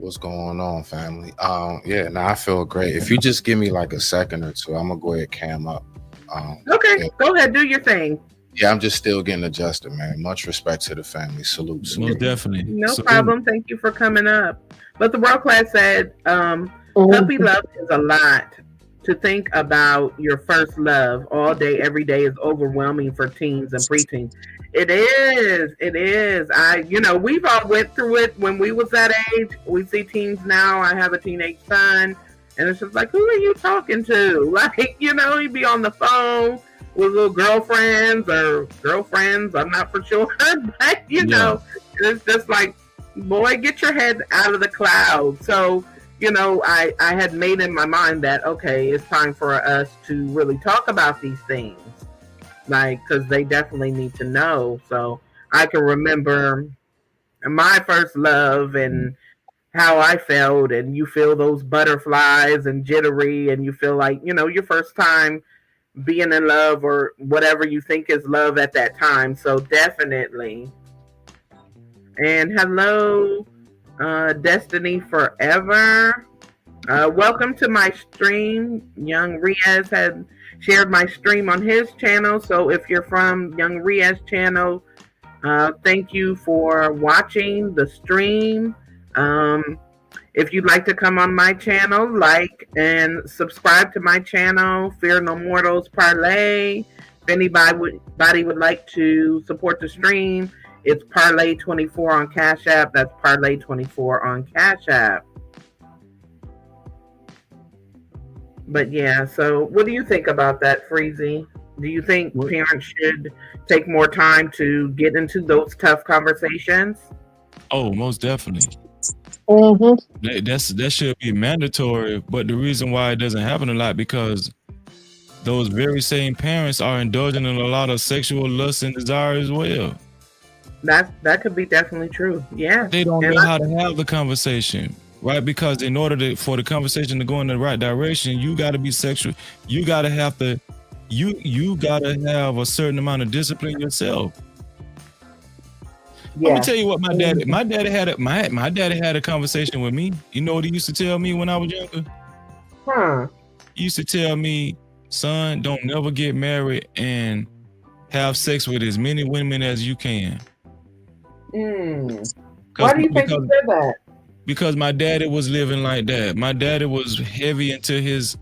What's going on, family? Yeah, now I feel great. If you just give me like a second or two, I'm gonna go ahead cam up. Okay, Yeah, go ahead, do your thing. yeah, I'm just still getting adjusted, man. Much respect to the family. Salute, Most salute. definitely. No Salute. problem. Thank you for coming up. But the world class said, puppy Mhm. love is a lot. To think about your first love all day, every day is overwhelming for teens and preteens. It is. It is. We've all went through it when we was that age. We see teens now. I have a teenage son, and it's just like, who are you talking to? Like, he'd be on the phone with little girlfriends or girlfriends. I'm not for sure, but Yeah. it's just like, boy, get your head out of the clouds. So I had made in my mind that, okay, it's time for us to really talk about these things, like, because they definitely need to know. So I can remember my first love and how I felt, and you feel those butterflies and jittery, and you feel like, your first time being in love or whatever you think is love at that time. So definitely. And hello, Destiny Forever. Welcome to my stream. Young Riaz had shared my stream on his channel. So if you're from Young Riaz channel, thank you for watching the stream. If you'd like to come on my channel, like and subscribe to my channel, Fear No Mortals Parlay. If anybody would like to support the stream, it's Parlay24 on Cash App. That's Parlay24 on Cash App. But yeah, so what do you think about that, Freezy? Do you think What? parents should take more time to get into those tough conversations? Oh, most definitely. Mhm. That should be mandatory. But the reason why it doesn't happen a lot because those very same parents are indulging in a lot of sexual lust and desire as well. That could be definitely true. Yeah, They don't and know how to have the conversation, right? Because in order for the conversation to go in the right direction, you got to be sexual. You got to have to, you got to have a certain amount of discipline yourself. Let me Yeah. tell you what my daddy had a conversation with me. You know what he used to tell me when I was younger? huh? He used to tell me, son, don't never get married and have sex with as many women as you can. Why do you think he Because said that? because my daddy was living like that. My daddy was heavy into his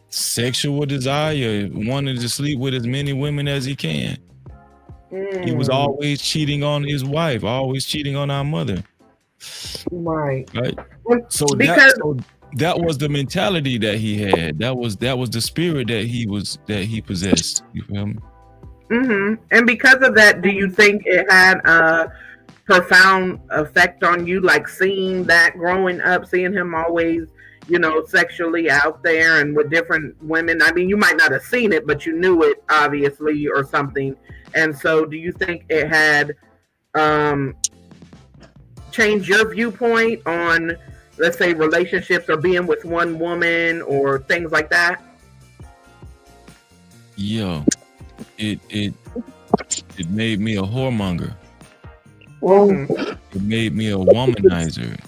sexual desire, wanted to sleep with as many women as he can. He was Mm, always cheating on his wife, always cheating on our mother, right. right? Well, So because that was the mentality that he had. That was the spirit that he possessed. You feel me? and because of that, do you think it had a profound effect on you, like seeing that growing up, seeing him always, sexually out there and with different women? I mean, you might not have seen it, but you knew it obviously or something. And so, do you think it had um, changed your viewpoint on, let's say, relationships or being with one woman or things like that? Yeah. It made me a whoremonger. Mhm. It made me a womanizer.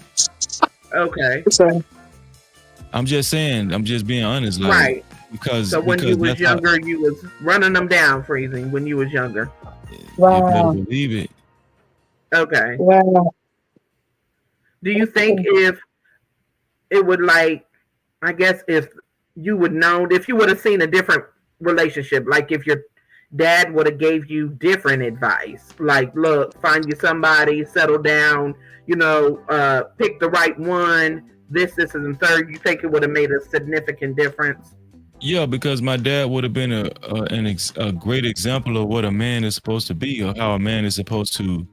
Okay, So, I'm just saying, I'm just being honest, like right. because So when you was that's how younger, you was running them down, freezing. When you was younger, you better wow. believe it. okay. Wow. Do you think if it would, like, I guess if you would known, if you would have seen a different relationship, like if your dad would have gave you different advice, like, look, find you somebody, settle down, pick the right one, this and third, you think it would have made a significant difference? Yeah, because my dad would have been a great example of what a man is supposed to be, or how a man is supposed to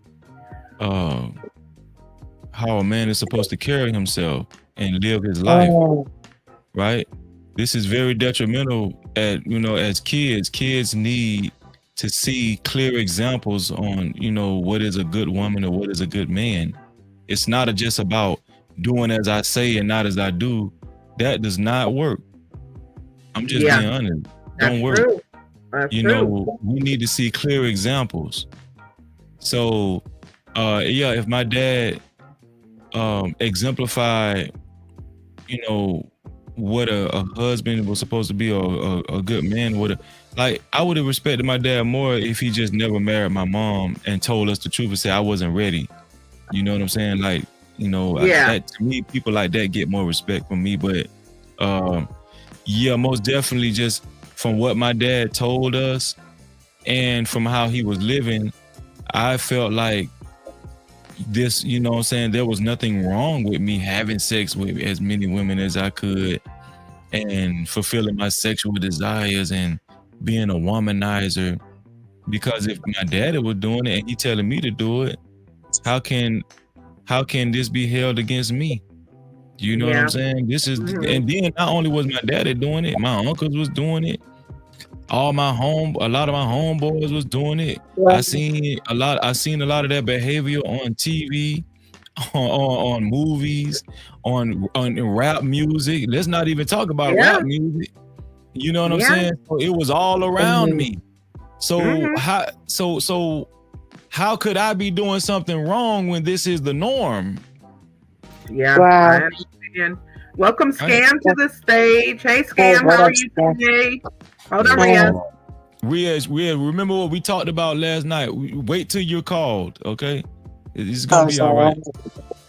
uh carry himself and live his life, Oh, right? This is very detrimental as kids. Kids need to see clear examples on, what is a good woman or what is a good man. It's not just about doing as I say and not as I do. That does not work. I'm just Yeah, being honest. that's Don't work. true. That's true. We need to see clear examples. So, yeah, if my dad exemplify, what a husband was supposed to be, or a good man would have. Like, I would have respected my dad more if he just never married my mom and told us the truth and said I wasn't ready. You know what I'm saying? Like, that, to me, people like that get more respect from me. But yeah, most definitely, just from what my dad told us and from how he was living, I felt like this, there was nothing wrong with me having sex with as many women as I could and fulfilling my sexual desires and being a womanizer. Because if my daddy was doing it and he telling me to do it, how can this be held against me? You know what I'm saying? This is, and then not only was my daddy doing it, my uncles was doing it. A lot of my homeboys was doing it. Yeah. I seen a lot of that behavior on TV, on movies, on rap music. Let's not even talk about rap music. You know what I'm saying? So it was all around me. So how could I be doing something wrong when this is the norm? Yeah, Wow. I understand. Welcome, Scam, to the stage. Hey, Scam, how are you today? Hold on, Riaz. Riaz, remember what we talked about last night? Wait till you're called, okay? It's gonna be all right.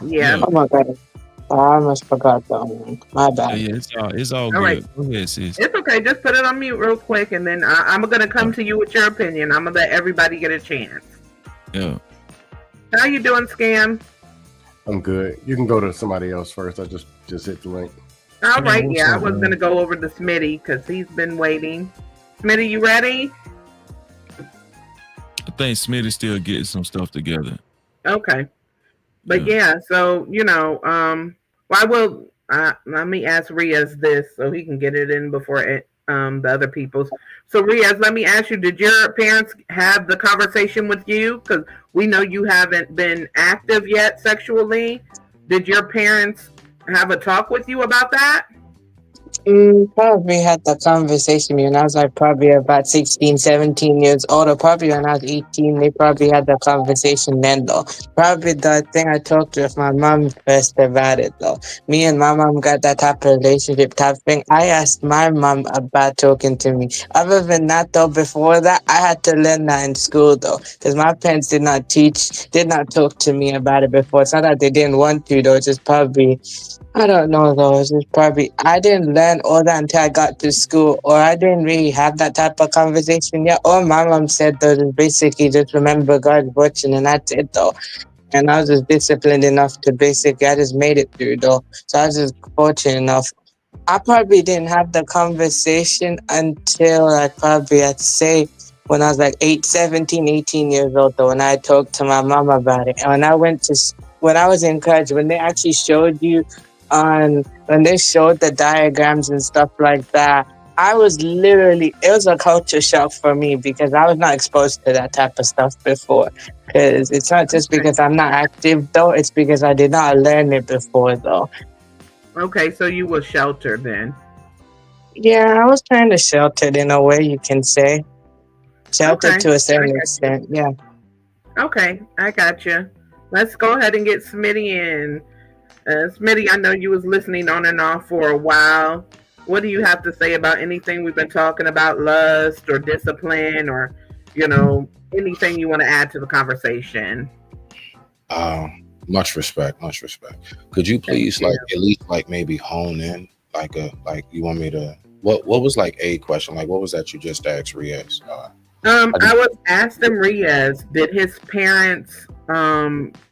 Yeah. Oh my God. I almost forgot that one. My bad. Yeah, it's all good. Right. Go ahead, sis. It's okay. Just put it on mute real quick, and then I'm going to come to you with your opinion. I'm going to let everybody get a chance. Yeah. How you doing, Scam? I'm good. You can go to somebody else first. I just hit the link. All right. what's Yeah, I up, was man? going to go over to Smitty because he's been waiting. Smitty, you ready? I think Smith is still getting some stuff together. Okay. But yeah, so, I will, let me ask Riaz this so he can get it in before the other people's. So Riaz, let me ask you, did your parents have the conversation with you? Because we know you haven't been active yet sexually. Did your parents have a talk with you about that? Probably had the conversation when I was like probably about 16, 17 years old, or probably when I was 18, they probably had the conversation then though. Probably the thing I talked with my mom first about it though. Me and my mom got that type of relationship type thing. I asked my mom about talking to me. Other than that though, before that, I had to learn that in school though, because my parents did not talk to me about it before. It's not that they didn't want to though, it's just probably, I don't know though. It's just probably I didn't learn all that until I got to school, or I didn't really have that type of conversation yet. All my mom said though is basically just remember God's watching, and that's it though. And I was just disciplined enough to basically I just made it through though. So I was just fortunate enough. I probably didn't have the conversation until I'd say when I was like 17, 18 years old though, when I talked to my mom about it. And when I was in college, when they actually showed you when they showed the diagrams and stuff like that, it was a culture shock for me because I was not exposed to that type of stuff before. Because it's not just because I'm not active though, it's because I did not learn it before though. Okay, so you were sheltered then. Yeah, I was kind of sheltered in a way you can say. Sheltered to a certain extent, yeah. Okay, I got you. Let's go ahead and get Smitty in. Smitty, I know you was listening on and off for a while. What do you have to say about anything we've been talking about, lust or discipline, or anything you want to add to the conversation? Much respect. Could you please at least maybe hone in like you want me to what was a question, what was that you just asked Riaz? I was asking Riaz, did his parents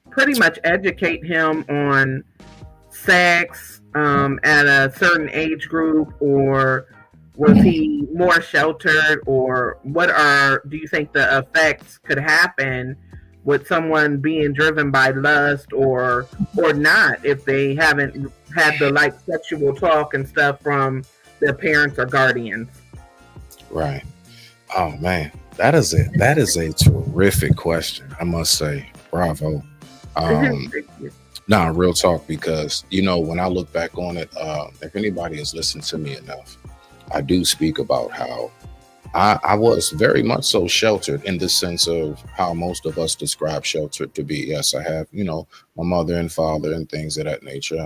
pretty much educate him on sex at a certain age group, or was he more sheltered, or do you think the effects could happen with someone being driven by lust or not if they haven't had the sexual talk and stuff from their parents or guardians? Right. Oh man, that is a terrific question, I must say. Bravo. Real talk, because when I look back on it, if anybody has listened to me enough, I do speak about how I was very much so sheltered in the sense of how most of us describe sheltered to be. Yes, I have, my mother and father and things of that nature.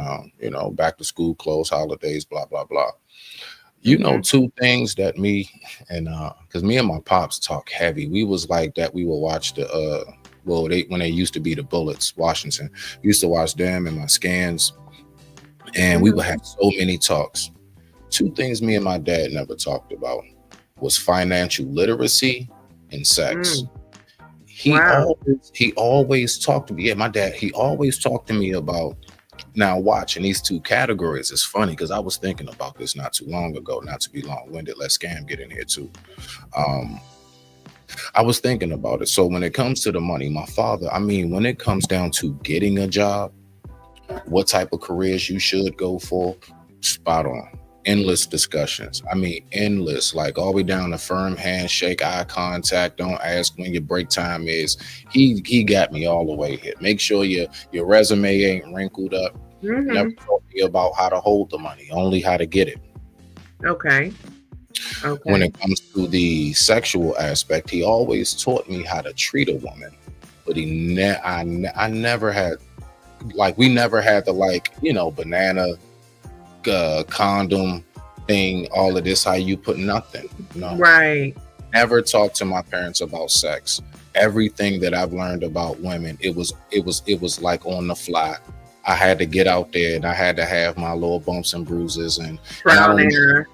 Back to school clothes, holidays, blah blah blah. Hmm. Two things that me and because me and my pops talk heavy. We was like that. We would watch the when they used to be the Bullets, Washington. We used to watch them and my scans, and we Hmm. would have so many talks. Two things me and my dad never talked about was financial literacy and sex. Mm. He Wow. always talked to me. Yeah, my dad, he always talked to me about now watching these two categories. It's funny because I was thinking about this not too long ago, not to be long-winded. Let Scam get in here too. Um, I was thinking about it. So when it comes to the money, my father, I mean, when it comes down to getting a job, what type of careers you should go for, spot on. Endless discussions. I mean, endless, like all the way down to firm handshake, eye contact. Don't ask when your break time is. He got me all the way here. Make sure your resume ain't wrinkled up. Never Hmm. taught me about how to hold the money, only how to get it. Okay. When Okay. it comes to the sexual aspect, he always taught me how to treat a woman. But I never had, like, we never had the, like, banana condom thing, all of this, how you put nothing. No, Right. never talked to my parents about sex. Everything that I've learned about women, it was like on the fly. I had to get out there and I had to have my little bumps and bruises, and I Trial and don't, error.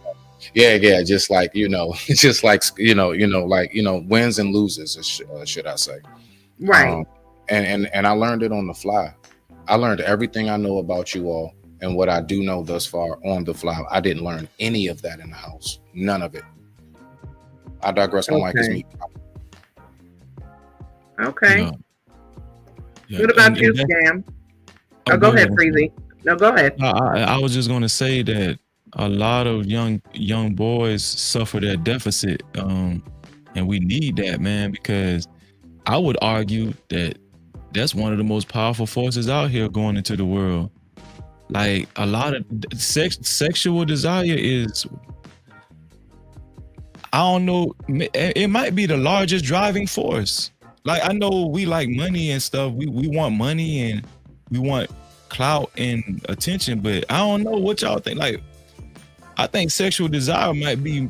yeah, just like, just like, like, wins and loses, should I say. Right. um and I learned it on the fly. I learned everything I know about you all and what I do know thus far on the fly. I didn't learn any of that in the house. None of it. I digress. My mic is Okay. me. Okay. Yeah, yeah, What about you, and that, Scam? oh, Oh, go go ahead, ahead. Freezy. No, go ahead. I was just going to say that a lot of young boys suffer that deficit, and we need that, man, because I would argue that that's one of the most powerful forces out here going into the world. Like a lot of sexual desire is, I don't know, it might be the largest driving force. Like I know we like money and stuff. We want money and we want clout and attention, but I don't know what y'all think. Like I think sexual desire might be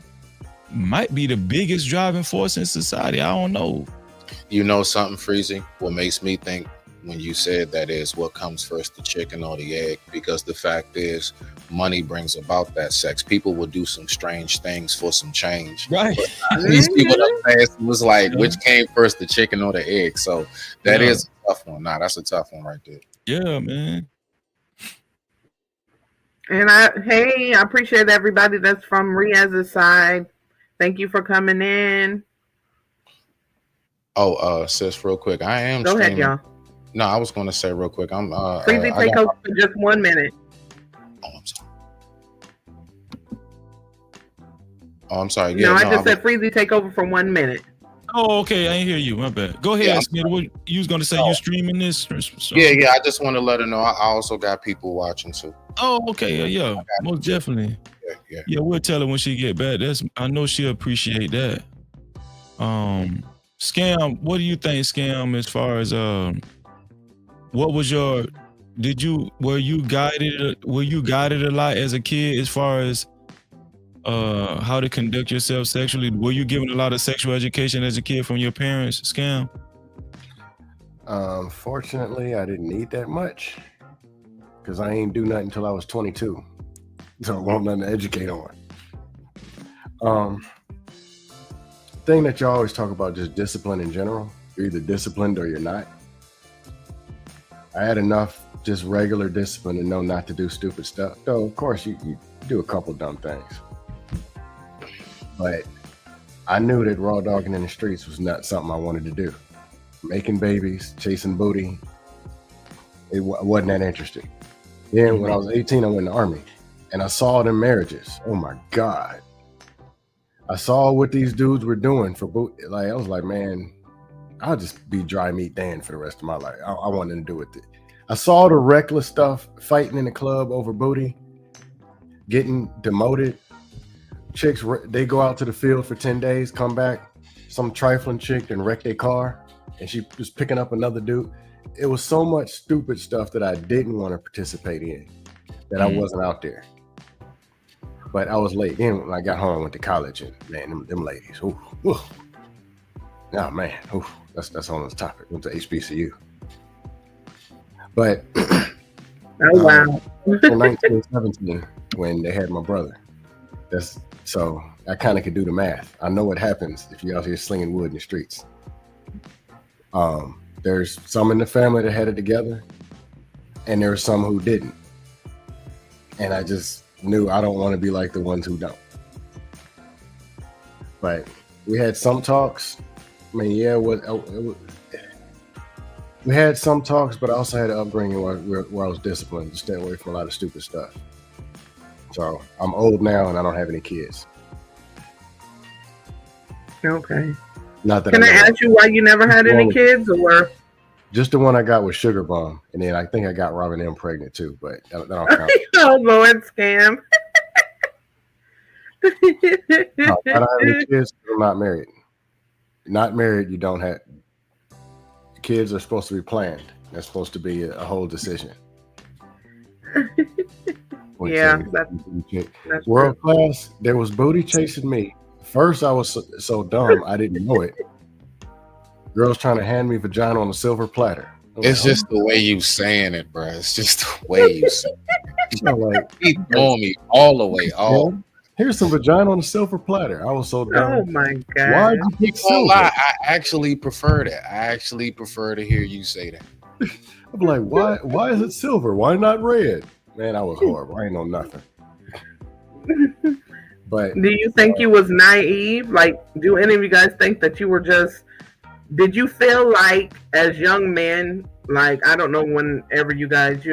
the biggest driving force in society. I don't know. You know something, Freezy? What makes me think when you said that is what comes first, the chicken or the egg? Because the fact is, money brings about that sex. People will do some strange things for some change. Right. You see what Mhm. I'm saying? It was like, Yeah. which came first, the chicken or the egg? So that Yeah. is a tough one. Nah, that's a tough one right there. Yeah, man. And hey, I appreciate everybody that's from Riaz's side. Thank you for coming in. Oh, sis, real quick, I am Go ahead, streaming. y'all. No, I was going to say real quick, Freezy, I take got. over for just 1 minute. Oh, I'm sorry. Oh, I'm sorry. No, Yeah, I no, just said Freezy, take over for 1 minute. Oh, okay. I ain't hear you. My bad. Go ahead, Yeah, I'm Smith. What you was gonna say? No. You streaming this? yeah. I just want to let her know I also got people watching too. Oh, okay. Yeah. Most definitely. Yeah. Yeah, we'll tell her when she get back. I know she'll appreciate that. Scam, what do you think, Scam, as far as what was your were you guided a lot as a kid as far as how to conduct yourself sexually? Were you given a lot of sexual education as a kid from your parents, Scam? Fortunately, I didn't need that much because I ain't do nothing until I was 22, so I won't nothing to educate on. Thing that you always talk about, just discipline in general. You're either disciplined or you're not. I had enough just regular discipline to know not to do stupid stuff. Though, of course, you do a couple dumb things. But I knew that raw dogging in the streets was not something I wanted to do. Making babies, chasing booty, it wasn't that interesting. Then when I was 18, I went in the Army. And I saw them marriages. Oh my God. I saw what these dudes were doing for booty. Like, I was like, man, I'll just be dry meat Dan for the rest of my life. I wanted to do with it. I saw the reckless stuff, fighting in the club over booty, getting demoted, chicks, they go out to the field for 10 days, come back, some trifling chick and wreck their car, and she was picking up another dude. It was so much stupid stuff that I didn't want to participate in, that I wasn't out there. But I was late. Then when I got home, I went to college, and man, them ladies, ooh. Oh man, ooh, that's on this topic. Went to HBCU. But Oh wow. in 1917, when they had my brother, so I kind of could do the math. I know what happens if you're out here slinging wood in the streets. There's some in the family that had it together, and there were some who didn't. And I just knew I don't want to be like the ones who don't. But we had some talks. I mean, yeah, we had some talks, but I also had an upbringing where I was disciplined to stay away from a lot of stupid stuff. So I'm old now, and I don't have any kids. Okay. Not that Can I ask you why you never had any kids, or just the one I got with Sugar Bomb, and then I think I got Robin M pregnant too, but that don't count. oh Lord, scam? No, I don't have any kids. I'm not married. Not married. You don't have kids. Are supposed to be planned. That's supposed to be a whole decision. Yeah, that's world class. There was booty chasing me. First, I was so dumb I didn't know it. Girls trying to hand me vagina on a silver platter. It's just the way you saying it, bro. It's just the way you say it. Like, Keep on me all the way. All. Here's some vagina on a silver platter. I was so dumb. Oh my god! Why did you pick silver? Lie, I actually prefer that. I actually prefer to hear you say that. I'm like, why is it silver? Why not red? Man, I was horrible. I ain't know nothing. But do you think you was naive? Like, do any of you guys think that you were just? Did you feel like, as young men, like, I don't know, whenever you guys,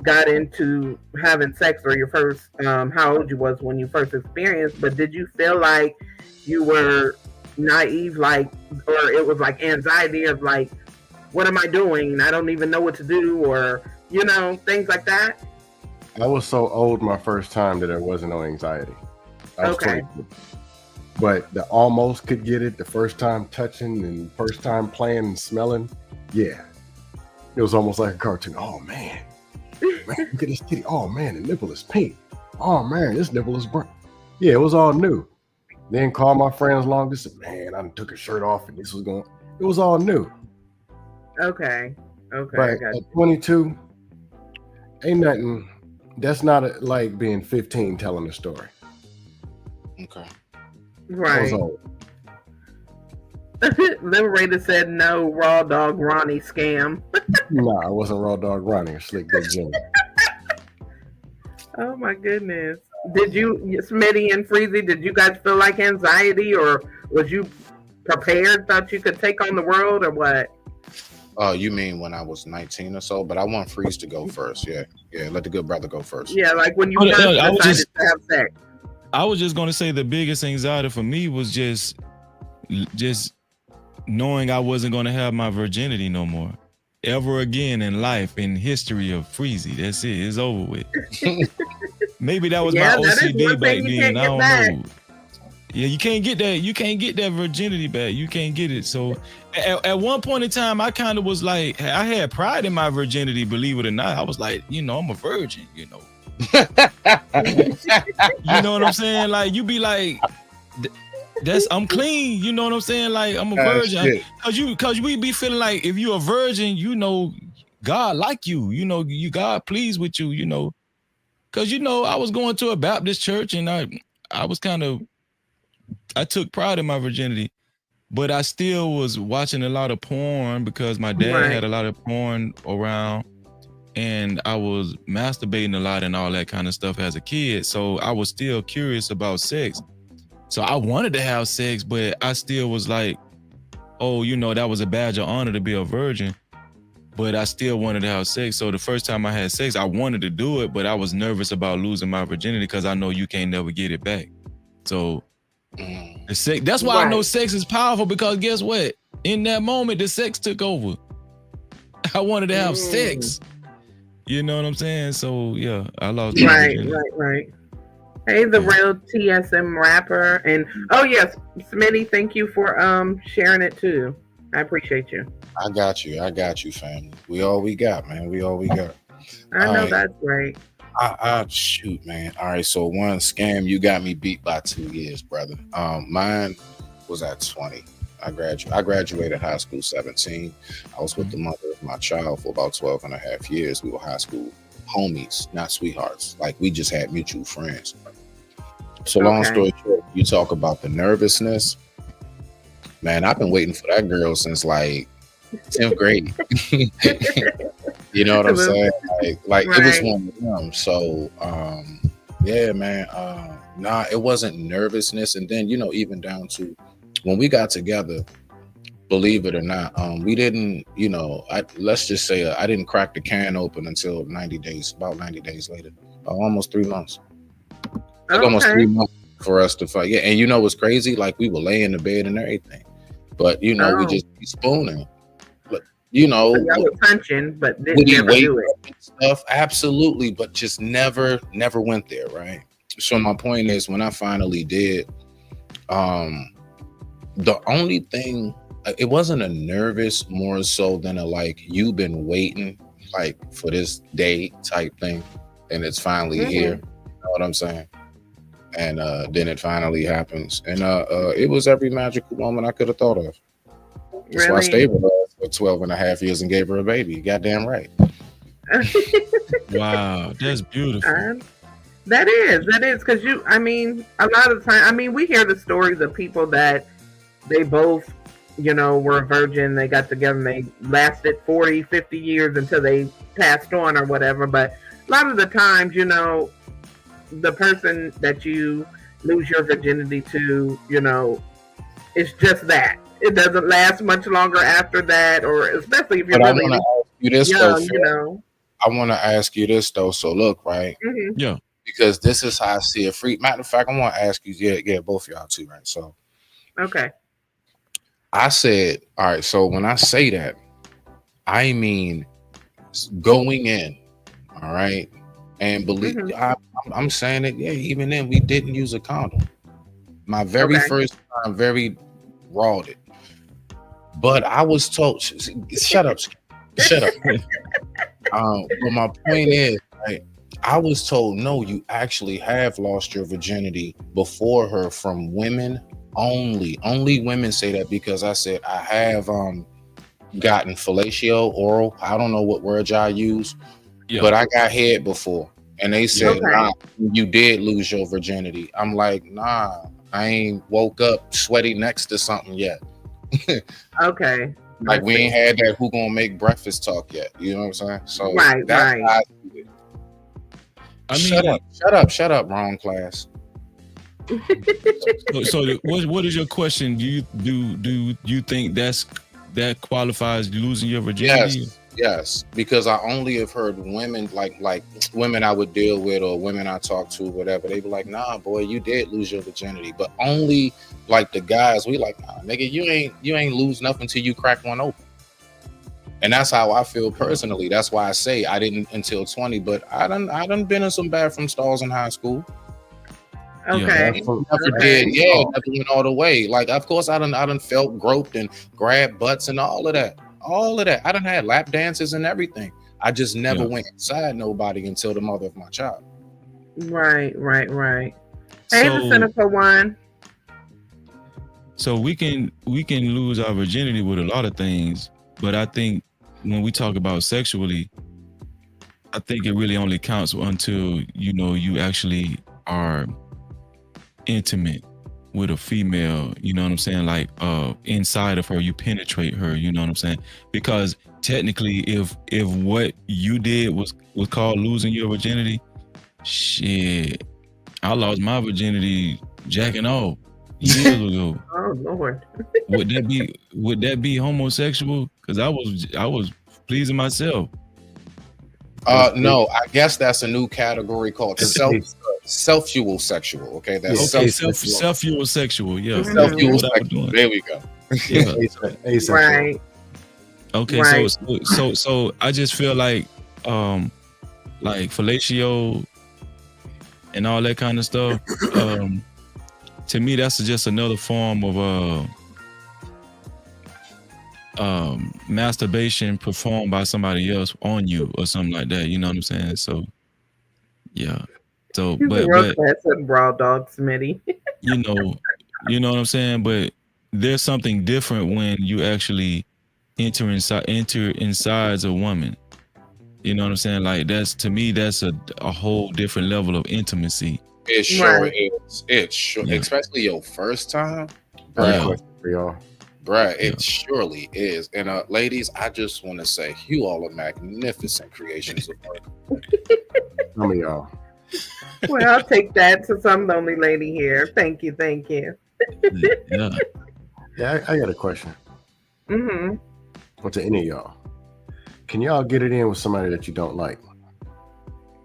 got into having sex, or your first, how old you was when you first experienced, but did you feel like you were naive, like, or it was like anxiety of like, what am I doing? I don't even know what to do, or, things like that? I was so old my first time that there wasn't no anxiety. I was 22. But the almost could get it the first time touching and first time playing and smelling. Yeah. It was almost like a cartoon. Oh man, look at this titty. Oh man, the nipple is pink. Oh man, this nipple is brown. Yeah, it was all new. Then called my friends along. This said, man, I took a shirt off and this was going. It was all new. Okay. But at 22, ain't nothing. That's not like being 15 telling a story. Okay. Right. Liberator said no, Raw Dog Ronnie scam. No, I wasn't Raw Dog Ronnie or Slick Dick Jimmy. Oh my goodness. Did you, Smitty and Freezy, did you guys feel like anxiety, or was you prepared, thought you could take on the world, or what? Oh, you mean when I was 19 or so? But I want Freeze to go first. Yeah, let the good brother go first. Yeah, like when you first decided to have sex. I was just going to say the biggest anxiety for me was just knowing I wasn't going to have my virginity no more ever again in life, in history of Freezy. That's it. It's over with. Maybe that was my OCD back then. I don't know. Yeah, you can't get that. You can't get that virginity back. You can't get it. So at one point in time, I kind of was like, I had pride in my virginity, believe it or not. I was like, I'm a virgin, You know what I'm saying? Like, you be like, I'm clean. You know what I'm saying? Like, I'm a virgin. Cause we be feeling like if you're a virgin, God like you. You God pleased with you. Cause I was going to a Baptist church and I was I took pride in my virginity, but I still was watching a lot of porn because my dad had a lot of porn around, and I was masturbating a lot and all that kind of stuff as a kid. So I was still curious about sex. So I wanted to have sex, but I still was like, oh, that was a badge of honor to be a virgin, but I still wanted to have sex. So the first time I had sex, I wanted to do it, but I was nervous about losing my virginity because I know you can't never get it back. So the sex, that's why I know sex is powerful, because guess what? In that moment, the sex took over. I wanted to have sex. You know what I'm saying? So yeah, I lost my virginity. Right. Hey, the Yeah. real TSM rapper, and oh yes, Smitty, thank you for sharing it too. I appreciate you. I got you, family. We all we got, man. We all we got. I All know right. that's right. I shoot, man. All right, so one scam, you got me beat by 2 years, brother. Mine was at 20. I graduated high school 17. I was with the mother of my child for about 12 and a half years. We were high school homies, not sweethearts. Like we just had mutual friends. So long Okay. story short, you talk about the nervousness. Man, I've been waiting for that girl since like 10th grade. You know what I'm saying? Like it was Right. one of them. So yeah, man. Nah, it wasn't nervousness. And then, even down to when we got together, believe it or not, we didn't, let's just say I didn't crack the can open until about 90 days later. Almost 3 months. Took almost Okay. 3 months for us to fight. Yeah, and you know what's crazy? Like we would lay in the bed and everything. But we Oh, just be spooning. But so y'all were punching, but would didn't he never wake do it. up and stuff? Absolutely, but just never went there, right? So my point is, when I finally did, the only thing, it wasn't a nervous, more so than a like you've been waiting like for this day type thing, and it's finally here. You know what I'm saying? And then it finally happens, and it was every magical moment I could have thought of. That's why I Really? stayed with her for 12 and a half years and gave her a baby. Goddamn right. Wow, that's beautiful. That is because I mean, a lot of the time, I mean, we hear the stories of people that they both, were a virgin, they got together and they lasted 40, 50 years until they passed on or whatever. But a lot of the times, the person that you lose your virginity to, it's just that. It doesn't last much longer after that, or especially if you're But I want really to ask you this though. young, I want to ask you this though. So look, right? Mhm. Yeah. Because this is how I see it. Free. Matter of fact, I want to ask you, yeah, both of y'all too, right? So Okay. I said, all right. So when I say that, I mean going in, all right, and believe. I'm saying it. Yeah, even then we didn't use a condom. My very Okay. first time, very rawed it. But I was told, shut up, shut up. But my point is, right, I was told, no, you actually have lost your virginity before her from women only. Only women say that, because I said I have gotten fellatio, oral. I don't know what words I use, Yeah. but I got head before. And they said, Okay. nah, you did lose your virginity. I'm like, nah, I ain't woke up sweaty next to something yet. Okay. Like I we see. ain't had that who gonna make breakfast talk yet. You know what I'm saying? So Right, that's right. how I see it. I mean, Shut up, wrong class. so what is your question? Do you think that qualifies losing your virginity? Yes, because I only have heard women like women I would deal with or women I talk to, whatever. They be like, nah, boy, you did lose your virginity. But only like the guys, we like, nah, nigga, you ain't lose nothing till you crack one open. And that's how I feel personally. That's why I say I didn't until 20, but I done been in some bathroom stalls in high school. Okay. Never did, never went all the way. Like, of course, I done felt groped and grabbed butts and all of that. I done had lap dances and everything. I just never went inside nobody until the mother of my child. Right. Hey, the So, cynical one. so we can lose our virginity with a lot of things, but I think when we talk about sexually, I think it really only counts until you actually are intimate with a female, you know what I'm saying? Like inside of her, you penetrate her, you know what I'm saying? Because technically, if what you did was called losing your virginity, shit, I lost my virginity jacking off years ago. Oh Lord. Would that be homosexual? Because I was pleasing myself. No, I guess that's a new category called self-fuel sexual. Okay, that's Okay, self-fuel. self-fuel sexual, yeah. Mhm. Self-fuel What I was sexual. doing. There we go. Yeah. Asexual. Right. Okay, Right. so I just feel like fellatio and all that kind of stuff. To me, that's just another form of masturbation performed by somebody else on you or something like that. You know what I'm saying? So yeah. So You but wrote that some raw dog, Smitty. you know what I'm saying? But there's something different when you actually enter inside a woman. You know what I'm saying? Like to me, that's a whole different level of intimacy. It sure Right. is. It sure, Yeah. especially your first time, I have a Yeah. question for y'all. bruh. Yeah. It surely is. And ladies, I just want to say, you all are magnificent creations of art. Some of y'all. Well, I'll take that to some lonely lady here. Thank you. Yeah. Yeah, I got a question. Mm-hmm. Or to any of y'all. Can y'all get it in with somebody that you don't like?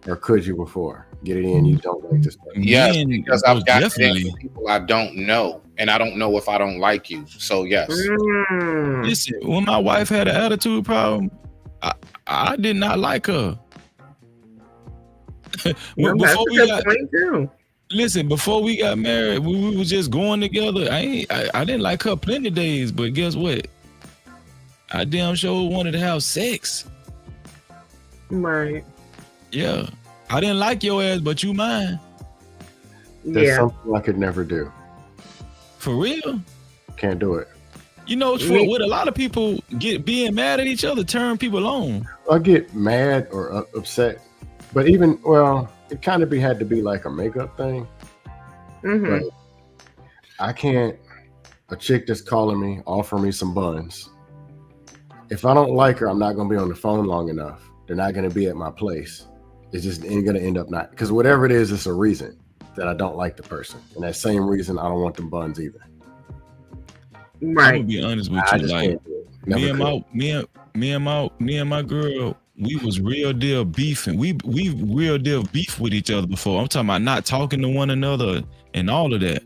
Or could you before? Get it in, you don't like this person. Yes, Men, because most I've got definitely. people I don't know, and I don't know if I don't like you. So yes, Mm. Listen, when my wife had an attitude problem, I did not like her. Well, that's Before a we good got point too. listen, before we got married, we was just going together. I didn't like her plenty of days, but guess what? I damn sure wanted to have sex. Right. Yeah. I didn't like your ass, but you mine. That's Yeah. something I could never do. For real. Can't do it. You know, it's Me- what a lot of people being mad at each other turn people on. I get mad or upset, but even it kind of had to be like a makeup thing. Mm-hmm. But I can't. A chick that's calling me, offer me some buns. If I don't like her, I'm not gonna be on the phone long enough. They're not gonna be at my place. It's just ain't gonna end up not because whatever it is, it's a reason that I don't like the person, and that same reason I don't want them buns either. I'm Right. gonna be honest with I you. just Like can't do it. Never me and my girl, we was real deal beefing. We real deal beef with each other before. I'm talking about not talking to one another and all of that.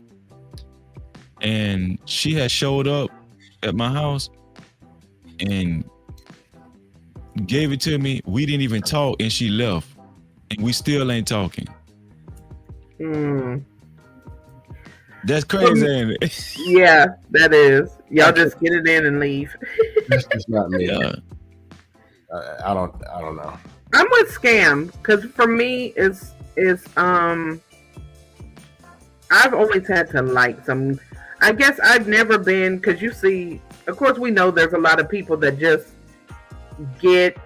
And she had showed up at my house and gave it to me. We didn't even talk, and she left, and we still ain't talking. Mm. That's crazy, ain't it? Yeah, that is. Y'all just get it in and leave. That's just not me. Yeah. I don't know. I'm with Scam because for me, it's I've always had to like some. I guess I've never been because you see, of course, we know there's a lot of people that just get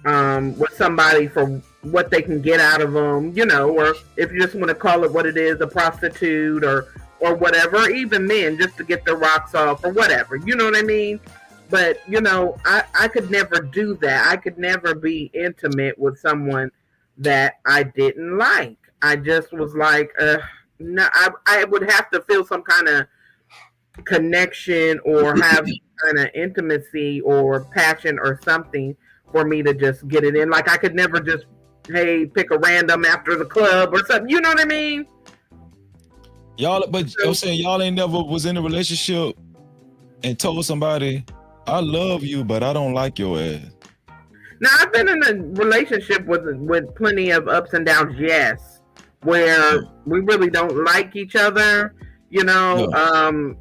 with somebody for what they can get out of them, you know, or if you just want to call it what it is, a prostitute or whatever, even men just to get their rocks off or whatever, you know what I mean? But, you know, I could never do that. I could never be intimate with someone that I didn't like. I just was like, no, I would have to feel some kind of connection or have kind of intimacy or passion or something for me to just get it in. Like I could never just, hey, pick a random after the club or something. You know what I mean? Y'all, but I'm saying y'all ain't never was in a relationship and told somebody, I love you, but I don't like your ass. Now I've been in a relationship with plenty of ups and downs, yes, where we really don't like each other. You know,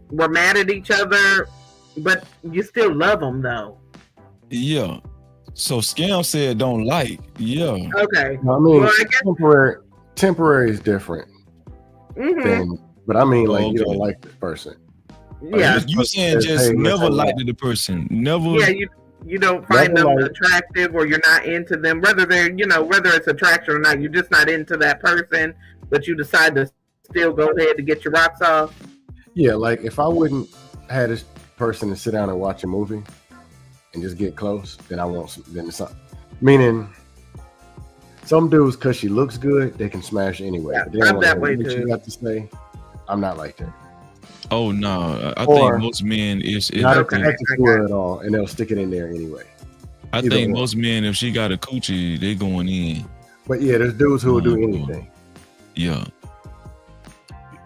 we're mad at each other, but you still love them though. Yeah. So Scam said don't like. Yeah. Okay. I mean, Well, I guess. temporary is different Mhm. thing. But I mean, like you Okay. don't like this person. Yeah. You saying just Hey, let's never hang liked out. the person. Never. Yeah. You don't find Never them like- attractive, or you're not into them. Whether they're, you know, whether it's attraction or not, you're just not into that person. But you decide to still go ahead to get your rocks off. Yeah, like if I wouldn't have this person to sit down and watch a movie and just get close, then I won't. Then it's not. Meaning, some dudes, because she looks good, they can smash anyway. Yeah, But they don't I'm wanna that hear way what too. you got to say. I'm not like that. Oh no. I Or- think most men is Not Okay. attracted to her at all, and they'll stick it in there anyway. I either think or. most men, if she got a coochie, they going in. But yeah, there's dudes who will do Mhm. anything. Yeah.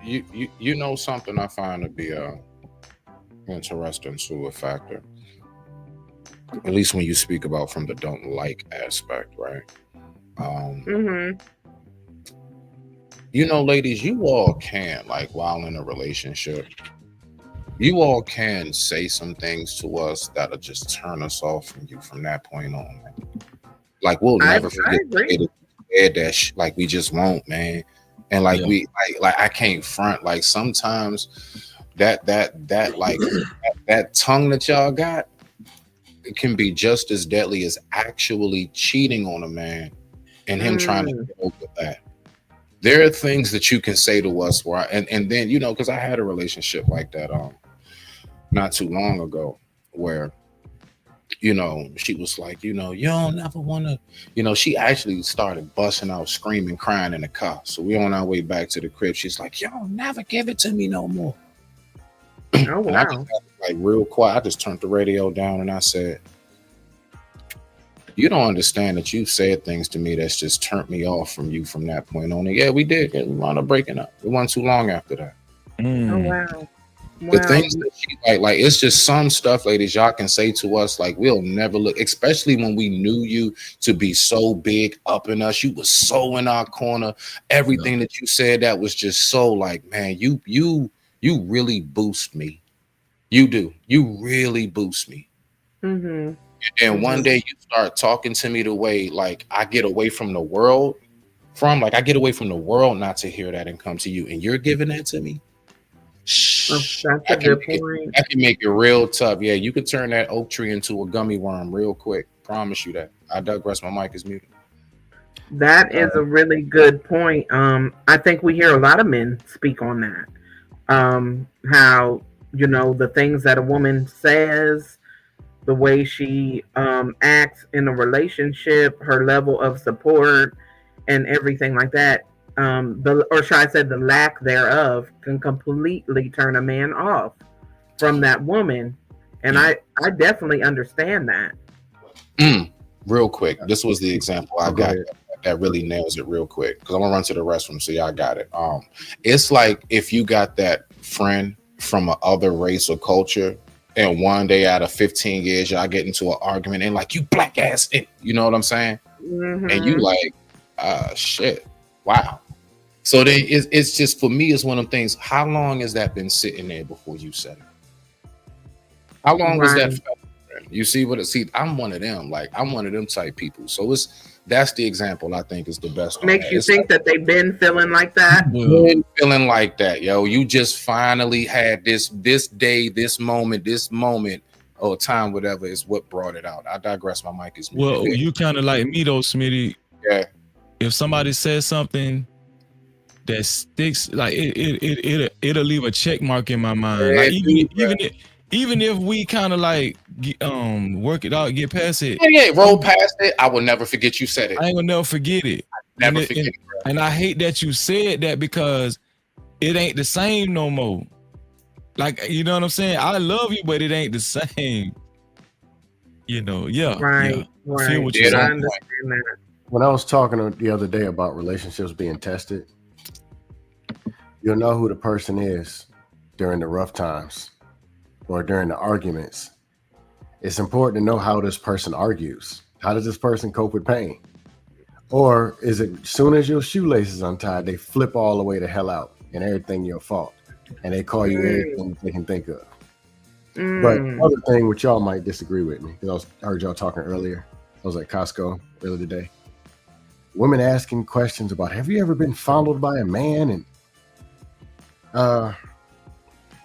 You know something I find to be interesting to a factor, at least when you speak about from the don't like aspect, right? Mm-hmm. you know, ladies, you all can, like, while in a relationship, you all can say some things to us that'll just turn us off from you from that point on. Man. Like, we'll I never forget the agree. way that you said that like, we just won't, man. And like, Yeah. we like I can't front. Like, sometimes that tongue that y'all got, it can be just as deadly as actually cheating on a man and him trying to Mm, get over that. There are things that you can say to us where and then, you know, because I had a relationship like that not too long ago where, you know, she was like, you know, you don't never want to, you know, she actually started busting out screaming, crying in the car. So we on our way back to the crib. She's like, you don't never give it to me no more. oh And I just wow. like real quiet. I just turned the radio down and I said, you don't understand that you said things to me that's just turned me off from you from that point on. And yeah, we did. We wound up breaking up. It wasn't too long after that. Oh Mm. wow. The Wow. things that she like it's just some stuff, ladies, y'all can say to us like we'll never look, especially when we knew you to be so big up in us. You was so in our corner. Everything that you said that was just so like, man, you really boost me. You do. You really boost me. Mm-hmm. And one Mm-hmm. day you start talking to me the way like I get away from the world like I get away from the world not to hear that and come to you, and you're giving that to me. Shh, That's I a can good make it, point. I can make it real tough. Yeah, you could turn that oak tree into a gummy worm real quick. Promise you that. I digress. My mic is muted. That is a really good point. I think we hear a lot of men speak on that. How, you know, the things that a woman says, the way she acts in a relationship, her level of support, and everything like that. Or should I say, the lack thereof, can completely turn a man off from that woman. And Yeah. I definitely understand that. Real quick. This was the example I Oh, go got ahead. that really nails it real quick because I'm gonna run to the restroom so y'all got it. It's like if you got that friend from a other race or culture, and one day out of 15 years y'all get into an argument and like you black ass, you know what I'm saying? And you Mm-hmm. like, shit, wow. So then it's just for me, it's one of them things. How long has that been sitting there before you said it? How long was that? Right. You see what it see? I'm one of them. Like I'm one of them type people. So that's the example I think is the best on Makes that. you It's think that they've been feeling like that. Well, been feeling like that, yo. You just finally had this day, this moment, or time, whatever is what brought it out. I digress. My mic is muted. well, you kind of like me though, Smitty. Yeah. If somebody says something that sticks, like it'll leave a check mark in my mind. Like even if we kind of like work it out, get past it, Yeah, roll past it. I will never forget you said it. I ain't gonna never forget it. Never and, forget and, it. and I hate that you said that because it ain't the same no more. Like, you know what I'm saying? I love you, but it ain't the same. You know, yeah. Right. Yeah. I Right. feel what Yeah, you're I saying. understand that. When I was talking the other day about relationships being tested, you'll know who the person is during the rough times or during the arguments. It's important to know how this person argues. How does this person cope with pain? Or is it as soon as your shoelaces untied, they flip all the way the hell out and everything your fault, and they call you everything they can think of? But other thing which y'all might disagree with me, because I heard y'all talking earlier. I was at Costco earlier today. Women asking questions about, have you ever been fondled by a man? And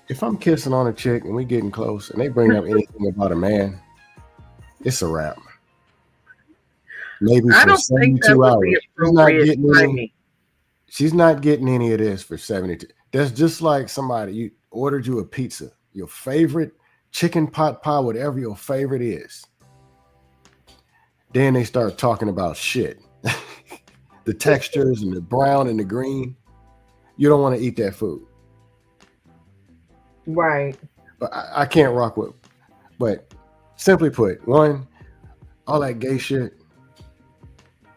if I'm kissing on a chick and we getting close and they bring up anything about a man, it's a wrap. Maybe I for don't think that 72 would hours. be She's not appropriate getting timing. any. She's not getting any of this for 72. That's just like somebody, you ordered you a pizza, your favorite chicken pot pie, whatever your favorite is. Then they start talking about shit. The textures and the brown and the green. You don't want to eat that food. Right. But I can't rock with. But simply put, one, all that gay shit,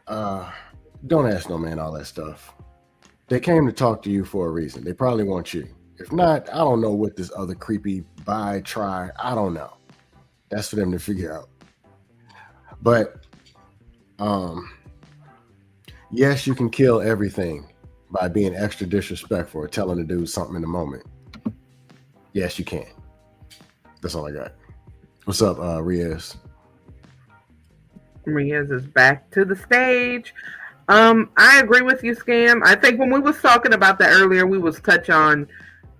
don't ask no man all that stuff. They came to talk to you for a reason. They probably want you. If not, I don't know what this other creepy try. I don't know. That's for them to figure out. But yes, you can kill everything by being extra disrespectful or telling the dude something in the moment. Yes, you can. That's all I got. What's up, Riaz? Riaz is back to the stage. I agree with you, Scam. I think when we was talking about that earlier, we was touch on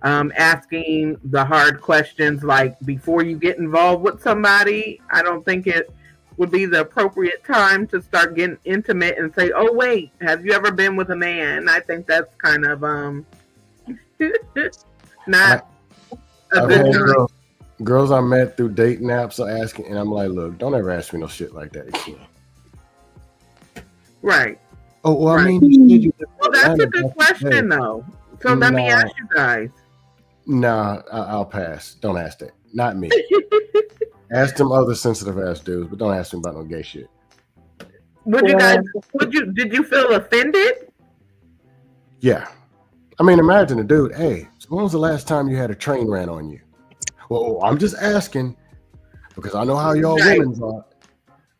asking the hard questions, like before you get involved with somebody. I don't think it would be the appropriate time to start getting intimate and say, "Oh wait, have you ever been with a man?" I think that's kind of not a I've good had time. girls I met through dating apps are asking, and I'm like, look, don't ever ask me no shit like that again. Right. Oh, well, I Right. mean, you said you lived in Well, that's a Atlanta good back in the question, day. though. So let me Nah. ask you guys. Nah, I'll pass. Don't ask that. Not me. Ask them other sensitive ass dudes, but don't ask me about no gay shit. Did you feel offended? Yeah. I mean, imagine a dude, hey, so when was the last time you had a train ran on you? Well, I'm just asking because I know how y'all Right. women are.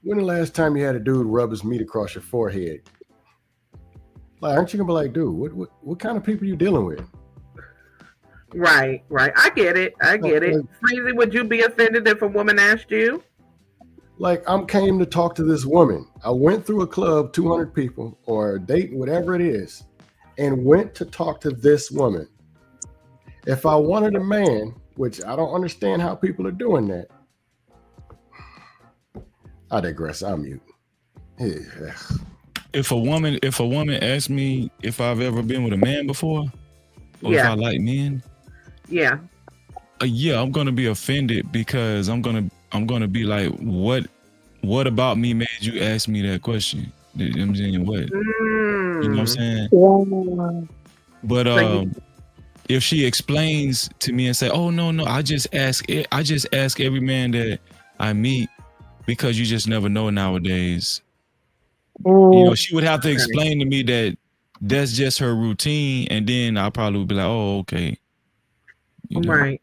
When the last time you had a dude rub his meat across your forehead? Like, aren't you gonna be like, dude, what kind of people you dealing with? Right. I get it. Freezy, would you be offended if a woman asked you? Like, I came to talk to this woman. I went through a club, 200 people, or a date, whatever it is, and went to talk to this woman. If I wanted a man, which I don't understand how people are doing that, I digress. I'm mute. Yeah. If a woman asks me if I've ever been with a man before, or if Yeah. I like men, Yeah. yeah, I'm gonna be offended because I'm gonna be like, what about me made you ask me that question? You know what I'm saying? What? You know what I'm saying? Yeah. But So if she explains to me and say, "Oh no, I just ask every man that I meet because you just never know nowadays." You know, she would have to explain to me that that's just her routine, and then I probably would be like, "Oh, okay." You know? Right.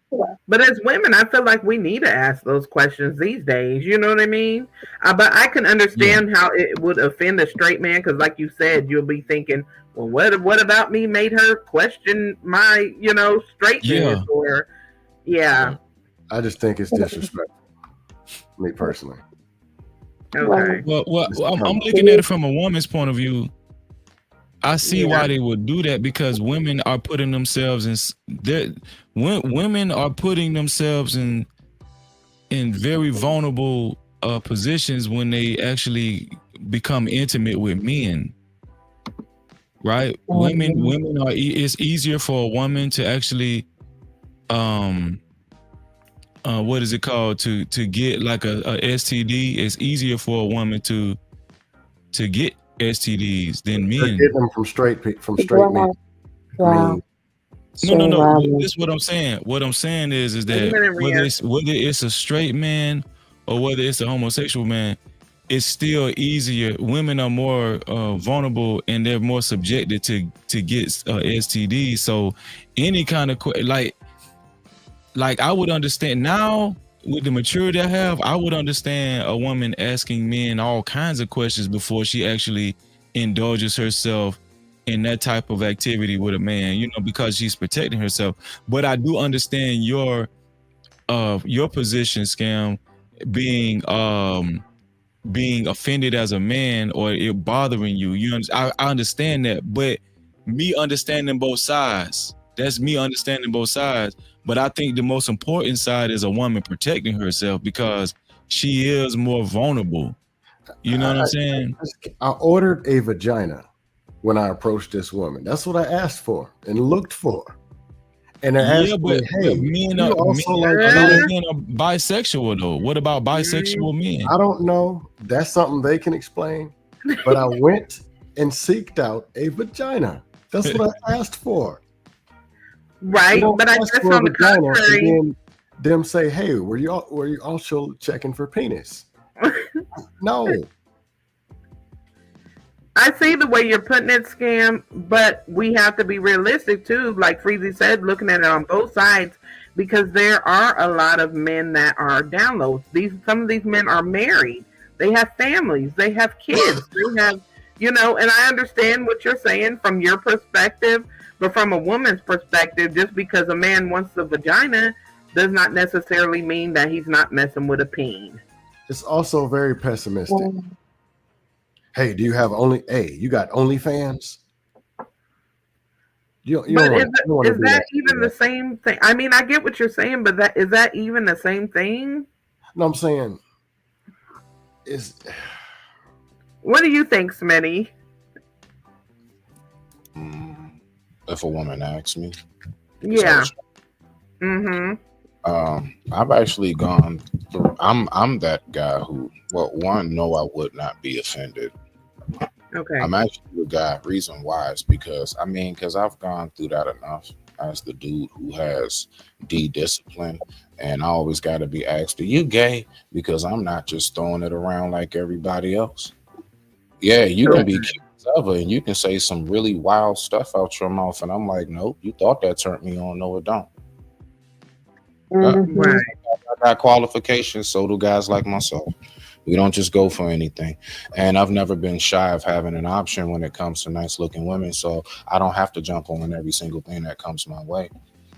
But as women, I feel like we need to ask those questions these days. You know what I mean? But I can understand how it would offend a straight man because, like you said, you'll be thinking, well, what about me made her question my, straightness? Yeah. Or, yeah. I just think it's disrespectful. Me personally. Okay. Well, I'm looking at it from a woman's point of view. I see why they would do that because women are putting themselves women are putting themselves in very vulnerable positions when they actually become intimate with men. Right? Women are. It's easier for a woman to actually, what is it called, to get like a STD? It's easier for a woman to get STDs than They're men. getting them from straight men. I mean, No. This is what I'm saying. What I'm saying is that whether it's a straight man or whether it's a homosexual man, it's still easier. Women are more vulnerable and they're more subjected to get STDs. So any kind of like I would understand now with the maturity I have, I would understand a woman asking men all kinds of questions before she actually indulges herself in that type of activity with a man, because she's protecting herself. But I do understand your position, Scam, being offended as a man or it bothering you. I understand that, but me understanding both sides. That's me understanding both sides. But I think the most important side is a woman protecting herself because she is more vulnerable. You know what I'm saying? I ordered a vagina when I approached this woman. That's what I asked for and looked for. And they asked me, hey, men are bisexual though. What about bisexual men? I don't know. That's something they can explain. But I went and seeked out a vagina. That's what I asked for. Right, but I guess on the contrary, and then them say, "Hey, were you also checking for penis?" No. I see the way you're putting it, Scam, but we have to be realistic too. Like Freezy said, looking at it on both sides, because there are a lot of men that are downloads. Some of these men are married. They have families. They have kids. They have, You know, and I understand what you're saying from your perspective, but from a woman's perspective, just because a man wants a vagina does not necessarily mean that he's not messing with a peen. It's also very pessimistic. Hey, do you have only? Hey, you got OnlyFans? You But don't want to is do that that. even the same thing? I mean, I get what you're saying, but is that even the same thing? No, I'm saying is What do you think, Smitty? If a woman asks me, Yeah. so, Mm-hmm. I've actually gone through. I'm that guy who, well, one, no, I would not be offended. Okay. I'm actually the guy. Reason why is because because I've gone through that enough as the dude who has discipline, and I always got to be asked, "Are you gay?" Because I'm not just throwing it around like everybody else. Yeah, you can be cute as ever, and you can say some really wild stuff out your mouth, and I'm like, nope, you thought that turned me on. No, it don't. Mhm. Right. I got qualifications, so do guys like myself. We don't just go for anything. And I've never been shy of having an option when it comes to nice looking women. So I don't have to jump on every single thing that comes my way.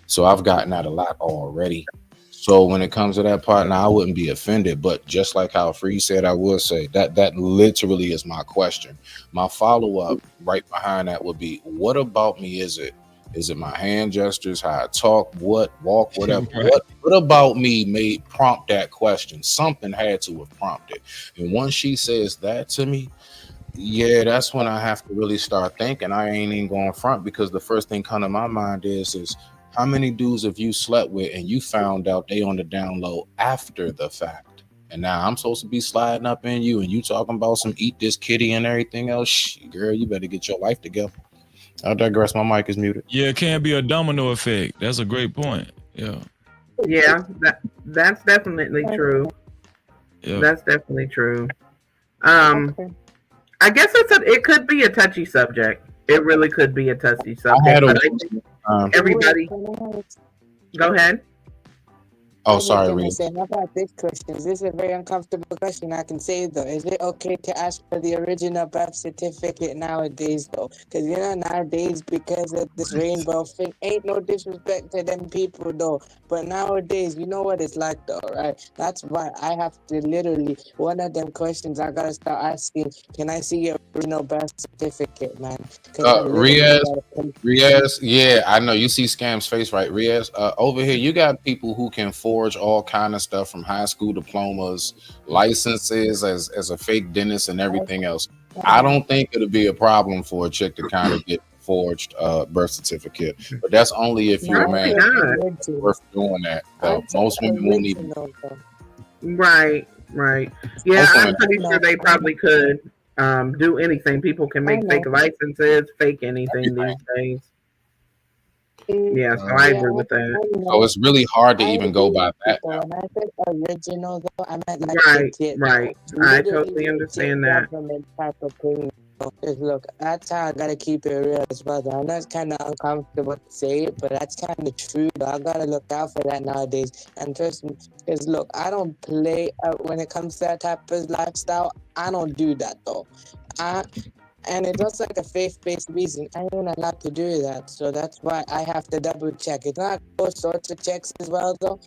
So I've gotten that a lot already. So when it comes to that part, now I wouldn't be offended, but just like how Free said, I would say that literally is my question. My follow up right behind that would be, what about me is it? Is it my hand gestures, how I talk, walk, whatever? Right. What about me made prompt that question? Something had to have prompted. And once she says that to me, yeah, that's when I have to really start thinking. I ain't even going front, because the first thing come to my mind is how many dudes have you slept with and you found out they on the down low after the fact? And now I'm supposed to be sliding up in you and you talking about some eat this kitty and everything else. Shh, girl, you better get your life together. I digress. My mic is muted. Yeah, it can be a domino effect. That's a great point. Yeah. Yeah. That's definitely true. Yeah. That's definitely true. Okay. I guess it could be a touchy subject. It really could be a touchy I subject. had a But I think everybody, go ahead. oh, I was sorry, gonna Reed. say, how about this question? This is a very uncomfortable question. I can say though, is it okay to ask for the original birth certificate nowadays though? Because you know nowadays, because of this rainbow thing, ain't no disrespect to them people though. But nowadays, you know what it's like though, right? That's why I have to literally one of them questions I gotta start asking. Can I see your original birth certificate, man? Because I literally Riaz, yeah, I know. You see Scam's face, right? Riaz, over here, you got people who can forge all kind of stuff from high school diplomas, licenses as a fake dentist and everything else. I don't think it'll be a problem for a chick to kind of get forged birth certificate, but that's only if you're a Probably man. not. It's worth doing that. Though. Most women won't even. Right. Yeah, Most I'm women, pretty sure they probably could do anything. People can make fake licenses, fake anything these days. Yeah, so I agree with that. so it's really hard to even go by that now. When I said original, though, I meant like Right, legit. right. I totally understand that. Government type of thing. Because look, that's how I gotta keep it real as well. I know it's kind of uncomfortable to say it, but that's kind of true. Though. I gotta look out for that nowadays. And trust me, because look, I don't play when it comes to that type of lifestyle. I don't do that though. And it's just like a faith-based reason. I ain't allowed to do that, so that's why I have to double check. It's not all sorts of checks as well, though.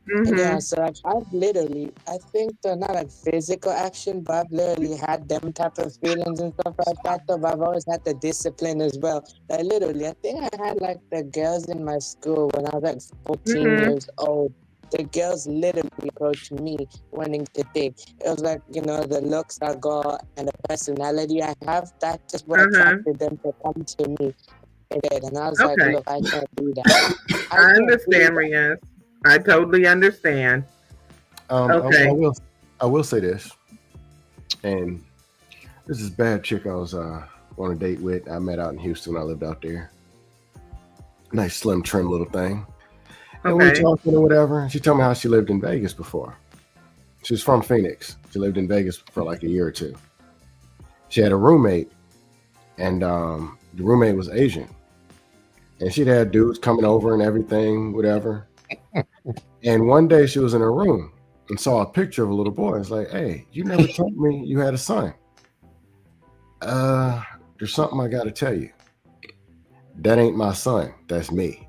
Mm-hmm. Yeah, so I've literally, I think they're not like physical action, but I've literally had them type of feelings and stuff like that. Though, but I've always had the discipline as well. Like literally, I think I had like the girls in my school when I was like 14 years old. The girls literally approached me wanting to date. It was like, you know, the looks I got and the personality I have, that just what attracted them to come to me. And I was like, look, I can't do that. I understand, Riaz. I totally understand. Okay. I will say this, and this is a bad chick I was on a date with. I met out in Houston. I lived out there. Nice, slim, trim little thing. And we were talking or whatever. And she told me how she lived in Vegas before. She was from Phoenix. She lived in Vegas for like a year or two. She had a roommate, and the roommate was Asian. And she'd had dudes coming over and everything, whatever. And one day she was in her room and saw a picture of a little boy. It's like, hey, you never told me you had a son. There's something I got to tell you. That ain't my son. That's me.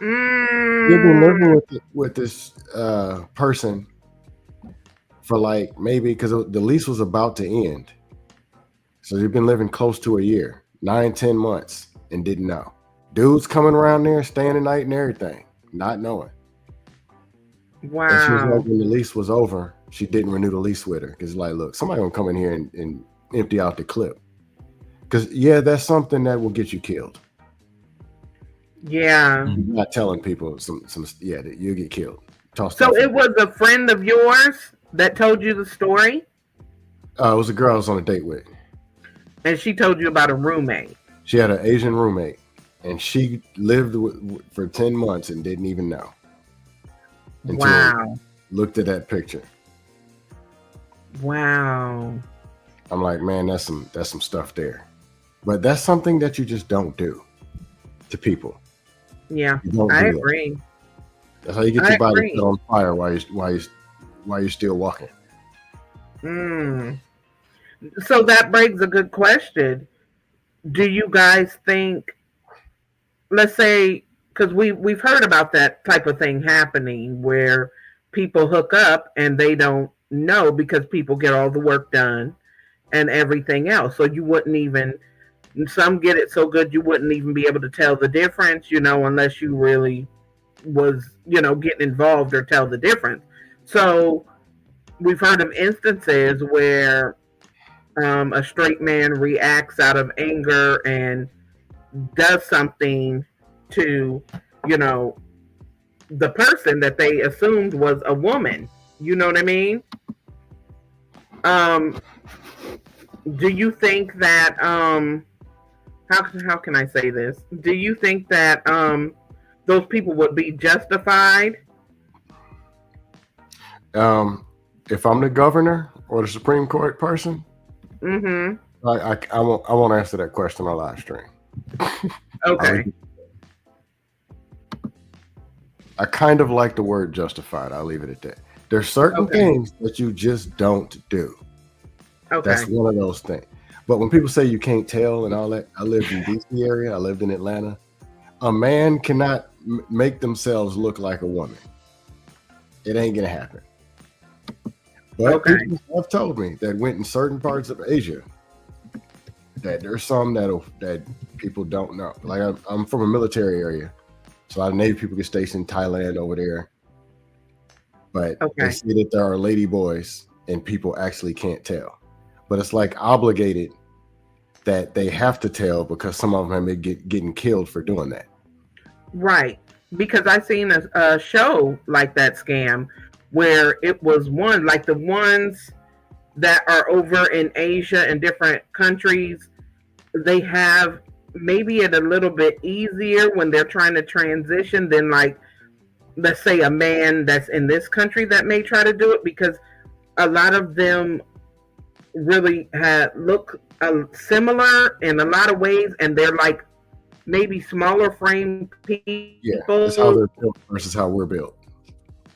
You've been living with this person for like maybe because the lease was about to end. So you've been living close to a year, 9-10 months, and didn't know. Dudes coming around there, staying the night and everything, not knowing. Wow. And she was like, when the lease was over, she didn't renew the lease with her because like, look, somebody gonna come in here and empty out the clip. Because that's something that will get you killed. Yeah. You're not telling people that you'll get killed. So it was a friend of yours that told you the story? It was a girl I was on a date with. And she told you about a roommate. She had an Asian roommate, and she lived for 10 months and didn't even know. Wow. Looked at that picture. Wow. I'm like, man, that's some stuff there. But that's something that you just don't do to people. Yeah, I agree. That's how you get your body put on fire while you're still walking. So that brings a good question. Do you guys think, let's say, because we've heard about that type of thing happening where people hook up and they don't know because people get all the work done and everything else. So you wouldn't even, some get it so good you wouldn't even be able to tell the difference, unless you really was, getting involved or tell the difference. So we've heard of instances where a straight man reacts out of anger and does something to, the person that they assumed was a woman. You know what I mean? Do you think that how can I say this? Do you think that those people would be justified? If I'm the governor or the Supreme Court person, I won't answer that question on live stream. Okay. I kind of like the word justified. I'll leave it at that. There's certain things that you just don't do. Okay. That's one of those things. But when people say you can't tell and all that, I lived in DC area. I lived in Atlanta. A man cannot make themselves look like a woman. It ain't gonna happen. But people have told me that went in certain parts of Asia that there's some that people don't know. Like I'm from a military area, so a lot of Navy people get stationed in Thailand over there. But they say that there are lady boys and people actually can't tell. But it's like obligated that they have to tell because some of them may getting killed for doing that. Right. Because I seen a show like that scam where it was one, like the ones that are over in Asia and different countries, they have maybe it a little bit easier when they're trying to transition than like, let's say a man that's in this country that may try to do it, because a lot of them really look similar in a lot of ways, and they're like maybe smaller frame people. Yeah, that's how they're built versus how we're built.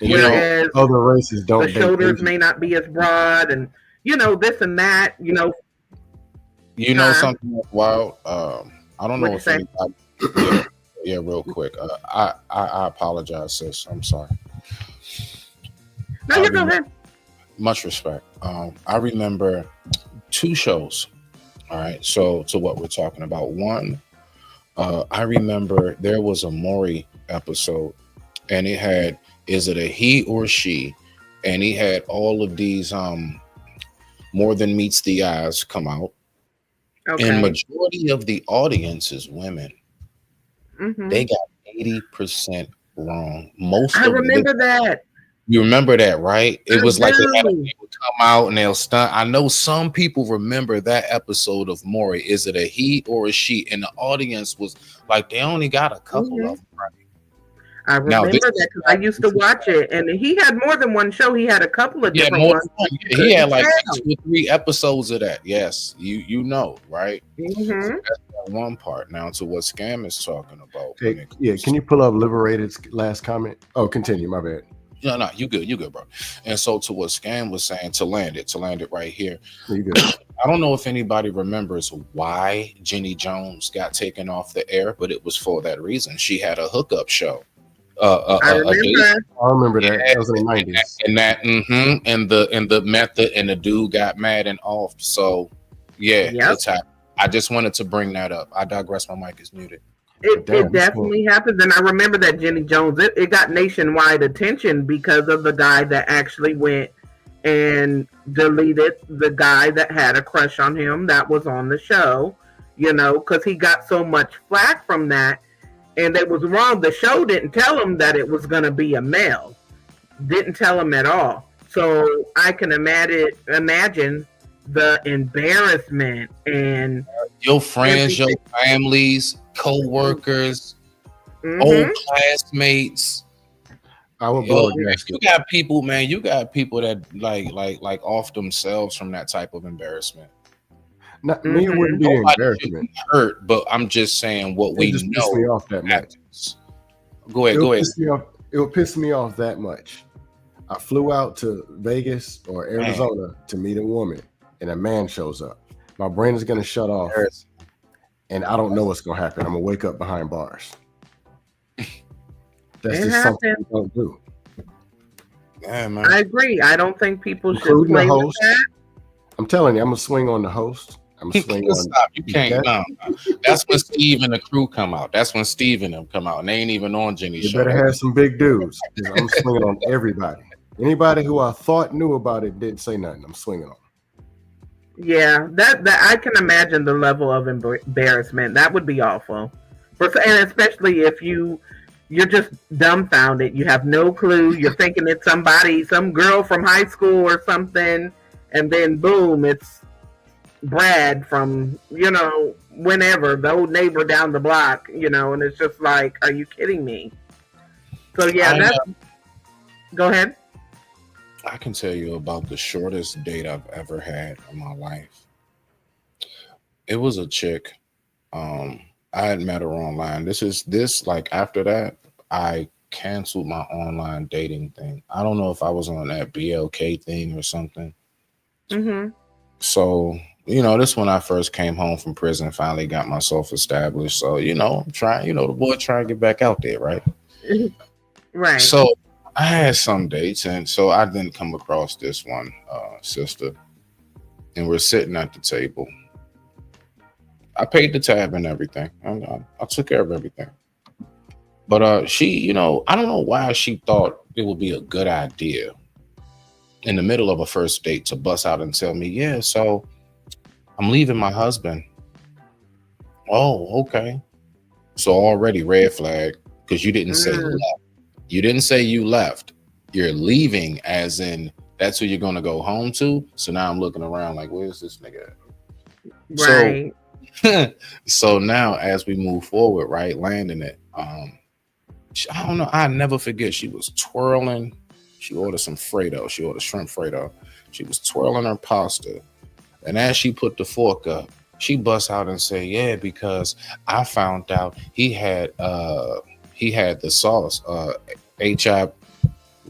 And whereas other races don't. The shoulders may not be as broad, and this and that. Something that's wild. I don't know if anybody. Yeah, real quick. I apologize, sis. I'm sorry. No, you go ahead. Much respect. I remember 2 shows. All right. So to what we're talking about. One, I remember there was a Maury episode, and it had, is it a he or she? And he had all of these More Than Meets the Eyes come out. Okay. And majority of the audience is women. Mm-hmm. They got 80% wrong. I remember that. You remember that, right? It was like they had people come out and they'll stunt. I know some people remember that episode of Maury. Is it a he or a she? And the audience was like, they only got a couple of them, right? I remember that because I used to watch it, and he had more than one show. He had a couple of different ones. He had like 2 or 3 episodes of that. Yes, you know, right? Mm-hmm. So that's that one part. Now to what Scam is talking about. Hey, can you pull up Liberated's last comment? Oh, continue. My bad. No, you good, bro. And so to what Scam was saying, to land it right here. You good. I don't know if anybody remembers why Jenny Jones got taken off the air, but it was for that reason. She had a hookup show. I A date, remember. I remember that. That was in the 90s. and that and the method and the dude got mad and off. So yeah, Yep. it's happened. I just wanted to bring that up. I digress. My mic is muted. Damn, It definitely happens, and I remember that Jenny Jones. It got nationwide attention because of the guy that actually went and deleted the guy that had a crush on him that was on the show. You know, because he got so much flack from that, and it was wrong. The show didn't tell him that it was going to be a male. Didn't tell him at all. So I can imagine the embarrassment and Your friends, your everything. families, co-workers, Mhm. old classmates. I would Yo, blow a you gasket. got people, man. You got people that like off themselves from that type of embarrassment. Not, me, it wouldn't be Nobody should embarrassment. be hurt, but I'm just saying what It we just pissed me know off that much. happens. Go ahead, go ahead. It would piss me off that much. I flew out to Vegas or Arizona to meet a woman, and a man shows up. My brain is going to shut off, and I don't know what's going to happen. I'm going to wake up behind bars. That's It just something happens. we don't do. Yeah, man. I agree. I don't think people should Including the play with host. that. I'm telling you, I'm going to swing on the host. I'm going to swing on. Stop. You can't. that. No. That's when Steve and the crew come out. That's when Steve and them come out, and they ain't even on Jenny's You show. better have some big dudes. 'Cause I'm swinging on everybody. Anybody who I thought knew about it didn't say nothing. I'm swinging on. Yeah, that I can imagine the level of embarrassment. That would be awful, and especially if you're just dumbfounded. You have no clue. You're thinking it's somebody, some girl from high school or something, and then boom, it's Brad from whenever, the old neighbor down the block. And it's just like, are you kidding me? So yeah, go ahead. I can tell you about the shortest date I've ever had in my life. It was a chick. I had met her online. Like after that, I canceled my online dating thing. I don't know if I was on that BLK thing or something. Mm-hmm. So, this when I first came home from prison, finally got myself established. So, I'm trying, the boy trying to get back out there, right? Right. So I had some dates, and so I didn't come across this one sister, and we're sitting at the table. I paid the tab and everything. I took care of everything. But she, I don't know why she thought it would be a good idea in the middle of a first date to bust out and tell me, yeah, so I'm leaving my husband. Oh, okay. So already red flag, because you didn't say you left. You didn't say you left. You're leaving, as in that's who you're gonna go home to. So now I'm looking around like, where's this nigga at? Right. So now as we move forward, right, landing it, I don't know, I never forget, she was twirling. She ordered some Fredo. She ordered shrimp Fredo. She was twirling her pasta, and as she put the fork up, she busts out and said, yeah, because I found out he had the sauce HI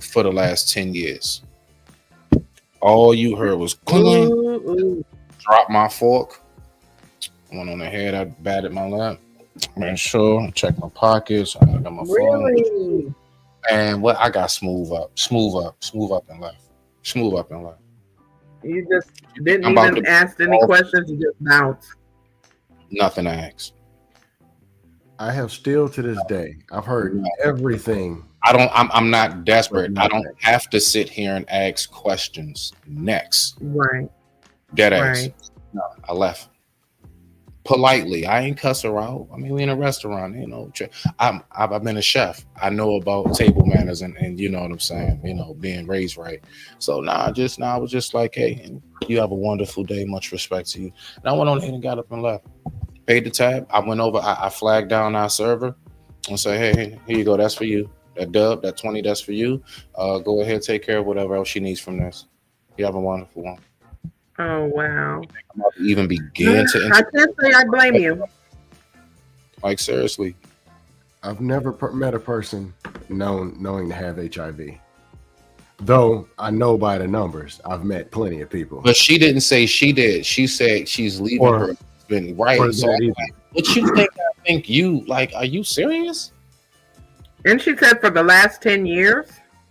for the last 10 years. All you heard was cling. Ooh. Drop my fork. Went on ahead, I batted my lap. Made sure, I checked my pockets. I got my phone. Really? And I got smooth up and left. You just didn't I'm about even to- ask any questions. You just bounced. Nothing to ask. I have still to this day, I've heard everything. I'm not desperate. I don't have to sit here and ask questions. Next. Right. Dead ass. Right. No, I left. Politely. I ain't cuss her out. I mean, we in a restaurant, I've been a chef. I know about table manners and you know what I'm saying, being raised right. So I was just like, hey, you have a wonderful day. Much respect to you. And I went on ahead and got up and left. Paid the tab. I went over, I flagged down our server and said, hey, here you go. That's for you. That dub, that 20, that's for you. Go ahead, take care of whatever else she needs from this. You have a wonderful one. Oh wow. I'm about to even begin to I can't say I blame you. like seriously. I've never met a person knowing to have HIV. Though I know by the numbers, I've met plenty of people. But she didn't say she did. She said she's leaving Or- her husband. Right. or So that I'm either. like, what you think? I think you like. Are you serious? And she said for the last 10 years.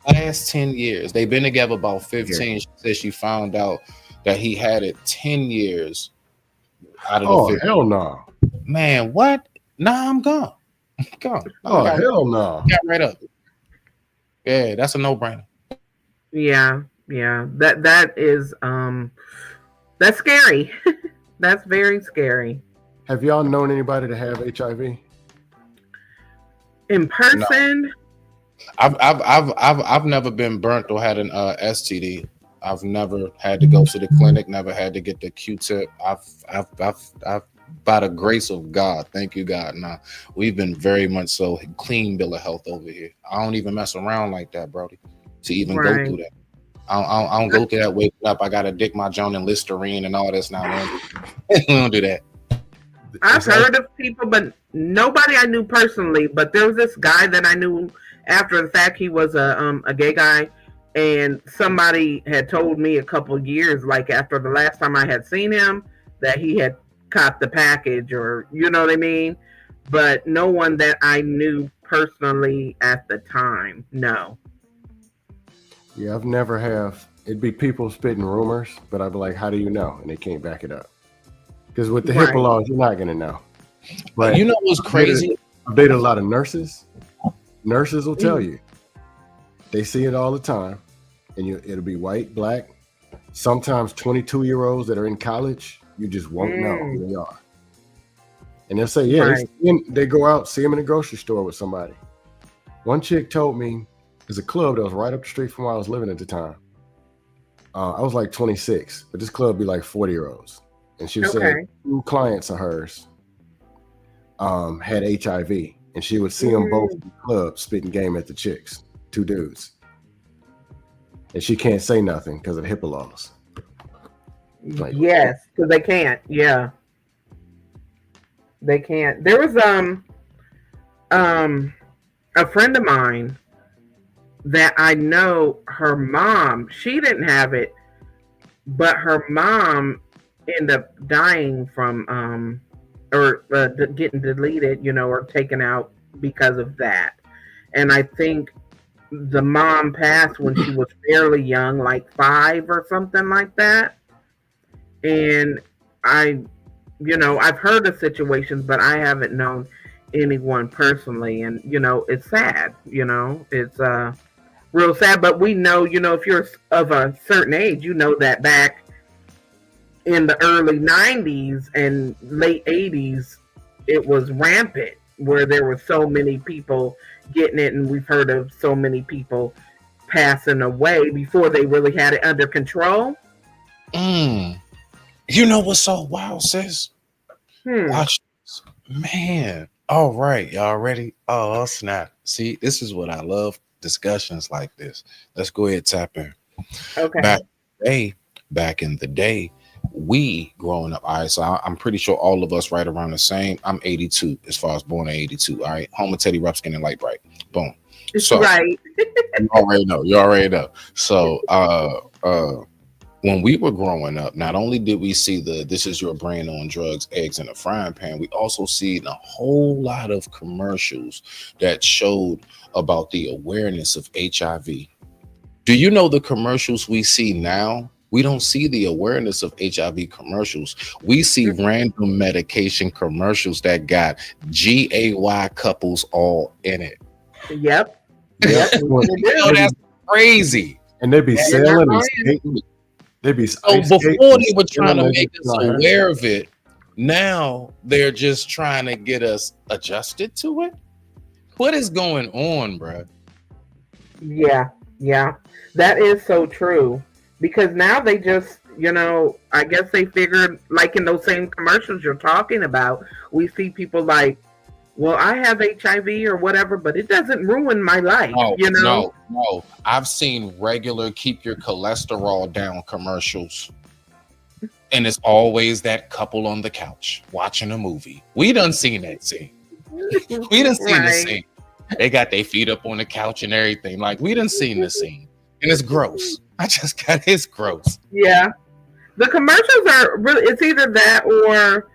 Last 10 years, they've been together about 15. She said she found out that he had it 10 years out of the Oh 15. hell no! Man, what? Nah, I'm gone. I'm gone. Oh got, hell no! got right up. Yeah, that's a no-brainer. Yeah, that is that's scary. That's very scary. Have y'all known anybody to have HIV? In person, I've never been burnt or had an STD. I've never had to go to the clinic. Never had to get the Q-tip. I've by the grace of God, thank you God. Now we've been very much so clean bill of health over here. I don't even mess around like that, Brody, to even go Right. through that. I don't go through that. Waking up, I gotta dick my joint in Listerine and all this. Now we don't do that. I've Is that- heard of people, but nobody I knew personally. But there was this guy that I knew after the fact. He was a gay guy, and somebody had told me a couple years, like after the last time I had seen him, that he had caught the package, or you know what I mean. But no one that I knew personally at the time. No. Yeah, I've never have. It'd be people spitting rumors, but I'd be like, "How do you know?" And they can't back it up. Because with the Right. HIPAA laws, you're not gonna know. But You know what's crazy? I've dated a lot of nurses. Nurses will tell you. They see it all the time, and it'll be white, black. Sometimes 22-year-olds that are in college, you just won't know who they are. And they'll say, "Yeah, Right. they go out, see them in the grocery store with somebody." One chick told me there's a club that was right up the street from where I was living at the time. I was like 26, but this club be like 40-year-olds. And she was Okay. saying 2 clients of hers had HIV, and she would see them both in the club spitting game at the chicks, 2 dudes. And she can't say nothing because of the HIPAA laws. Like- Yes, because they can't. Yeah, they can't. There was a friend of mine that I know. Her mom, she didn't have it, but her mom ended up dying from getting deleted, or taken out because of that. And I think the mom passed when she was fairly young, like 5 or something like that. And I've heard of situations, but I haven't known anyone personally. And, it's sad, it's real sad. But we know, if you're of a certain age, that back in the early 90s and late 80s, it was rampant, where there were so many people getting it. And we've heard of so many people passing away before they really had it under control. You know what's so wild, sis? Watch this. Man. All right, y'all ready? Oh, snap. See, this is what I love, discussions like this. Let's go ahead and tap in. Okay. Back in the day, we growing up, all right, so I'm pretty sure all of us right around the same. I'm 82 as far as born in 82, all right? Home of Teddy Ruxpin and Light Bright. Boom. So Right. you already know. So when we were growing up, not only did we see this is your brain on drugs, eggs in a frying pan, we also seen a whole lot of commercials that showed about the awareness of HIV. Do you know the commercials we see now? We don't see the awareness of HIV commercials. We see random medication commercials that got GAY couples all in it. Yep. Yep. That's crazy. And they'd be Yeah, sailing and right. skating. They'd be So ice before skating, they were trying to sailing, make us they'd be aware of it, now they're just trying to get us adjusted to it. What is going on, bro? Yeah. That is so true. Because now they just, I guess they figured, like in those same commercials you're talking about, we see people like, well, I have HIV or whatever, but it doesn't ruin my life. No. I've seen regular keep your cholesterol down commercials. And it's always that couple on the couch watching a movie. We done seen that scene. We done seen the Right. scene. They got their feet up on the couch and everything. Like, we done seen the scene. and it's gross. I just got it's gross. Yeah. The commercials are really, it's either that or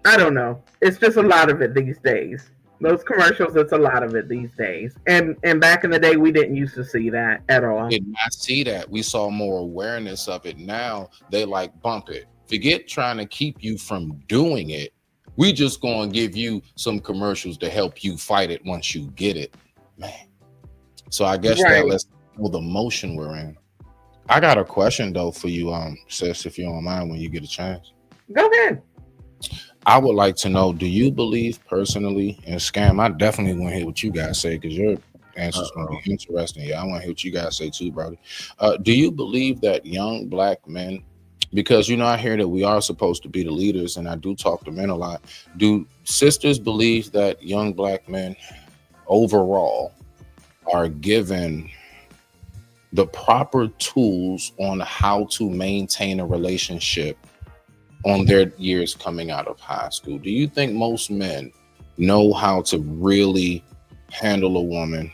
I don't know. It's just a lot of it these days. Those commercials, it's a lot of it these days. And back in the day, we didn't used to see that at all. Did not see that. We saw more awareness of it. Now they like bump it. Forget trying to keep you from doing it. We just gonna give you some commercials to help you fight it once you get it, man. So I guess Right. that lets know the motion we're in. I got a question though for you, sis, if you don't mind, when you get a chance. Go ahead. I would like to know, do you believe personally, and Scam, I definitely want to hear what you guys say because your answer's going to be interesting. Yeah, I want to hear what you guys say too, brother. Do you believe that young black men, because, you know, I hear that we are supposed to be the leaders and I do talk to men a lot. Do sisters believe that young black men overall are given the proper tools on how to maintain a relationship on their years coming out of high school? Do you think most men know how to really handle a woman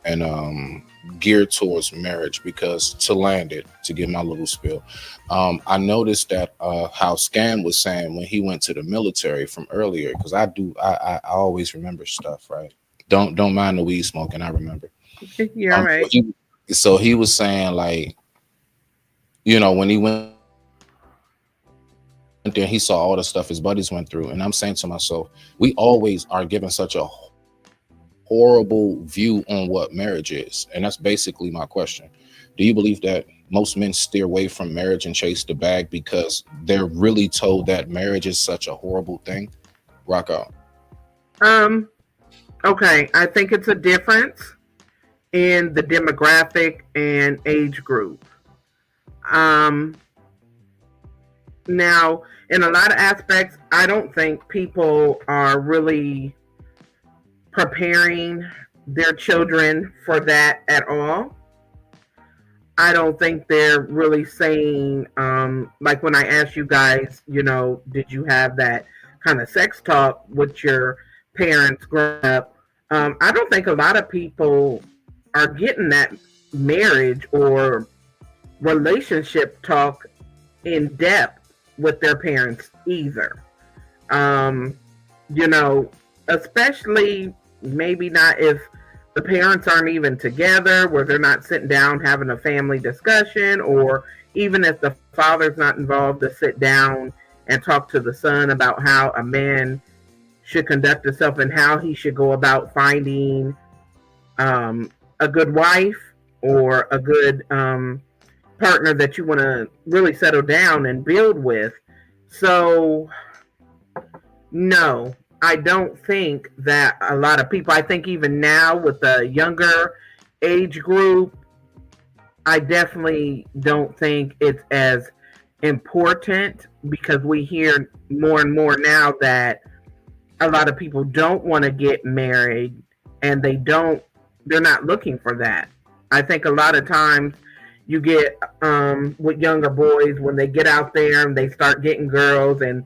and gear towards marriage? Because to land it, to give my little spiel, I noticed that how Scam was saying when he went to the military from earlier, because I always remember stuff, right? Don't mind the weed smoking, I remember. You're right. So he was saying, like, you know, when he went there, he saw all the stuff his buddies went through. And I'm saying to myself, we always are given such a horrible view on what marriage is. And that's basically my question. Do you believe that most men steer away from marriage and chase the bag because they're really told that marriage is such a horrible thing? Rock out. Okay, I think it's a difference in the demographic and age group. Now, in a lot of aspects, I don't think people are really preparing their children for that at all. I don't think they're really saying, like when I asked you guys, you know, did you have that kind of sex talk with your parents growing up? I don't think a lot of people are getting that marriage or relationship talk in depth with their parents either. You know, especially maybe not if the parents aren't even together, where they're not sitting down having a family discussion, or even if the father's not involved to sit down and talk to the son about how a man should conduct himself and how he should go about finding a good wife or a good partner that you want to really settle down and build with. So, no, I don't think that a lot of people, I think even now with the younger age group, I definitely don't think it's as important, because we hear more and more now that a lot of people don't want to get married and they're not looking for that. I think a lot of times you get with younger boys, when they get out there and they start getting girls, and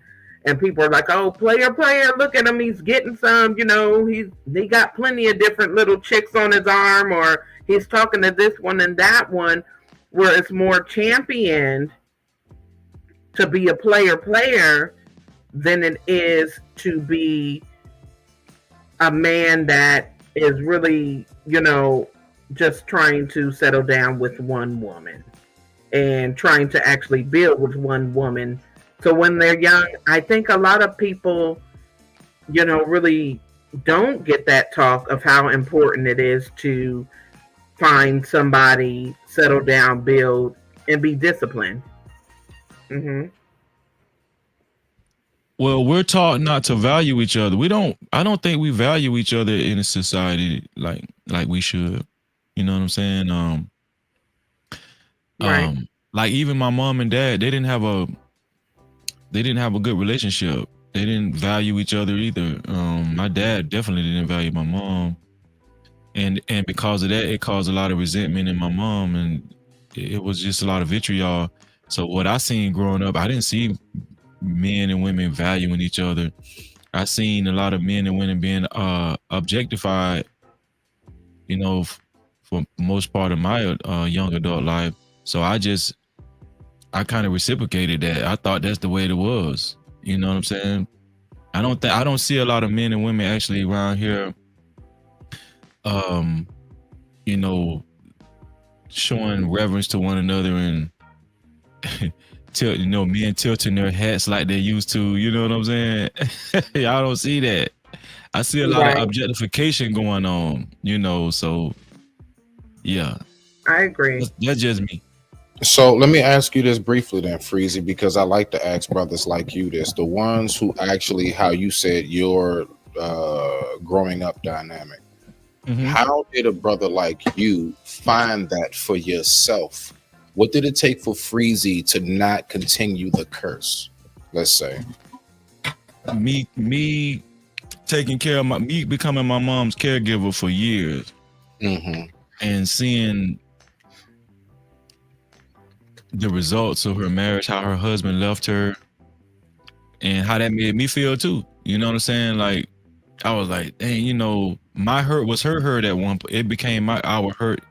people are like, oh, player, look at him, he's getting some, you know, he got plenty of different little chicks on his arm, or he's talking to this one and that one, where it's more championed to be a player than it is to be a man that is really, you know, just trying to settle down with one woman and trying to actually build with one woman. So when they're young, I think a lot of people, you know, really don't get that talk of how important it is to find somebody, settle down, build, and be disciplined. Well, we're taught not to value each other. I don't think we value each other in a society like we should. You know what I'm saying? Right. Like even my mom and dad, they didn't have a good relationship. They didn't value each other either. My dad definitely didn't value my mom. And because of that, it caused a lot of resentment in my mom, and it was just a lot of vitriol. So what I seen growing up, I didn't see men and women valuing each other. I seen a lot of men and women being objectified, you know, for most part of my young adult life. So I kind of reciprocated that. I thought that's the way it was. You know what I'm saying? I don't see a lot of men and women actually around here, you know, showing reverence to one another and men tilting their hats like they used to. You know what I'm saying? Y'all don't see that. I see a lot of objectification going on. You know, so yeah, I agree. That's just me. So let me ask you this briefly then, Freezy, because I like to ask brothers like you this, the ones who actually, how you said your growing up dynamic. Mhm. How did a brother like you find that for yourself? What did it take for Freezy to not continue the curse? Let's say. Me taking care of me becoming my mom's caregiver for years Mm-hmm. and seeing the results of her marriage, how her husband left her, and how that made me feel too. You know what I'm saying? Like, I was like, dang, you know, my hurt was her hurt at one point. It became our hurt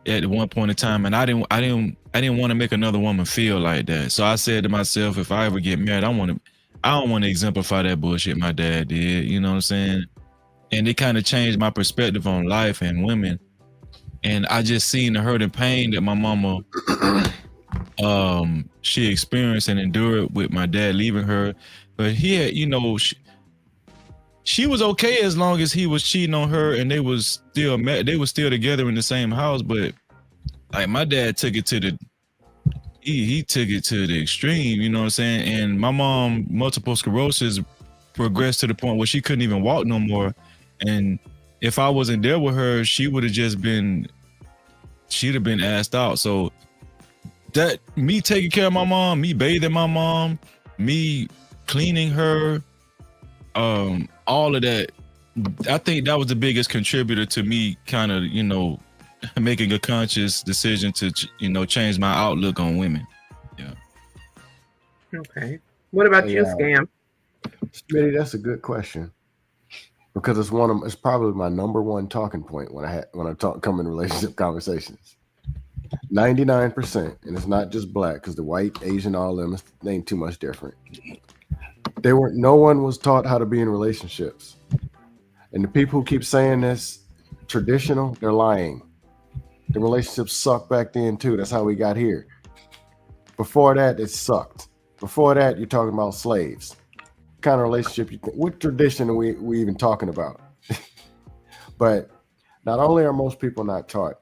at one point in time, and I didn't want to make another woman feel like that. So I said to myself, if I ever get married, I don't want to exemplify that bullshit my dad did. You know what I'm saying? And it kind of changed my perspective on life and women. And I just seen the hurt and pain that my mama she experienced and endured with my dad leaving her. But he had, you know, she was okay as long as he was cheating on her and they was still together in the same house. But like my dad took it to the he took it to the extreme, you know what I'm saying? And my mom, multiple sclerosis, progressed to the point where she couldn't even walk no more. And if I wasn't there with her, she'd have been asked out. So that me taking care of my mom, me bathing my mom, me cleaning her, all of that, I think that was the biggest contributor to me kind of, you know, making a conscious decision to, you know, change my outlook on women. Yeah. Okay. What about you, Scam? Smitty, that's a good question. Because it's probably my number one talking point when I come in relationship conversations. 99%, and it's not just black, because the white, Asian, all of them, they ain't too much different. No one was taught how to be in relationships. And the people who keep saying this traditional, they're lying. The relationships sucked back then too. That's how we got here. Before that, it sucked. Before that, you're talking about slaves. What kind of relationship you think? What tradition are we even talking about? But not only are most people not taught,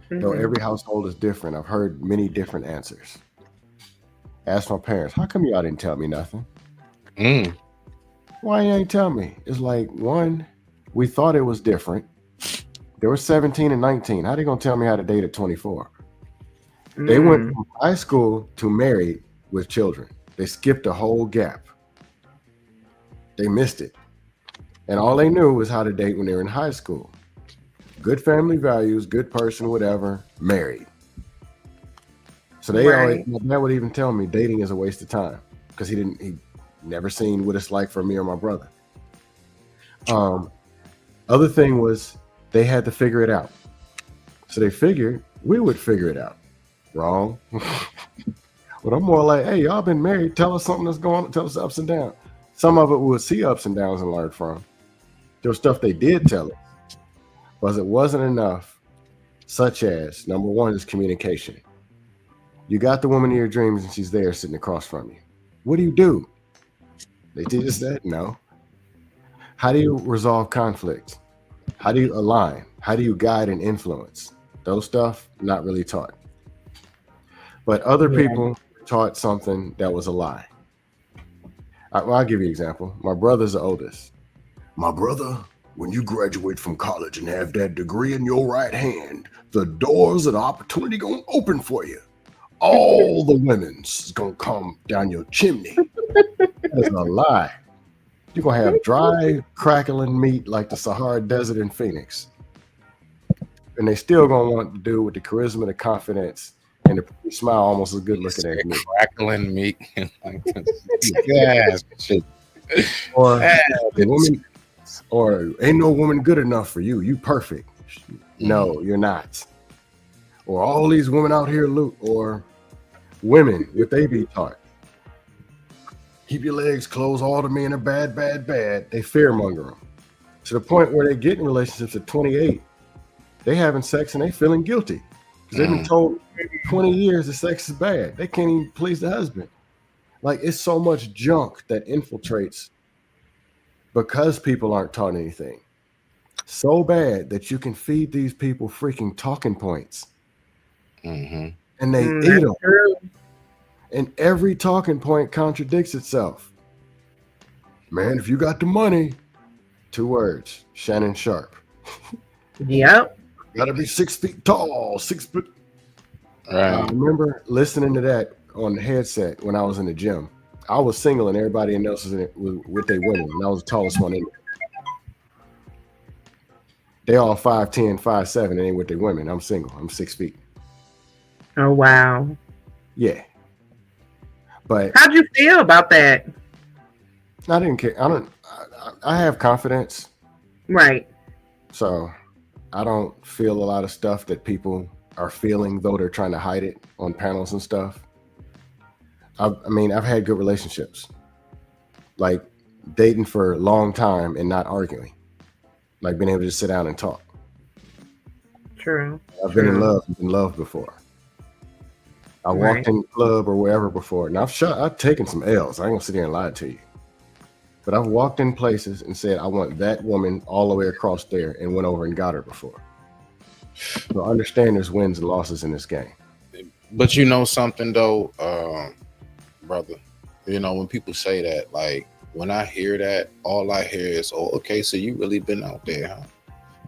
though every household is different. I've heard many different answers. Asked my parents, how come y'all didn't tell me nothing? Why you ain't tell me? It's like, one, we thought it was different. They were 17 and 19. How they gonna tell me how to date at 24? They went from high school to married with children. They skipped a whole gap. They missed it. And all they knew was how to date when they were in high school. Good family values, good person, whatever, married. So my dad would even tell me dating is a waste of time because he never seen what it's like for me or my brother. Other thing was they had to figure it out. So they figured we would figure it out. Wrong. But I'm more like, hey, y'all been married. Tell us something that's going on. Tell us ups and downs. Some of it we'll see ups and downs and learn from. There was stuff they did tell us, but it wasn't enough, such as, number one is communication. You got the woman of your dreams and she's there sitting across from you. What do? They teach us that? No. How do you resolve conflict? How do you align? How do you guide and influence? Those stuff, not really taught. But other people taught something that was a lie. I'll give you an example. My brother's the oldest. My brother, when you graduate from college and have that degree in your right hand, the doors of opportunity gonna open for you. All the women's gonna come down your chimney. That is a lie. You're gonna have dry, crackling meat like the Sahara Desert in Phoenix. And they still gonna want to do with the charisma, the confidence, and the smile almost as good looking as me. Crackling meat. Yes. Or ain't no woman good enough for you. You perfect. No, you're not. Or all these women out here loot, or women, what they be taught. Keep your legs closed, all the men are bad, bad, bad. They fearmonger them. To the point where they get in relationships at 28, they having sex and they feeling guilty. Because they've been told 20 years that sex is bad. They can't even please the husband. Like, it's so much junk that infiltrates because people aren't taught anything. So bad that you can feed these people freaking talking points. And they eat them. And every talking point contradicts itself. Man, if you got the money, 2 words, Shannon Sharp. Yep. Gotta be 6 feet tall, 6 foot. Right. I remember listening to that on the headset when I was in the gym. I was single and everybody else was in it with their women, and I was the tallest one in there. They all 5'10", 5'7", and ain't with their women. I'm single. I'm 6 feet. Oh, wow. Yeah. But How'd you feel about that? I didn't care. I have confidence. Right. So I don't feel a lot of stuff that people are feeling, though they're trying to hide it on panels and stuff. I mean, I've had good relationships, like dating for a long time and not arguing, like being able to just sit down and talk. True. I've been in love before. I walked in the club or wherever before, and I've taken some L's. I ain't gonna sit here and lie to you. But I've walked in places and said, I want that woman all the way across there, and went over and got her before. So understand there's wins and losses in this game. But you know something though, brother, you know, when people say that, like when I hear that, all I hear is, oh, okay, so you really been out there, huh?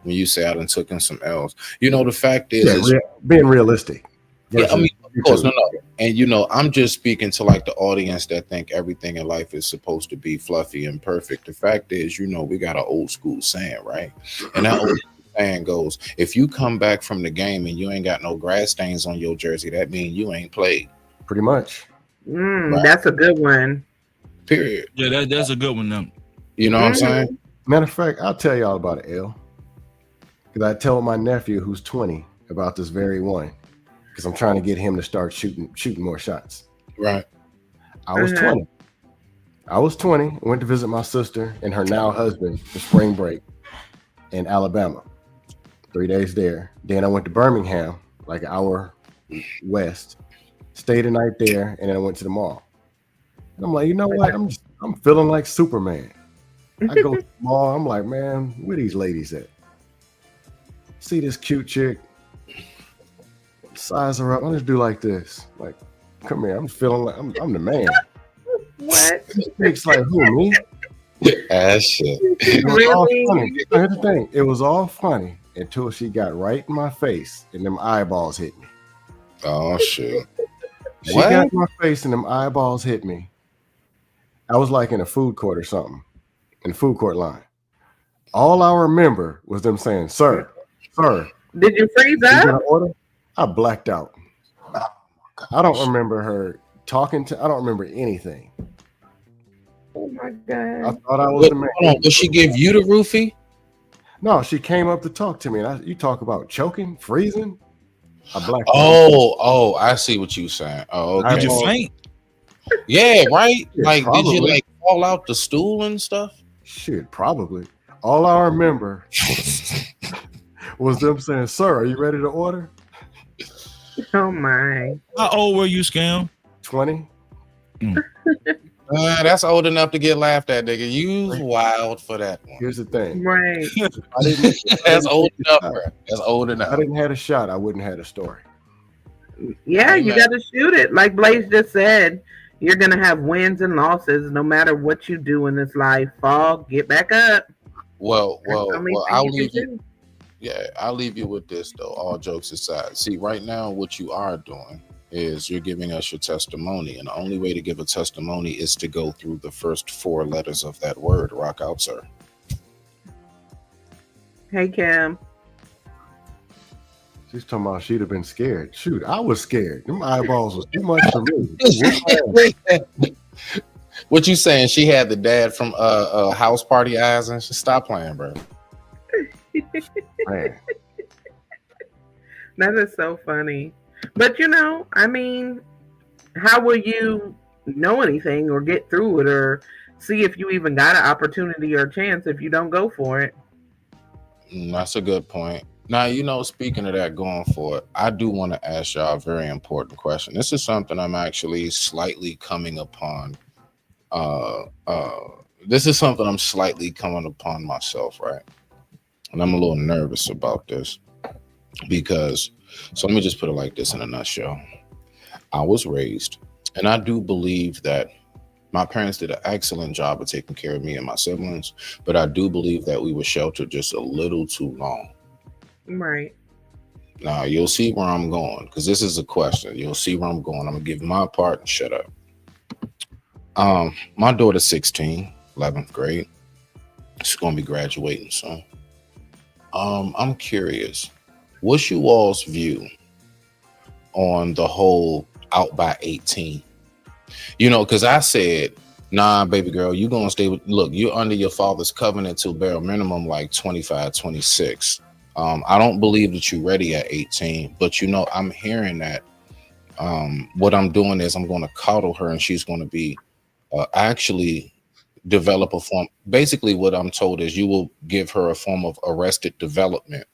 When you say I done took in some L's. You know, the fact is, being realistic. Yeah, I mean, of course, no. And you know, I'm just speaking to like the audience that think everything in life is supposed to be fluffy and perfect. The fact is, you know, we got an old school saying, right? And that old saying goes, if you come back from the game and you ain't got no grass stains on your jersey, that means you ain't played. Pretty much. Right. That's a good one. Period. Yeah, that's a good one. Now. You know what I'm saying? Matter of fact, I'll tell y'all about an L. Because I tell my nephew who's 20 about this very one. Because I'm trying to get him to start shooting more shots. Right. I was 20. I was 20, went to visit my sister and her now husband for spring break in Alabama. 3 days there. Then I went to Birmingham, like an hour west. Stayed a night there, and then I went to the mall. And I'm like, you know what? I'm feeling like Superman. I go to the mall. I'm like, man, where these ladies at? See this cute chick. Size her up. I'll just do like this. Like, come here. I'm feeling like I'm the man. What? It's like, who, me? Shit. It was all funny. Here's the thing. It was all funny until she got right in my face and them eyeballs hit me. Oh, shit. She got in my face and them eyeballs hit me. I was like in a food court or something, in the food court line. All I remember was them saying, sir. Did you freeze You got up? an order? I blacked out. I don't remember her talking to. I don't remember anything. Oh my I God. thought I was the man. Hold on, did she give you the roofie? No, she came up to talk to me. And you talk about choking, freezing. I blacked out. Oh, I see what you saying. Oh, okay. Did you faint? Yeah, right. Yeah, Like, did you probably. like fall out the stool and stuff? Shit, probably. All I remember was them saying, sir, are you ready to order? Oh my. How old were you, Scam? 20. That's old enough to get laughed at, nigga. You's wild for that one. Here's the thing. Right. I didn't, That's old enough, bro. That's old I enough. didn't have a shot. I wouldn't have a story. Yeah, you Amen. got to shoot it. Like Blaze just said, you're going to have wins and losses no matter what you do in this life. Fall, get back up. Well, That's the only thing I'll you can leave you. do. Yeah, I'll leave you with this though. All jokes aside, see, right now, what you are doing is you're giving us your testimony, and the only way to give a testimony is to go through the first 4 letters of that word. Rock out, sir. Hey, Kim. She's talking about she'd have been scared. Shoot, I was scared. Them eyeballs was too much for me. What you saying? She had the dad from House Party eyes, and she stopped playing, bro. Man. That is so funny. But I mean, how will you know anything or get through it or see if you even got an opportunity or a chance if you don't go for it? That's a good point. Now, speaking of that, going for it, I do want to ask y'all a very important question. This is something I'm actually slightly coming upon. Uh, uh, this is something I'm slightly coming upon myself, right? And I'm a little nervous about this because, so let me just put it like this in a nutshell. I was raised, and I do believe that my parents did an excellent job of taking care of me and my siblings, but I do believe that we were sheltered just a little too long. Right. Now, you'll see where I'm going because this is a question. You'll see where I'm going. I'm going to give my part and shut up. My daughter's 16, 11th grade. She's going to be graduating soon. I'm curious, what's you all's view on the whole out by 18? Because I said, nah, baby girl, you going to stay with, look, you're under your father's covenant till bare minimum like 25, 26. I don't believe that you're ready at 18, but I'm hearing that what I'm doing is I'm going to coddle her and she's going to be actually develop a form. Basically, what I'm told is you will give her a form of arrested development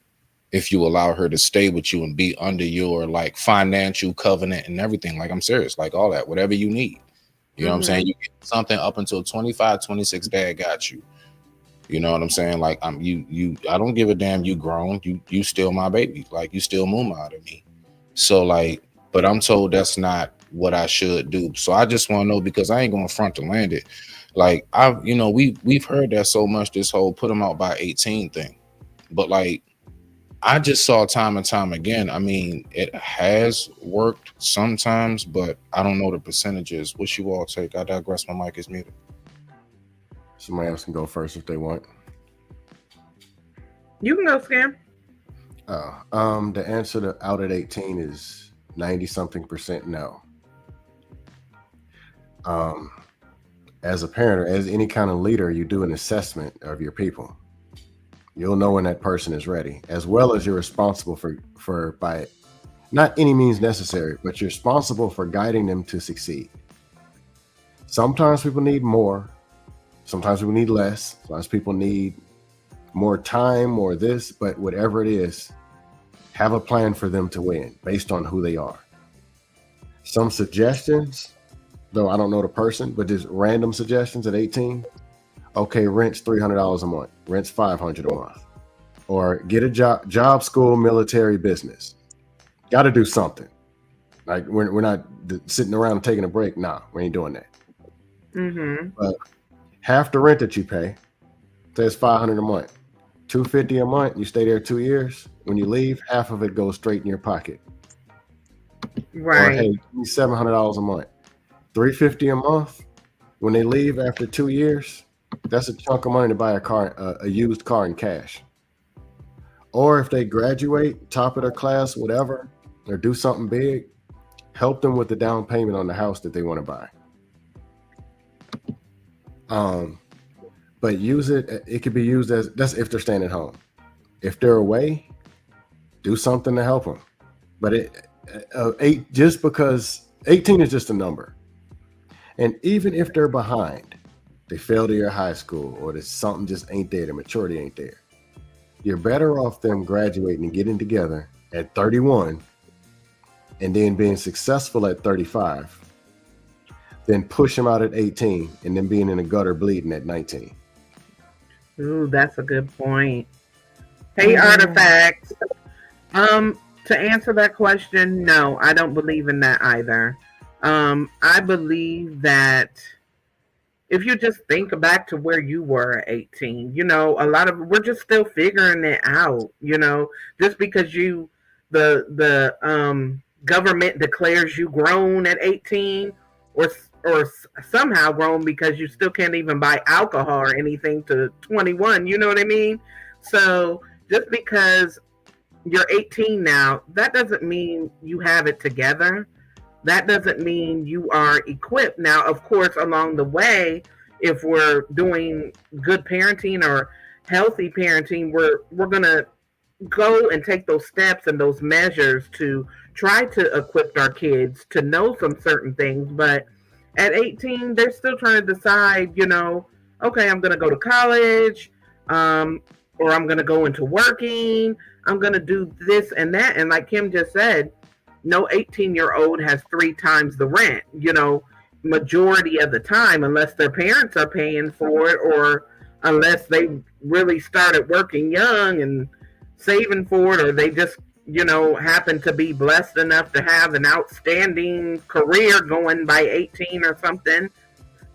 if you allow her to stay with you and be under your like financial covenant and everything. Like, I'm serious, like all that, whatever you need. You know what I'm saying? You get something up until 25, 26, dad got you. You know what I'm saying? Like, I don't give a damn. You grown, you still my baby. Like, you still Muma to me. So like, but I'm told that's not what I should do. So I just want to know, because I ain't going to front to land it. Like, we've heard that so much, this whole put them out by 18 thing. But like, I just saw time and time again. I mean, it has worked sometimes, but I don't know the percentages. What you all take? I digress. My mic is muted. Somebody else can go first if they want. You can go, Scam. The answer to out at 18 is 90-something% no. As a parent or as any kind of leader, you do an assessment of your people. You'll know when that person is ready, as well as you're responsible for by not any means necessary, but you're responsible for guiding them to succeed. Sometimes people need more. Sometimes people need less. Sometimes people need more time or this, but whatever it is, have a plan for them to win based on who they are. Some suggestions, though I don't know the person, but just random suggestions at 18. Okay, rent's $300 a month. Rent's $500 a month. Or get a job, school, military, business. Got to do something. Like, we're not sitting around and taking a break. Nah, we ain't doing that. But half the rent that you pay, says $500 a month. $250 a month. You stay there 2 years. When you leave, half of it goes straight in your pocket. Right. Or hey, $700 a month. $350 a month. When they leave after 2 years, that's a chunk of money to buy a used car in cash. Or if they graduate, top of their class, whatever, or do something big, help them with the down payment on the house that they want to buy. But use it. It could be used as, that's if they're staying at home. If they're away, do something to help them. But just because 18 is just a number. And even if they're behind, they failed your high school, or there's something just ain't there, the maturity ain't there, you're better off them graduating and getting together at 31 and then being successful at 35 than push them out at 18 and then being in the gutter bleeding at 19. Ooh, that's a good point. Hey, Artifact. To answer that question, no, I don't believe in that either. I believe that if you just think back to where you were at 18, we're just still figuring it out, just because the government declares you grown at 18 or somehow grown because you still can't even buy alcohol or anything to 21, you know what I mean? So just because you're 18 now, that doesn't mean you have it together. That doesn't mean you are equipped. Now, of course, along the way, if we're doing good parenting or healthy parenting, we're gonna go and take those steps and those measures to try to equip our kids to know some certain things. But at 18, they're still trying to decide, okay, I'm going to go to college, or I'm going to go into working. I'm going to do this and that. And like Kim just said, no 18-year-old has 3 times the rent, majority of the time, unless their parents are paying for it, or unless they really started working young and saving for it, or they just happen to be blessed enough to have an outstanding career going by 18 or something.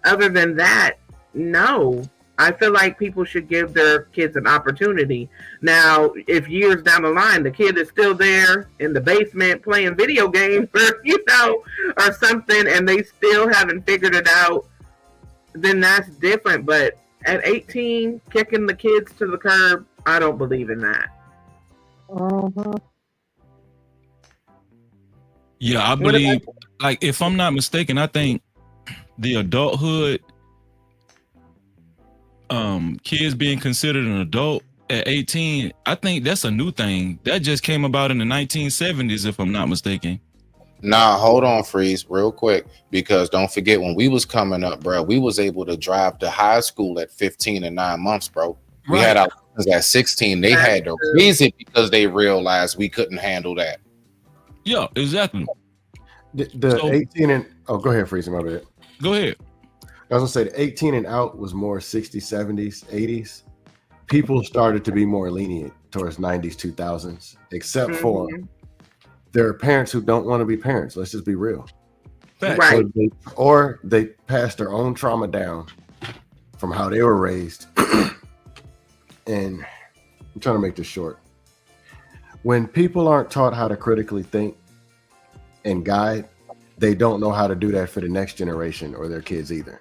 Other than that, no. I feel like people should give their kids an opportunity. Now, if years down the line the kid is still there in the basement playing video games or something, and they still haven't figured it out, then that's different. But at 18, kicking the kids to the curb, I don't believe in that. Yeah, I believe, like, if I'm not mistaken, I think the adulthood, kids being considered an adult at 18, I think that's a new thing. That just came about in the 1970s, if I'm not mistaken. Nah, hold on, Freeze, real quick, because don't forget when we was coming up, bro, we was able to drive to high school at 15 and 9 months, bro. We had our at 16. They had to raise it because they realized we couldn't handle that. Yeah, exactly. The 18 and go ahead, Freeze, my bad. Go ahead. I was gonna say the 18 and out was more 60s, 70s, 80s. People started to be more lenient towards 90s, 2000s, except for there are parents who don't want to be parents. Let's just be real. Right. Or they passed their own trauma down from how they were raised. And I'm trying to make this short. When people aren't taught how to critically think and guide, they don't know how to do that for the next generation or their kids either.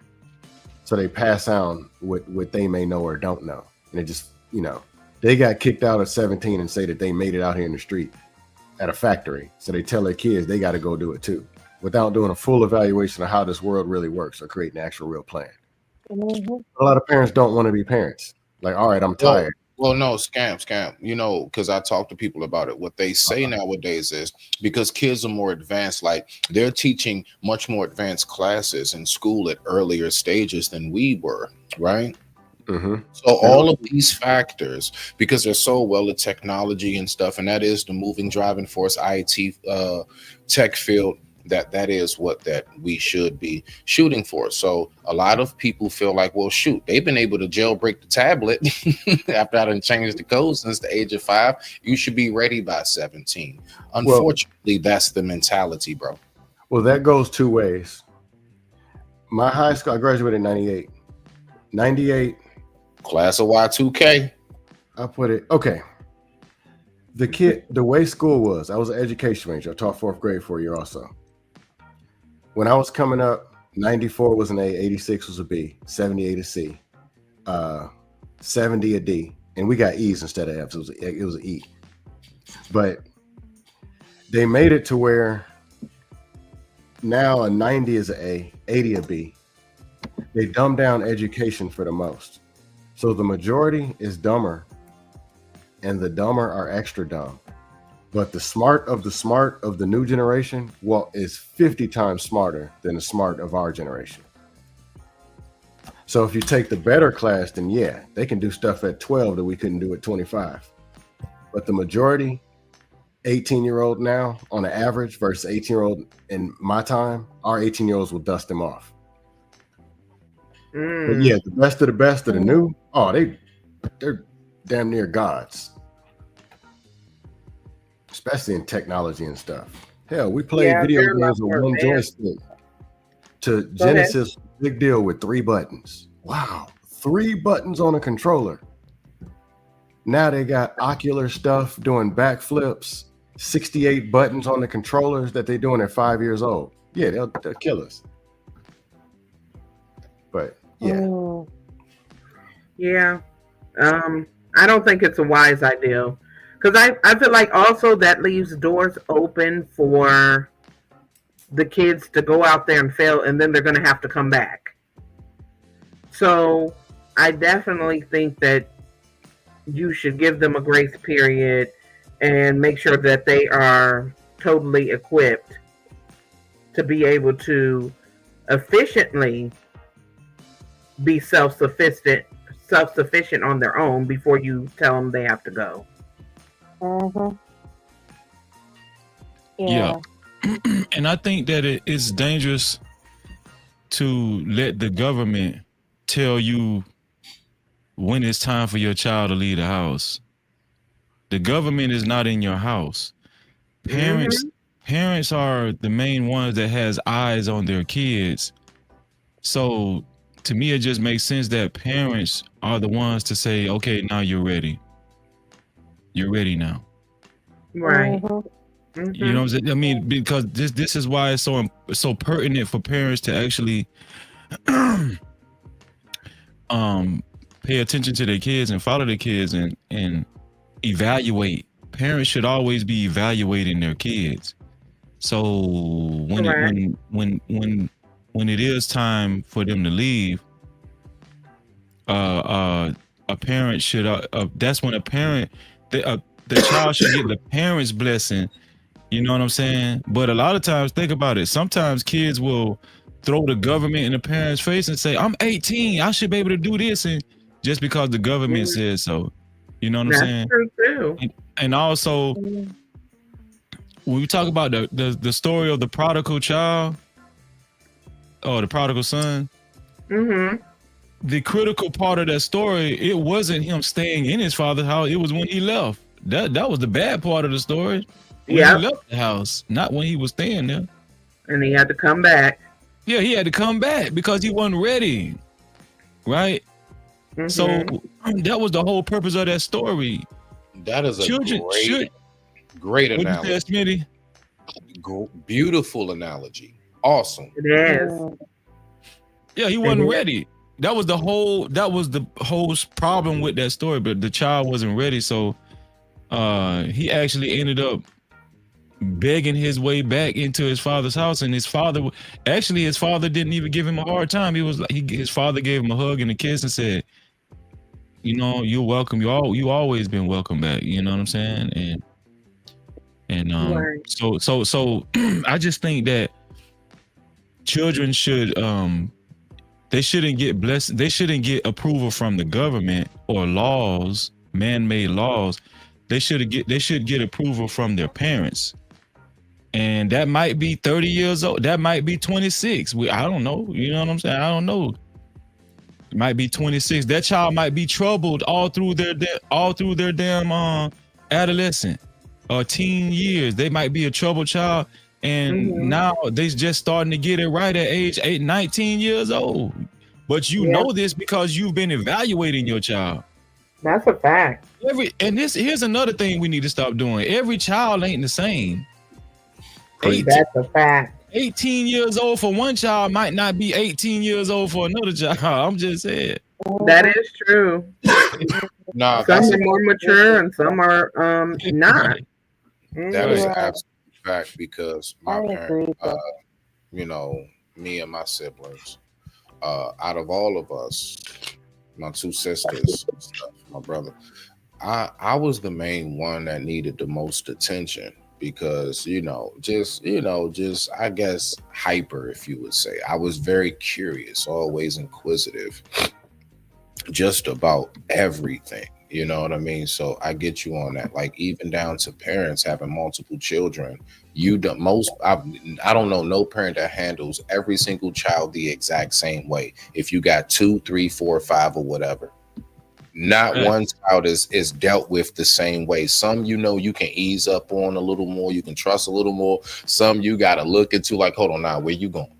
So they pass on what they may know or don't know. And it just, they got kicked out at 17 and say that they made it out here in the street at a factory. So they tell their kids they got to go do it too, without doing a full evaluation of how this world really works or creating an actual real plan. A lot of parents don't want to be parents. Like, all right, I'm tired. Well, no, scam, because I talk to people about it. What they say nowadays is because kids are more advanced, like they're teaching much more advanced classes in school at earlier stages than we were, right? So all of these factors, because they're so well at technology and stuff, and that is the moving driving force, IT, tech field, that is what that we should be shooting for. So a lot of people feel like, well, shoot, they've been able to jailbreak the tablet after I done changed the code since the age of 5. You should be ready by 17. Unfortunately, that's the mentality, bro. Well, that goes two ways. My high school, I graduated in 98. 98. Class of Y2K. I put it, okay. The way school was, I was an education major. I taught 4th grade for a year also. When I was coming up, 94 was an A, 86 was a B, 78 a C, 70 a D, and we got E's instead of F's. It was an E. But they made it to where now a 90 is an A, 80 a B. They dumb down education for the most. So the majority is dumber, and the dumber are extra dumb. But the smart of the new generation, is 50 times smarter than the smart of our generation. So if you take the better class, then yeah, they can do stuff at 12 that we couldn't do at 25. But the majority, 18-year-old now on an average versus 18-year-old in my time, our 18-year-olds will dust them off. But yeah, the best of the new, they're damn near gods. Especially in technology and stuff. Hell, we played video games with one joystick. To Genesis, big deal with 3 buttons. Wow, 3 buttons on a controller. Now they got ocular stuff doing backflips, 68 buttons on the controllers that they're doing at 5 years old. Yeah, they'll kill us. But yeah. Yeah. I don't think it's a wise idea. Because I feel like also that leaves doors open for the kids to go out there and fail, and then they're going to have to come back. So I definitely think that you should give them a grace period and make sure that they are totally equipped to be able to efficiently be self sufficient on their own before you tell them they have to go. Mm-hmm. Yeah. And I think that it's dangerous to let the government tell you when it's time for your child to leave the house. The government is not in your house. Parents parents are the main ones that has eyes on their kids. So to me it just makes sense that parents are the ones to say, okay, now you're ready. You're ready now. Right. You know what I'm saying? I mean, because this is why it's so pertinent for parents to actually pay attention to their kids and follow their kids and evaluate. Parents should always be evaluating their kids. So when it is time for them to leave, a parent should that's when the child should get the parent's blessing. You know what I'm saying? But a lot of times, think about it. Sometimes kids will throw the government in the parents' face and say, "I'm 18, I should be able to do this," and just because the government says so. You know what I'm saying? True too. And also, when we talk about the story of the prodigal child or the prodigal son, the critical part of that story, it wasn't him staying in his father's house. It was when he left. That was the bad part of the story. When he left the house, not when he was staying there. And he had to come back. Yeah, he had to come back because he wasn't ready. Right? So that was the whole purpose of that story. That is a great analogy. Beautiful analogy. Awesome. It is. Yeah, he wasn't ready. That was the whole problem with that story, but the child wasn't ready. So he actually ended up begging his way back into his father's house, and his father didn't even give him a hard time. His father gave him a hug and a kiss and said, you know, you're welcome. You always been welcome back. You know what I'm saying? So I just think that children should they shouldn't get blessed. They shouldn't get approval from the government or laws, man-made laws. They should get approval from their parents. And that might be 30 years old. That might be 26. I don't know. You know what I'm saying? I don't know. It might be 26. That child might be troubled all through their damn adolescent or teen years. They might be a troubled child. And now they just starting to get it right at age 19 years old. But you know this because you've been evaluating your child. That's a fact. Here's another thing we need to stop doing. Every child ain't the same. That's a fact. 18 years old for one child might not be 18 years old for another child. I'm just saying. That is true. Nah, some are more mature and some are not. That is an absolute fact because my parents, you know, me and my siblings, out of all of us, my two sisters, my brother, I was the main one that needed the most attention. Because, just I guess hyper, if you would say. I was very curious, always inquisitive, just about everything. You know what I mean? So I get you on that. Like even down to parents having multiple children. I don't know no parent that handles every single child the exact same way. If you got 2, 3, 4, 5, or whatever. Not one child is dealt with the same way. Some, you can ease up on a little more. You can trust a little more. Some you got to look into like, hold on now, where you going?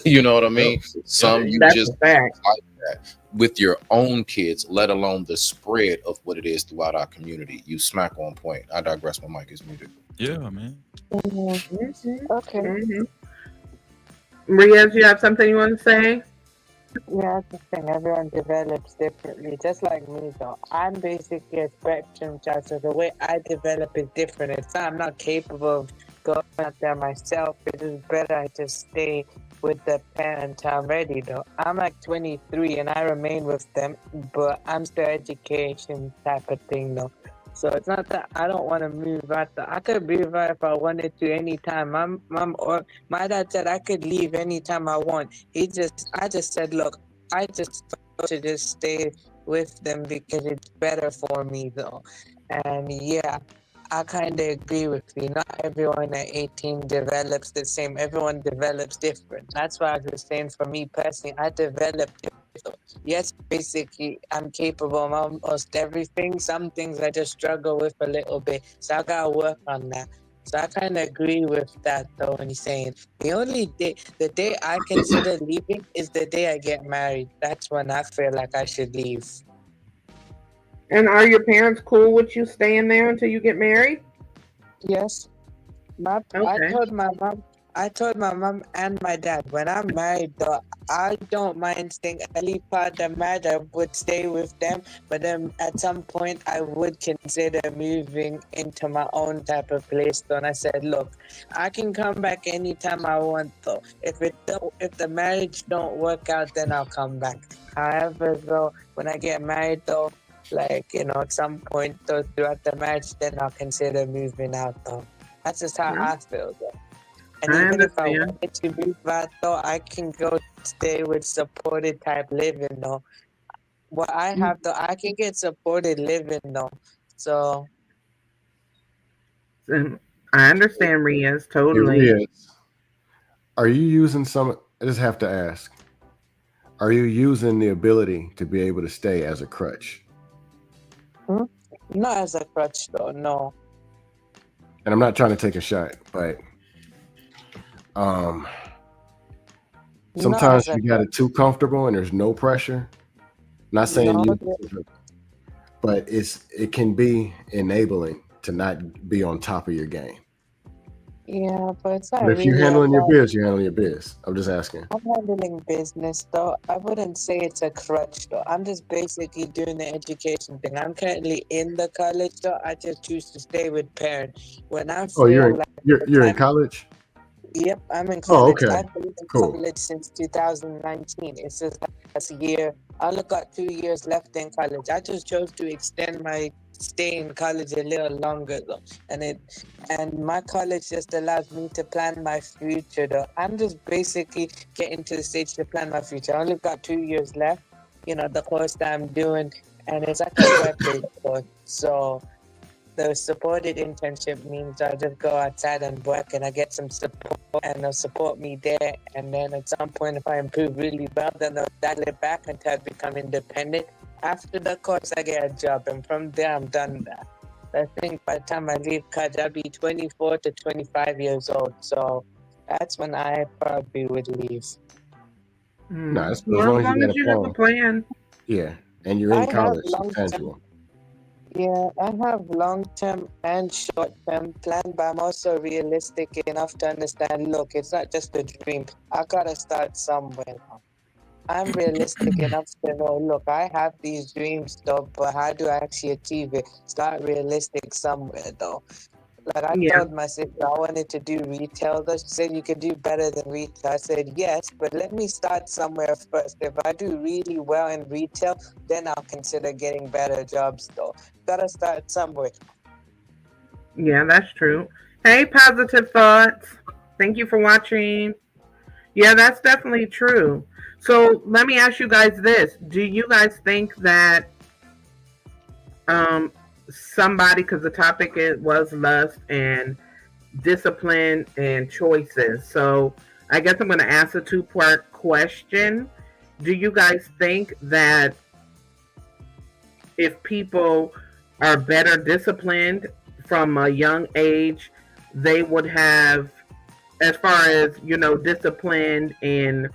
You know what I mean? Some you That's just like that with your own kids, let alone the spread of what it is throughout our community. You smack on point. I digress. My mic is muted. Yeah, man. Okay. Maria, do you have something you want to say? Yeah, that's the thing. Everyone develops differently. Just like me, though. I'm basically a spectrum child, so the way I develop is different. It's not, I'm not capable of going out there myself. It is better I just stay with the parents already though. I'm like 23 and I remain with them, but I'm still education type of thing though. So it's not that I don't want to move out though. I could move out if I wanted to anytime. My mom or my dad said I could leave anytime I want. I just said, look, I just to just stay with them because it's better for me though. And yeah, I kind of agree with you. Not everyone at 18 develops the same. Everyone develops different. That's why I was saying for me personally, I developed different. Yes, basically, I'm capable of almost everything. Some things I just struggle with a little bit. So I got to work on that. So I kind of agree with that though when he's saying the day I consider leaving is the day I get married. That's when I feel like I should leave. And are your parents cool with you staying there until you get married? Yes. I Okay. told my mom and my dad when I'm married though, I don't mind staying early part of marriage. I would stay with them, but then at some point I would consider moving into my own type of place though. And I said, look, I can come back anytime I want though. If the marriage don't work out, then I'll come back. However though, when I get married though, like, at some point though, throughout the marriage, then I'll consider moving out though. That's just how I feel though. And I even if I understand. wanted to move out though, I can go stay with supported type living though. What I have though, I can get supported living though. So I understand, Riaz, Hey, totally. Riaz, are you using some? I just have to ask. Are you using the ability to be able to stay as a crutch? not as a crutch though, no. And I'm not trying to take a shot, but Not sometimes as a you got it too comfortable and there's no pressure. Not saying no, you, but it can be enabling to not be on top of your game. yeah, but it's not But if you're really handling your about biz, you're handling your biz. I'm just asking. I'm handling business though. I wouldn't say it's a crutch though. I'm just basically doing the education thing. I'm currently in the college though. I just choose to stay with parents. When I Oh, feel like you're in college? yep, I'm in Oh, college. okay. I've been in Cool. college since 2019. It's just last year. I only got 2 years left in college. I just chose to extend my stay in college a little longer though. And my college just allows me to plan my future though. I'm just basically getting to the stage to plan my future. I only got 2 years left, the course that I'm doing, and it's like a web-based course. So the supported internship means I just go outside and work and I get some support and they'll support me there. And then at some point, if I improve really well, then they'll dial it back until I become independent. After the course, I get a job. And from there, I'm done that. I think by the time I leave college, I'll be 24 to 25 years old. So that's when I probably would leave. No, as Well, long as as long you as got you a have a plan. plan. Yeah, and you're in I have college, long it's term. tangible. Yeah, I have long-term and short-term plan, but I'm also realistic enough to understand, look, it's not just a dream. I gotta start somewhere. I'm realistic enough to know, look, I have these dreams though, but how do I actually achieve it? Start realistic somewhere though. Like I Yeah. told my sister I wanted to do retail though. She said you could do better than retail. I said yes, but let me start somewhere first. If I do really well in retail, then I'll consider getting better jobs though. Gotta start somewhere. Yeah, that's true. Hey, Positive Thoughts. Thank you for watching. Yeah, that's definitely true. So let me ask you guys this. Do you guys think that somebody, because the topic was lust and discipline and choices. So I guess I'm going to ask a two-part question. Do you guys think that if people are better disciplined from a young age, they would have, as far as, disciplined in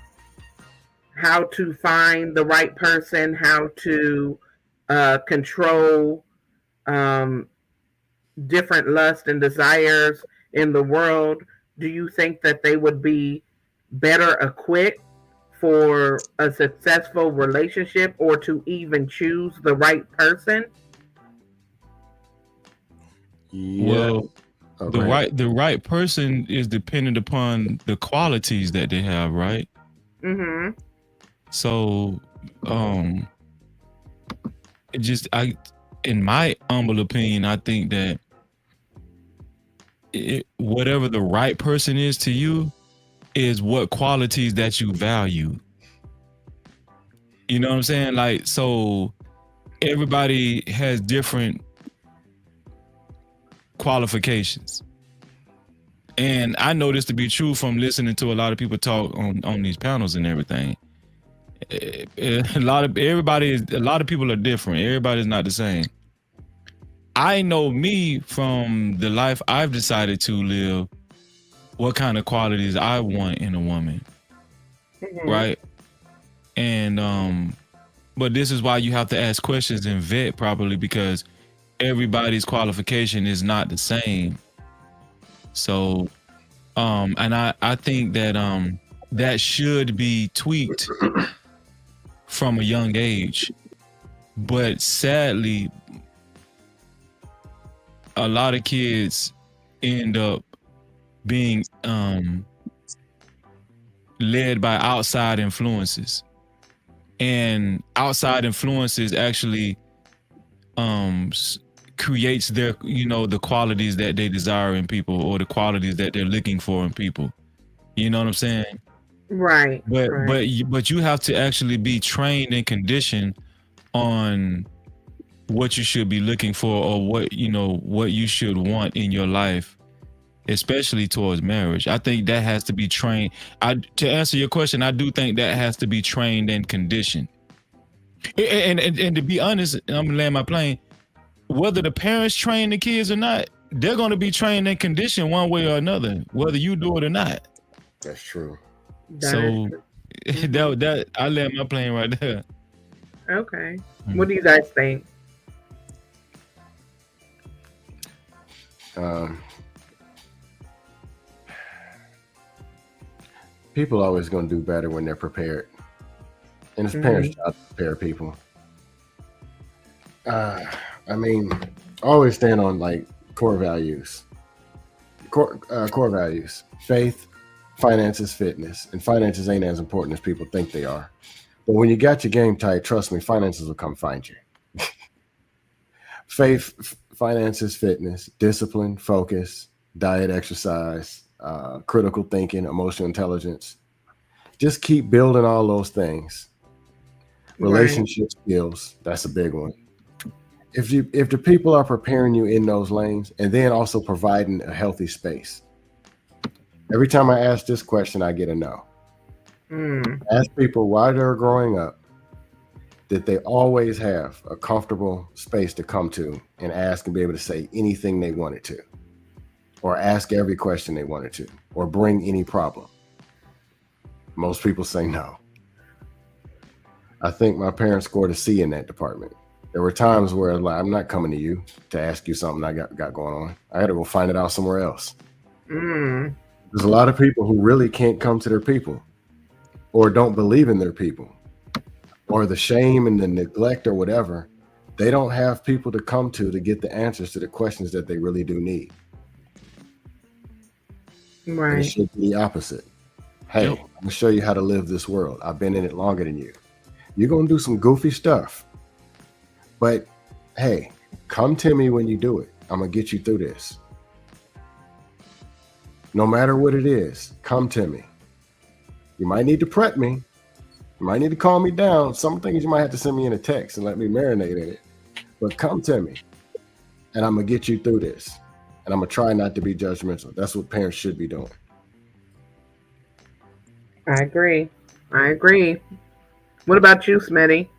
how to find the right person, how to control different lusts and desires in the world, do you think that they would be better equipped for a successful relationship or to even choose the right person? Yeah. Well, Oh, the go ahead. right person is dependent upon the qualities that they have, right? Mm-hmm. So, it just in my humble opinion, I think that whatever the right person is to you is what qualities that you value. You know what I'm saying? Like, so everybody has different qualifications. And I know this to be true from listening to a lot of people talk on these panels and everything. A lot of people are different. Everybody's not the same. I know me from the life I've decided to live, what kind of qualities I want in a woman, Mm-hmm. right? And but this is why you have to ask questions and vet properly, because everybody's qualification is not the same. So and I think that that should be tweaked from a young age. But sadly, a lot of kids end up being led by outside influences, and outside influences actually creates their, the qualities that they desire in people, or the qualities that they're looking for in people. You know what I'm saying? Right. But right. but you have to actually be trained and conditioned on what you should be looking for, or what you should want in your life, especially towards marriage. I think that has to be trained. To answer your question, I do think that has to be trained and conditioned. And to be honest, I'm gonna land my plane. Whether the parents train the kids or not, they're gonna be trained and conditioned one way or another, whether you do it or not. That's true. So that I land my plane right there. Okay. What do you guys think? People always going to do better when they're prepared, and it's parents' job to prepare people. I mean, always stand on like core values. Core values: faith, finances, fitness. And finances ain't as important as people think they are. But when you got your game tight, trust me, finances will come find you. Faith, finances, fitness, discipline, focus, diet, exercise, critical thinking, emotional intelligence. Just keep building all those things. Relationship skills, that's a big one. If the people are preparing you in those lanes, and then also providing a healthy space. Every time I ask this question, I get a no. Ask people why they're growing up, that they always have a comfortable space to come to and ask and be able to say anything they wanted to, or ask every question they wanted to, or bring any problem. Most people say no. I think my parents scored a C in that department. There were times where I'm not coming to you to ask you something I got going on. I got to go find it out somewhere else. There's a lot of people who really can't come to their people, or don't believe in their people, or the shame and the neglect or whatever. They don't have people to come to get the answers to the questions that they really do need. Right. And it should be the opposite. Hey, I'm going to show you how to live this world. I've been in it longer than you. You're going to do some goofy stuff. But hey, come to me when you do it. I'm going to get you through this. No matter what it is, come to me. You might need to prep me. You might need to calm me down. Some things you might have to send me in a text and let me marinate in it. But come to me, and I'm going to get you through this. And I'm going to try not to be judgmental. That's what parents should be doing. I agree. What about you, Smitty?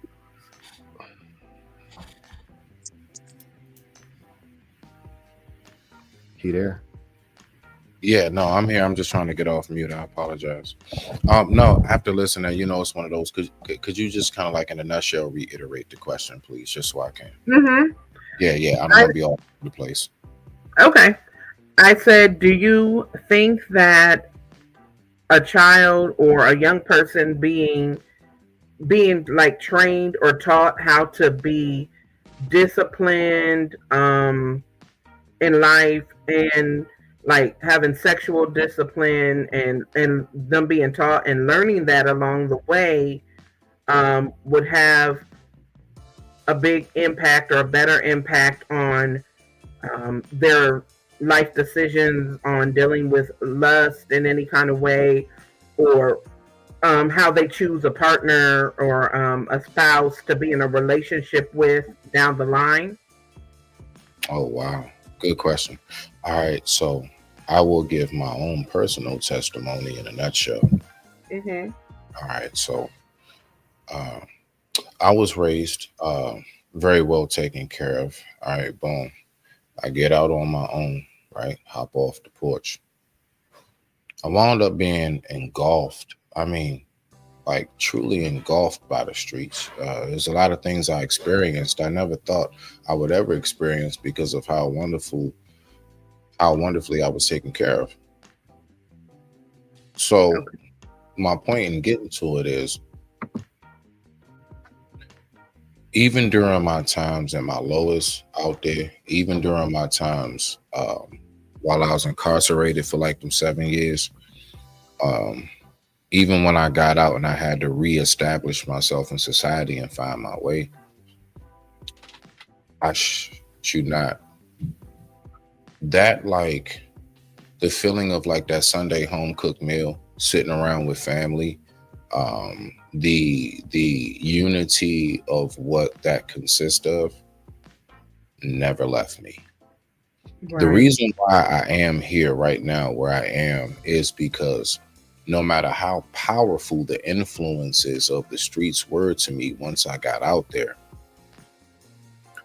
He there? Yeah, no, I'm here. I'm just trying to get off mute. I apologize. No, after listening, it's one of those. Could you just kind of like in a nutshell reiterate the question, please, just so I can? Yeah, I'm gonna be all over the place. Okay. I said, do you think that a child or a young person being like trained or taught how to be disciplined, in life, and like having sexual discipline, and them being taught and learning that along the way, would have a big impact or a better impact on their life decisions, on dealing with lust in any kind of way, or how they choose a partner or a spouse to be in a relationship with down the line. Oh wow, good question. All right, so I will give my own personal testimony in a nutshell. Mm-hmm. All right, so uh, I was raised very well taken care of. All right, boom. I get out on my own, right? Hop off the porch. I wound up being engulfed. I mean, like truly engulfed by the streets. There's a lot of things I experienced I never thought I would ever experience because of how wonderfully I was taken care of. So Okay. my point in getting to it is, even during my times at my lowest out there, even during my times while I was incarcerated for like them 7 years, um, even when I got out and I had to reestablish myself in society and find my way, I should not. That like the feeling of like that Sunday home cooked meal, sitting around with family, the unity of what that consists of never left me. The Right. reason why I am here right now where I am is because no matter how powerful the influences of the streets were to me once I got out there,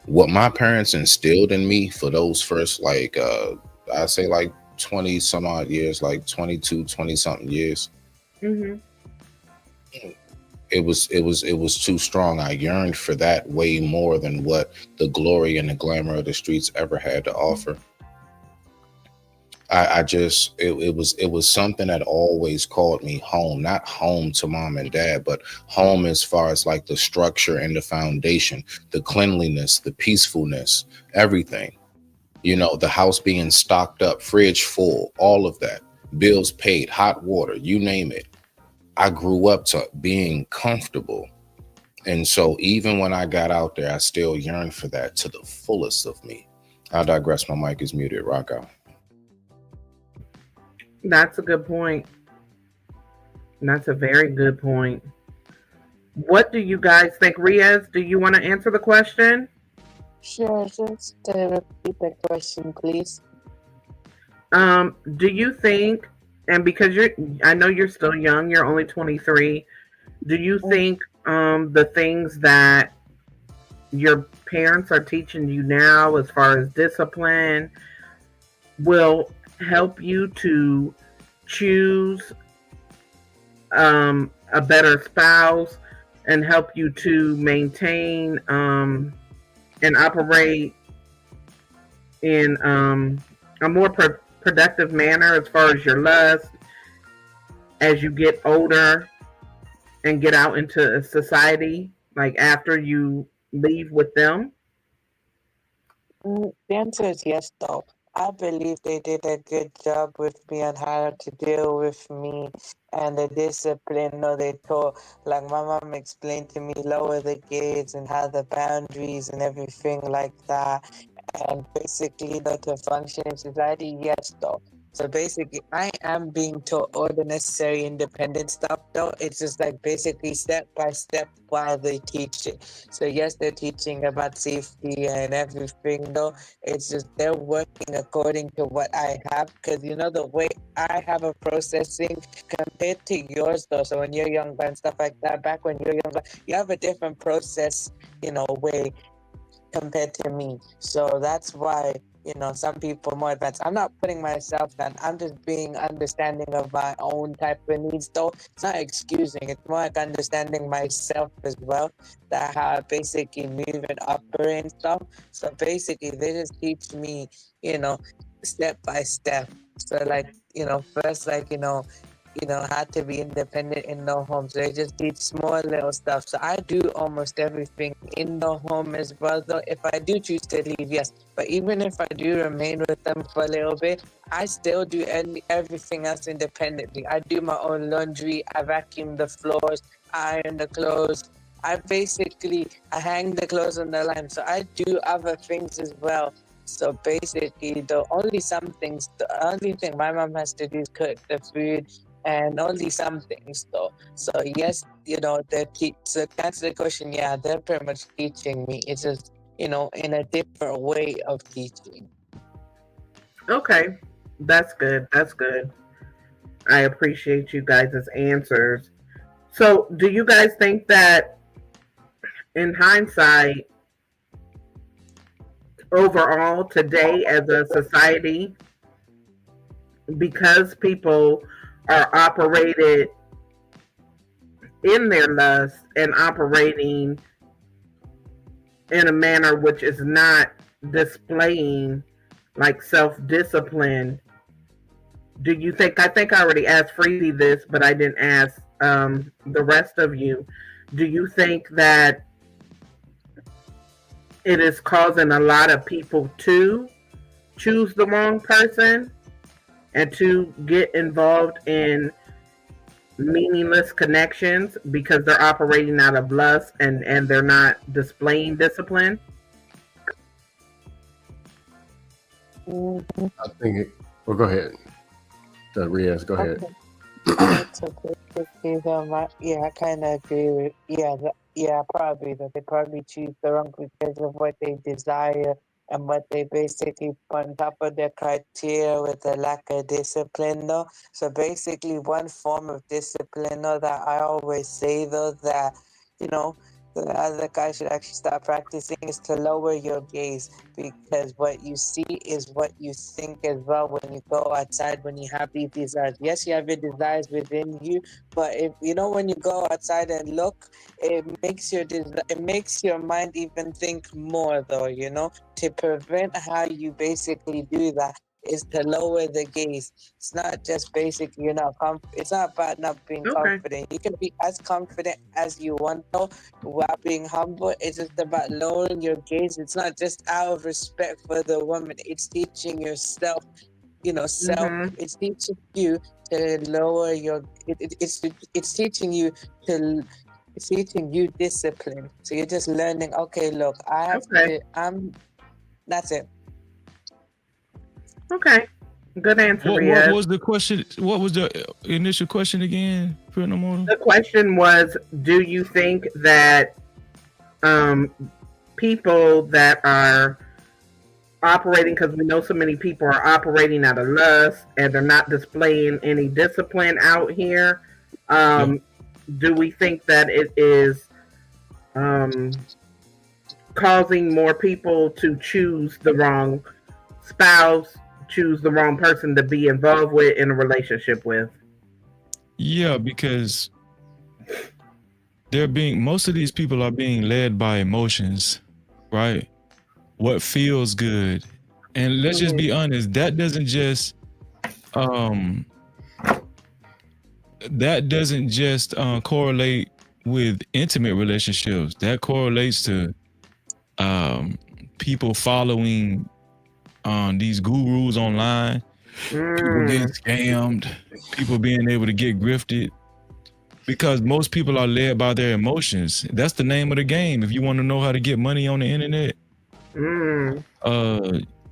what my parents instilled in me for those first like I say like 20 some odd years, like 22, 20 something years, Mm-hmm. it was too strong. I yearned for that way more than what the glory and the glamour of the streets ever had to offer. I just it was something that always called me home, not home to mom and dad, but home as far as like the structure and the foundation, the cleanliness, the peacefulness, everything. The house being stocked up, fridge full, all of that, bills paid, hot water, you name it. I grew up to being comfortable. And so even when I got out there, I still yearned for that to the fullest of me. I digress. My mic is muted. Rock out. That's a good point. That's a very good point. What do you guys think? Riaz, do you want to answer the question? Sure, just repeat the question, please. Do you think, and because I know you're still young, you're only 23, do you think the things that your parents are teaching you now as far as discipline will help you to choose a better spouse and help you to maintain and operate in a more productive manner as far as your lust as you get older and get out into society, like after you leave with them? The answer is yes, though. I believe they did a good job with me on how to deal with me and the discipline. No, they taught, like my mom explained to me, lower the gates and how the boundaries and everything like that. And basically, to function in society, yes, though. So basically, I am being taught all the necessary independent stuff, though. It's just like basically step by step while they teach it. So yes, they're teaching about safety and everything, though. It's just they're working according to what I have, because the way I have a processing compared to yours, though. So when you're younger and stuff like that, back when you're younger, you have a different process, way compared to me. So that's why, some people are more advanced. I'm not putting myself down. I'm just being understanding of my own type of needs, though. It's not excusing. It's more like understanding myself as well, that how I basically move and operate and stuff. So basically, they just teach me, step by step. So like, first, like, had to be independent in the home. So they just did small little stuff. So I do almost everything in the home as well, though. If I do choose to leave, yes. But even if I do remain with them for a little bit, I still do everything else independently. I do my own laundry, I vacuum the floors, I iron the clothes. I hang the clothes on the line. So I do other things as well. So basically, the only thing my mom has to do is cook the food, and only some things though. So yes, so to answer the question, yeah, they're pretty much teaching me. It's just, in a different way of teaching. Okay, that's good. That's good. I appreciate you guys' answers. So, do you guys think that, in hindsight, overall today as a society, because people are operated in their lust and operating in a manner which is not displaying like self-discipline, do you think, I think I already asked Freezy this, but I didn't ask the rest of you, do you think that it is causing a lot of people to choose the wrong person and to get involved in meaningless connections because they're operating out of lust and they're not displaying discipline? I think it. Well, go ahead. Riaz, go ahead. Yeah, I kind of agree with, probably that they probably choose the wrong because of what they desire and what they basically put on top of their criteria with the lack of discipline though. So basically one form of discipline though that I always say though that, the other guy should actually start practicing is to lower your gaze, because what you see is what you think as well when you go outside, when you have these desires. Yes, you have your desires within you, but if when you go outside and look, it makes your mind even think more though, to prevent how you basically do that is to lower the gaze. It's not just basically it's not about not being confident. You can be as confident as you want though while being humble. It's just about lowering your gaze. It's not just out of respect for the woman. It's teaching yourself, it's teaching you to lower your it's teaching you to it's teaching you discipline. So you're just learning, okay, look, I have to that's it. Okay. Good answer, What Riaz. was the question? What was the initial question again? The question was, do you think that people that are operating, because we know so many people are operating out of lust and they're not displaying any discipline out here, do we think that it is causing more people to choose the wrong spouse, choose the wrong person to be involved with in a relationship with? Yeah, because most of these people are being led by emotions, right? What feels good. And let's just be honest, that doesn't just correlate with intimate relationships. That correlates to people following these gurus online, people getting scammed, people being able to get grifted, because most people are led by their emotions. That's the name of the game. If you want to know how to get money on the internet,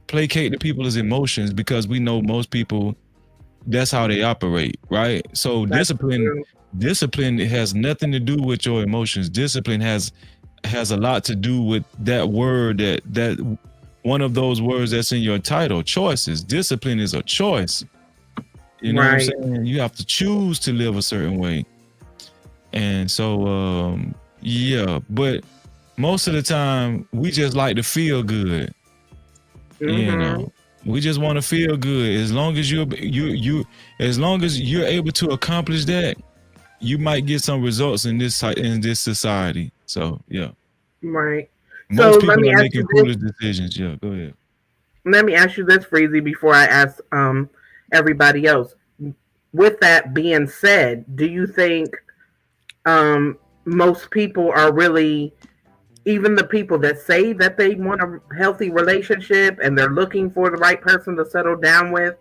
placate the people's emotions, because we know most people, that's how they operate, right? So discipline has nothing to do with your emotions. Discipline has a lot to do with that word, that one of those words that's in your title, choices. Discipline is a choice. You know what I'm saying? You have to choose to live a certain way. And so, but most of the time we just like to feel good. We just want to feel good. As long as as long as you're able to accomplish that, you might get some results in this society. So, yeah. Right. Most people are making foolish decisions. Yeah, go ahead. Let me ask you this, Freezy, before I ask everybody else. with that being said, do you think most people are really, even the people that say that they want a healthy relationship and they're looking for the right person to settle down with,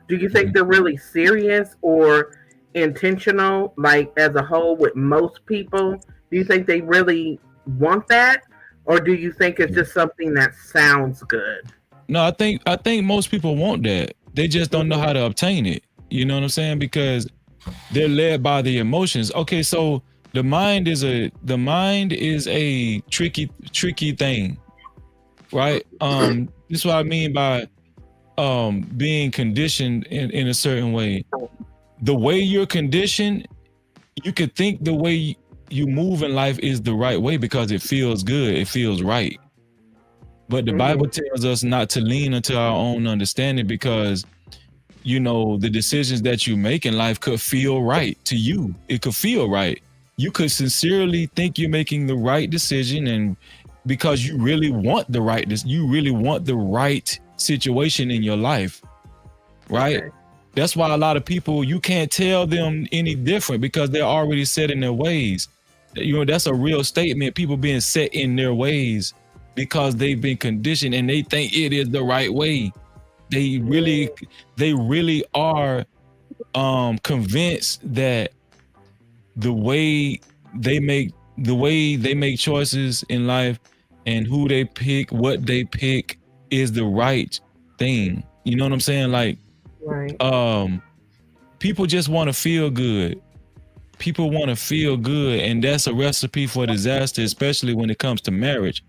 do you think they're really serious or intentional, like as a whole with most people? Do you think they really want that? Or do you think it's just something that sounds good? No, I think most people want that. They just don't know how to obtain it. You know what I'm saying? Because they're led by the emotions. Okay, so the mind is a tricky thing, right? This is what I mean by being conditioned in a certain way. The way you're conditioned, you could think the way you move in life is the right way because it feels good, it feels right. But the Bible tells us not to lean into our own understanding because, you know, the decisions that you make in life could feel right to you. It could feel right. You could sincerely think you're making the right decision, and because you really want the right situation in your life, right? Okay. That's why a lot of people, you can't tell them any different because they're already set in their ways. You know, that's a real statement. People being set in their ways because they've been conditioned and they think it is the right way. They really are convinced that the way they make choices in life and who they pick, what they pick is the right thing. You know what I'm saying? Like, right. People just want to feel good. People want to feel good, and that's a recipe for disaster, especially when it comes to marriage.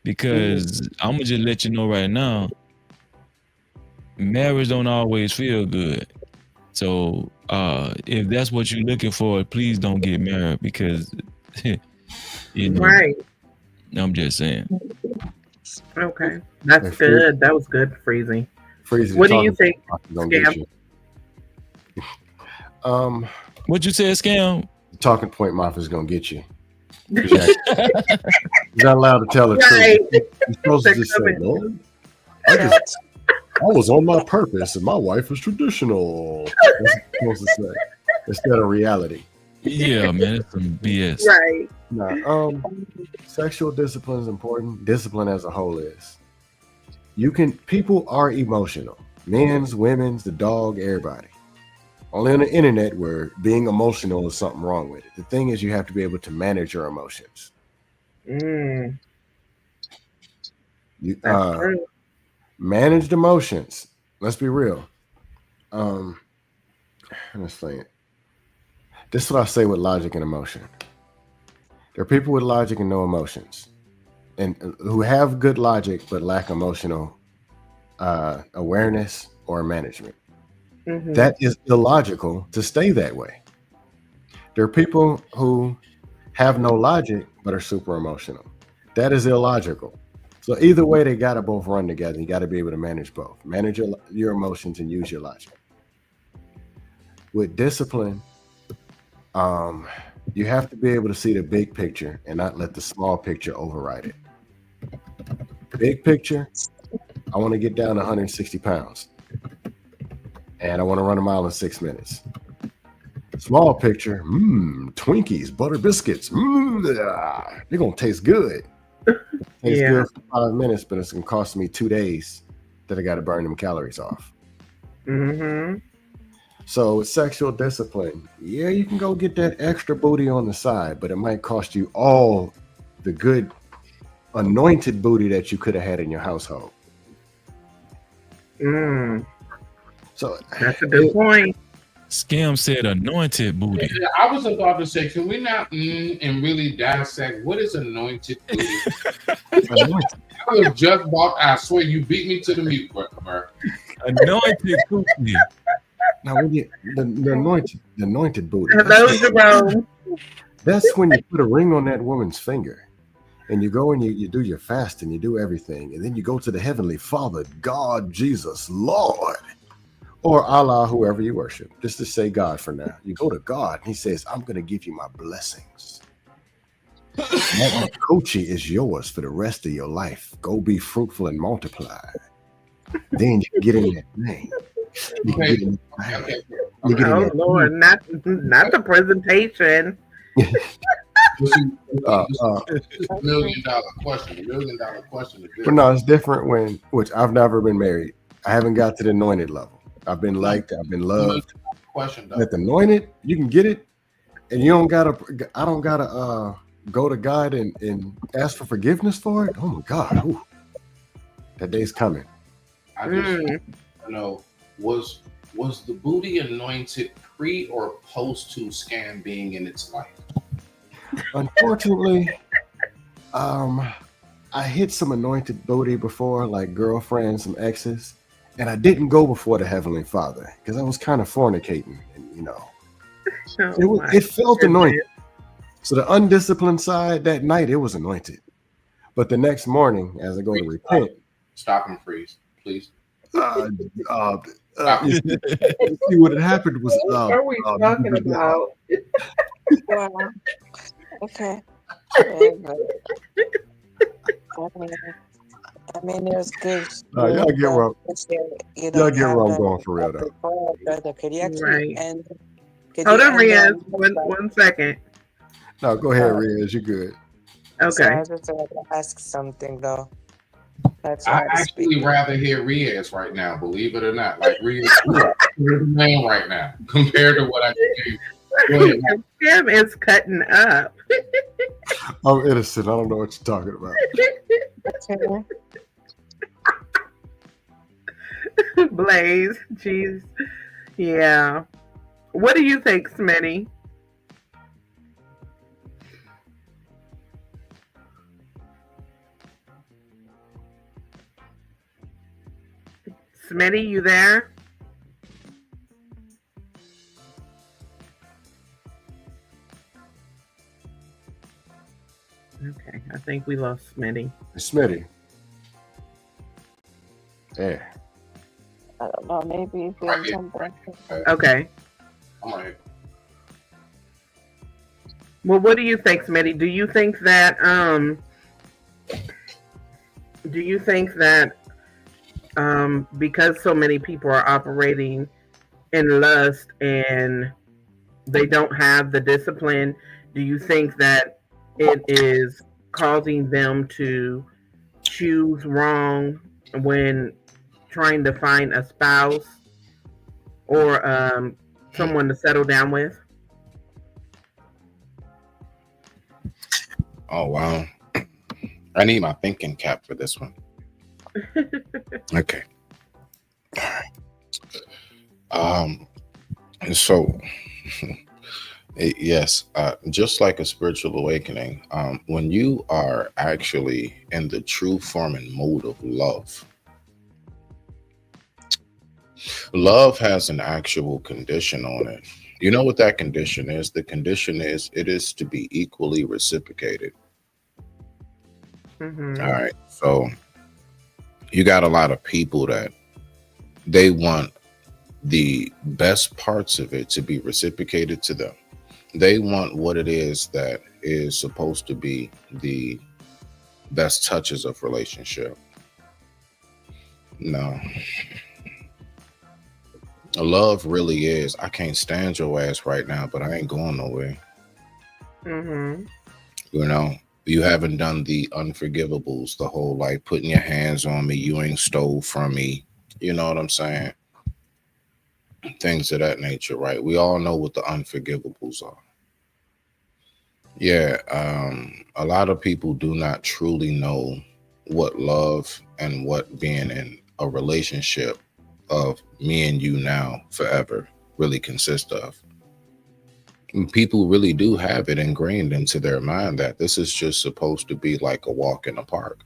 Because I'm gonna just let you know right now, marriage don't always feel good. So if that's what you're looking for, please don't get married because you know, right. I'm just saying. Okay. That's good. That was good, Freezy. What do you think, Scam? What you said, Scam? Talking point mafia is gonna get you. You're not allowed to tell the truth. You're supposed to just say, no, I was on my purpose and my wife was traditional. That's what you're supposed to say instead of reality. Yeah, man, it's some BS. Right. Nah, sexual discipline is important. Discipline as a whole is. People are emotional. Men's, women's, the dog, everybody. Only on the internet where being emotional is something wrong with it. The thing is, you have to be able to manage your emotions. Managed emotions. Let's be real. Let's say it. This is what I say with logic and emotion. There are people with logic and no emotions, and who have good logic but lack emotional awareness or management. That is illogical to stay that way. There are people who have no logic but are super emotional. That is illogical. So either way, they got to both run together. You got to be able to manage both. Manage your emotions and use your logic. With discipline, you have to be able to see the big picture and not let the small picture override it. Big picture, I want to get down to 160 pounds. And I want to run a mile in 6 minutes. Small picture, Twinkies, butter biscuits, they're going to taste good. Taste good for 5 minutes, but it's going to cost me 2 days that I got to burn them calories off. So with sexual discipline, you can go get that extra booty on the side, but it might cost you all the good anointed booty that you could have had in your household. So that's a good point. Scam said anointed booty. Yeah, I was about to say, can we not and really dissect what is anointed booty? I was just about, I swear you beat me to the mute, bro. Anointed booty. Now we get the anointed booty. That's when you put a ring on that woman's finger. And you go and you do your fast and you do everything. And then you go to the Heavenly Father, God, Jesus, Lord, or Allah, whoever you worship. Just to say God for now. You go to God and he says, I'm going to give you my blessings. That coochie is yours for the rest of your life. Go be fruitful and multiply. Then you get in that thing. Okay. You get in Oh there. Lord, not the presentation. This is $1 million question. $1 million question is this. But no, it's different which I've never been married. I haven't got to the anointed level. I've been liked, I've been loved. Question though. With the anointed, you can get it, and you don't gotta. I don't gotta go to God and ask for forgiveness for it. Oh my God, ooh. That day's coming. I just want to know, was the booty anointed pre or post to scam being in its life? Unfortunately, I hit some anointed booty before, like girlfriends, some exes, and I didn't go before the Heavenly Father because I was kind of fornicating, and it felt anointed. So the undisciplined side that night, it was anointed, but the next morning, as I go to repent, Stop and freeze, please. you see what had happened was. What are we talking about? Wow. Okay. Very good. I mean, it was good. Y'all get where Y'all get where I'm going for real though. Brother, could you actually Right. end? Hold on, Riaz. One second. No, go ahead, Riaz. You're good. So Okay. I just wanted to ask something though. That's I why I actually speak. rather hear Riaz right now, believe it or not. Like Riaz, you're the man right now compared to what I can do. Go ahead. Tim is cutting up. I'm innocent. I don't know what you're talking about. Blaze, jeez. Yeah. What do you think, Smitty? Smitty, you there? Okay, I think we lost Smitty. Smitty. Yeah. I don't know. Maybe if there's something. Okay. I'm right. Well, what do you think, Smitty? Do you think that because so many people are operating in lust and they don't have the discipline, do you think that it is causing them to choose wrong when trying to find a spouse or someone to settle down with? Oh wow. I need my thinking cap for this one. Okay. So yes, just like a spiritual awakening, when you are actually in the true form and mode of love, love has an actual condition on it. You know what that condition is? The condition is it is to be equally reciprocated. Mm-hmm. All right. So you got a lot of people that they want the best parts of it to be reciprocated to them. They want what it is that is supposed to be the best touches of relationship. No. Love really is, I can't stand your ass right now, but I ain't going nowhere. Mm-hmm. You know, you haven't done the unforgivables, the whole like putting your hands on me, you ain't stole from me. You know what I'm saying? Things of that nature, right? We all know what the unforgivables are. Yeah, a lot of people do not truly know what love and what being in a relationship of me and you now forever really consists of. And people really do have it ingrained into their mind that this is just supposed to be like a walk in the park.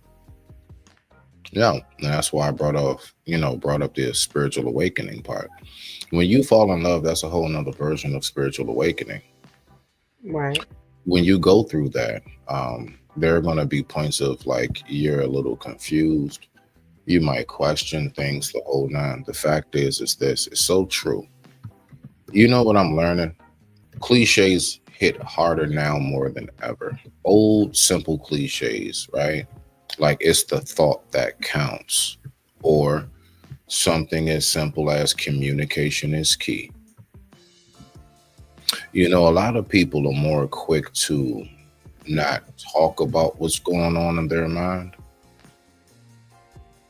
Yeah, and that's why I brought up the spiritual awakening part. When you fall in love, that's a whole nother version of spiritual awakening. Right. When you go through that, there are going to be points of like you're a little confused. You might question things the whole nine. The fact is this. It's so true. You know what I'm learning? Cliches hit harder now more than ever. Old, simple cliches, right? Like it's the thought that counts. Or something as simple as communication is key. You know, a lot of people are more quick to not talk about what's going on in their mind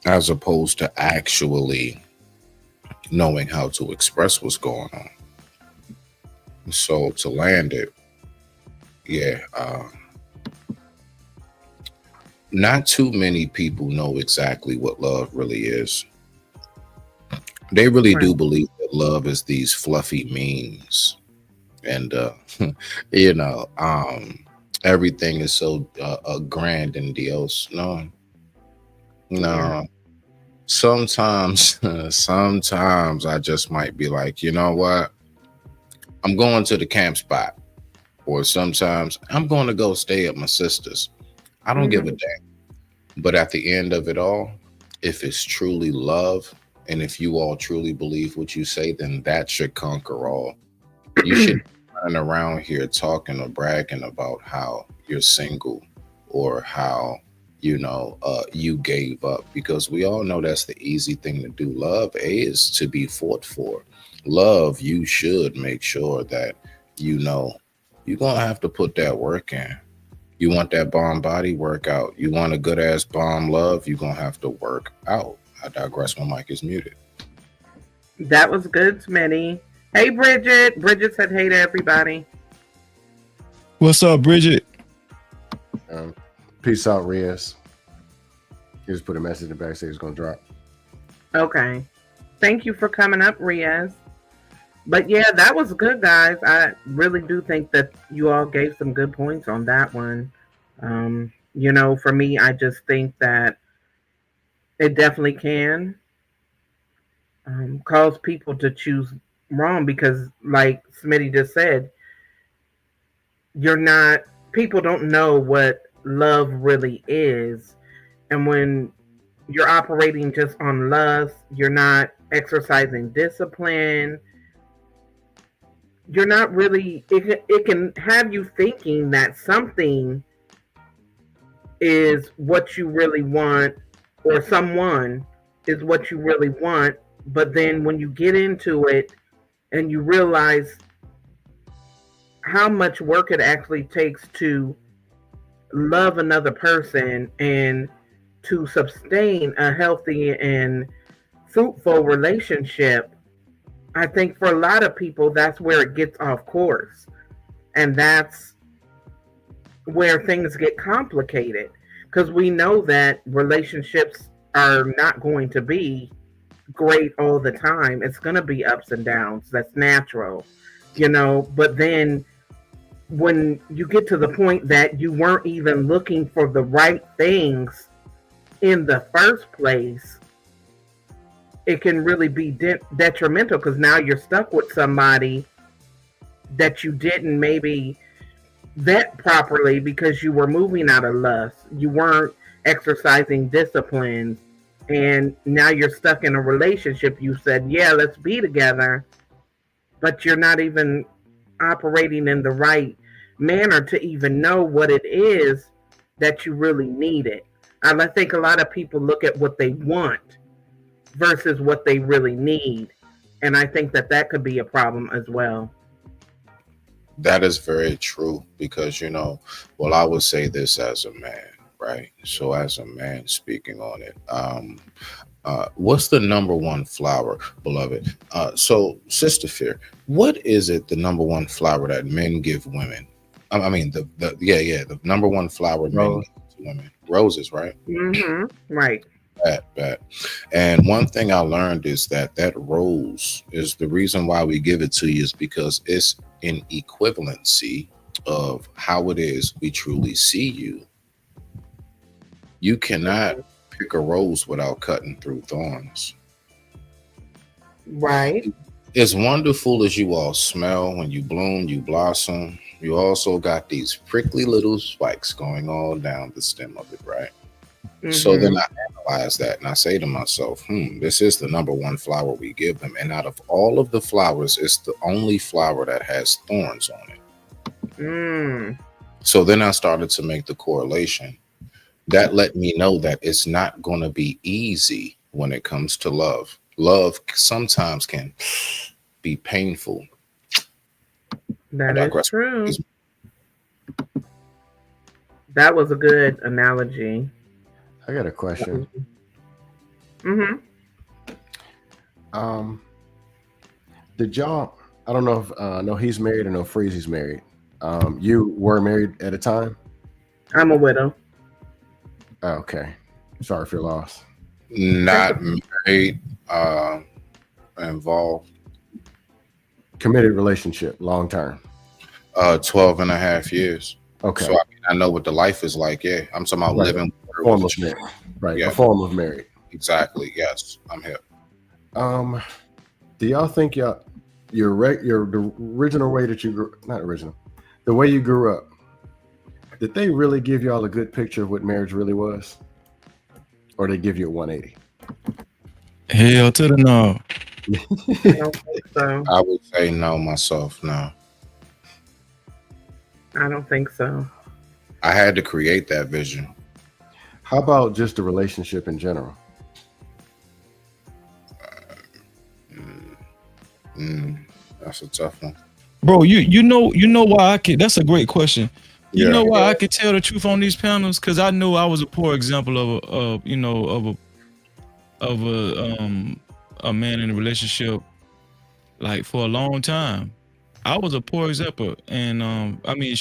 as opposed to actually knowing how to express what's going on. So to land it, yeah, not too many people know exactly what love really is. They really do Right. believe that love is these fluffy memes, and you know, everything is so grandiose. No, Yeah. no. Sometimes, sometimes I just might be like, you know what? I'm going to the camp spot, or sometimes I'm going to go stay at my sister's. I don't give a Hmm. damn. But at the end of it all, if it's truly love, and if you all truly believe what you say, then that should conquer all. You should run around here talking or bragging about how you're single or how you gave up, because we all know that's the easy thing to do. Love is to be fought for. Love, you should make sure that you know you're gonna have to put that work in. You want that bomb body, workout. You want a good ass bomb love, you're gonna have to work out. I digress. My mic is muted. That was good, Smitty. Hey, Bridget. Bridget said hey to everybody. What's up, Bridget? Peace out, Reyes. He just put a message in the back saying he's gonna drop. Okay. Thank you for coming up, Riaz. But yeah, that was good, guys. I really do think that you all gave some good points on that one. For me, I just think that it definitely can cause people to choose wrong because, like Smitty just said, you're not, people don't know what love really is. And when you're operating just on lust, you're not exercising discipline, you're not really, it can have you thinking that something is what you really want or someone is what you really want, but then when you get into it and you realize how much work it actually takes to love another person and to sustain a healthy and fruitful relationship, I think for a lot of people that's where it gets off course, and that's where things get complicated because we know that relationships are not going to be great all the time. It's going to be ups and downs. That's natural. But then when you get to the point that you weren't even looking for the right things in the first place, it can really be detrimental because now you're stuck with somebody that you didn't maybe vet properly because you were moving out of lust. You weren't exercising disciplines. And now you're stuck in a relationship. You said, yeah, let's be together. But you're not even operating in the right manner to even know what it is that you really needed. I think a lot of people look at what they want versus what they really need. And I think that could be a problem as well. That is very true because, well, I would say this as a man, right? So, as a man speaking on it, what's the number one flower, beloved? So, Sister Fear, what is it, the number one flower that men give women? I mean, the number one flower men give to women, roses, right? Right. That. And one thing I learned is that rose is the reason why we give it to you is because it's in equivalency of how it is we truly see you. You cannot pick a rose without cutting through thorns. Right. As wonderful as you all smell when you bloom, you blossom, you also got these prickly little spikes going all down the stem of it, right? So then I analyze that and I say to myself, this is the number one flower we give them. And out of all of the flowers, it's the only flower that has thorns on it. So then I started to make the correlation. That let me know that it's not going to be easy when it comes to love. Love sometimes can be painful. That I is digress. true. That was a good analogy. I got a question. Mm-hmm. Did y'all? I don't know if no, he's married or no, Freezy's married. You were married at a time. I'm a widow. Okay, sorry for your loss. Not married, involved. Committed relationship, long term. 12 and a half years. Okay, So I know what the life is like. Yeah, I'm talking about Right. living. form of married. Right, Yeah. a form of married. Exactly. Yes, I'm here. Do y'all think the original way that you grew, not original, the way you grew up, did they really give y'all a good picture of what marriage really was, or they give you a 180? Hell to the no. I don't think so. I would say no myself. No, I don't think so. I had to create that vision. How about just the relationship in general? That's a tough one. Bro, you know why I could, that's a great question. You Yeah. know why I could tell the truth on these panels? Because I know I was a poor example of a man in a relationship like for a long time. I was a poor example. And I mean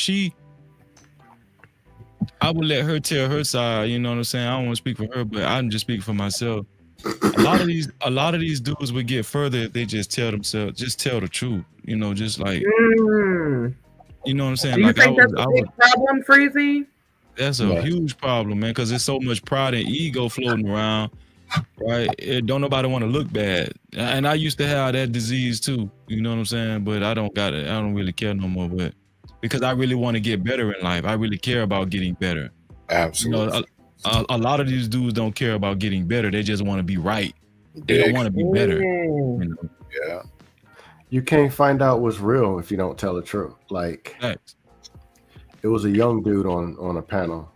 I would let her tell her side, you know what I'm saying? I don't want to speak for her, but I'm just speaking for myself. A lot of these dudes would get further if they just tell the truth, you know, just like you know what I'm saying? Do you Like think that's a big problem, Freezy? that's a huge problem, man, because there's so much pride and ego floating around, right? Don't nobody want to look bad. And I used to have that disease too, you know what I'm saying? But I don't got it. I don't really care no more, but because I really want to get better in life. I really care about getting better. Absolutely. You know, a lot of these dudes don't care about getting better. They just want to be right. They don't want to be better. You know? Yeah. You can't find out what's real if you don't tell the truth. Like, Facts. it was a young dude on a panel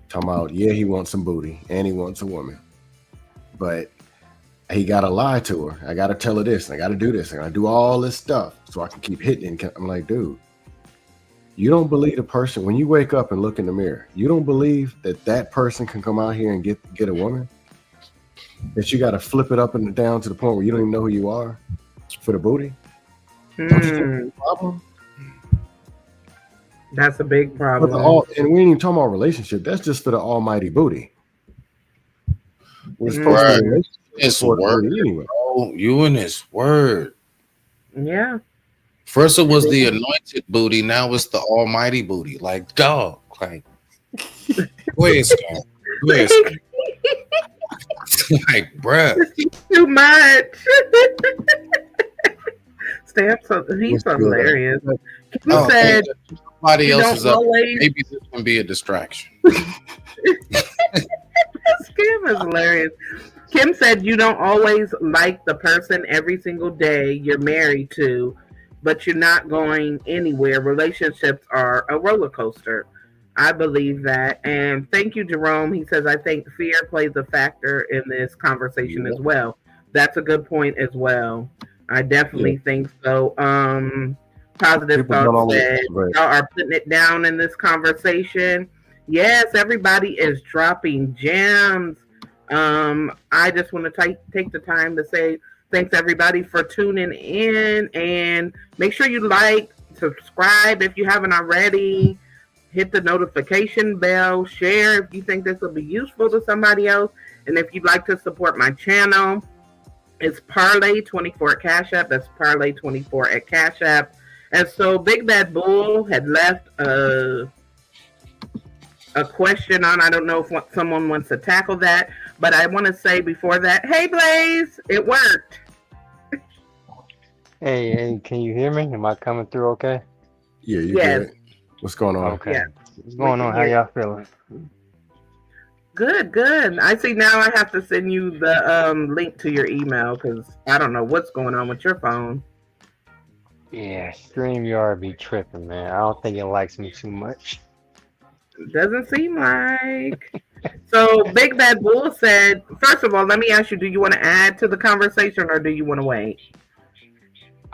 talking about, yeah, he wants some booty and he wants a woman, but he got to lie to her. I got to tell her this. I got to do this. I got to do all this stuff so I can keep hitting. I'm like, dude, you don't believe the person when you wake up and look in the mirror. You don't believe that person can come out here and get a woman. That you got to flip it up and down to the point where you don't even know who you are for the booty. Don't you think that's a problem? That's a big But problem. and we ain't even talking about relationship. That's just for the almighty booty. We're supposed Right. to be relationship It's for the word, booty anyway. bro. You and this word. Yeah. First it was the anointed booty. Now it's the almighty booty. Like, dog. Like, where's Scam? Where's Scam? Like, bruh. Too much. He's so hilarious. Kim Oh, said somebody you else don't is up. always. Maybe this can be a distraction. Kim is hilarious. Kim said you don't always like the person every single day you're married to, but you're not going anywhere. Relationships are a roller coaster. I believe that. And thank you, Jerome. He says, I think fear plays a factor in this conversation as well. That's a good point as well. I definitely think so. Positive People don't thoughts always said, celebrate. y'all are putting it down in this conversation. Yes, everybody is dropping gems. I just want to take the time to say thanks everybody for tuning in, and make sure you like, subscribe if you haven't already, hit the notification bell, share if you think this will be useful to somebody else, and if you'd like to support my channel, it's Parlay24 at Cash App. That's Parlay24 at Cash App. And so Big Bad Bull had left a question on. I don't know if someone wants to tackle that, but I want to say before that, hey Blaze, it worked. Hey, can you hear me? Am I coming through okay? Yeah, you Yes. good. What's going on? Okay. Yeah. What's going on? How y'all feeling? Good. I see now I have to send you the link to your email because I don't know what's going on with your phone. Yeah, StreamYard be tripping, man. I don't think it likes me too much. Doesn't seem like. So Big Bad Bull said, first of all, let me ask you, do you want to add to the conversation or do you want to wait?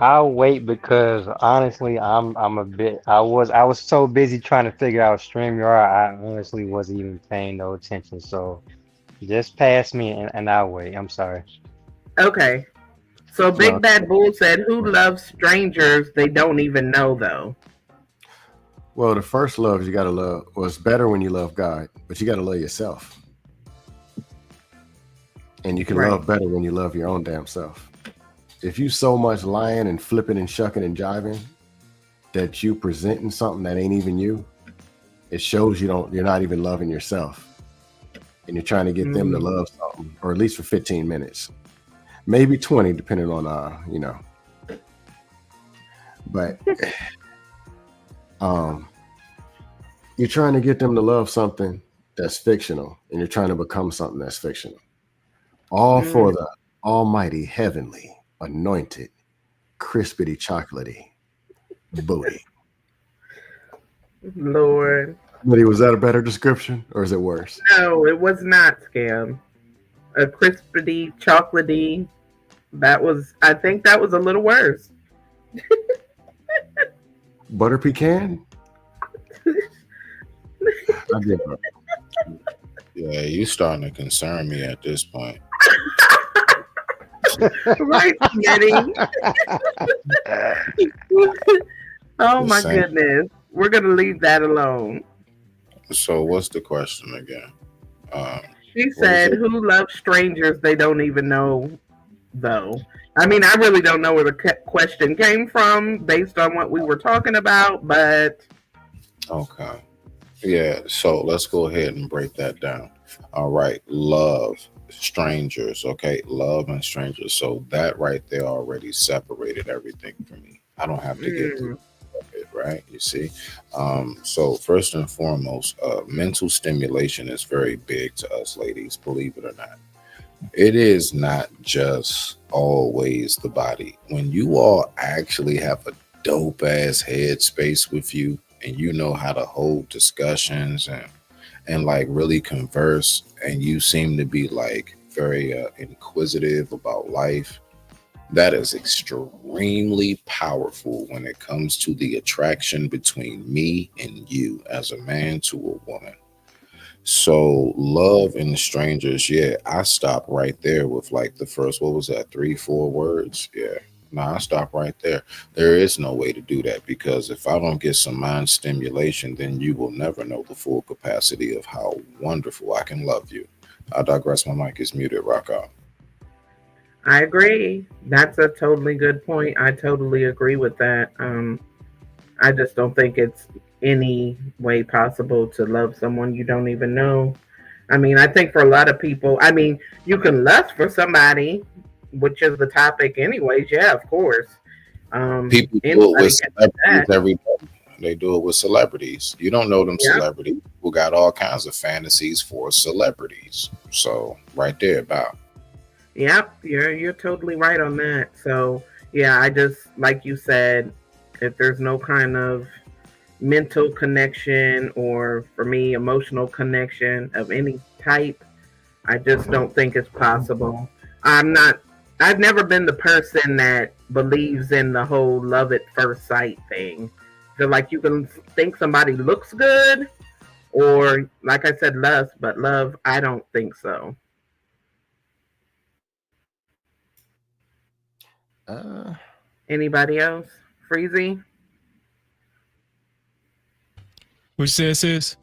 I'll wait because honestly, I'm a bit. I was so busy trying to figure out StreamYard, I honestly wasn't even paying no attention. So just pass me and I'll wait. I'm sorry. Okay. So No. Big Bad Bull said, "Who loves strangers they don't even know, though?" Well, the first love you gotta love. Well, it's better when you love God, but you gotta love yourself. And you can Right. love better when you love your own damn self. If you so much lying and flipping and shucking and jiving that you presenting something that ain't even you, it shows you're not even loving yourself. And you're trying to get them to love something, or at least for 15 minutes. Maybe 20, depending on but you're trying to get them to love something that's fictional, and you're trying to become something that's fictional. All for the almighty, heavenly, anointed, crispity, chocolatey booty. Lord. Booty, was that a better description, or is it worse? No, it was not scam. A crispity, chocolatey. I think that was a little worse. Butter pecan? I give up. Yeah, you starting to concern me at this point. Right, Yeti. Oh my Same. goodness. We're going to leave that alone. So what's the question again? She What said, is it? "Who loves strangers they don't even know, though?" I mean, I really don't know where the question came from based on what we were talking about, but Okay. Yeah, so let's go ahead and break that down. All right, love strangers, okay? Love and strangers. So that right there already separated everything for me. I don't have to get to it, right? You see? So first and foremost, mental stimulation is very big to us ladies, believe it or not. It is not just always the body. When you all actually have a dope ass headspace with you and you know how to hold discussions and like really converse, and you seem to be like very inquisitive about life, that is extremely powerful when it comes to the attraction between me and you as a man to a woman. So love and strangers, yeah, I stop right there with like the first, what was that, 3, 4 words? Yeah. No, I stop right there. There is no way to do that, because if I don't get some mind stimulation, then you will never know the full capacity of how wonderful I can love you. I digress. My mic is muted. Rock out. I agree. That's a totally good point. I totally agree with that. I just don't think it's any way possible to love someone you don't even know. I mean, I think for a lot of people, I mean, you can lust for somebody, which is the topic, anyways. Yeah, of course. People do it Anybody with can do celebrities that. every day. They do it with celebrities. You don't know them Yeah. celebrities who got all kinds of fantasies for celebrities. So right there, about. Yep, you're totally right on that. So yeah, I just like you said, if there's no kind of mental connection or for me emotional connection of any type, I just don't think it's possible. I've never been the person that believes in the whole love at first sight thing. So like you can think somebody looks good or like I said, lust, but love, I don't think so. Anybody else? Freezy? Which says sis?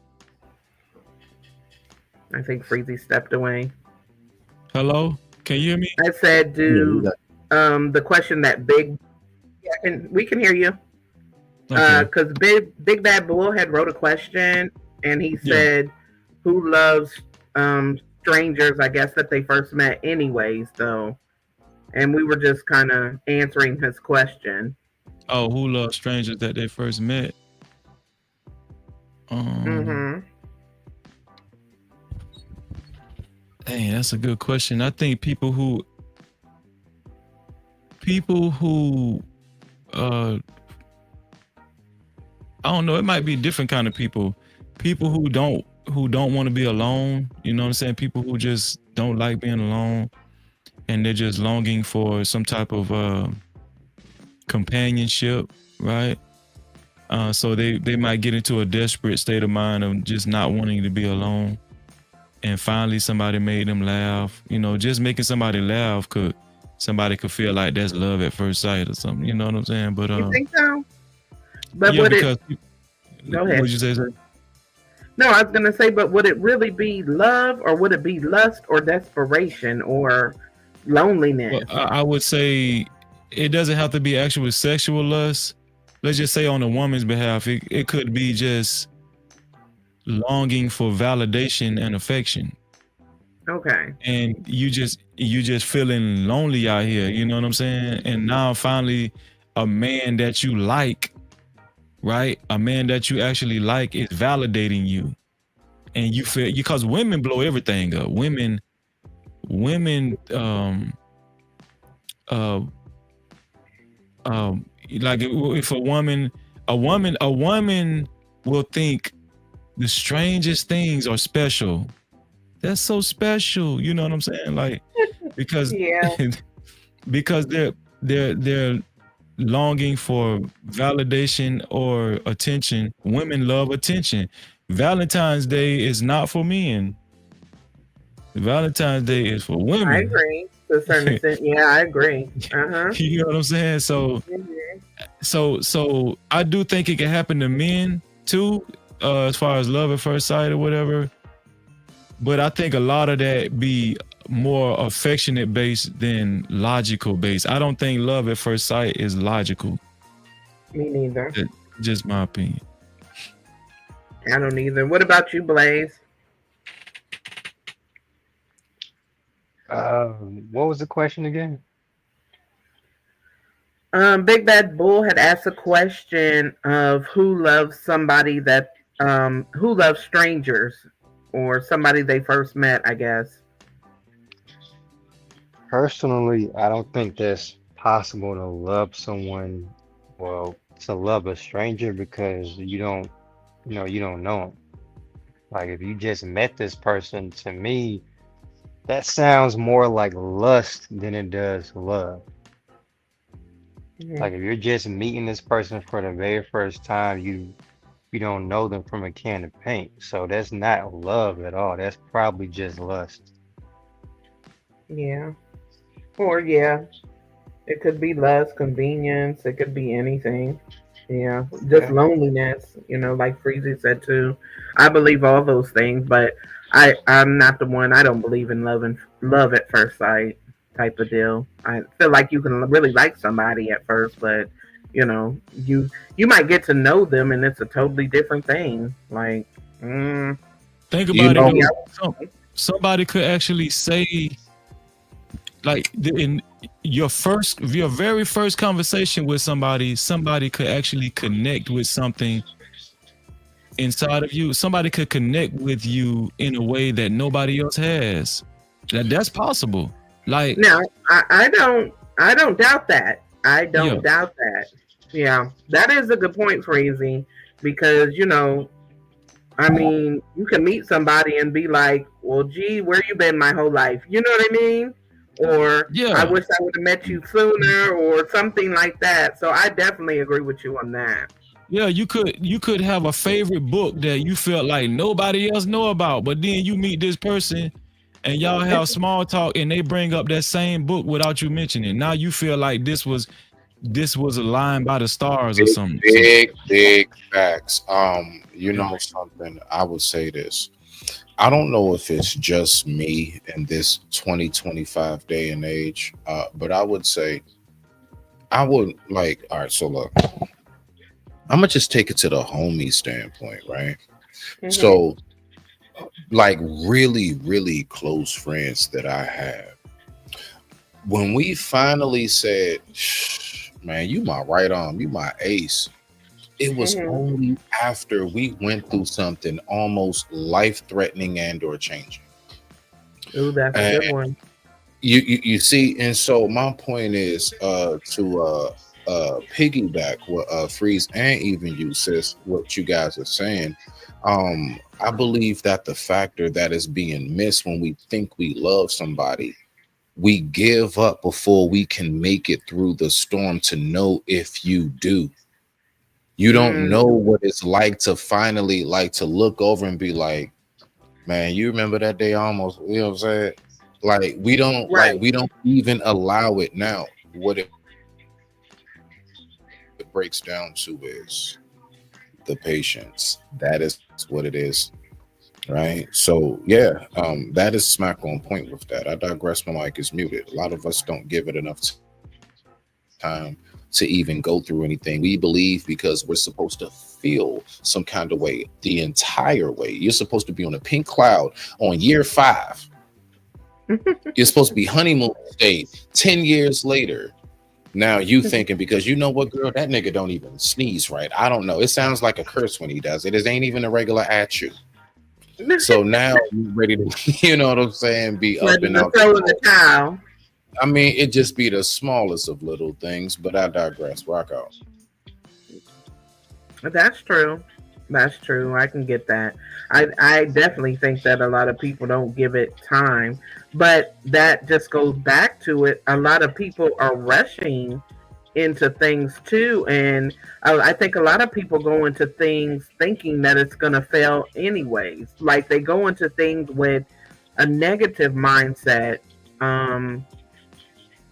I think Freezy stepped away. Hello? Can you hear me? I said, Yeah, do the question that we can hear you. Okay. Because Big Bad Bull had wrote a question and he said, "Who loves strangers?" I guess that they first met, anyways, though. And we were just kind of answering his question. Oh, who loves strangers that they first met? Mm-hmm. Dang, that's a good question. I think people who I don't know, it might be different kind of people. People who don't want to be alone, you know what I'm saying? People who just don't like being alone and they're just longing for some type of companionship, right? So they might get into a desperate state of mind of just not wanting to be alone. And finally somebody made them laugh. You know, just making somebody laugh somebody could feel like that's love at first sight or something. You know what I'm saying? But You think so? But yeah, would because Go ahead. what'd you say, sir? No, I was gonna say, but would it really be love, or would it be lust, or desperation, or loneliness? Well, I would say it doesn't have to be actual sexual lust. Let's just say on a woman's behalf, it could be just longing for validation and affection. Okay. And you just feeling lonely out here, you know what I'm saying? And now finally a man that you like, right? A man that you actually like is validating you. And you feel, because women blow everything up. Women like if a woman will think the strangest things are special. That's so special, you know what I'm saying? Like, because Yeah. because they're longing for validation or attention. Women love attention. Valentine's Day is not for men. Valentine's Day is for women. I agree to a certain extent. Yeah, I agree. You know what I'm saying? So so I do think it can happen to men too, as far as love at first sight or whatever. But I think a lot of that be more affectionate based than logical based. I don't think love at first sight is logical. Me neither. Just my opinion. I don't either. What about you, Blaze? What was the question again? Big Bad Bull had asked a question of who loves somebody that who loves strangers or somebody they first met, I guess. Personally, I don't think that's possible to love someone, well, to love a stranger because you don't know them. Like if you just met this person, to me, that sounds more like lust than it does love. Like if you're just meeting this person for the very first time, you don't know them from a can of paint. So that's not love at all. That's probably just lust. Yeah. Or yeah. It could be lust, convenience, it could be anything. Yeah. Just loneliness, like Freezy said too. I believe all those things, but I'm not the one. I don't believe in love at first sight type of deal. I feel like you can really like somebody at first, but you might get to know them and it's a totally different thing. Like, think about it. Somebody could actually say, like, in your very first conversation with somebody could actually connect with something inside of you. Somebody could connect with you in a way that nobody else has. That's possible. Like, now, I don't doubt that. I don't doubt that. Yeah, that is a good point, Crazy, because I mean, you can meet somebody and be like, "Well, gee, where you been my whole life?" You know what I mean? Or I wish I would have met you sooner, or something like that. So I definitely agree with you on that. Yeah, you could have a favorite book that you felt like nobody else know about, but then you meet this person and y'all have small talk and they bring up that same book without you mentioning it. Now you feel like this was a line by the stars or something. Big facts. Something, I would say this. I don't know if it's just me in this 2025 day and age, but I would say all right, so look, I'm gonna just take it to the homie standpoint, right? Mm-hmm. So like really, really close friends that I have, when we finally said, man, you my right arm, you my ace, it was only after we went through something almost life-threatening and or changing. Ooh, that's a good one. You see, and so my point is to piggyback what Freeze and even you, sis, what you guys are saying. I believe that the factor that is being missed when we think we love somebody, we give up before we can make it through the storm to know if you do. You don't know what it's like to finally like to look over and be like, man, you remember that day almost, you know what I'm saying? Like we don't Right. we don't even allow it now. What it breaks down to is the patience. That is what it is. Right. So yeah, that is smack on point with that. I digress. My mic is muted. A lot of us don't give it enough time to even go through anything. We believe because we're supposed to feel some kind of way the entire way. You're supposed to be on a pink cloud on year 5. You're supposed to be honeymoon state 10 years later. Now you thinking because you know what, girl, that nigga don't even sneeze right. I don't know. It sounds like a curse when he does it. It ain't even a regular at you. So now you ready to, you know what I'm saying, be up and out. Throw in the towel. I mean, it just be the smallest of little things, but I digress. Rock out. That's true. That's true. I can get that. I definitely think that a lot of people don't give it time, but that just goes back to it. A lot of people are rushing into things too, and I think a lot of people go into things thinking that it's going to fail anyways. Like they go into things with a negative mindset,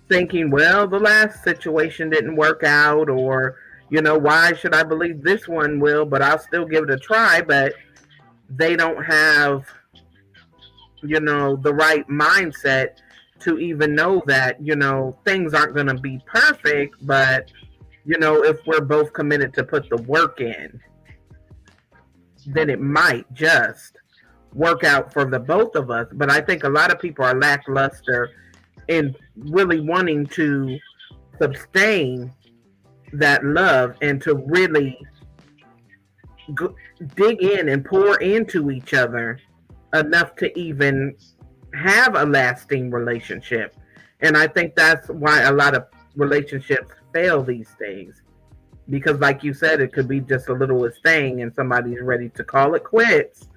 thinking, well, the last situation didn't work out, or why should I believe this one will, but I'll still give it a try. But they don't have, the right mindset to even know that, things aren't going to be perfect. But, if we're both committed to put the work in, then it might just work out for the both of us. But I think a lot of people are lackluster in really wanting to sustain that love and to really dig in and pour into each other enough to even have a lasting relationship. And I think that's why a lot of relationships fail these days, because like you said, it could be just a littlest thing and somebody's ready to call it quits.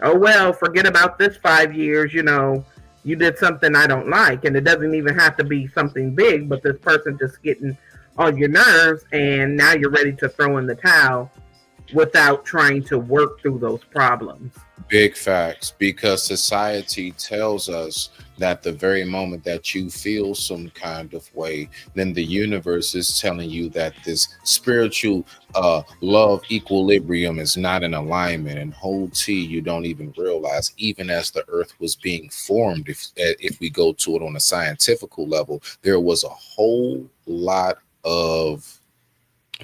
Oh well, forget about this 5 years, you did something I don't like. And it doesn't even have to be something big, but this person just getting on your nerves, and now you're ready to throw in the towel without trying to work through those problems. Big facts, because society tells us that the very moment that you feel some kind of way, then the universe is telling you that this spiritual love equilibrium is not in alignment. And whole T, you don't even realize, even as the earth was being formed, if we go to it on a scientific level, there was a whole lot of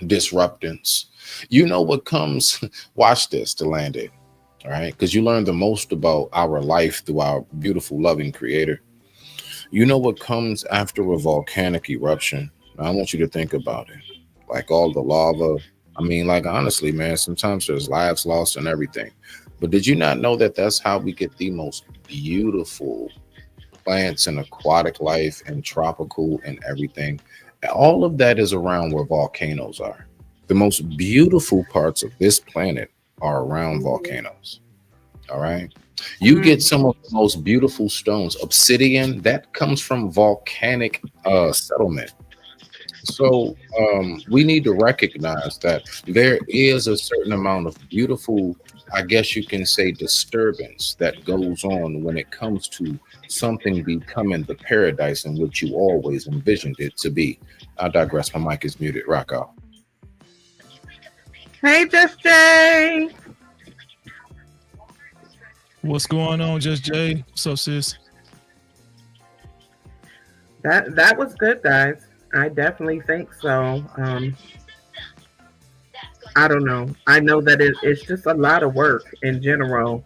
disruptance. You know what comes, watch this to land it. All right, because you learn the most about our life through our beautiful, loving creator. You know what comes after a volcanic eruption? Now, I want you to think about it. Like all the lava. I mean, like, honestly, man, sometimes there's lives lost and everything. But did you not know that that's how we get the most beautiful plants and aquatic life and tropical and everything? All of that is around where volcanoes are. The most beautiful parts of this planet are around volcanoes. All right. You get some of the most beautiful stones. Obsidian, that comes from volcanic settlement. So we need to recognize that there is a certain amount of beautiful, I guess you can say, disturbance that goes on when it comes to something becoming the paradise in which you always envisioned it to be. I digress. My mic is muted. Rock out. Hey, Just Jay. What's going on, Just Jay? What's up, sis? That was good, guys. I definitely think so. I don't know. I know that it's just a lot of work in general,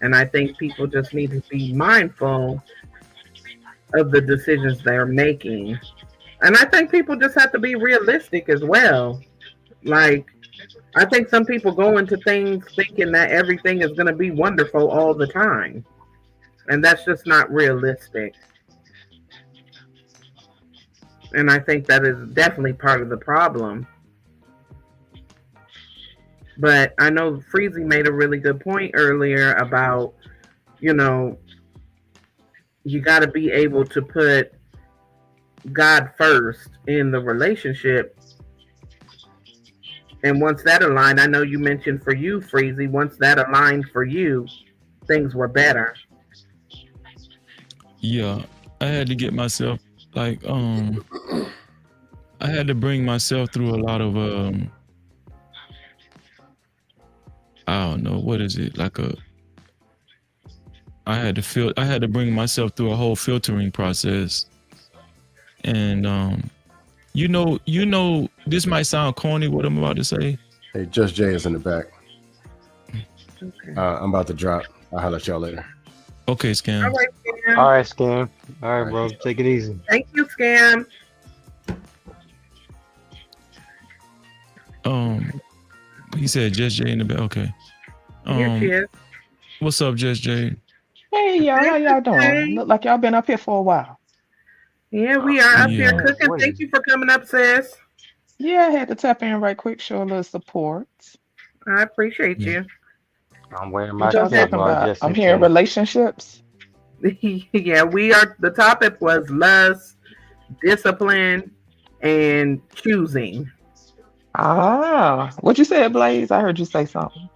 and I think people just need to be mindful of the decisions they're making. And I think people just have to be realistic as well. Like, I think some people go into things thinking that everything is going to be wonderful all the time. And that's just not realistic. And I think that is definitely part of the problem. But I know Freezy made a really good point earlier about, you got to be able to put God first in the relationship. And once that aligned, I know you mentioned for you, Freezy, once that aligned for you, things were better. Yeah, I had to get myself like I had to bring myself through a lot of I don't know what is it like a I had to bring myself through a whole filtering process. And this might sound corny what I'm about to say. Hey, Just Jay is in the back. Okay. I'm about to drop. I'll holler at y'all later. Okay, All Scam. right, Scam. All right, Scam. All right, bro. Take it easy. Thank you, Scam. He said Just Jay in the back. Okay. Here she is. What's up, Just Jay? Hey y'all, how y'all doing? Look like y'all been up here for a while. Yeah, we are up here Yeah. cooking. Thank you for coming up, sis. Yeah, I had to tap in right quick, show a little support. I appreciate Yeah. I'm wearing my What y'all Okay. talking Kevlar about? just I'm in hearing case. relationships. you. Yeah, we are. The topic was lust, discipline, and choosing. Ah, what you said, Blaze? I heard you say something.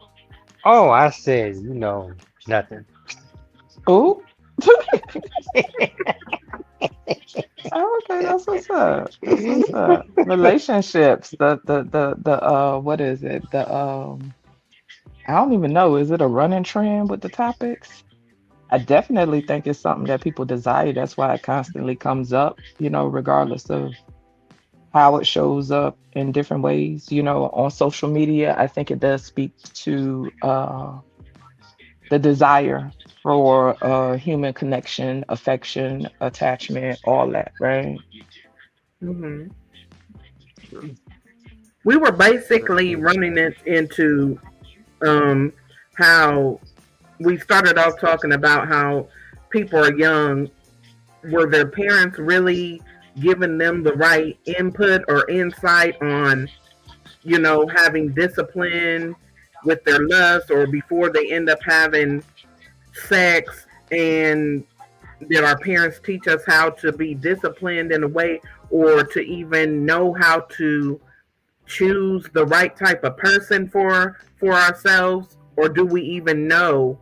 Oh, I said, nothing. Ooh. Oh, okay, that's what's up. That's what's up. Relationships. The what is it? I don't even know. Is it a running trend with the topics? I definitely think it's something that people desire. That's why it constantly comes up, regardless of how it shows up in different ways. On social media, I think it does speak to the desire for human connection, affection, attachment, all that, right? hmm We were basically running it into how we started off talking about how people are young. Were their parents really giving them the right input or insight on, having discipline with their lust, or before they end up having sex? And did our parents teach us how to be disciplined in a way, or to even know how to choose the right type of person for ourselves? Or do we even know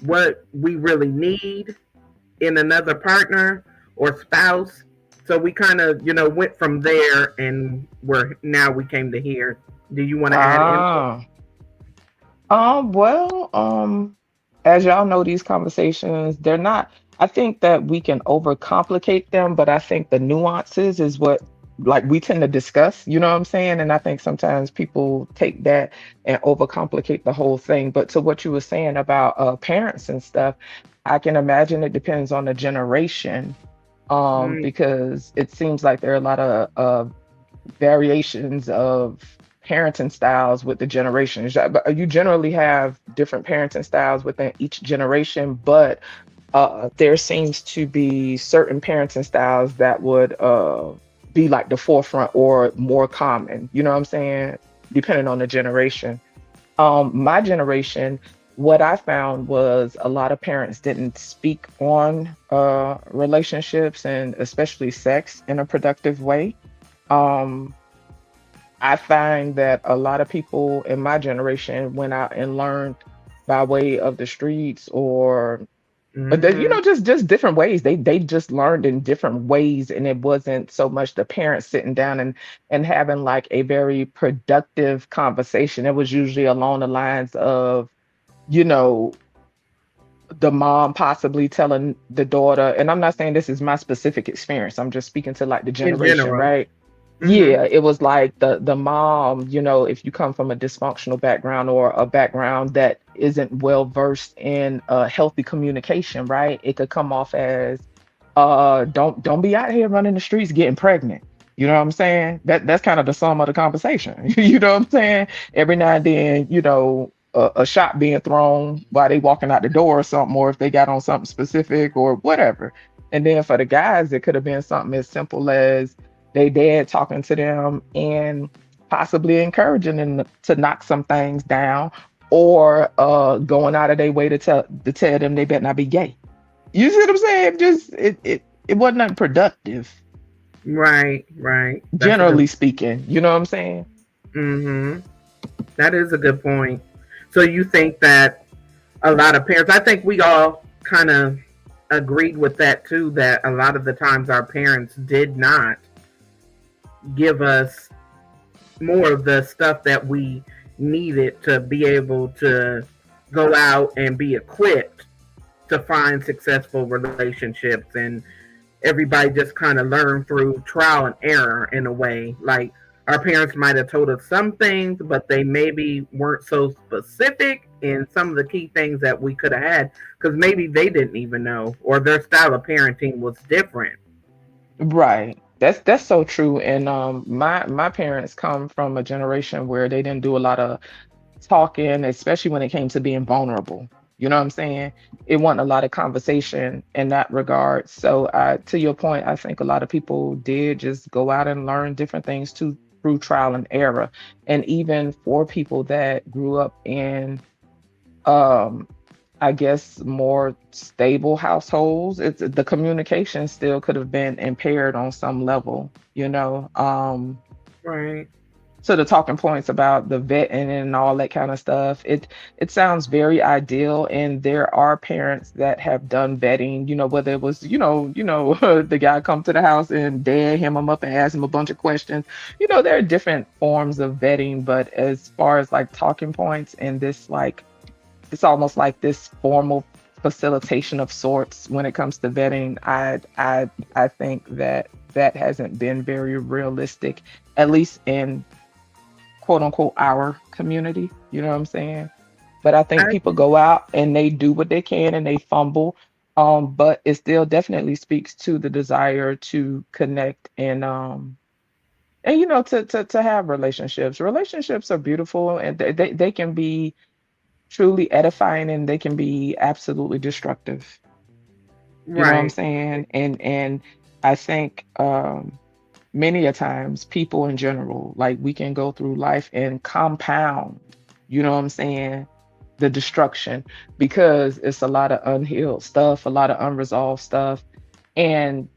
what we really need in another partner or spouse? So we kind of, went from there, and we came to here. Do you want to add input? Well, as y'all know, these conversations, they're not, I think that we can overcomplicate them, but I think the nuances is what like we tend to discuss, you know what I'm saying? And I think sometimes people take that and overcomplicate the whole thing. But to what you were saying about parents and stuff, I can imagine it depends on the generation. Mm, Because it seems like there are a lot of variations of parenting styles with the generations. But you generally have different parenting styles within each generation, but there seems to be certain parenting styles that would be like the forefront or more common, you know what I'm saying? Depending on the generation. My generation, what I found was a lot of parents didn't speak on relationships and especially sex in a productive way. Um, I find that a lot of people in my generation went out and learned by way of the streets or mhm. just different ways. They just learned in different ways, and it wasn't so much the parents sitting down and having like a very productive conversation. It was usually along the lines of, you know, the mom possibly telling the daughter, and I'm not saying this is my specific experience. I'm just speaking to like the In generation, general. right? hmm Yeah, it was like the mom, if you come from a dysfunctional background or a background that isn't well versed in healthy communication, right? It could come off as don't be out here running the streets getting pregnant. You know what I'm saying? That's kind of the sum of the conversation. You know what I'm saying? Every now and then, a shot being thrown while they walking out the door or something, or if they got on something specific or whatever. And then for the guys, it could have been something as simple as they dad talking to them and possibly encouraging them to knock some things down, or going out of their way to tell them they better not be gay. You see what I'm saying? Just it wasn't nothing productive, Right, right. That's a generally good. speaking. You know what I'm saying? Mm-hmm. That is a good point. So you think that a lot of parents, I think we all kind of agreed with that too, that a lot of the times our parents did not give us more of the stuff that we needed to be able to go out and be equipped to find successful relationships, and everybody just kind of learned through trial and error in a way. Like our parents might have told us some things, but they maybe weren't so specific in some of the key things that we could have had because maybe they didn't even know, or their style of parenting was different. Right. That's so true. And my parents come from a generation where they didn't do a lot of talking, especially when it came to being vulnerable. You know what I'm saying? It wasn't a lot of conversation in that regard. So, to your point, I think a lot of people did just go out and learn different things too through trial and error. And even for people that grew up in, um, I guess, more stable households, it's the communication still could have been impaired on some level. You know, Right. so the talking points about the vetting and all that kind of stuff, it sounds very ideal, and there are parents that have done vetting, whether it was, the guy come to the house and dad him up and ask him a bunch of questions. There are different forms of vetting, but as far as like talking points and this, like, it's almost like this formal facilitation of sorts when it comes to vetting, I think that that hasn't been very realistic, at least in quote unquote our community. You know what I'm saying? But I think I, people go out and they do what they can and they fumble. But it still definitely speaks to the desire to connect and to have relationships. Relationships are beautiful, and they can be truly edifying, and they can be absolutely destructive. You know what I'm right. saying? And I think many a times people in general, like, we can go through life and compound, you know what I'm saying, the destruction, because it's a lot of unhealed stuff, a lot of unresolved stuff. And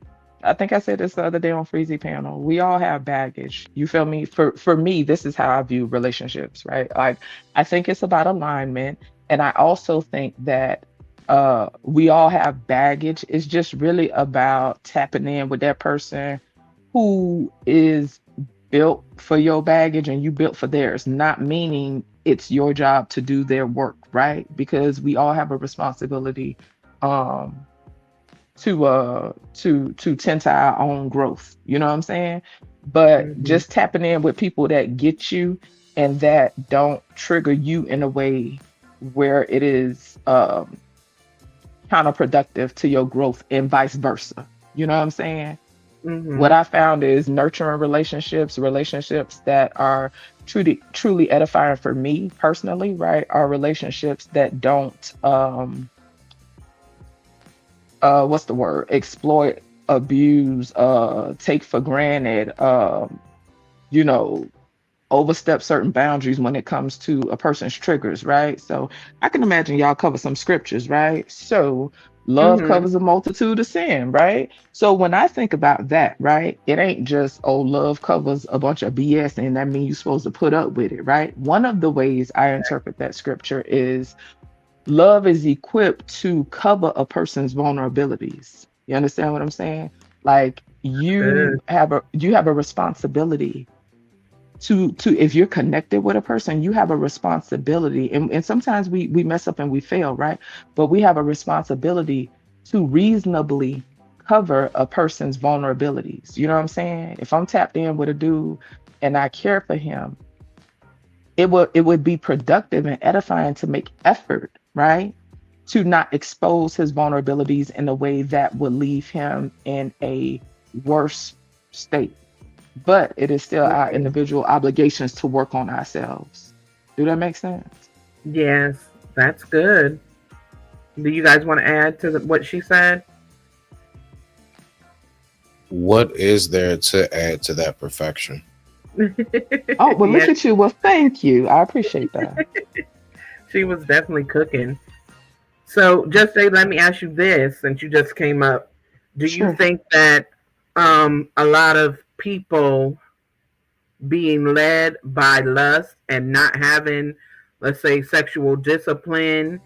I think I said this the other day on Freezy panel. We all have baggage. You feel me? For me, this is how I view relationships, right? Like, I think it's about alignment, and I also think that we all have baggage. It's just really about tapping in with that person who is built for your baggage and you built for theirs, not meaning it's your job to do their work, right? Because we all have a responsibility um to tend to our own growth. You know what I'm saying? But Hmm. just tapping in with people that get you and that don't trigger you in a way where it is counterproductive to your growth, and vice versa. You know what I'm saying? What Hmm. I found is nurturing relationships that are truly edifying for me personally, right? Are relationships that don't what's the word? Exploit, abuse, take for granted, you know, overstep certain boundaries when it comes to a person's triggers, right? So I can imagine y'all cover some scriptures, right? So love Hmm. covers a multitude of sin, right? So when I think about that, right, it ain't just, oh, love covers a bunch of BS and that means you're supposed to put up with it, right? One of the ways I interpret that scripture is love is equipped to cover a person's vulnerabilities. You understand what I'm saying? Like, Good. you have a responsibility to if you're connected with a person, you have a responsibility, and sometimes we mess up and we fail, right? But we have a responsibility to reasonably cover a person's vulnerabilities. You know what I'm saying? If I'm tapped in with a dude and I care for him, it would be productive and edifying to make effort, right? To not expose his vulnerabilities in a way that would leave him in a worse state. But it is still our individual obligations to work on ourselves. Do that make sense? Yes, that's good. Do you guys want to add to what she said? What is there to add to that perfection? Oh, well, look Yeah, at you. Well, thank you. I appreciate that. she was definitely cooking. So, just say, let me ask you this, since you just came up. Do you Sure. think that a lot of people being led by lust and not having, let's say, sexual discipline,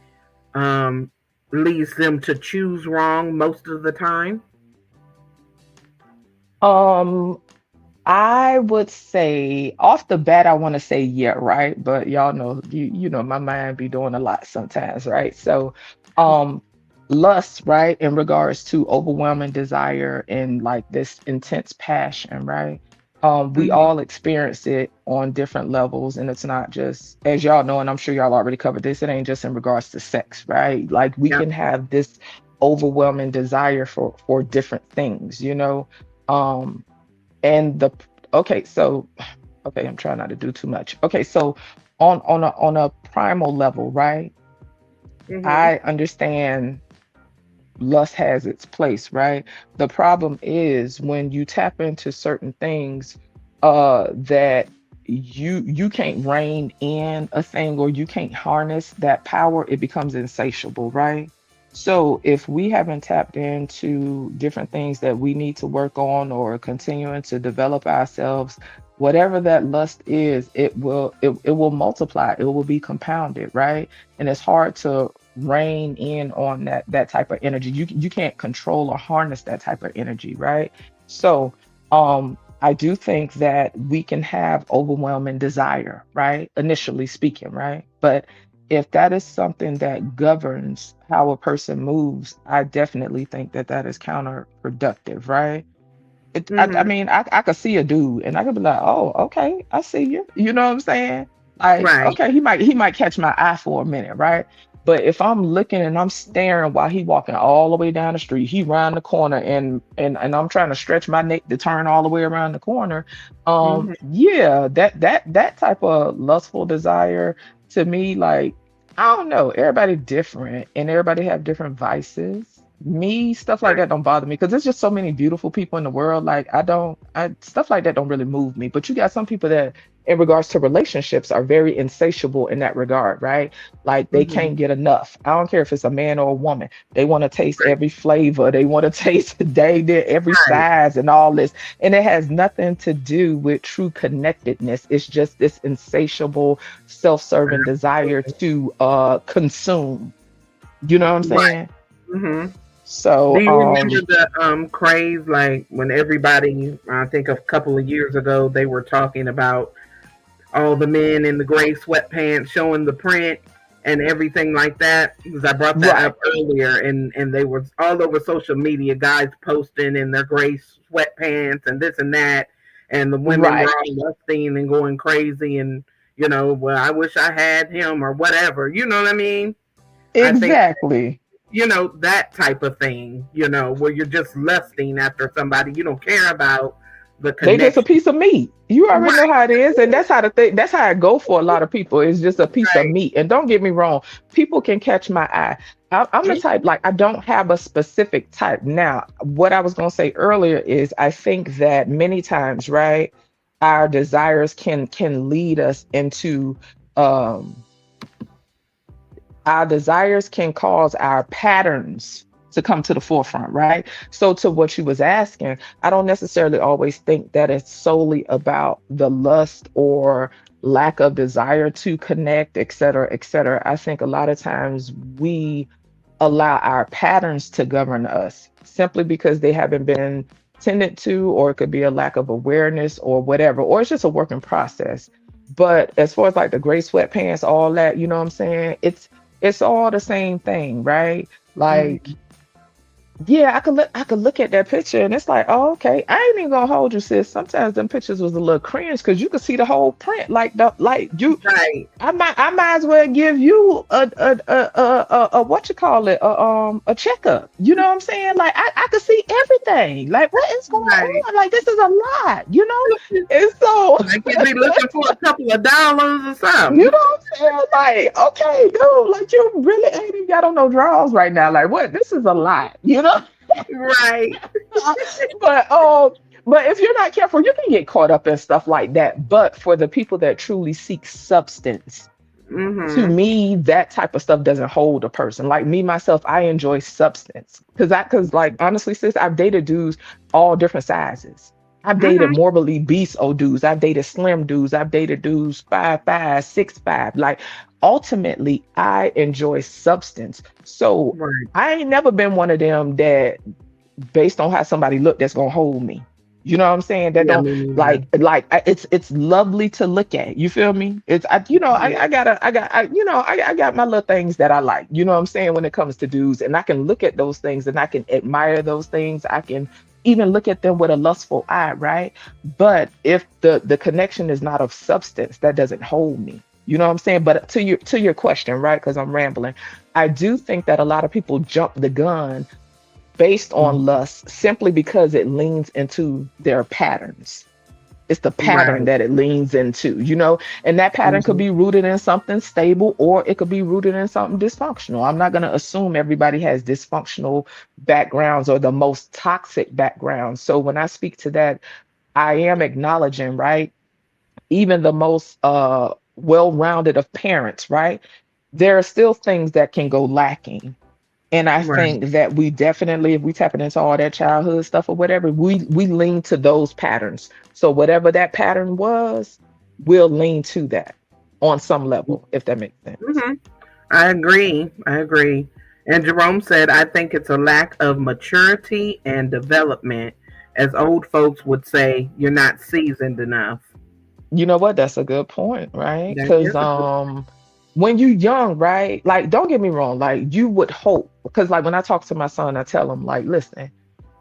um, leads them to choose wrong most of the time? Um, I would say off the bat, I want to say yeah, right? But y'all know you know my mind be doing a lot sometimes, right? So um lust, right, in regards to overwhelming desire and like this intense passion, right? We Hmm. all experience it on different levels, and it's not just as y'all know, and I'm sure y'all already covered this, it ain't just in regards to sex, right? Like we Yeah. can have this overwhelming desire for different things, you know. Um, and the okay, so okay, I'm trying not to do too much. Okay, so on a primal level, right? Hmm. I understand lust has its place, right? The problem is when you tap into certain things that you can't rein in a thing or you can't harness that power, it becomes insatiable, right? So if we haven't tapped into different things that we need to work on or continuing to develop ourselves, whatever that lust is, it will multiply, it will be compounded, right? And it's hard to rein in on that type of energy. You can't control or harness that type of energy, right? So I do think that we can have overwhelming desire, right? Initially speaking, right? But if that is something that governs how a person moves, I definitely think that that is counterproductive, right? I Hmm. mean, I could see a dude and I could be like, oh, okay, I see you. You know what I'm saying? Like, Right. okay, he might catch my eye for a minute, right? But if I'm looking and I'm staring while he walking all the way down the street, he round the corner and I'm trying to stretch my neck to turn all the way around the corner. Hmm. Yeah, that type of lustful desire to me, like, I don't know, everybody different and everybody have different vices. Me, stuff like Right. that don't bother me because there's just so many beautiful people in the world. Like I stuff like that don't really move me. But you got some people that, in regards to relationships, are very insatiable in that regard, right? Like they Hmm. can't get enough. I don't care if it's a man or a woman. They want to taste Right. every flavor. They want to taste every Right. size and all this. And it has nothing to do with true connectedness. It's just this insatiable, self-serving desire to consume. You know what I'm Right. saying? Hmm. Do So, you remember the craze, like when everybody, I think a couple of years ago, they were talking about all the men in the gray sweatpants showing the print and everything like that? Because I brought that right, up earlier, and they were all over social media, guys posting in their gray sweatpants and this and that, and the women were right, all lusting and going crazy, and well, I wish I had him or whatever. You know what I mean? I think exactly. that type of thing, where you're just lusting after somebody, you don't care about the They just a connection. piece of meat. You already know Right. how it is, and that's how the thing. That's how I go for a lot of people. It's just a piece of Right. meat. And don't get me wrong, people can catch my eye. I'm the type, like, I don't have a specific type. Now, what I was gonna say earlier is I think that many times, right, our desires can lead us into um our desires can cause our patterns to come to the forefront, right? So to what you was asking, I don't necessarily always think that it's solely about the lust or lack of desire to connect, et cetera, et cetera. I think a lot of times we allow our patterns to govern us simply because they haven't been tended to, or it could be a lack of awareness or whatever, or it's just a working process. But as far as like the gray sweatpants, all that, you know what I'm saying? It's all the same thing, right? Like, Mhm. yeah, I could look at that picture and it's like, oh, okay. I ain't even gonna hold you, sis. Sometimes them pictures was a little cringe because you could see the whole print. Like you Right. I might as well give you a what you call it, a checkup. You know what I'm saying? Like I could see everything. Like what is going Right. on? Like this is a lot, you know? And so Like you'd be looking for a couple of dollars or you know something. what I'm saying? Like, okay, dude, like you really ain't even got on no draws right now. Like what? This is a lot, you know? Right. but um but if you're not careful, you can get caught up in stuff like that. But for the people that truly seek substance, To Mm-hmm. me, that type of stuff doesn't hold a person. Like me myself, I enjoy substance because like honestly, sis, I've dated dudes all different sizes. I've dated Mm-hmm. morbidly beast old dudes. I've dated slim dudes. I've dated dudes 5'5", 6'5". Like ultimately, I enjoy substance. So Right. I ain't never been one of them that based on how somebody look that's gonna hold me. You know what I'm saying? That Yeah, don't me neither. like it's lovely to look at. You feel me? It's I you know Yeah. I got my little things that I like. You know what I'm saying when it comes to dudes, and I can look at those things and I can admire those things. I can even look at them with a lustful eye, right? But if the connection is not of substance, that doesn't hold me. You know what I'm saying? But to your question, right? Because I'm rambling. I do think that a lot of people jump the gun based on lust simply because it leans into their patterns. It's the pattern Right. that it leans into, and that pattern could Mm-hmm. be rooted in something stable or it could be rooted in something dysfunctional. I'm not going to assume everybody has dysfunctional backgrounds or the most toxic backgrounds. So when I speak to that, I am acknowledging, right? Even the most well-rounded of parents, right? There are still things that can go lacking, and I Right. think that we definitely, if we tapping into all that childhood stuff or whatever, we lean to those patterns. So whatever that pattern was, we'll lean to that on some level, if that makes sense. Mm-hmm. I agree. I agree. And Jerome said, I think it's a lack of maturity and development. As old folks would say, you're not seasoned enough. You know what? That's a good point, right? That Because is a good. when you're young, right? Like, don't get me wrong. Like, you would hope, because like when I talk to my son, I tell him, like, listen,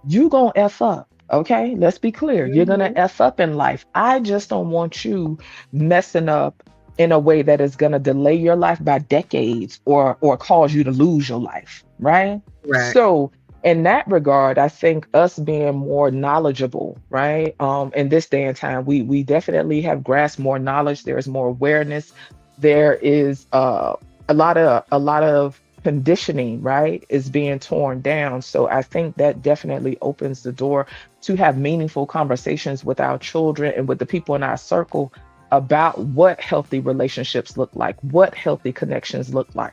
you gonna F up. Okay, let's be clear. You're gonna Mm-hmm. F up in life. I just don't want you messing up in a way that is gonna delay your life by decades or cause you to lose your life, right? Right. So in that regard, I think us being more knowledgeable, right? In this day and time, we definitely have grasped more knowledge. There's more awareness. There is a lot of conditioning, right, is being torn down. So I think that definitely opens the door to have meaningful conversations with our children and with the people in our circle about what healthy relationships look like, what healthy connections look like.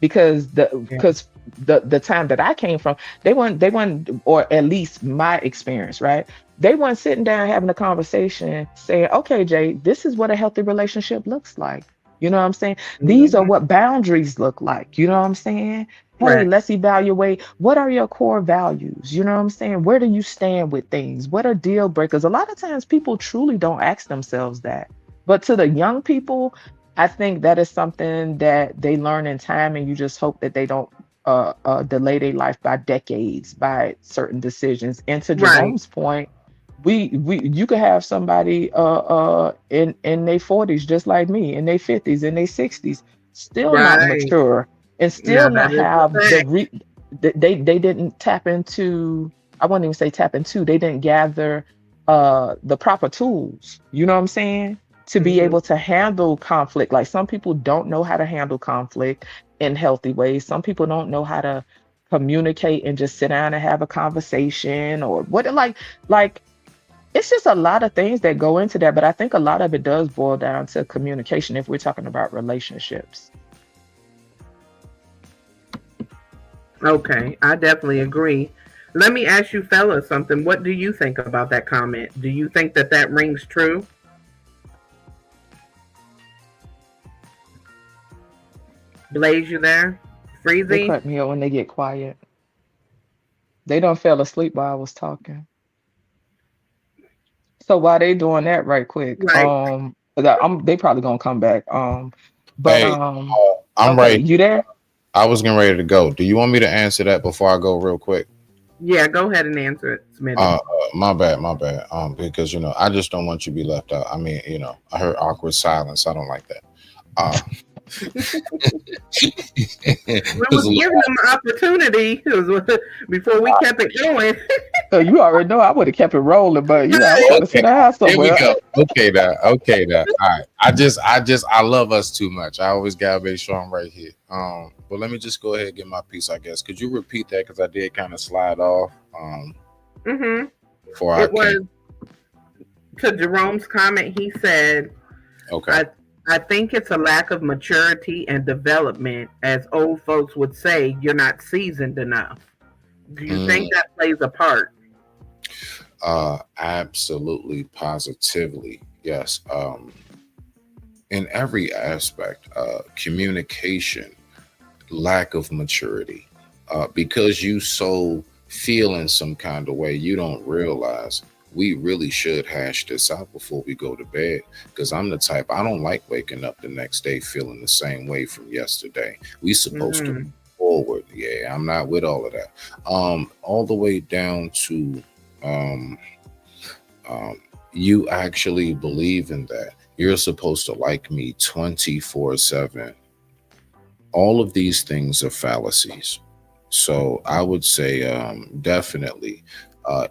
Because the Yeah. because the time that I came from, they weren't, or at least my experience, right? They weren't sitting down having a conversation saying, okay, Jay, this is what a healthy relationship looks like. You know what I'm saying? These are Mm-hmm. what boundaries look like. You know what I'm saying? Hey, Right. let's evaluate what are your core values. You know what I'm saying? Where do you stand with things? What are deal breakers? A lot of times people truly don't ask themselves that. But to the young people, I think that is something that they learn in time, and you just hope that they don't delay their life by decades by certain decisions. And to Right. Jerome's point, we you could have somebody in their 40s just like me, in their 50s, in their 60s, still not Right. mature and still Now that not is a have fact. they didn't tap into, I wouldn't even say tap into, they didn't gather the proper tools, you know what I'm saying, to be Mm-hmm. able to handle conflict. Like some people don't know how to handle conflict in healthy ways. Some people don't know how to communicate and just sit down and have a conversation or what, like it's just a lot of things that go into that, but I think a lot of it does boil down to communication if we're talking about relationships. Okay. I definitely agree. Let me ask you fellas something. What do you think about that comment? Do you think that that rings true? Blaze, you there? They Freezy? cut me out when they get quiet. They don't fell asleep while I was talking. So while they doing that right quick, Right. they probably gonna come back. But Hey, I'm okay, right. you there? I was getting ready to go. Do you want me to answer that before I go real quick? Yeah, go ahead and answer it, Smitty. My bad, my bad. Because I just don't want you to be left out. I mean, I heard awkward silence. I don't like that. Uh, We 'cause was giving them an opportunity before we kept it going. So you already know I would have kept it rolling, but I'm trying to sit okay, down here we somewhere. go. Okay, now. Okay, now. All right. I love us too much. I always gotta make sure I'm right here. But let me just go ahead and get my piece. I guess. Could you repeat that? Because I did kind of slide off. Mm-hmm. Before I It came. was to Jerome's comment. He said, Okay. I think it's a lack of maturity and development. As old folks would say, you're not seasoned enough. Do you Mm, think that plays a part? absolutely, positively, yes. In every aspect, communication, lack of maturity, because you so feel in some kind of way, you don't realize we really should hash this out before we go to bed. Because I'm the type, I don't like waking up the next day feeling the same way from yesterday. We supposed to move Mm, forward. Yeah, I'm not with all of that. All the way down to um, you actually believe in that. You're supposed to like me 24/7. All of these things are fallacies. So I would say definitely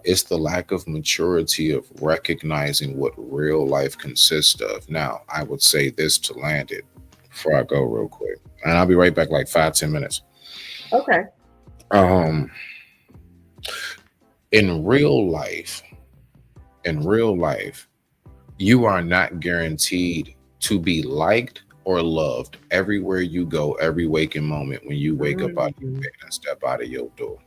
it's the lack of maturity of recognizing what real life consists of. Now, I would say this to land it before I go real quick, and I'll be right back like 5, 10 minutes. okay. Um, in real life, in real life, you are not guaranteed to be liked or loved everywhere you go, every waking moment when you wake up out of your Mm, bed and step out of your door.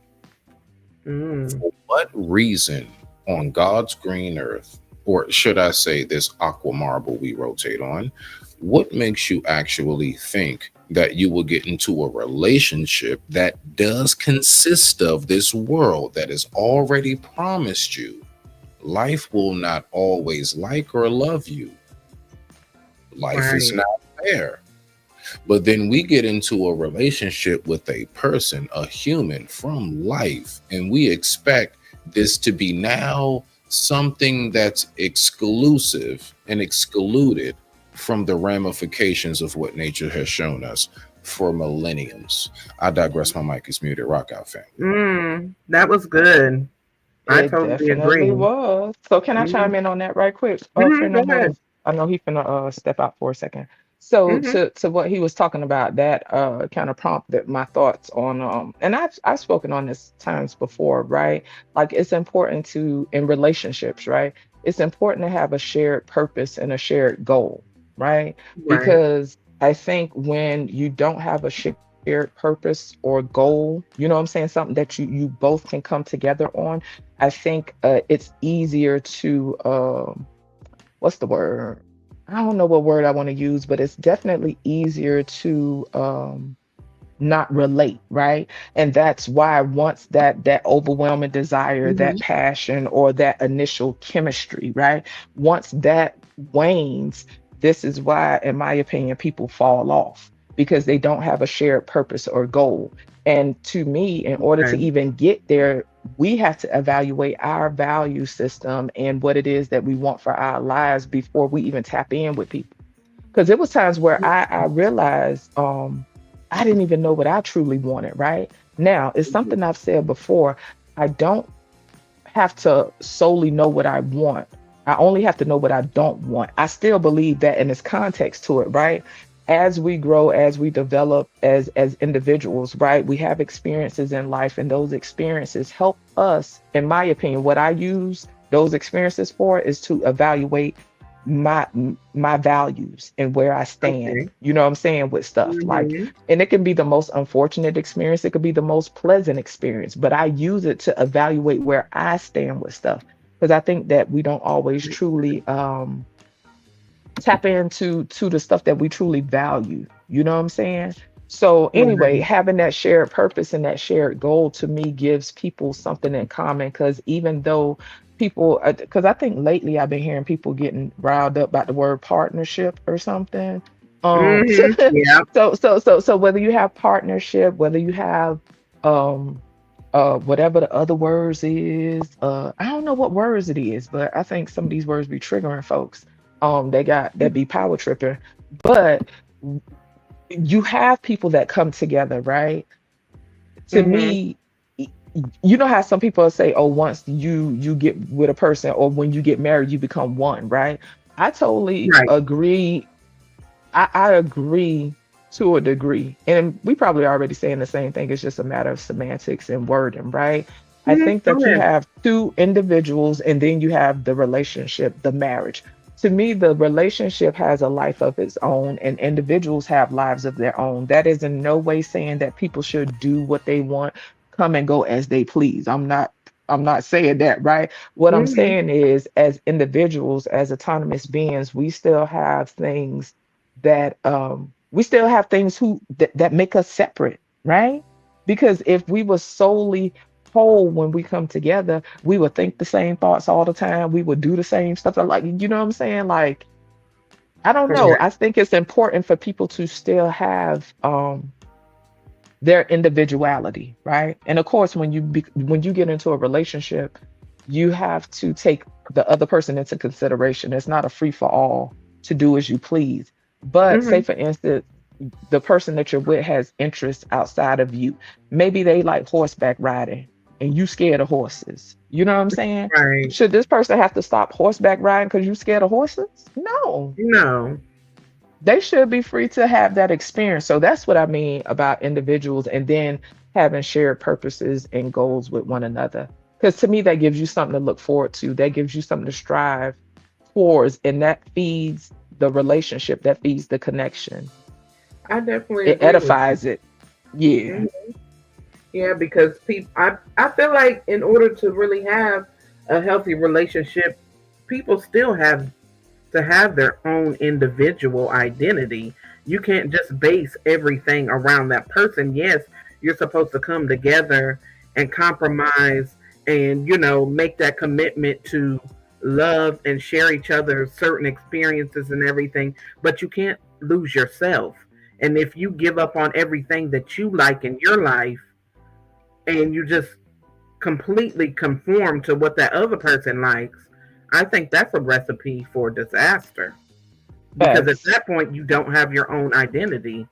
mm, For what reason on God's green earth, or should I say this aqua marble we rotate on, what makes you actually think that you will get into a relationship that does consist of this world that is already promised you? Life will not always like or love you. Life is right. not fair. But then we get into a relationship with a person, a human from life, and we expect this to be now something that's exclusive and excluded from the ramifications of what nature has shown us for millenniums. I digress. My mic is muted. Rock out, family. That was good. I It totally definitely agree. was. So can I Hmm. chime in on that right quick? Go Fernando, ahead. I know he finna step out for a second. So Hmm. to what he was talking about, that kind of prompted my thoughts on and I've spoken on this times before, right? Like it's important to in relationships, right? It's important to have a shared purpose and a shared goal, right? Right. Because I think when you don't have a shared purpose or goal, you know what I'm saying, something that you both can come together on, I think it's easier to what's the word? I don't know what word I want to use, but it's definitely easier to not relate, right? And that's why once that overwhelming desire, that Hmm. passion, or that initial chemistry, right? Once that wanes, this is why, in my opinion, people fall off because they don't have a shared purpose or goal. And to me, in order to Okay. even get there, we have to evaluate our value system and what it is that we want for our lives before we even tap in with people. Because there was times where I realized I didn't even know what I truly wanted, right? Now, it's something I've said before. I don't have to solely know what I want. I only have to know what I don't want. I still believe that, and there's context to it, right? As we grow, as we develop as individuals, right? We have experiences in life, and those experiences help us, in my opinion. What I use those experiences for is to evaluate my my values and where I stand. Okay. You know what I'm saying, with stuff like, Hmm. and it can be the most unfortunate experience, it could be the most pleasant experience, but I use it to evaluate where I stand with stuff because I think that we don't always truly tap into the stuff that we truly value. You know what I'm saying? So anyway, Right. having that shared purpose and that shared goal to me gives people something in common. Because even though people, because I think lately I've been hearing people getting riled up about the word partnership or something. So, Yeah. so whether you have partnership, whether you have um whatever the other words is, I don't know what words it is, but I think some of these words be triggering folks. They got that be power tripping, but you have people that come together, right? To Hmm. me, you know how some people say, "Oh, once you get with a person, or when you get married, you become one," right? I totally Right. agree. I agree to a degree, and we probably already saying the same thing. It's just a matter of semantics and wording, right? I think Go that you ahead. have two individuals, and then you have the relationship, the marriage. to me, the relationship has a life of its own, and individuals have lives of their own. That is in no way saying that people should do what they want, come and go as they please. I'm not saying that, right? What I'm Mhm. saying is, as individuals, as autonomous beings, we still have things that we still have things that make us separate, right? Because if we were solely whole when we come together, we would think the same thoughts all the time. We would do the same stuff. Like, you know what I'm saying? Like, I don't know. Correct. I think it's important for people to still have their individuality, right? And of course, when you get into a relationship, you have to take the other person into consideration. It's not a free for all to do as you please. But say, Mhm. for instance, the person that you're with has interests outside of you. Maybe they like horseback riding and you scared of horses. You know what I'm saying? Right. Should this person have to stop horseback riding because you scared of horses? No, No. they should be free to have that experience. So that's what I mean about individuals and then having shared purposes and goals with one another. Because to me, that gives you something to look forward to, that gives you something to strive towards, and that feeds the relationship, that feeds the connection. I definitely It agree with you. edifies it. Yeah. Mhm. Yeah, because people, I feel like in order to really have a healthy relationship, people still have to have their own individual identity. You can't just base everything around that person. Yes, you're supposed to come together and compromise and, make that commitment to love and share each other's certain experiences and everything, but you can't lose yourself. And if you give up on everything that you like in your life and you just completely conform to what that other person likes, I think that's a recipe for disaster. Because at Facts. that point, you don't have your own identity.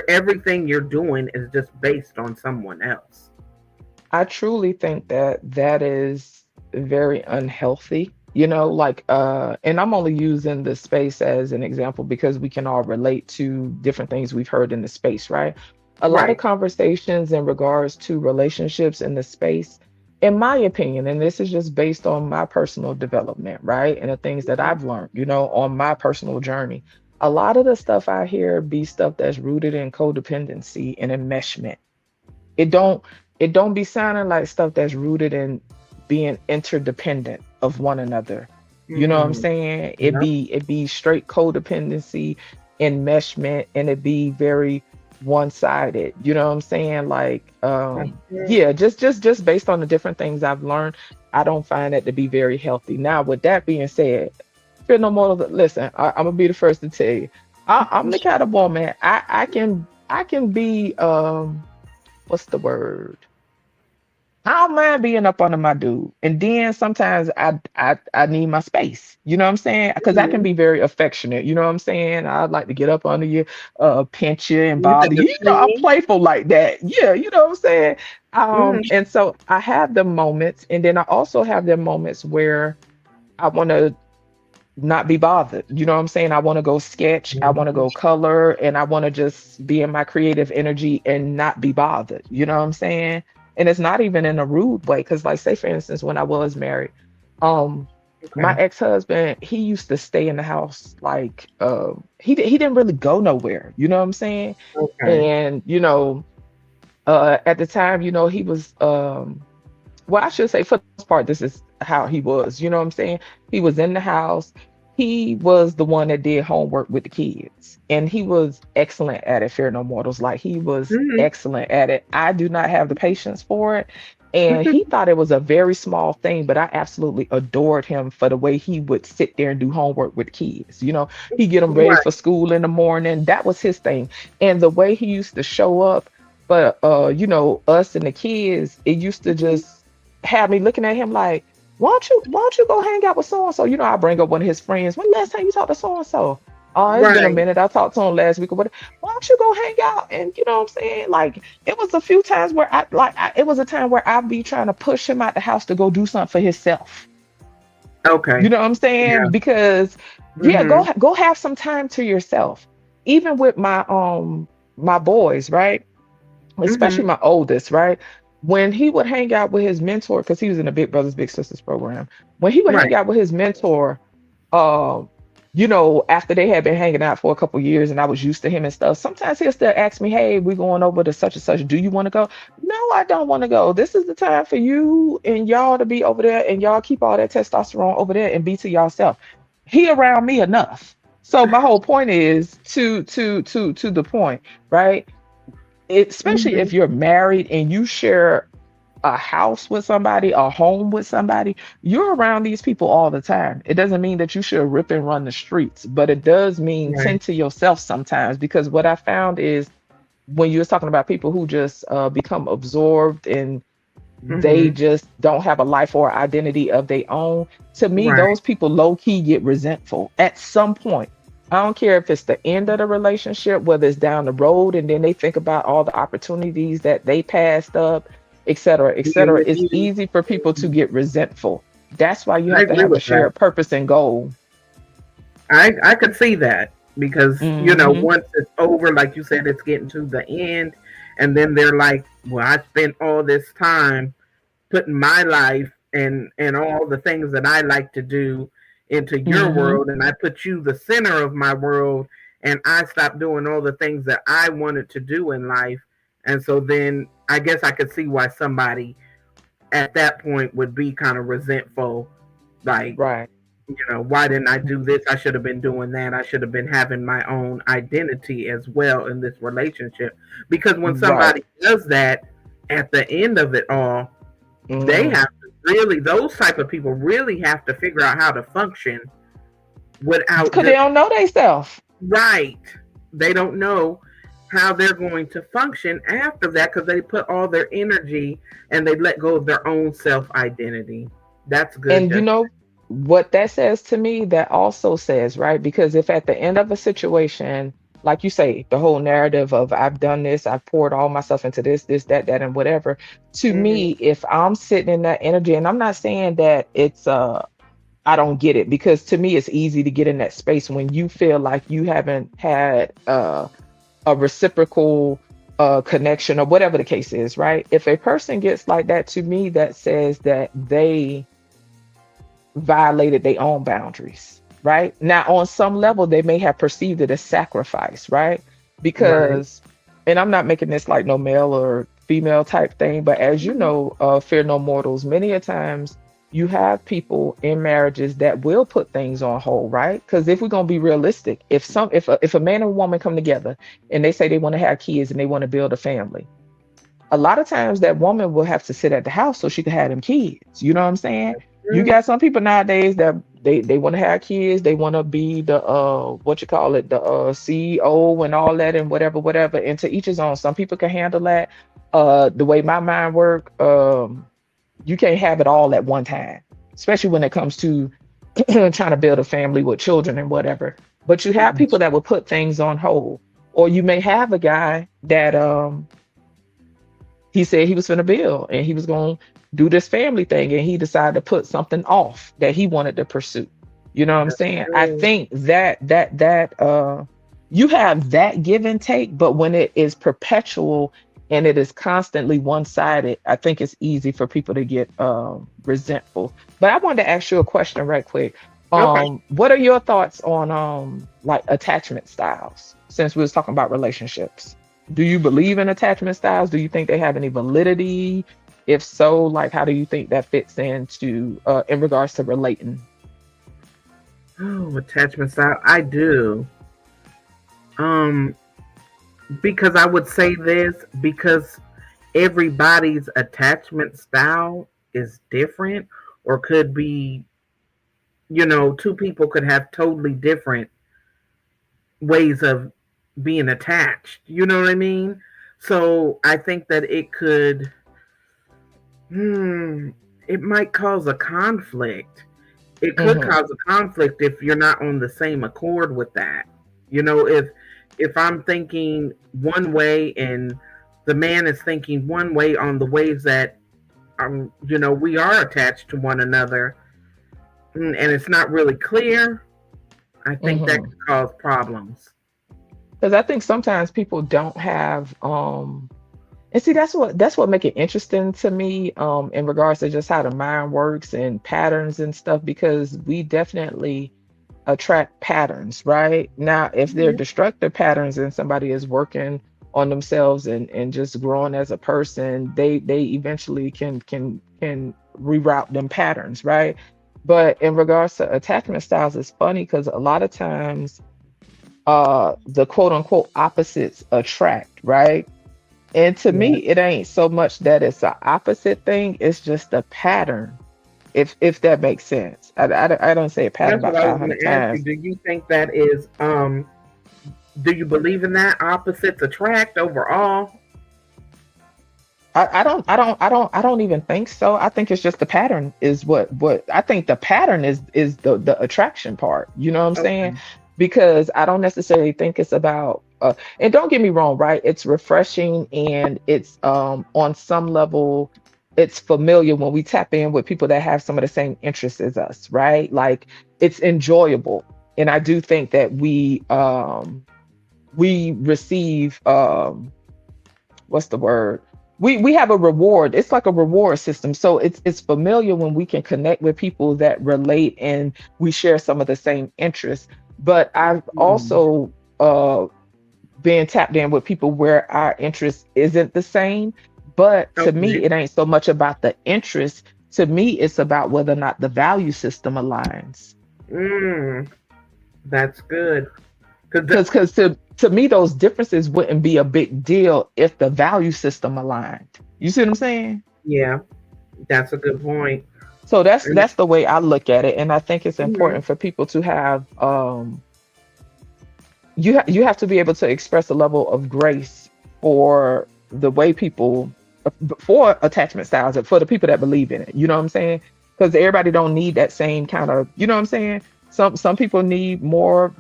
Everything you're doing is just based on someone else. I truly think that that is very unhealthy. Like and I'm only using the space as an example because we can all relate to different things we've heard in the space, right? A lot of Right. conversations in regards to relationships in the space, in my opinion, and this is just based on my personal development, right? And the things that I've learned, on my personal journey. A lot of the stuff I hear be stuff that's rooted in codependency and enmeshment. It don't be sounding like stuff that's rooted in being interdependent of one another. You know what I'm Mm-hmm. saying? it Yep. be it be straight codependency, enmeshment, and it be very one-sided. You know what I'm saying? Like, Mhm. yeah, just based on the different things I've learned, I don't find that to be very healthy. Now, with that being said, feel no more. Listen, I'm gonna be the first to tell you, I'm the kind of woman. I can be what's the word? I don't mind being up under my dude. And then sometimes I need my space. You know what I'm saying? Because I can Mhm. be very affectionate. You know what I'm saying? I'd like to get up under you, pinch you and You bother could you. I'm defend. playful like that. Yeah, you know what I'm saying? Mhm. And so I have the moments, and then I also have the moments where I want to not be bothered. You know what I'm saying? I want to go sketch, I want to Mhm. go color, and I want to just be in my creative energy and not be bothered. You know what I'm saying? And it's not even in a rude way. Cause like say for instance, when I was married, um, my Okay. ex-husband, he used to stay in the house like he didn't really go nowhere, you know what I'm saying? Okay. And at the time, he was well, I should say for the most part, this is how he was. You know what I'm saying? He was in the house. He was the one that did homework with the kids, and he was excellent at it. Fear no mortals, like he was Mhm. excellent at it. I do not have the patience for it, and he thought it was a very small thing, but I absolutely adored him for the way he would sit there and do homework with kids. He get them ready Right. for school in the morning. That was his thing, and the way he used to show up. But us and the kids, it used to just had me looking at him like, why don't you go hang out with so and so? I bring up one of his friends. When last time you talked to so and so? Oh, it's been a Right. minute. I talked to him last week or what. Why don't you go hang out? And you know what I'm saying? Like it was a few times where it was a time where I'd be trying to push him out the house to go do something for himself. You Okay. know what I'm saying? Yeah. Because yeah, Mhm. go have some time to yourself. Even with my boys, right? Especially Mhm. my oldest, right? When he would hang out with his mentor, because he was in the Big Brothers Big Sisters program, when he would hang Right. out with his mentor, um, after they had been hanging out for a couple years and I was used to him and stuff, sometimes he'll still ask me, "Hey, we're going over to such and such. Do you want to go?" No, I don't want to go. This is the time for you and y'all to be over there, and y'all keep all that testosterone over there and be to yourself. He around me enough. So my whole point is to the point, right? Especially if you're married and you share a house with somebody, a home with somebody, you're around these people all the time. It doesn't mean that you should rip and run the streets, but it does mean Right. tend to yourself sometimes. Because what I found is when you was talking about people who just become absorbed and they Mhm. just don't have a life or identity of their own, to me, Right. those people low key get resentful at some point. I don't care if it's the end of the relationship, whether it's down the road, and then they think about all the opportunities that they passed up, et cetera, et Being cetera. with It's you. easy for people to get resentful. That's why you I have to agree have a with that. shared purpose and goal. I could see that because Hmm. once it's over, like you said, it's getting to the end, and then they're like, "Well, I spent all this time putting my life and all the things that I like to do into your Hmm. world, and I put you the center of my world, and I stopped doing all the things that I wanted to do in life." And so then I guess I could see why somebody at that point would be kind of resentful, like, Right. why didn't I do this? I should have been doing that. I should have been having my own identity as well in this relationship. Because when Right. somebody does that at the end of it all, they Mm. have to really, those type of people really have to figure out how to function without Because they just don't know themselves. right. They don't know how they're going to function after that because they put all their energy and they let go of their own self identity. That's good, And you just know what that says to me? That also says, right? Because if at the end of a situation, like you say, the whole narrative of I've done this, I've poured all myself into this, that, and whatever. To hmm me, if I'm sitting in that energy, and I'm not saying that it's I don't get it, because to me it's easy to get in that space when you feel like you haven't had a reciprocal connection or whatever the case is, right? If a person gets like that, to me, that says that they violated their own boundaries, right? Now, on some level, they may have perceived it as sacrifice, right? right. Because, and I'm not making this like no male or female type thing, but as you know, fear no mortals, many a times you have people in marriages that will put things on hold, right? Because if we're gonna be realistic, if a man and a woman come together and they say they want to have kids and they want to build a family, a lot of times that woman will have to sit at the house so she can have them kids. You know what I'm saying? You True. got some people nowadays that they want to have kids, they want to be the what you call it, the CEO and all that and whatever. And to each his own. Some people can handle that. The way my mind work, you can't have it all at one time, especially when it comes to trying to build a family with children and whatever. But you have people that will put things on hold. Or you may have a guy that he said he was going to build and he was going to do this family thing, and he decided to put something off that he wanted to pursue. You know what I'm That's saying? I true. think that you have that give and take, but when it is perpetual and it is constantly one-sided, I think it's easy for people to get resentful. But I wanted to ask you a question right quick. Okay. What are your thoughts on like attachment styles, since we was talking about relationships? Do you believe in attachment styles? Do you think they have any validity? If so, like how do you think that fits into in regards to relating? Oh, attachment style. I do. Um, because I would say this because everybody's attachment style is different or could be, two people could have totally different ways of being attached. You know what I mean? So I think that hmm, it might cause a conflict. It could Mm-hmm. cause a conflict if you're not on the same accord with that. If I'm thinking one way and the man is thinking one way on the ways that we are attached to one another, and it's not really clear, I think that Mm-hmm. could cause problems. Because I think sometimes people don't have and see that's what make it interesting to me in regards to just how the mind works and patterns and stuff, because we definitely attract patterns, right? Now, if they're destructive patterns and somebody is working on themselves and just growing as a person, they eventually can reroute them patterns, right? But in regards to attachment styles, it's funny because a lot of times the quote unquote opposites attract, right? And to Yeah. me, it ain't so much that it's an opposite thing, it's just a pattern, if that makes sense. I don't say a pattern That's what about I was going 500 to ask you. times. Do you think that is, do you believe in that opposites attract overall? I don't even think so. I think it's just the pattern is what I think the pattern is the attraction part. You know what I'm Okay. saying? Because I don't necessarily think it's about and don't get me wrong, right? It's refreshing and it's on some level it's familiar when we tap in with people that have some of the same interests as us, right? Like it's enjoyable. And I do think that we receive what's the word? We have a reward. It's like a reward system. So it's familiar when we can connect with people that relate and we share some of the same interests. But I've Mm. also been tapped in with people where our interest isn't the same. But to me, Okay. it ain't so much about the interest. To me, it's about whether or not the value system aligns. Mm, that's good. Cause Because to me, those differences wouldn't be a big deal if the value system aligned. You see what I'm saying? yeah, that's a good point. So that's And, that's the way I look at it, and I think it's mhm, important for people to have you have to be able to express a level of grace for the way people for attachment styles for the people that believe in it. You know what I'm saying? Because everybody don't need that same kind of, you know what I'm saying? Some people need more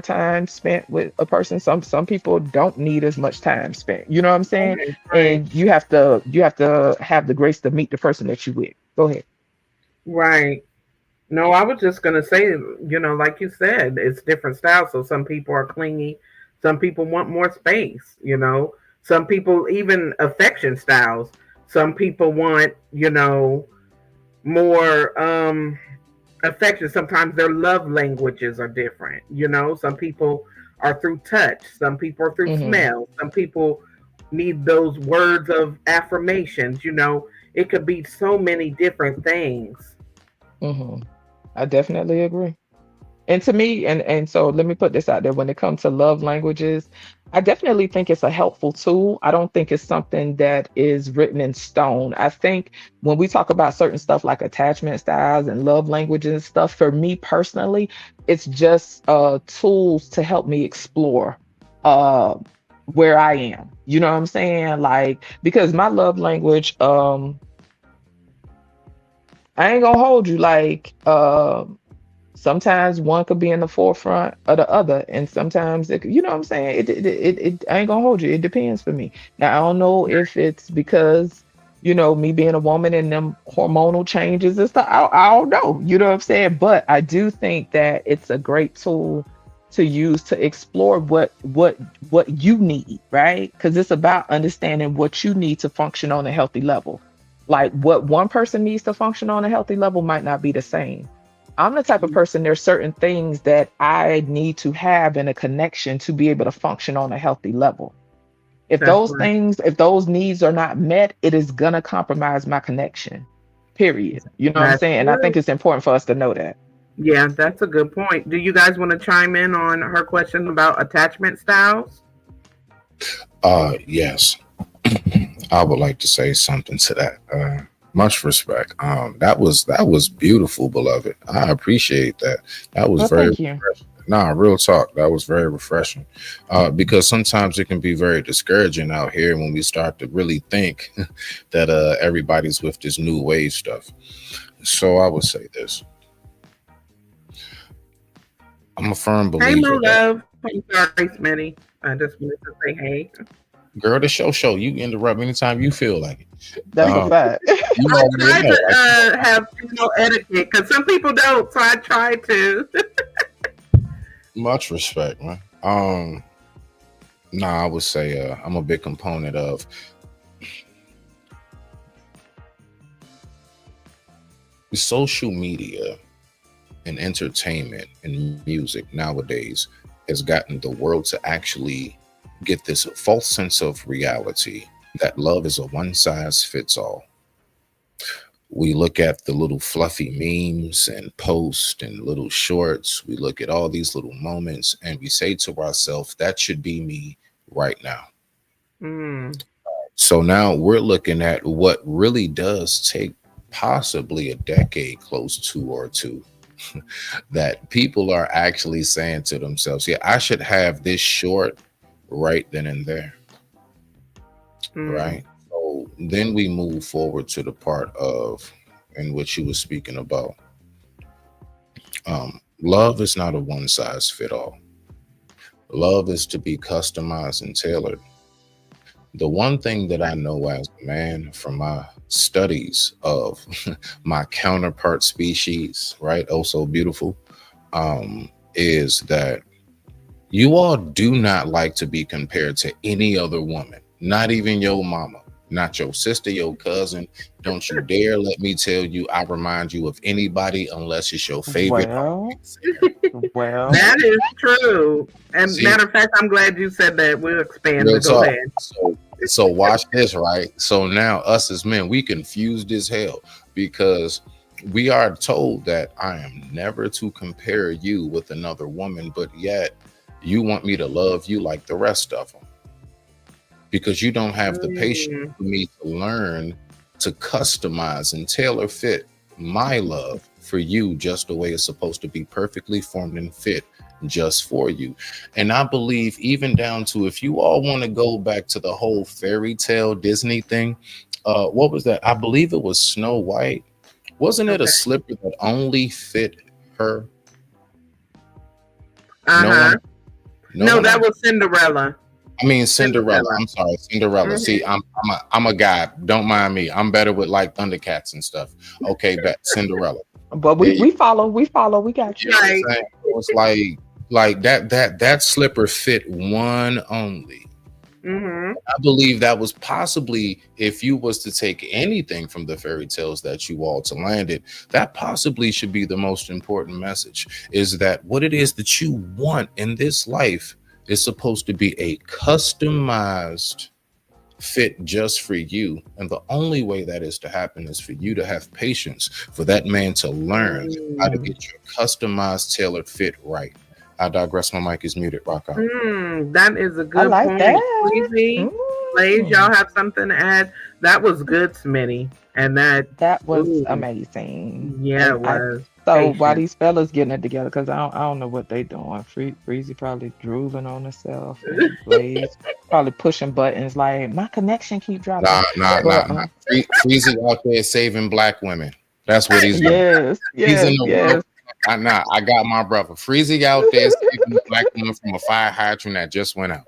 time spent with a person. Some people don't need as much time spent. You know what I'm saying? right, right, And you have to have the grace to meet the person that you with. Go ahead. right. No, I was just gonna say, like you said, it's different styles. So some people are clingy, some people want more space. Some people even affection styles. Some people want, more affection. Sometimes their love languages are different. Some people are through touch. Some people are through Hmm. smell. Some people need those words of affirmations. It could be so many different things. Hmm. I definitely agree. And to me, and so let me put this out there. When it comes to love languages, I definitely think it's a helpful tool. I don't think it's something that is written in stone. I think when we talk about certain stuff like attachment styles and love languages and stuff, for me personally, it's just tools to help me explore uh where I am. You know what I'm saying? Like because my love language, I ain't gonna hold you like sometimes one could be in the forefront of the other and sometimes you know what I'm saying, I ain't gonna hold you, it depends for me. Now I don't know if it's because me being a woman and them hormonal changes and stuff, I don't know, you know what I'm saying, but I do think that it's a great tool to use to explore what you need, right? Because it's about understanding what you need to function on a healthy level. Like what one person needs to function on a healthy level might not be the same. I'm the type of person, there's certain things that I need to have in a connection to be able to function on a healthy level. If That's those right. things, if those needs are not met, it is gonna compromise my connection. Period. You know what I'm That's saying? And I think true. it's important for us to know that. Yeah, that's a good point. Do you guys want to chime in on her question about attachment styles? Yes. I would like to say something to that. Much respect. That was beautiful, beloved. I appreciate that. That was Well, very thank you. refreshing. Nah, real talk. That was very refreshing. Because sometimes it can be very discouraging out here when we start to really think that everybody's with this new wave stuff. So I would say this. I'm a firm Hey, believer Mo that Love. I'm sorry, Smitty. I just wanted to say hey. girl, the show. You can interrupt anytime you feel like it. That's a fact. You I already try know. to have etiquette because some people don't, so I try to. Much respect, man. Nah, I would say I'm a big component of social media in entertainment and music nowadays has gotten the world to actually get this false sense of reality that love is a one size fits all. We look at the little fluffy memes and posts and little shorts. We look at all these little moments and we say to ourselves, that should be me right now. Mm. So now we're looking at what really does take possibly a decade, close to or two, that people are actually saying to themselves, yeah, I should have this short right then and there. Right. So then we move forward to the part of in which you were speaking about. Love is not a one size fit all. Love is to be customized and tailored. The one thing that I know as a man from my studies of my counterpart species, right? Oh, so beautiful, is that you all do not like to be compared to any other woman, not even your mama, not your sister, your cousin. Don't you dare let me tell you I remind you of anybody unless it's your favorite. Well, That is true. And See? matter of fact, I'm glad you said that. We'll expand. Real But go talk. ahead. So watch this, right? So now us as men, we confused as hell because we are told that I am never to compare you with another woman, but yet you want me to love you like the rest of them because you don't have the patience for me to learn to customize and tailor fit my love for you just the way it's supposed to be, perfectly formed and fit just for you. And I believe even down to, if you all want to go back to the whole fairy tale Disney thing, what was that? I believe it was Snow White. Wasn't it a slipper that only fit her? No, that was Cinderella. I mean Cinderella. I'm sorry, Cinderella. See, I'm a guy. Don't mind me. I'm better with like Thundercats and stuff. Okay, bet Cinderella. but we follow. We got you. You know what I'm saying? It's like that slipper fit one only. I believe that was possibly, if you was to take anything from the fairy tales that you all to landed, that possibly should be the most important message, is that what it is that you want in this life is supposed to be a customized fit just for you. And the only way that is to happen is for you to have patience for that man to learn how to get your customized, tailored fit right. I digress. My mic is muted. Rock out. That is a good like point. that. Sleazy, Blaze, y'all have something to add? That was good, Smitty. And that was ooh, amazing. Yeah, And it was. so while these fellas getting it together, because I don't know what they doing. Freezy probably drooling on herself. And Blaze probably pushing buttons like my connection keep dropping. Nah. Freezy out there saving black women. That's what he's doing. He's in the world. I got my brother Freezy out there saving black women from a fire hydrant that just went out.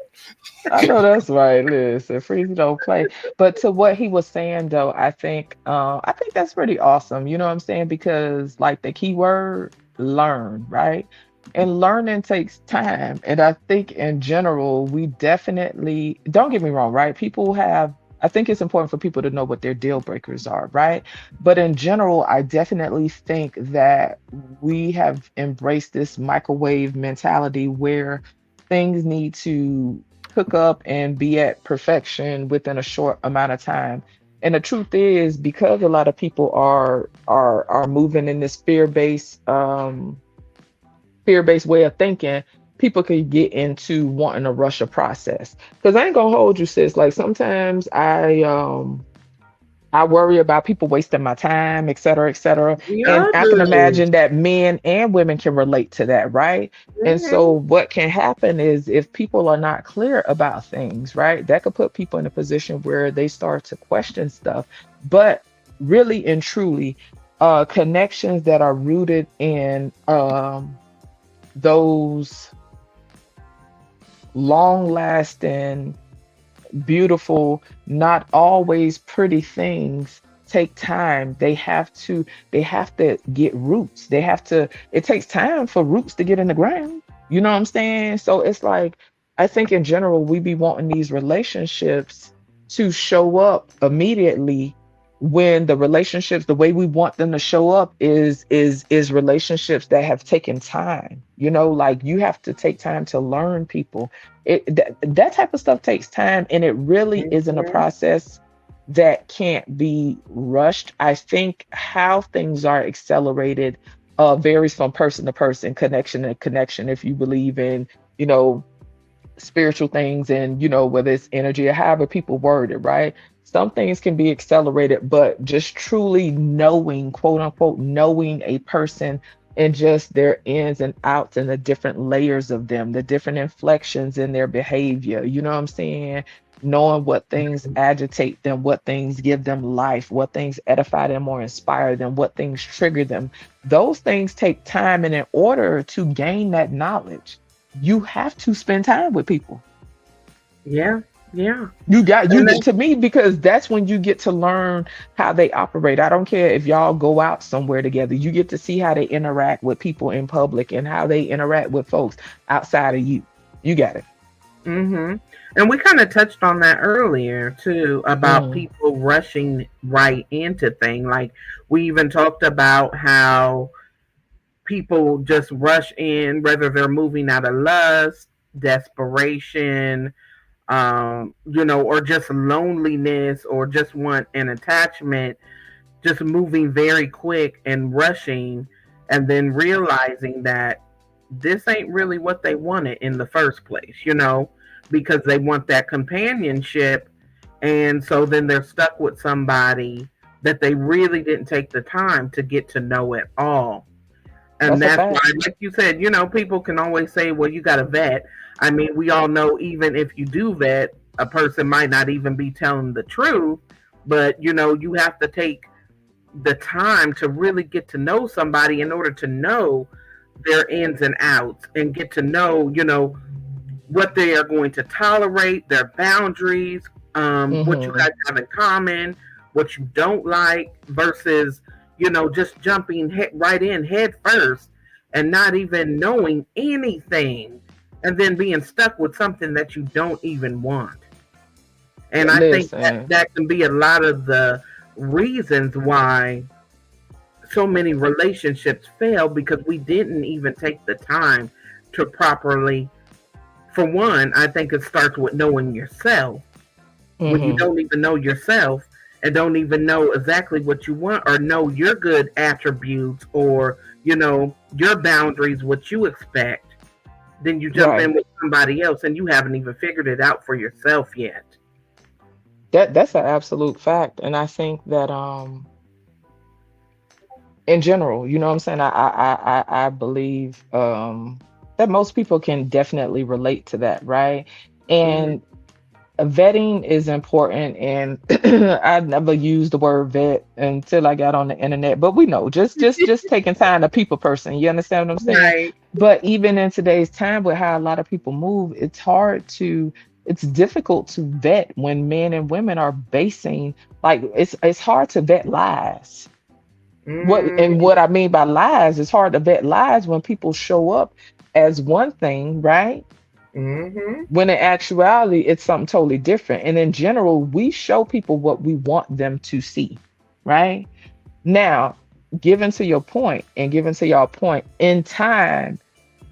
I know that's right. Listen, Freezy don't play. But to what he was saying though, I think that's pretty awesome. You know what I'm saying? Because like the key word, learn, right? And learning takes time. And I think in general, we definitely, don't get me wrong, right? I think it's important for people to know what their deal breakers are, right? But in general, I definitely think that we have embraced this microwave mentality where things need to cook up and be at perfection within a short amount of time. And the truth is, because a lot of people are moving in this fear-based way of thinking, people could get into wanting to rush a process. Because I ain't gonna hold you, sis. Like sometimes I worry about people wasting my time, et cetera, et cetera. Yeah, and I can imagine that men and women can relate to that, right? And so what can happen is if people are not clear about things, right, that could put people in a position where they start to question stuff. But really and truly, connections that are rooted in those long-lasting, beautiful, not always pretty things take time. They have to get roots. It takes time for roots to get in the ground. You know what I'm saying? So it's like, I think in general, we be wanting these relationships to show up immediately when the relationships, the way we want them to show up is relationships that have taken time. You know, like you have to take time to learn people. That type of stuff takes time, and it really isn't a Mhm. process that can't be rushed. I think how things are accelerated varies from person to person, connection to connection. If you believe in, you know, spiritual things, and you know, whether it's energy or however people word it, right? Some things can be accelerated, but just truly knowing, quote unquote, knowing a person and just their ins and outs and the different layers of them, the different inflections in their behavior, you know what I'm saying? Knowing what things agitate them, what things give them life, what things edify them or inspire them, what things trigger them. Those things take time, and in order to gain that knowledge, you have to spend time with people. Yeah, yeah. You got And then, to me, because that's when you get to learn how they operate. I don't care if y'all go out somewhere together. You get to see how they interact with people in public and how they interact with folks outside of you. You got it. and we kind of touched on that earlier too about Mm. people rushing right into things. Like we even talked about how people just rush in, whether they're moving out of lust, desperation, you know, or just loneliness, or just want an attachment, just moving very quick and rushing, and then realizing that this ain't really what they wanted in the first place, you know, because they want that companionship. And so then they're stuck with somebody that they really didn't take the time to get to know at all. And That's a that's fact. why, like you said, you know, people can always say, well, you got to vet. I mean, we all know even if you do vet, a person might not even be telling the truth, but, you know, you have to take the time to really get to know somebody in order to know their ins and outs, and get to know, you know, what they are going to tolerate, their boundaries, what you Hmm. guys have in common, what you don't like, versus, you know, just jumping right in head first and not even knowing anything, and then being stuck with something that you don't even want. And I think that Listen, that can be a lot of the reasons why so many relationships fail, because we didn't even take the time to properly, for one, I think it starts with knowing yourself. When you hmm don't even know yourself and don't even know exactly what you want, or know your good attributes, or, you know, your boundaries, what you expect, then you jump in right. with somebody else and you haven't even figured it out for yourself yet. That's an absolute fact. And I think that in general, you know what I'm saying? I believe that most people can definitely relate to that, right? Hmm. And vetting is important, and I never used the word vet until I got on the internet. But we know, just taking time to people person. You understand what I'm saying? Right. But even in today's time, with how a lot of people move, it's difficult to vet when men and women are basing, like it's hard to vet lies. What I mean by lies, it's hard to vet lies when people show up as one thing, right? Mm-hmm. When in actuality, it's something totally different. And in general, we show people what we want them to see, right? Now, given to your point, and given to y'all point, in time,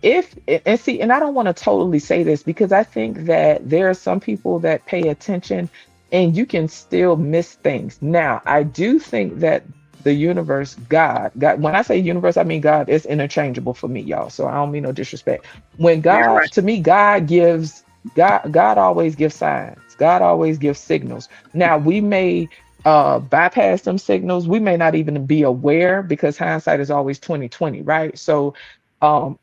if and see, and I don't want to totally say this, because I think that there are some people that pay attention and you can still miss things. Now, I do think that the universe, God, when I say universe, I mean God. Is interchangeable for me, y'all. So I don't mean no disrespect. When You're God, right. to me, God always gives signs. God always gives signals. Now we may bypass them signals. We may not even be aware, because hindsight is always 2020, right? So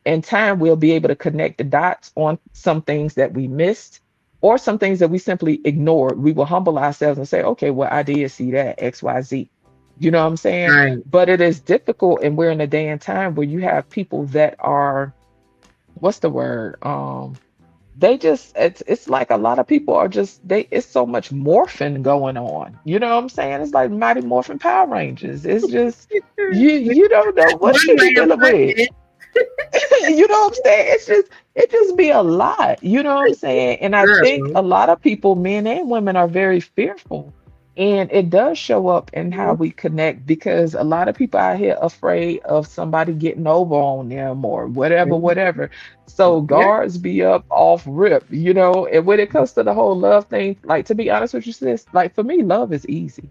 in time we'll be able to connect the dots on some things that we missed, or some things that we simply ignored. We will humble ourselves and say, okay, well, I did see that XYZ. You know what I'm saying? Right. But it is difficult, and we're in a day and time where you have people that are, what's the word? They just, it's like a lot of people are just, they it's so much morphing going on. You know what I'm saying? It's like Mighty Morphin Power Rangers. It's just you don't know what One to be way of dealing putting with. it. You know what I'm saying? It just be a lot. You know what I'm saying? And I think Girl. a lot of people, men and women, are very fearful And it does show up in how we connect because a lot of people out here afraid of somebody getting over on them or whatever, whatever. So Yeah. guards be up off rip, you know. And when it comes to the whole love thing, like to be honest with you, sis, like for me, love is easy.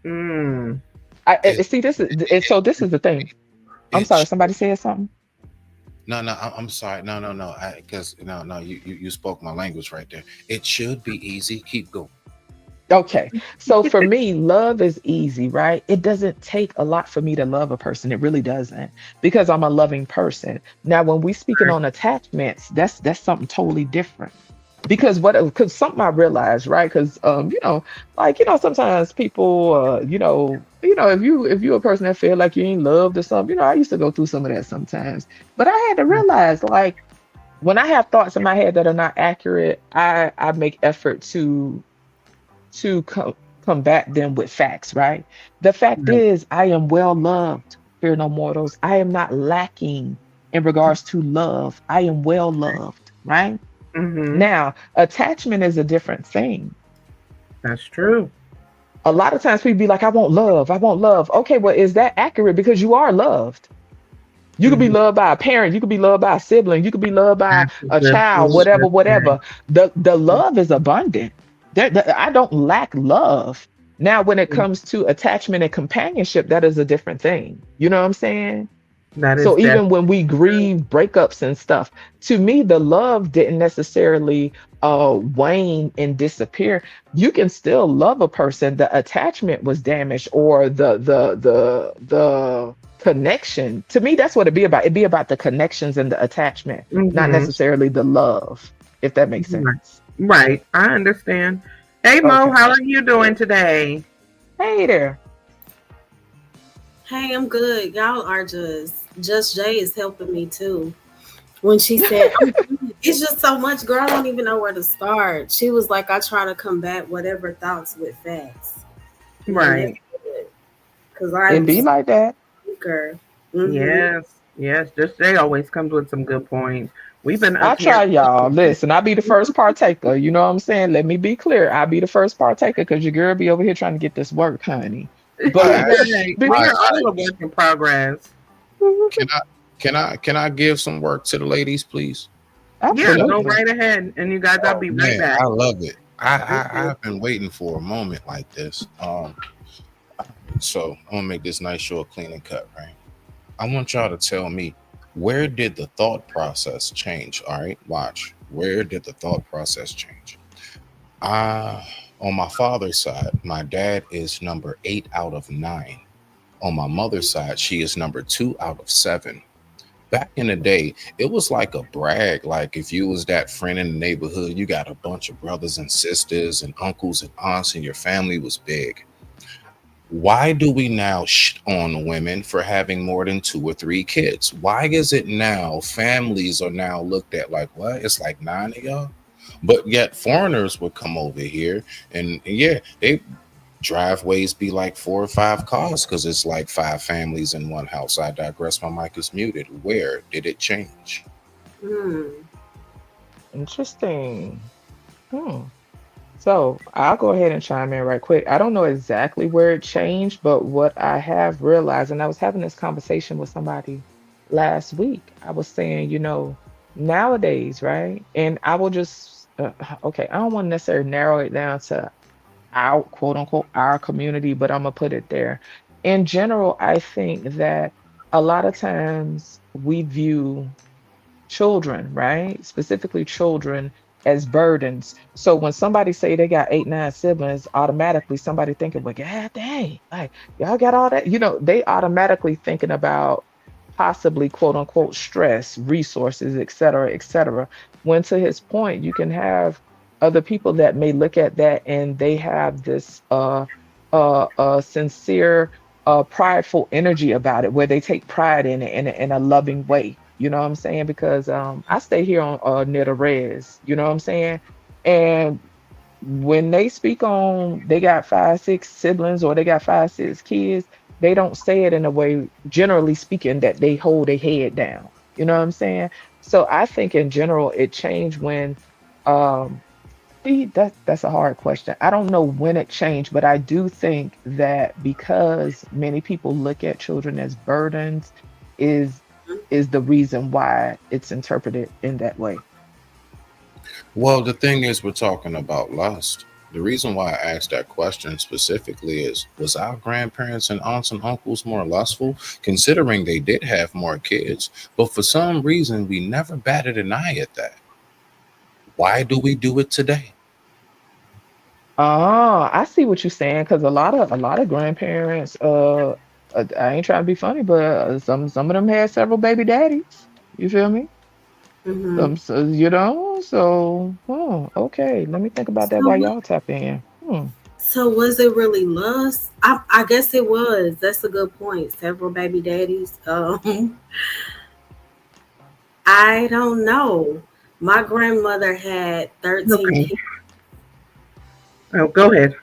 Mm. It, See this is and so this is the thing. I'm it sorry, sh- somebody said something. no, no, I'm sorry. No, no, no. Because no, you spoke my language right there. It should be easy. Keep going. Okay. So for me, love is easy, right? It doesn't take a lot for me to love a person. It really doesn't because I'm a loving person. Now, when we speaking Right. on attachments, that's something totally different. Because something I realized, right? Because like sometimes people if you a person that feel like you ain't loved or something, I used to go through some of that sometimes. But I had to realize like when I have thoughts in my head that are not accurate, I make effort to combat them with facts, right? The fact Right. is, I am well loved, fear no mortals. I am not lacking in regards to love. I am well loved, right? Mm-hmm. Now, attachment is a different thing. That's true. A lot of times people be like, I want love, I want love. Okay, well, is that accurate? Because you are loved. You could be Mm-hmm. loved by a parent, you could be loved by a sibling, you could be loved by a That's child, true. whatever, That's whatever. The love is abundant. I don't lack love. Now, when it true. comes to attachment and companionship, that is a different thing. You know what I'm saying? That is So even definitely when we true. grieve breakups and stuff, to me, the love didn't necessarily wane and disappear. You can still love a person. The attachment was damaged, or the connection. To me, that's what it be about. It be about the connections and the attachment, not Mm-hmm. necessarily the love, if that makes Right. sense. Right. I understand. Hey Mo, Okay. how are you doing today? Hey there. Hey, I'm good. Y'all are just Jay is helping me too. When she said, I'm good. It's just so much, girl. I don't even know where to start. She was like, I try to combat whatever thoughts with facts. Man, that's Right. good. Because It I'm be like that. weaker. Mm-hmm. Yes. Yes. Just Jay always comes with some good points. We've been I up here. try, y'all. Listen, I'll be the first partaker. You know what I'm saying? Let me be clear. I'll be the first partaker because your girl be over here trying to get this work, honey. But Right. We before, are all a work in progress. Can I can I give some work to the ladies, please? Yeah, go absolutely. right ahead. And you guys, I'll Oh be right man, back. I love it. Thank you. I've been waiting for a moment like this. So I'm gonna make this nice, short, clean, and cut. Right. I want y'all to tell me, where did the thought process change? All right, watch. Where did the thought process change? Uh, on my father's side, my dad is number 8 out of 9. On my mother's side, she is number 2 out of 7. Back in the day, it was like a brag. Like if you was that friend in the neighborhood, you got a bunch of brothers and sisters and uncles and aunts, and your family was big. Why do we now on women for having more than 2 or 3 kids? Why is it now families are now looked at like, what? It's like 9 of y'all? But yet foreigners would come over here and yeah, they driveways be like 4 or 5 cars because it's like 5 families in one house. I digress. My mic is muted. Where did it change? Hmm. Interesting. Hmm. So I'll go ahead and chime in right quick. I don't know exactly where it changed, but what I have realized, and I was having this conversation with somebody last week, I was saying, nowadays, right? And I will just, okay, I don't want to necessarily narrow it down to our quote unquote our community, but I'm gonna put it there. In general, I think that a lot of times we view children, right? Specifically children as burdens. So when somebody say they got 8, 9 siblings, automatically somebody thinking, well, god dang, like y'all got all that, they automatically thinking about possibly quote unquote stress, resources, et cetera, et cetera. When to his point, you can have other people that may look at that and they have this sincere prideful energy about it where they take pride in it in a loving way. You know what I'm saying? Because I stay here on near the res, you know what I'm saying? And when they speak on they got 5, 6 siblings or they got 5, 6 kids, they don't say it in a way, generally speaking, that they hold their head down. You know what I'm saying? So I think in general it changed when um See, that's a hard question. I don't know when it changed, but I do think that because many people look at children as burdens, is is the reason why it's interpreted in that way. Well, the thing is, we're talking about lust. The reason why I asked that question specifically is, was our grandparents and aunts and uncles more lustful, considering they did have more kids? But for some reason, we never batted an eye at that. Why do we do it today? Oh, I see what you're saying. Because a lot of grandparents, I ain't trying to be funny, but some of them had several baby daddies. You feel me? Hmm. So, so okay. Let me think about that So, while y'all tap in. so was it really lust? I guess it was. That's a good point. Several baby daddies. I don't know. My grandmother had 13 Okay. kids. Oh, go ahead.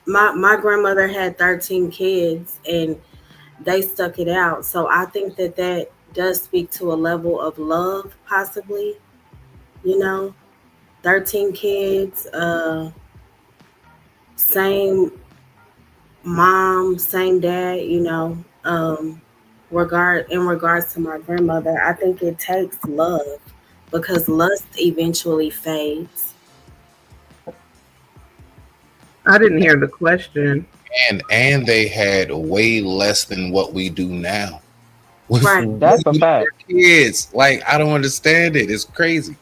My grandmother had 13 kids, and they stuck it out. So I think that that does speak to a level of love, possibly. You know, 13 kids, same mom, same dad. In regards to my grandmother, I think it takes love because lust eventually fades. I didn't hear the question. And they had way less than what we do now. With Right. way That's a more fact. kids. Like, I don't understand it. It's crazy.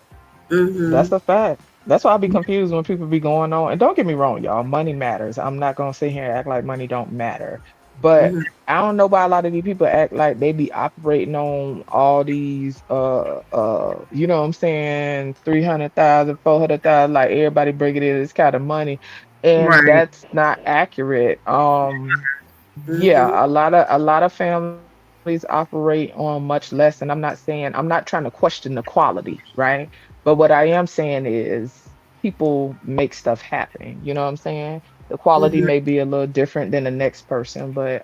Mm-hmm. That's a fact. That's why I be confused when people be going on. And don't get me wrong, y'all, money matters. I'm not gonna sit here and act like money don't matter. But Mm-hmm. I don't know why a lot of these people act like they be operating on all these you know what I'm saying, 300,000, 400,000, like everybody bring it in this kind of money. And Right. that's not accurate. Mm-hmm. Yeah, a lot of families operate on much less, and I'm not trying to question the quality, right? But what I am saying is people make stuff happen. You know what I'm saying? The quality Mm-hmm. may be a little different than the next person, but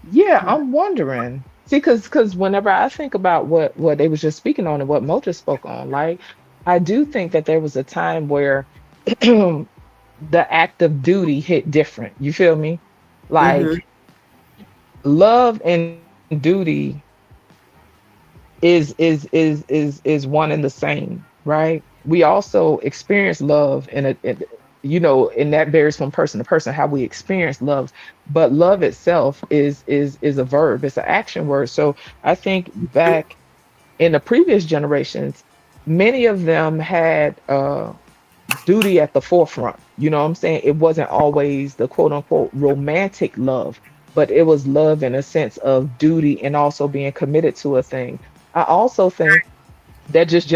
yeah, I'm wondering. See, because whenever I think about what they was just speaking on and what Mo just spoke on, like I do think that there was a time where the act of duty hit different. You feel me? Mm-hmm. Like love and duty is one and the same, right? We also experience love and that varies from person to person how we experience love, but love itself is a verb, it's an action word. So I think back in the previous generations, many of them had duty at the forefront. You know what I'm saying? It wasn't always the quote unquote romantic love, but it was love in a sense of duty and also being committed to a thing. I also think that just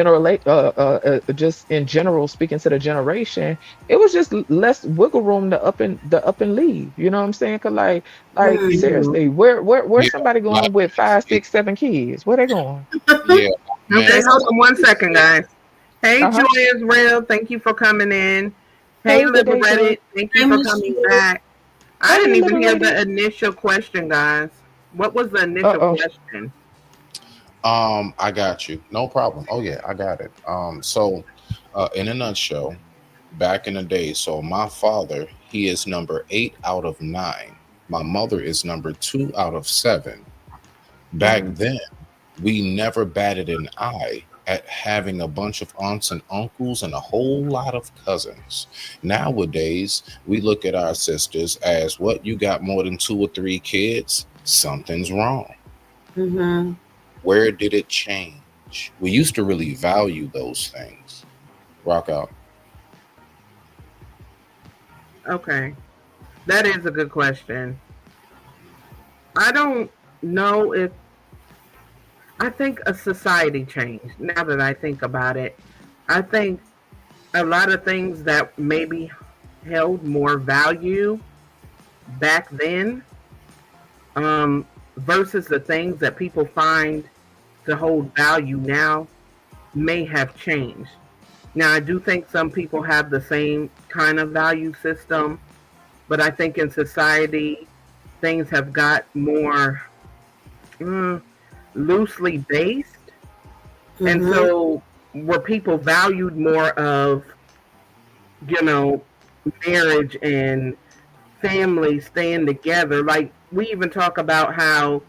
in general, speaking to the generation, it was just less wiggle room to up and leave. You know what I'm saying? Cause like Mm-hmm. seriously, where's Yeah. somebody Like, going with five, 6, 7 kids? Where they going? yeah, Okay, man. hold on one second, guys. Hey, Joy Uh-huh. Israel, thank you for coming in. Hey, Hey, good day, Joy. Liberated, thank you I for miss coming you. back. I Hey, didn't even hear liberated. the initial question, guys. What was the initial Uh-oh. question? I got you. No problem. Oh yeah, I got it. So in a nutshell, back in the day, so my father, he is number 8 out of 9. My mother is number 2 out of 7. Back Mm-hmm. then, we never batted an eye at having a bunch of aunts and uncles and a whole lot of cousins. Nowadays, we look at our sisters as, what, you got more than 2 or 3 kids? Something's wrong. Mm-hmm. Where did it change? We used to really value those things. Rock out. Okay, that is a good question. I don't know if I think a society changed. Now that I think about it, I think a lot of things that maybe held more value back then, um, versus the things that people find to hold value now may have changed. Now, I do think some people have the same kind of value system, but I think in society, things have got more mm, loosely based. And Mm-hmm. so where people valued more of, you know, marriage and family staying together. Like we even talk about how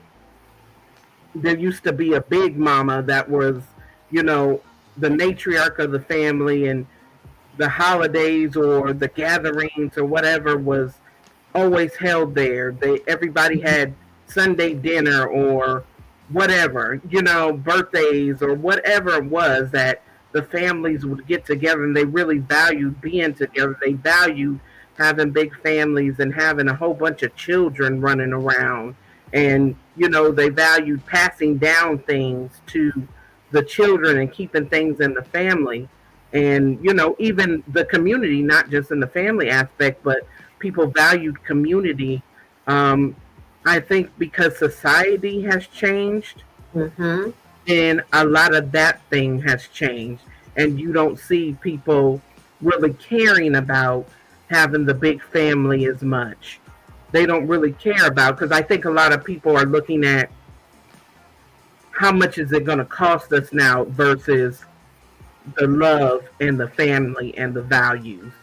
there used to be a big mama that was, you know, the matriarch of the family, and the holidays or the gatherings or whatever was always held there. Everybody had Sunday dinner or whatever, you know, birthdays or whatever it was that the families would get together, and they really valued being together. They valued having big families and having a whole bunch of children running around. And, you know, they valued passing down things to the children and keeping things in the family. And, you know, even the community, not just in the family aspect, but people valued community. I think because society has changed, Mm-hmm. and a lot of that thing has changed, and you don't see people really caring about having the big family as much. They don't really care about, because I think a lot of people are looking at how much is it going to cost us now versus the love and the family and the values.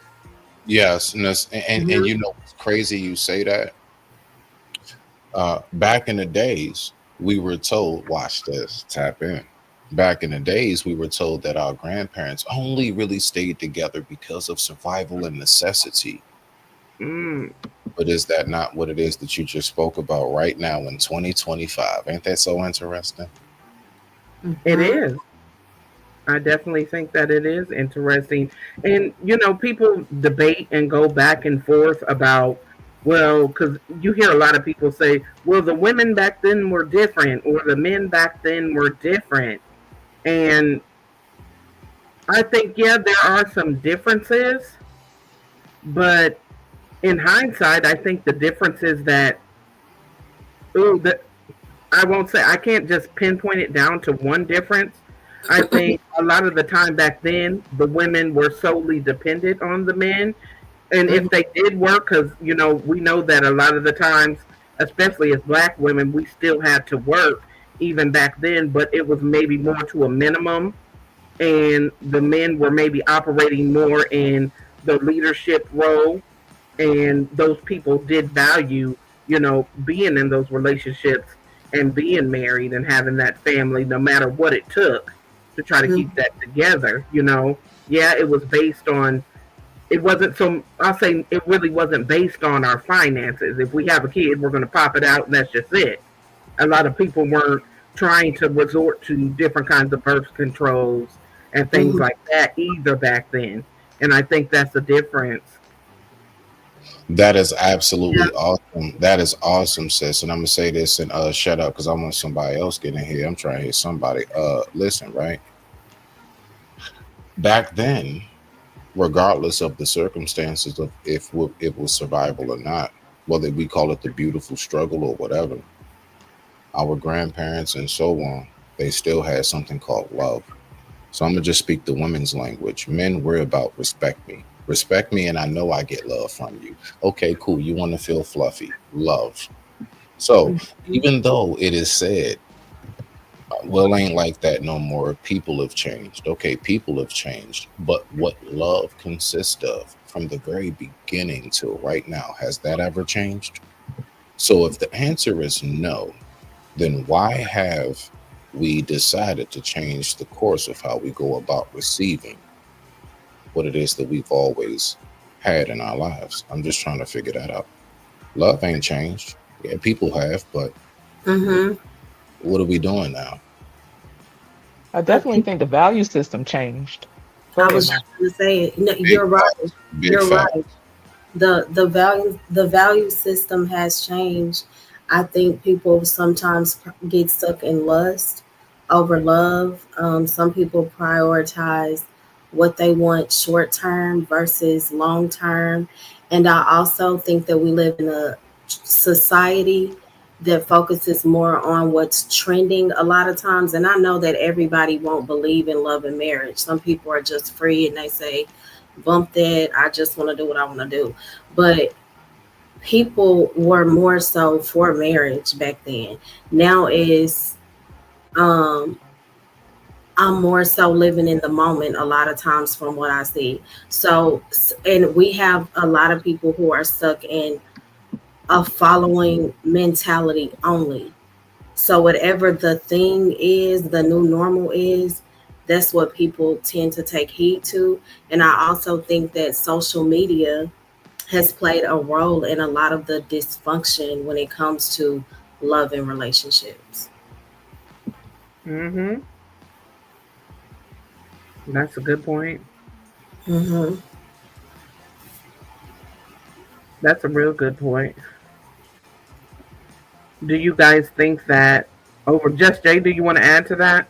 Yes, and Mhm. you know, it's crazy you say that. Back in the days, we were told, watch this, tap in. Back in the days, we were told that our grandparents only really stayed together because of survival and necessity. Mm. But is that not what it is that you just spoke about right now in 2025? Ain't that so interesting? It is. I definitely think that it is interesting. And, you know, people debate and go back and forth about, well, because you hear a lot of people say, well, the women back then were different, or the men back then were different. And I think, yeah, there are some differences, but in hindsight, I think the difference is that, ooh, I won't say, I can't just pinpoint it down to one difference. I think a lot of the time back then, the women were solely dependent on the men. And if they did work, because, you know, we know that a lot of the times, especially as black women, we still had to work even back then, but it was maybe more to a minimum. And the men were maybe operating more in the leadership role. And those people did value, you know, being in those relationships and being married and having that family, no matter what it took to try to keep that together. You know, yeah, it was based on, it wasn't so, I'll say it really wasn't based on our finances. If we have a kid, we're going to pop it out and that's just it. A lot of people weren't trying to resort to different kinds of birth controls and things like that either back then. And I think that's the difference. That is absolutely awesome. That is awesome, sis. And I'm gonna say this and shut up because I want somebody else getting here. I'm trying to hear somebody. Listen, right? Back then, regardless of the circumstances of if it was survival or not, whether we call it the beautiful struggle or whatever, our grandparents and so on, they still had something called love. So I'm gonna just speak the women's language. Men worry about respect me. Respect me, and I know I get love from you. Okay, cool. You want to feel fluffy. Love. So even though it is said, well, ain't like that no more. People have changed. Okay, people have changed. But what love consists of from the very beginning till right now, has that ever changed? So if the answer is no, then why have we decided to change the course of how we go about receiving what it is that we've always had in our lives? I'm just trying to figure that out. Love ain't changed. Yeah, people have, but what are we doing now? I definitely think the value system changed. I was just going to say, no, you're right. You're right. The value system has changed. I think people sometimes get stuck in lust over love. Some people prioritize what they want short term versus long term. And I also think that we live in a society that focuses more on what's trending a lot of times. And I know that everybody won't believe in love and marriage. Some people are just free and they say, bump that, I just want to do what I want to do. But people were more so for marriage back then. Now is I'm more so living in the moment a lot of times from what I see. So, and we have a lot of people who are stuck in a following mentality only. So, whatever the thing is, the new normal is, that's what people tend to take heed to. And I also think that social media has played a role in a lot of the dysfunction when it comes to love and relationships. Mm-hmm. That's a good point. Hmm. That's a real good point. Do you guys think that over Just Jay, do you want to add to that?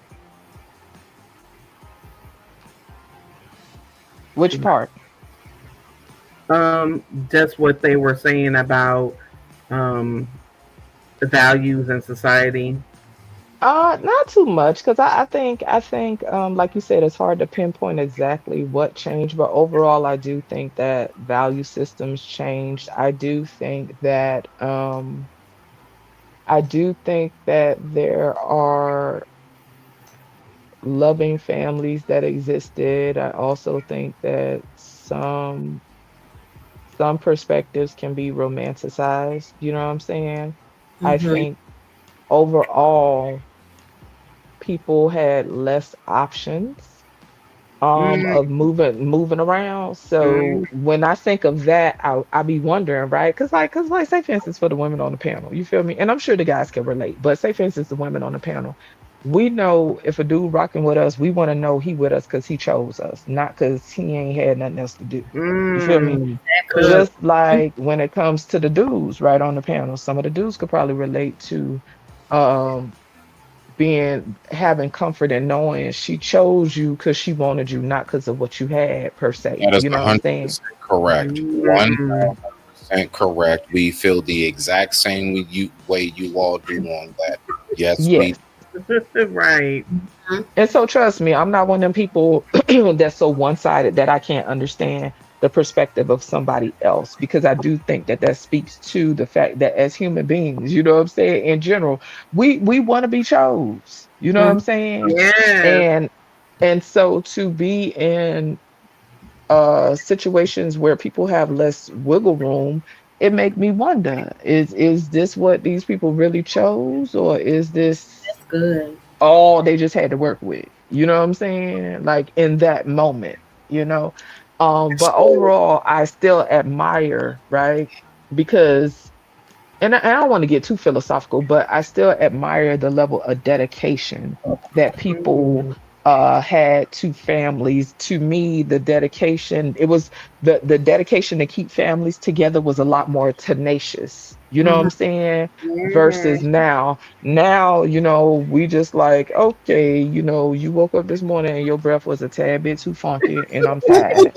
Which part? Just what they were saying about um the values in society. Not too much, because I think, like you said, it's hard to pinpoint exactly what changed, but overall, I do think that value systems changed. I do think that there are loving families that existed. I also think that some perspectives can be romanticized. You know what I'm saying? I Hmm. think overall people had less options Mm, of moving around. So mm, when I think of that, I be wondering, right? Cause like say for instance for the women on the panel, you feel me? And I'm sure the guys can relate, but say for instance the women on the panel, we know if a dude rocking with us, we want to know he with us because he chose us, not because he ain't had nothing else to do. You feel me? mm. Exactly. Good. Just like when it comes to the dudes, right on the panel, some of the dudes could probably relate to um being having comfort and knowing she chose you because she wanted you, not because of what you had per se. That is You know what I'm saying? 100% correct. One Mm. percent correct. We feel the exact same way you all do on that. Yes, we. Yes. Right. Mhm. And so trust me, I'm not one of them people that's so one-sided that I can't understand the perspective of somebody else, because I do think that that speaks to the fact that as human beings, you know what I'm saying, in general, we want to be chose. You know what I'm Mhm. saying? Yes. And so to be in situations where people have less wiggle room, it make me wonder, is this what these people really chose, or is this That's good. all they just had to work with? You know what I'm saying? Like in that moment, you know. But So overall, I still admire, right? Because and I don't want to get too philosophical, but I still admire the level of dedication that people Mm. had to families. To me, the dedication, it was the dedication to keep families together was a lot more tenacious. You know what I'm Mhm. saying? Mhm. Versus now, we just like, okay, you woke up this morning and your breath was a tad bit too funky and I'm tired.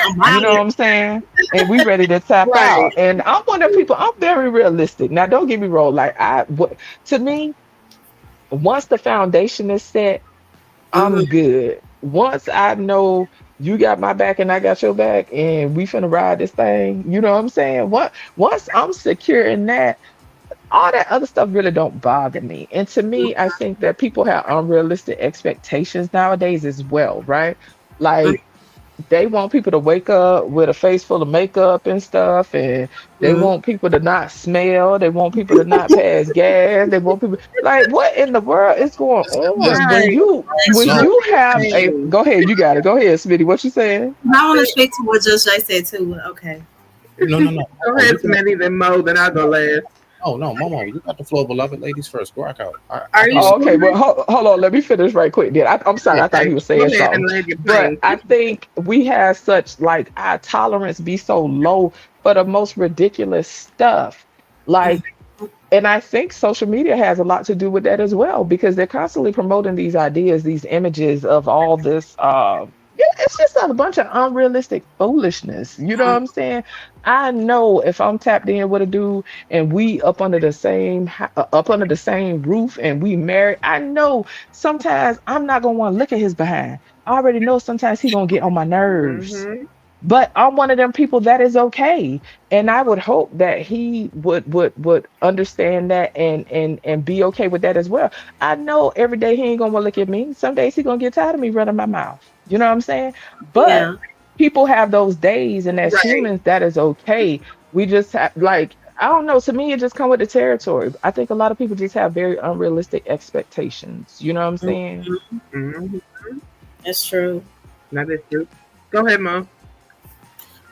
I'm You know out. what I'm saying? And we ready to tap Right. out. And I'm one of the people, I'm very realistic. Now, don't get me wrong. To me, once the foundation is set, Mhm. I'm good. Once I know you got my back and I got your back and we finna ride this thing, you know what I'm saying? Once I'm secure in that, all that other stuff really don't bother me. And to me, I think that people have unrealistic expectations nowadays as well, right? Like they want people to wake up with a face full of makeup and stuff, and they Mhm. want people to not smell, they want people to not pass gas, they want people like, what in the world is going listen, on when Right. That's no, you have a Exactly. go ahead, you got it, go ahead, Smitty, what you saying? I want to speak to what Just Jay said too. Okay. no. Go Oh, ahead, you got. Smitty, then Mo, then I'll go last. Oh no, Momo, you got the floor, beloved. Ladies first. Go rock out. I Are you know Oh, you. okay, sure? well, hold on, let me finish right quick then. I'm sorry, I thought Okay. he was Go saying ahead something, and land your but plane. I think we have such, like, our tolerance be so low for the most ridiculous stuff. Like, and I think social media has a lot to do with that as well, because they're constantly promoting these ideas, these images of all this. Yeah, it's just a bunch of unrealistic foolishness. You know what I'm saying? I know if I'm tapped in with a dude and we up under the same roof and we married, I know sometimes I'm not gonna want to look at his behind. I already know sometimes he gonna get on my nerves. Mm-hmm. But I'm one of them people that is okay, and I would hope that he would understand that and be okay with that as well. I know every day he ain't gonna want to look at me. Some days he gonna get tired of me running my mouth. You know what I'm saying? But Yeah. people have those days, and as Right. humans, that is okay. We just have like, I don't know. To me, it just come with the territory. I think a lot of people just have very unrealistic expectations. You know what I'm saying? Mhm. Mhm. That's true. That is true. Go ahead, Mom.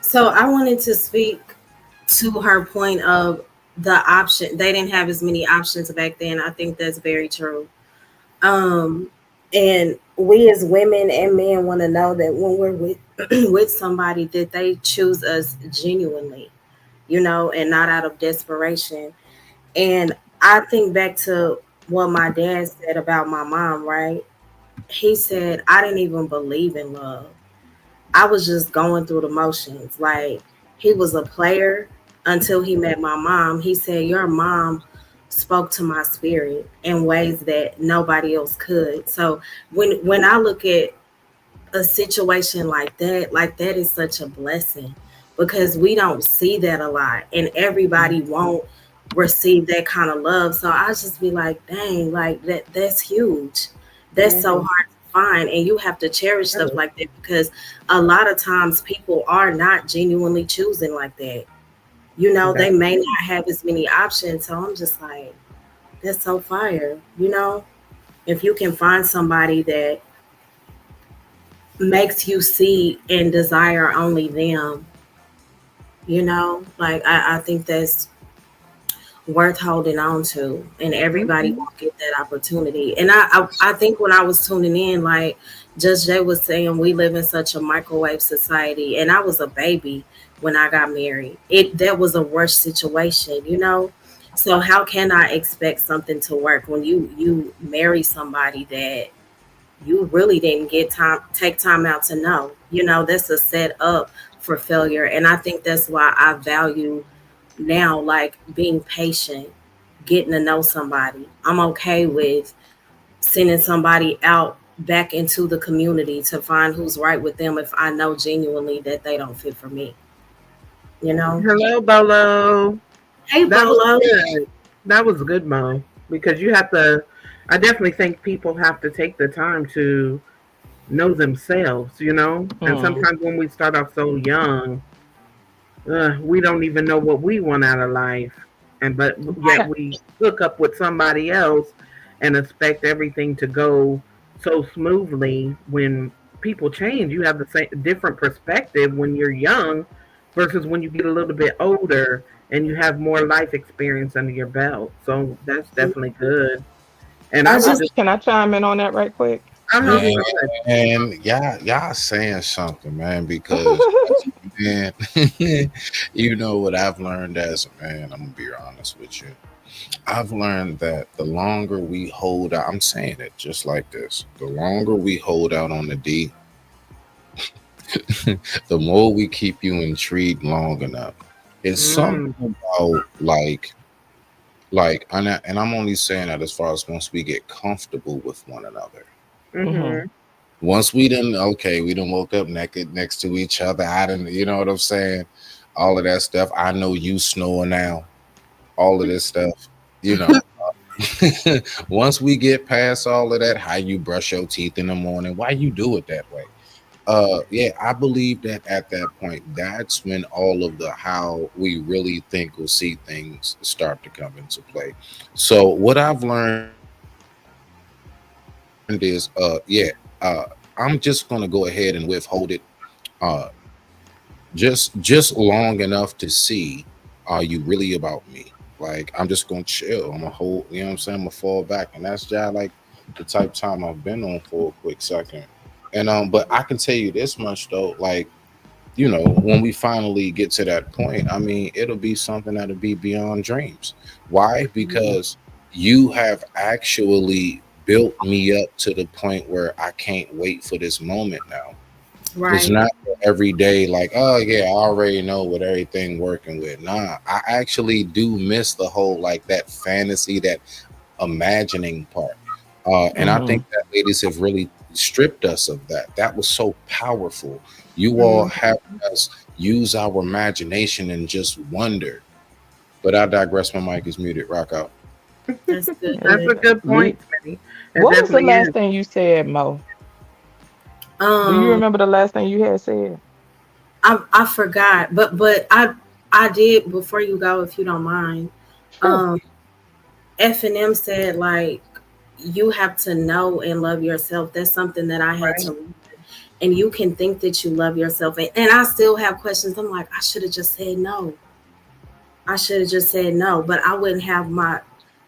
So I wanted to speak to her point of the option. They didn't have as many options back then. I think that's very true. Um, and we as women and men want to know that when we're with with somebody, that they choose us genuinely, and not out of desperation. And I think back to what my dad said about my mom, right? He said, I didn't even believe in love. I was just going through the motions. Like, he was a player until he met my mom. He said, your mom spoke to my spirit in ways that nobody else could. So when I look at a situation like that is such a blessing, because we don't see that a lot, and everybody won't receive that kind of love. So I just be like, dang, like that's huge. That's so Mhm. hard to find, and you have to cherish stuff like that, because a lot of times people are not genuinely choosing like that. They That, may not have as many options. So I'm just like, that's so fire. If you can find somebody that makes you see and desire only them, like I think that's worth holding on to, and everybody mhm. won't get that opportunity. And I think when I was tuning in, like Judge Jay was saying, we live in such a microwave society, and I was a baby when I got married. That was a rush situation. So how can I expect something to work when you marry somebody that you really didn't take time out to know? That's a set up for failure. And I think that's why I value now, like being patient, getting to know somebody. I'm okay with sending somebody out back into the community to find who's right with them if I know genuinely that they don't fit for me. you know Hello, Bolo. hey That was Bolo. good. That was good, Mo. Because you have to. I definitely think people have to take the time to know themselves. And Hmm. sometimes when we start off so young, we don't even know what we want out of life, but yet we hook up with somebody else and expect everything to go so smoothly. When people change, you have the same different perspective when you're young versus when you get a little bit older and you have more life experience under your belt. So that's definitely good. And I I was I, just just, can I chime in on that right quick? go Man, ahead. and y'all saying something, man, because man, you know what I've learned as a man, I'm gonna be honest with you. I've learned that the longer we hold out, I'm saying it just like this, the longer we hold out on the D, the more we keep you intrigued long enough. It's Mm, something about and I'm only saying that as far as once we get comfortable with one another. Hmm. mm-hmm. Once we done woke up naked next to each other. I didn't, you know what I'm saying? All of that stuff. I know you snore now. All of this stuff, you know. Once we get past all of that, how you brush your teeth in the morning, why you do it that way? Yeah, I believe that at that point, that's when all of the how we really think or see things start to come into play. So what I've learned is yeah, uh I'm just gonna go ahead and withhold it uh just long enough to see, are you really about me? Like, I'm just gonna chill, I'm gonna hold, you know what I'm saying, I'm gonna fall back. And that's just like the type of time I've been on for a quick second. And but I can tell you this much though, like, when we finally get to that point, I mean, it'll be something that'll be beyond dreams. Why? Because you have actually built me up to the point where I can't wait for this moment now. It's right. not every day like, oh yeah, I already know what everything working with. Nah, I actually do miss the whole like that fantasy, that imagining part. And I Hmm. think that ladies have really stripped us of that. That was so powerful. You all have us use our imagination and just wonder. But I digress. My mic is muted. Rock out. That's good. That's a good point, Smitty. It What was the definitely last is. thing you said, Mo? Do you remember the last thing you had said? I forgot, but I did before you go, if you don't mind. Sure. F&M said like you have to know and love yourself. That's something that I had Right. to learn. And you can think that you love yourself, and I still have questions. I'm like, I should have just said no. I should have just said no, but I wouldn't have my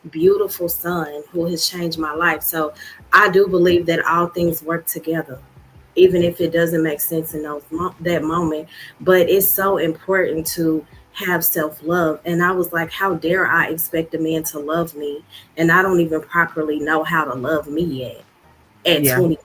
beautiful son who has changed my life. So I do believe that all things work together, even if it doesn't make sense in that moment. But it's so important to have self-love. And I was like, how dare I expect a man to love me? And I don't even properly know how to love me yet at Yeah. 20.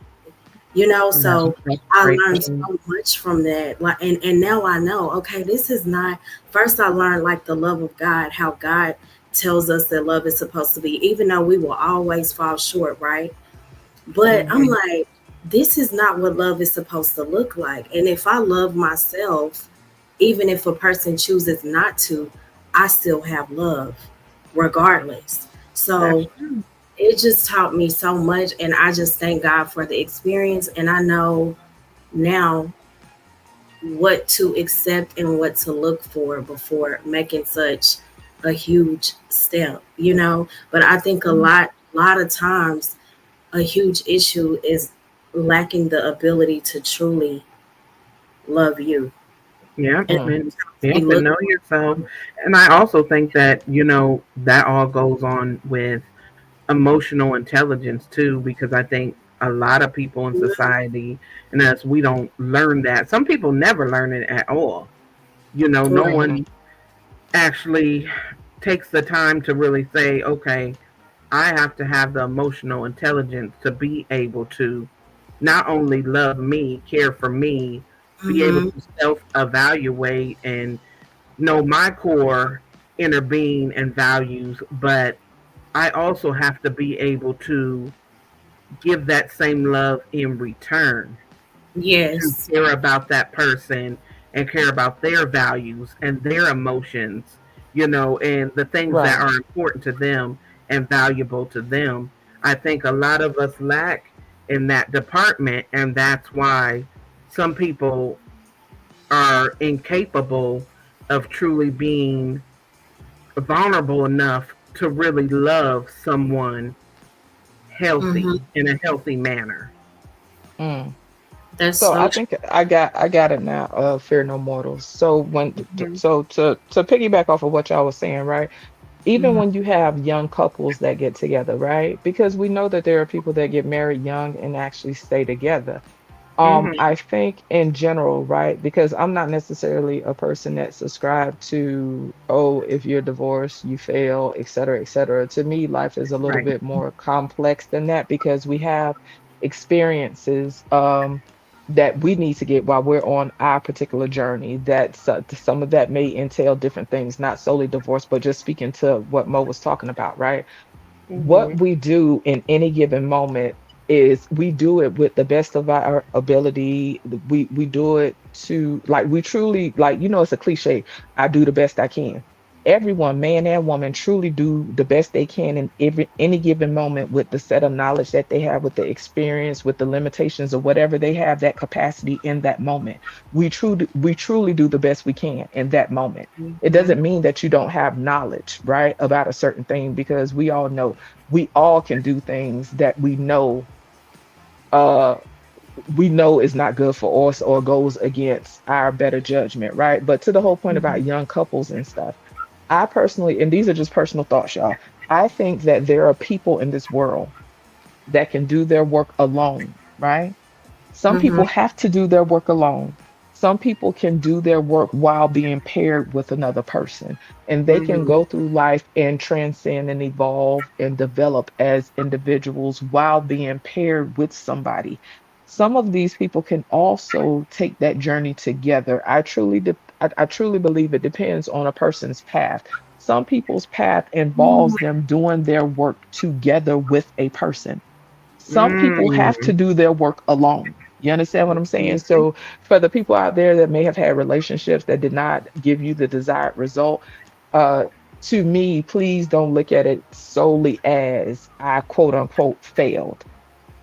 You know, That's so a I great learned point. so much from that. Like, and now I know, okay, this is not, first I learned like the love of God, how God tells us that love is supposed to be, even though we will always fall short, right? But I'm like, this is not what love is supposed to look like. And if I love myself, even if a person chooses not to, I still have love regardless. So That's true. it just taught me so much, and I just thank God for the experience. And I know now what to accept and what to look for before making such a huge step, you know. But I think a lot of times a huge issue is lacking the ability to truly love you. Yeah, And Mm. and be get to looked know yourself. And I also think that, that all goes on with emotional intelligence too, because I think a lot of people in society and us, we don't learn that. Some people never learn it at all. No right. one actually takes the time to really say, okay, I have to have the emotional intelligence to be able to not only love me, care for me, be able Mm-hmm. to self evaluate and know my core inner being and values, but I also have to be able to give that same love in return, to Yes. care about that person and care about their values and their emotions, and the things that Right. are important to them and valuable to them. I think a lot of us lack in that department, and that's why some people are incapable of truly being vulnerable enough to really love someone Mm-hmm. healthy in a healthy manner. Mm. That's So so I true. think I got it now. Fear no mortals. So Mhm. to piggyback off of what y'all was saying, right? Even Mhm. when you have young couples that get together, right? Because we know that there are people that get married young and actually stay together. Mhm. I think in general, right? Because I'm not necessarily a person that subscribe to, oh, if you're divorced, you fail, et cetera, et cetera. To me, life is a little Right. bit more complex than that because we have experiences that we need to get while we're on our particular journey. That some of that may entail different things, not solely divorce, but just speaking to what Mo was talking about, right? What Mhm. we do in any given moment is we do it with the best of our ability. We do it to like we truly like it's a cliche. I do the best I can. Everyone, man and woman, truly do the best they can in any given moment with the set of knowledge that they have, with the experience, with the limitations of whatever they have that capacity in that moment. We truly do the best we can in that moment. It Mhm. doesn't mean that you don't have knowledge, right, about a certain thing because we all can do things that uh we know is not good for us or goes against our better judgment, right? But to the whole point Mhm. about young couples and stuff, I personally, and these are just personal thoughts, y'all, I think that there are people in this world that can do their work alone, right? Some Mm-hmm. people have to do their work alone. Some people can do their work while being paired with another person, and they can Mhm. go through life and transcend and evolve and develop as individuals while being paired with somebody. Some of these people can also take that journey together. I truly believe it depends on a person's path. Some people's path involves them doing their work together with a person. Some people have to do their work alone. You understand what I'm saying? So for the people out there that may have had relationships that did not give you the desired result, uh, to me, please don't look at it solely as I quote unquote failed.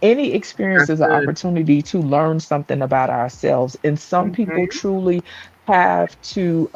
Any experience That's is an good. opportunity to learn something about ourselves. And some people Mhm. truly have to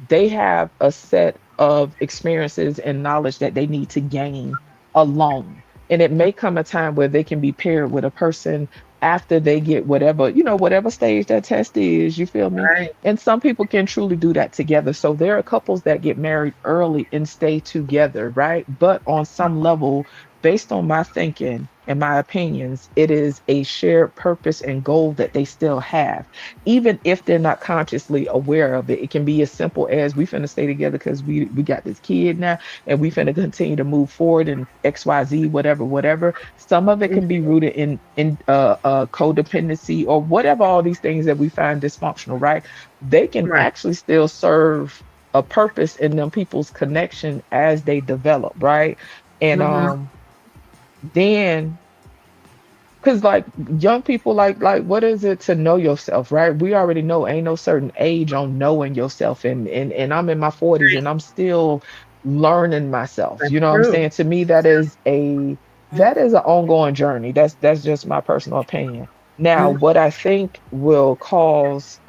they have a set of experiences and knowledge that they need to gain alone. And it may come a time where they can be paired with a person after they get whatever, whatever stage that test is, you feel me? Right. And some people can truly do that together. So there are couples that get married early and stay together, right? But on some level, based on my thinking and my opinions, it is a shared purpose and goal that they still have even if they're not consciously aware of it. It can be as simple as we finna stay together because we got this kid now and we finna continue to move forward in XYZ, whatever, whatever. Some of it can be rooted in codependency or whatever, all these things that we find dysfunctional, right? They can Right. actually still serve a purpose in them people's connection as they develop, right? And Mhm. then because like young people like what is it to know yourself, right? We already know ain't no certain age on knowing yourself, and I'm in my 40s and I'm still learning myself. That's You know what I'm true. saying? To me, that is an ongoing journey. That's just my personal opinion. Now, Mhm. what I think will cause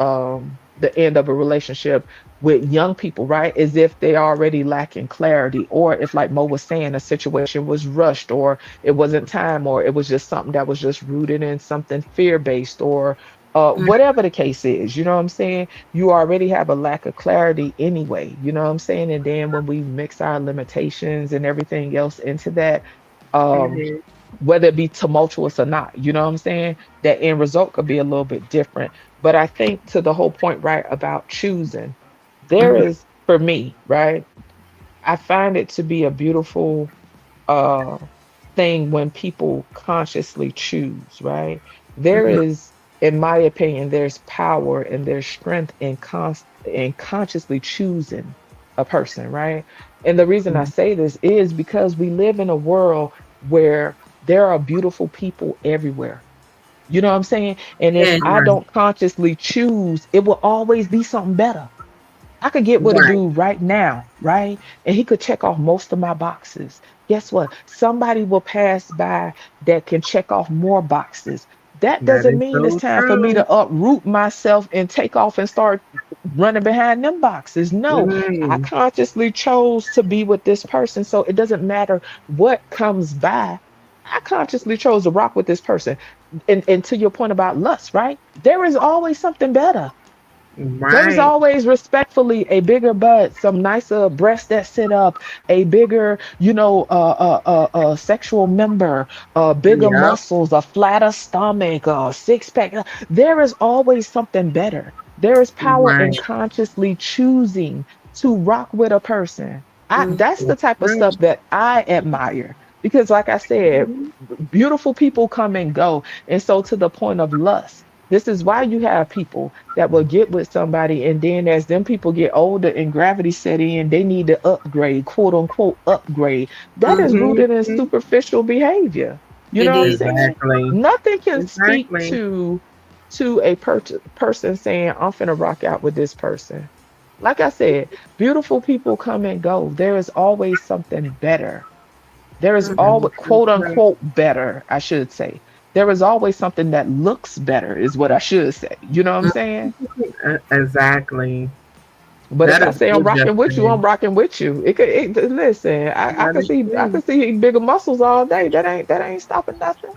the end of a relationship with young people, right, is if they already lacking clarity, or if, like Mo was saying, a situation was rushed, or it wasn't time, or it was just something that was just rooted in something fear-based, or Mhm. whatever the case is, you know what I'm saying? You already have a lack of clarity anyway, you know what I'm saying? And then when we mix our limitations and everything else into that, um, Mhm. whether it be tumultuous or not, you know what I'm saying? That end result could be a little bit different. But I think to the whole point, right, about choosing, there Mhm. is, for me, right, I find it to be a beautiful uh thing when people consciously choose, right? There Mhm. is, in my opinion, there's power and there's strength in consciously choosing a person, right? And the reason I Mhm. say this is because we live in a world where there are beautiful people everywhere. You know what I'm saying? And if Yeah. I Right. don't consciously choose, it will always be something better. I could get with a Right. dude right now, right? And he could check off most of my boxes. Guess what? Somebody will pass by that can check off more boxes. That That doesn't is mean it's so time for me true. to uproot myself and take off and start running behind them boxes. No, I Mm. consciously chose to be with this person. So it doesn't matter what comes by. I consciously chose to rock with this person. And to your point about lust, right? There is always something better. There is Right. always respectfully a bigger butt, some nicer breasts that sit up, a bigger, sexual member, bigger Yep. muscles, a flatter stomach, a six pack. There is always something better. There is power in Right. consciously choosing to rock with a person. Mm. That's the That's type of true. stuff that I admire because, like I said, Mhm. beautiful people come and go. And so, to the point of lust, this is why you have people that will get with somebody, and then as them people get older and gravity set in, they need to upgrade, quote unquote upgrade. That is Mm-hmm. rooted in Mhm. superficial behavior. You It know what I'm is. saying? Exactly. Nothing can speak Exactly. to a person saying, I'm finna rock out with this person. Like I said, beautiful people come and go. There is always something better. There is That always, is so quote true. unquote, better, I should say. There is always something that looks better, is what I should say. You know what I'm saying? Exactly. But if That I is say I'm good, rocking with you, I'm Justin. rocking with you. Listen. I That can is see I true. can see bigger muscles all day. That ain't stopping nothing.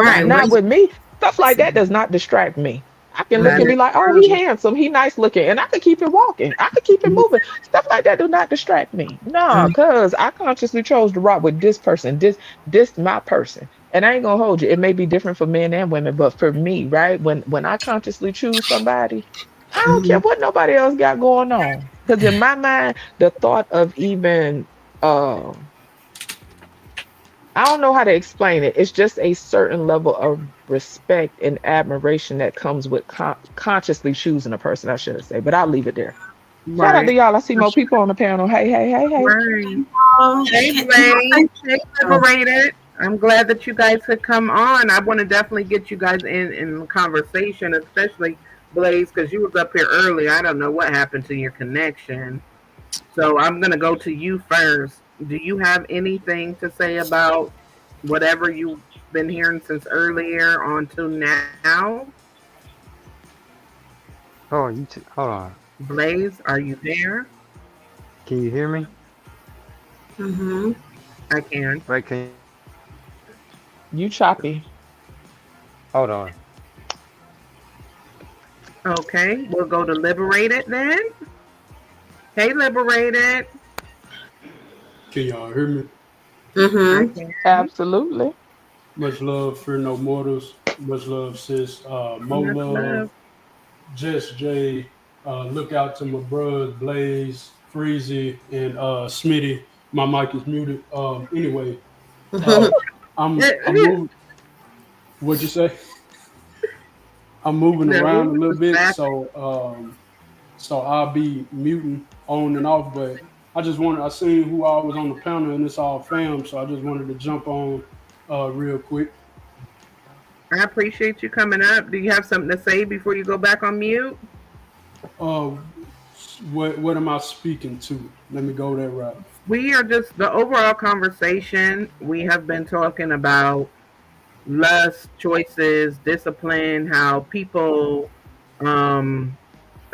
Not Right. Where not you with me. Stuff like that does not distract me. I can look That and Mhm. be is like, oh, he true. handsome, he nice looking, and I could keep it walking. I could keep it moving. Stuff like that do not distract me. No, Mhm. cause I consciously chose to rock with this person, this my person. And I ain't gonna hold you. It may be different for men and women, but for me, right? When I consciously choose somebody, I don't care Mhm. what nobody else got going on. Cause in my mind, the thought of even um I don't know how to explain it. It's just a certain level of respect and admiration that comes with consciously choosing a person, I should say. But I'll leave it there. Shout out to Right. y'all. I see For more sure. people on the panel. Hey, hey, hey, hey. Right. Oh, Hey, can I say Blaze. Hey, oh, Liberated. I'm glad that you guys could come on. I want to definitely get you guys in conversation, especially Blaze, because you was up here early. I don't know what happened to your connection. So I'm gonna go to you first. Do you have anything to say about whatever you've been hearing since earlier on to now? Oh, hold on. Blaze, are you there? Can you hear me? Mm-hmm. I can. Right? Can You choppy. hold on. Okay, we'll go to Liberated then. Hey, Liberated. Can y'all hear me? Mm-hmm. I can. Absolutely. Much love, fear no mortals. Much love, sis. Mo Much love, love. Jess J. Look out to my brothers, Blaze, Freezy, and Smitty. My mic is muted. Anyway, I'm moving. What'd you say? I'm moving No, around a little was bit, back. so I'll be muting on and off. But I seen who all was on the panel, and it's all fam. So I just wanted to jump on real quick. I appreciate you coming up. Do you have something to say before you go back on mute? Uh, what am I speaking to? Let me go that route. We are just the overall conversation. We have been talking about lust, choices, discipline, how people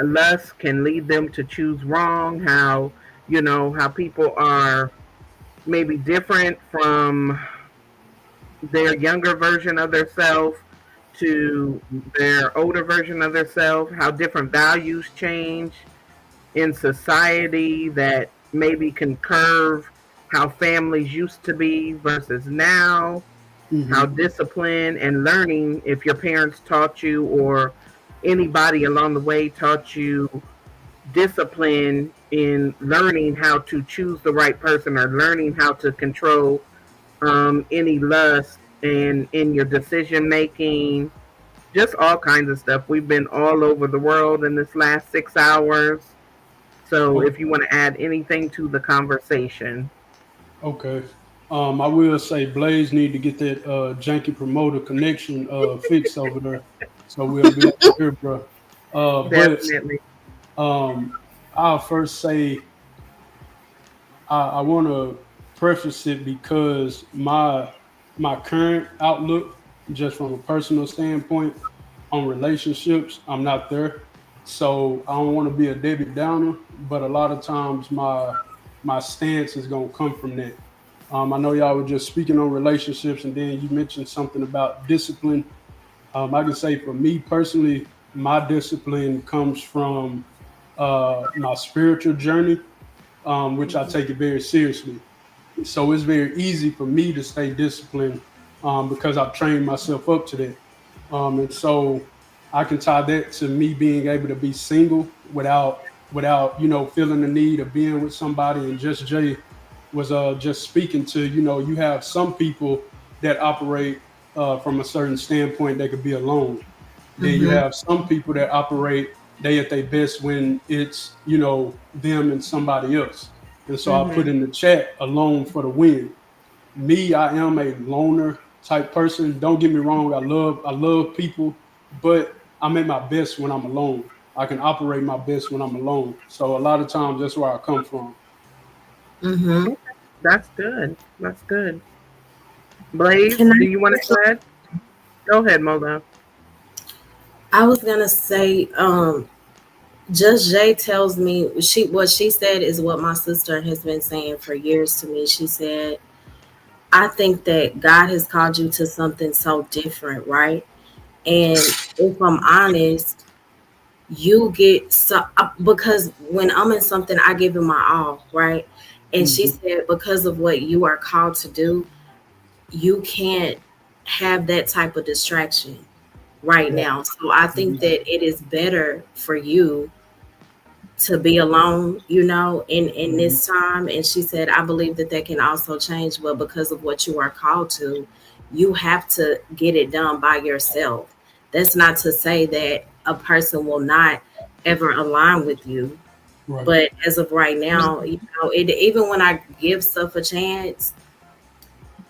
lust can lead them to choose wrong, how how people are maybe different from their younger version of their self to their older version of their self, how different values change in society that maybe can curve how families used to be versus now, how Mm-hmm. discipline and learning, if your parents taught you or anybody along the way taught you discipline in learning how to choose the right person or learning how to control any lust and in your decision making, just all kinds of stuff. We've been all over the world in this last 6 hours. So Oh, if you want to add anything to the conversation. okay. I will say Blaze need to get that janky promoter connection fixed over there, so we'll be able to hear, bro. But Definitely. I'll first say I want to preface it because my current outlook, just from a personal standpoint on relationships, I'm not there. So I don't want to be a Debbie Downer, but a lot of times my stance is gonna come from that. I know y'all were just speaking on relationships, and then you mentioned something about discipline. I can say for me personally, my discipline comes from my spiritual journey, which I take it very seriously. So it's very easy for me to stay disciplined because I've trained myself up to that. And so I can tie that to me being able to be single without feeling the need of being with somebody. And Just Jay was just speaking to you have some people that operate from a certain standpoint they could be alone. Then you Mm-hmm. have some people that operate they at their best when it's them and somebody else. And so I put Hmm. in the chat alone for the win. Me, I am a loner type person. Don't get me wrong, I love people, but I'm at my best when I'm alone. I can operate my best when I'm alone. So a lot of times that's where I come from. Mm-hmm. That's good. That's good. Blaze, Can do I you want say to add? Go ahead, Mola. I was gonna say, Just Jay tells me what she said is what my sister has been saying for years to me. She said, I think that God has called you to something so different, right? And if I'm honest, you get so because when I'm in something, I give it my all, right? And she Hmm. said, because of what you are called to do, you can't have that type of distraction right Right. now. So I think Mhm. that it is better for you to be alone, in Mhm. this time. And she said, I believe that that can also change, but because of what you are called to, you have to get it done by yourself. That's not to say that a person will not ever align with you, Right. but as of right now, it even when I give stuff a chance,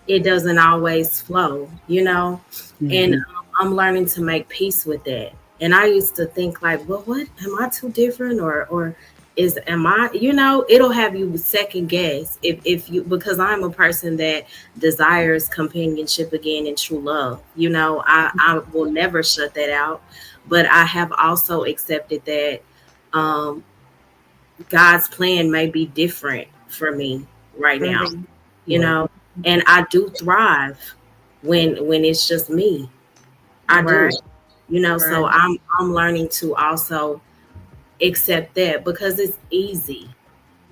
it doesn't always flow, you know? And Mhm. I'm learning to make peace with that. And I used to think like, well, what am I too different, or am I, you know, it'll have you second guess if you, because I'm a person that desires companionship again and true love. You know, I will never shut that out. But I have also accepted that um God's plan may be different for me right now, Mhm. you Right. know, and I do thrive when it's just me. I do, Right. you know, Right. so I'm learning to also accept that because it's easy,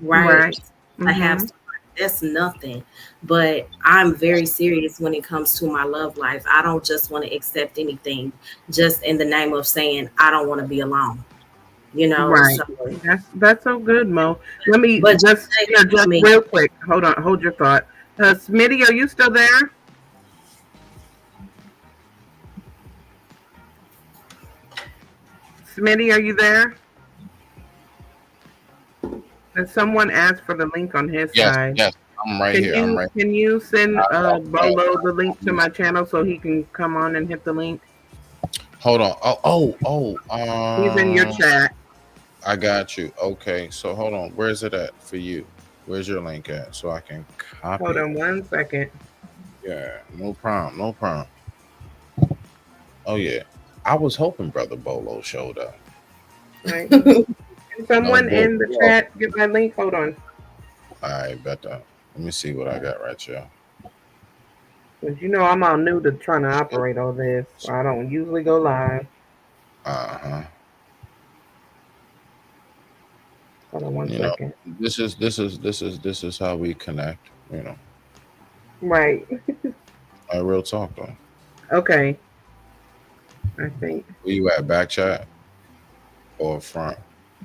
right? Right. To have Mhm. somebody, that's nothing. But I'm very serious when it comes to my love life. I don't just want to accept anything just in the name of saying I don't want to be alone, you know. Right. So, That's so good, Mo. Let me but just just interject me. real quick. Hold on. Hold your thought. Smitty, are you still there? Smitty, are you there? And someone asked for the link on his Yes, side. yes, I'm right here. I'm right. Can you send I- Bolo the link to my channel so he can come on and hit the link? Hold on. Oh. He's in your chat. I got you. Okay, so hold on. Where's it at for you? Where's your link at? So I can copy Hold it. on 1 second. Yeah, no problem. No problem. Oh yeah. I was hoping Brother Bolo showed up. Right. Can someone No, in the Bolo. chat get my link? Hold on. All right, better. Let me see what I got right here. Because you know I'm all new to trying to operate all this. So I don't usually go live. Uh-huh. Hold on 1 You know, second. this is how we connect, you know. Right. Real talk though. Okay. I think. Where you at, back chat or front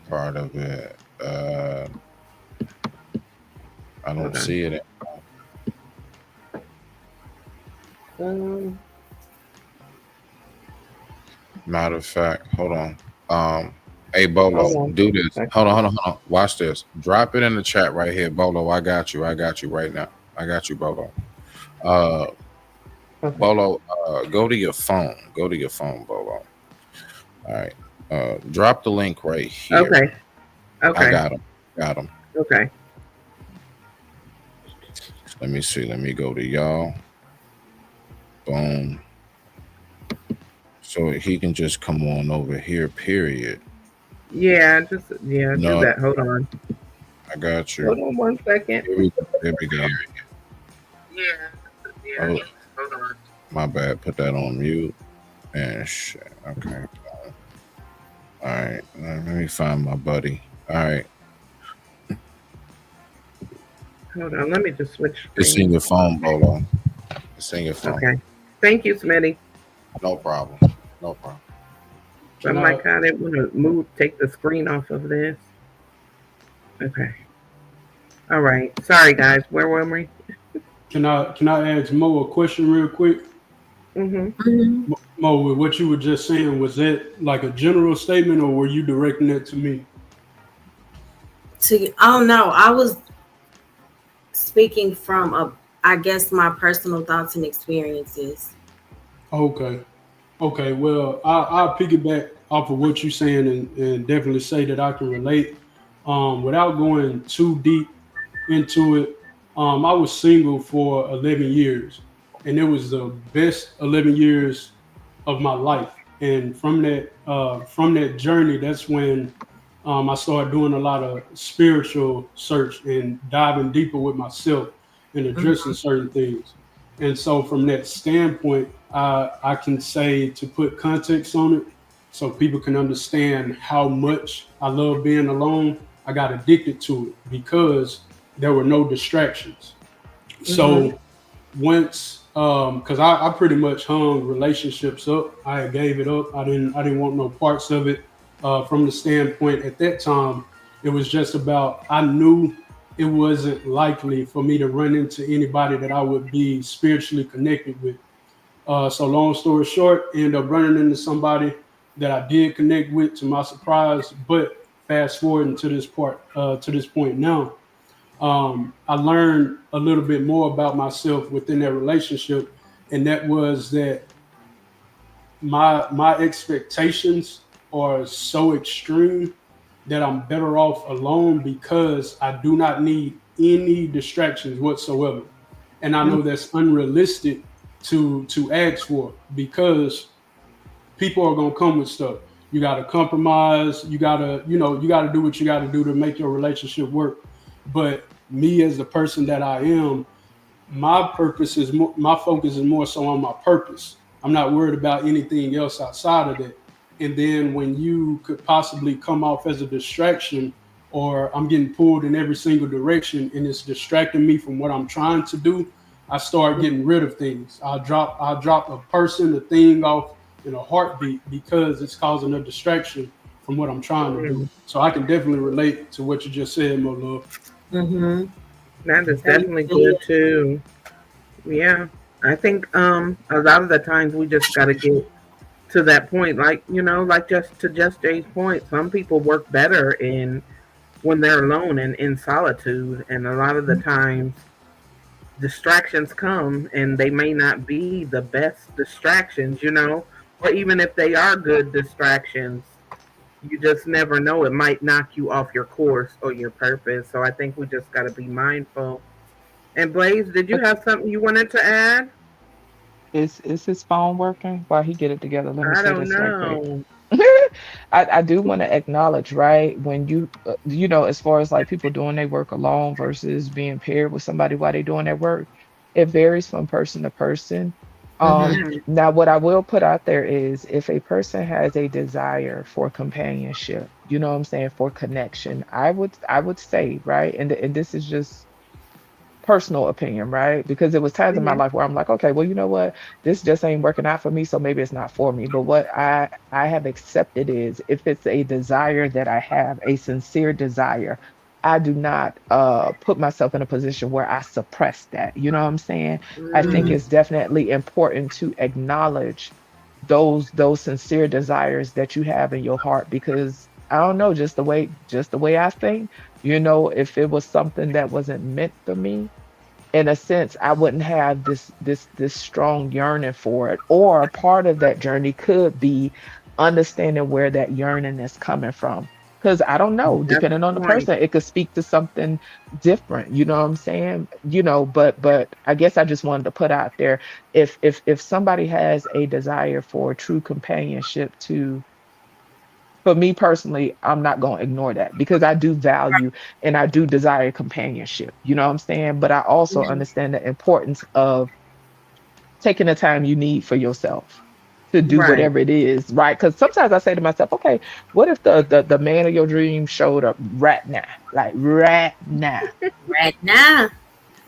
part of it? I don't Hold on. see it. Matter of fact, hold on. Hey Bolo, Hold on. do this. Okay. Hold on. Watch this. Drop it in the chat right here, Bolo. I got you right now. I got you, Bolo. Okay. Bolo, go to your phone. Bolo. All right. Drop the link right here. Okay. Okay. I got him. Okay. Let me see. Let me go to y'all. Boom. So he can just come on over here, period. Yeah, do No, that. Hold on. I got you. Hold on 1 second. Here we go. Yeah. Oh, Hold on. my bad. Put that on mute. And shit. Okay. All right. Let me find my buddy. All right. Hold on. Let me just switch It's in screens. your phone, Bolo. It's in your phone. Okay. Thank you, Smitty. No problem. No problem. So I'm like, I didn't want to take the screen off of this. Okay. All right. Sorry, guys. Where were we? Can I ask Mo a question real quick? Mm-hmm. Mo, with what you were just saying, was that like a general statement, or were you directing that to me? Oh no, I was speaking from I guess my personal thoughts and experiences. Okay. Well, I'll piggyback off of what you're saying and definitely say that I can relate. Without going too deep into it, I was single for 11 years, and it was the best 11 years of my life. And from that journey, that's when I started doing a lot of spiritual search and diving deeper with myself and addressing certain things. And so, from that standpoint, I can say, to put context on it so people can understand how much I love being alone, I got addicted to it because there were no distractions. So once, because I pretty much hung relationships up, I gave it up. I didn't want no parts of it. From the standpoint at that time, it was just about, I knew it wasn't likely for me to run into anybody that I would be spiritually connected with. So long story short, ended up running into somebody that I did connect with, to my surprise. But fast forwarding to this point now, I learned a little bit more about myself within that relationship, and that was that my expectations are so extreme that I'm better off alone because I do not need any distractions whatsoever. And I know that's unrealistic to ask for because people are gonna come with stuff. You gotta compromise, you gotta do what you gotta do to make your relationship work. But me as the person that I am, my focus is more so on my purpose. I'm not worried about anything else outside of that. And then when you could possibly come off as a distraction, or I'm getting pulled in every single direction and it's distracting me from what I'm trying to do, I start getting rid of things. I'll drop a person, a thing off in a heartbeat because it's causing a distraction from what I'm trying to do. So I can definitely relate to what you just said, my love. Mm-hmm. That is definitely good too. Yeah, I think a lot of the times we just got to get to that point, like like just Jay's point. Some people work better when they're alone and in solitude, and a lot of the times distractions come, and they may not be the best distractions, or even if they are good distractions, you just never know. It might knock you off your course or your purpose. So I think we just got to be mindful. And Blaze, did you have something you wanted to add? Is his phone working? While he get it together, let me I say don't this right quick. know. I do want to acknowledge, right, when as far as like people doing their work alone versus being paired with somebody while they're doing their work, it varies from person to person. Mhm. Now, what I will put out there is if a person has a desire for companionship, you know what I'm saying, for connection, I would say, right, and this is just personal opinion, right? Because there was times in my Mhm. life where I'm like, okay, well, you know what? This just ain't working out for me, so maybe it's not for me. But what I have accepted is if it's a desire that I have, a sincere desire, I do not put myself in a position where I suppress that. You know what I'm saying? I think Mhm. it's definitely important to acknowledge those sincere desires that you have in your heart because I don't know, just the way I think, if it was something that wasn't meant for me, in a sense, I wouldn't have this strong yearning for it. Or part of that journey could be understanding where that yearning is coming from. Because I don't know, That's depending on the the point. person, it could speak to something different. You know what I'm saying? But I guess I just wanted to put out there if somebody has a desire for true companionship to for me personally, I'm not going to ignore that because I do value and I do desire companionship. You know what I'm saying? But I also Mhm. understand the importance of taking the time you need for yourself to do Right. whatever it is, right? Because sometimes I say to myself, okay, what if the man of your dream showed up right now, like right now? Right now.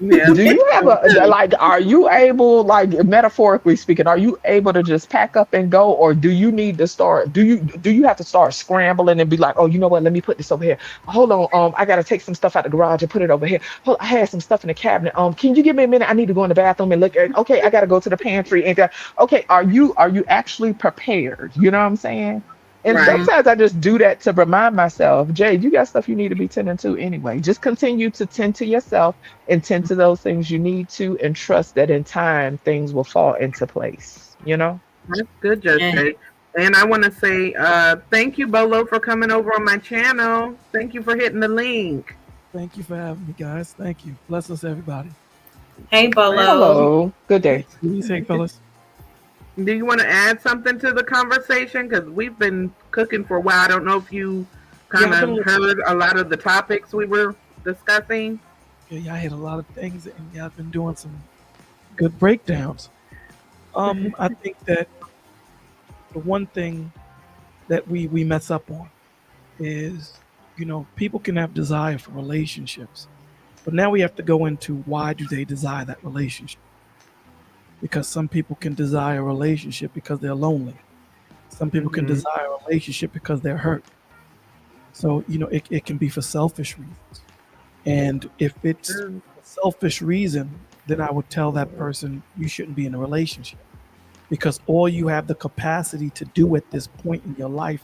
Yeah, Do you please have do too. like, are you able, like metaphorically speaking, are you able to just pack up and go, or do you need to start, do you have to start scrambling and be like, oh, you know what, let me put this over here. Hold on, I gotta take some stuff out the garage and put it over here. Hold, I had some stuff in the cabinet. Can you give me a minute? I need to go in the bathroom and look at okay, I gotta go to the pantry and okay, are you actually prepared? You know what I'm saying? And Right. sometimes I just do that to remind myself, Jay, you got stuff you need to be tending to anyway. Just continue to tend to yourself and tend to those things you need to and trust that in time things will fall into place. That's good, Just And Jay. And I want to say thank you, Bolo, for coming over on my channel. Thank you for hitting the link. Thank you for having me, guys. Thank you. Bless us, everybody. hey, Right. Bolo. Hello, good day. Be safe, fellas. Do you want to add something to the conversation? Because we've been cooking for a while. I don't know if you Yeah, kind I've been of listening. heard a lot of the topics we were discussing. Yeah, I hit a lot of things, and y'all been doing some good breakdowns. I think that the one thing that we mess up on is, people can have desire for relationships, but now we have to go into why do they desire that relationship? Because some people can desire a relationship because they're lonely. Some people can Hmm. desire a relationship because they're hurt. So, it can be for selfish reasons. And if it's a selfish reason, then I would tell that person you shouldn't be in a relationship because all you have the capacity to do at this point in your life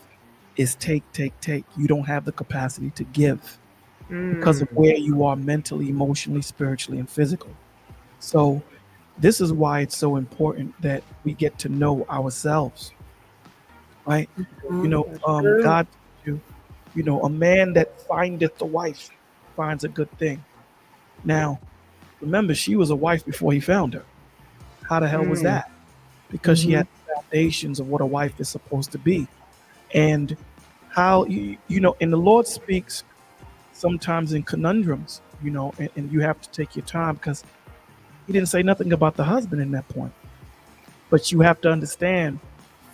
is take, take, take. You don't have the capacity to give. because of where you are mentally, emotionally, spiritually, and physically. So this is why it's so important that we get to know ourselves, right? God, a man that findeth a wife finds a good thing. Now, remember, she was a wife before he found her. How the hell was that? Because she had the foundations of what a wife is supposed to be. And how, and the Lord speaks sometimes in conundrums, and you have to take your time because he didn't say nothing about the husband in that point. But you have to understand,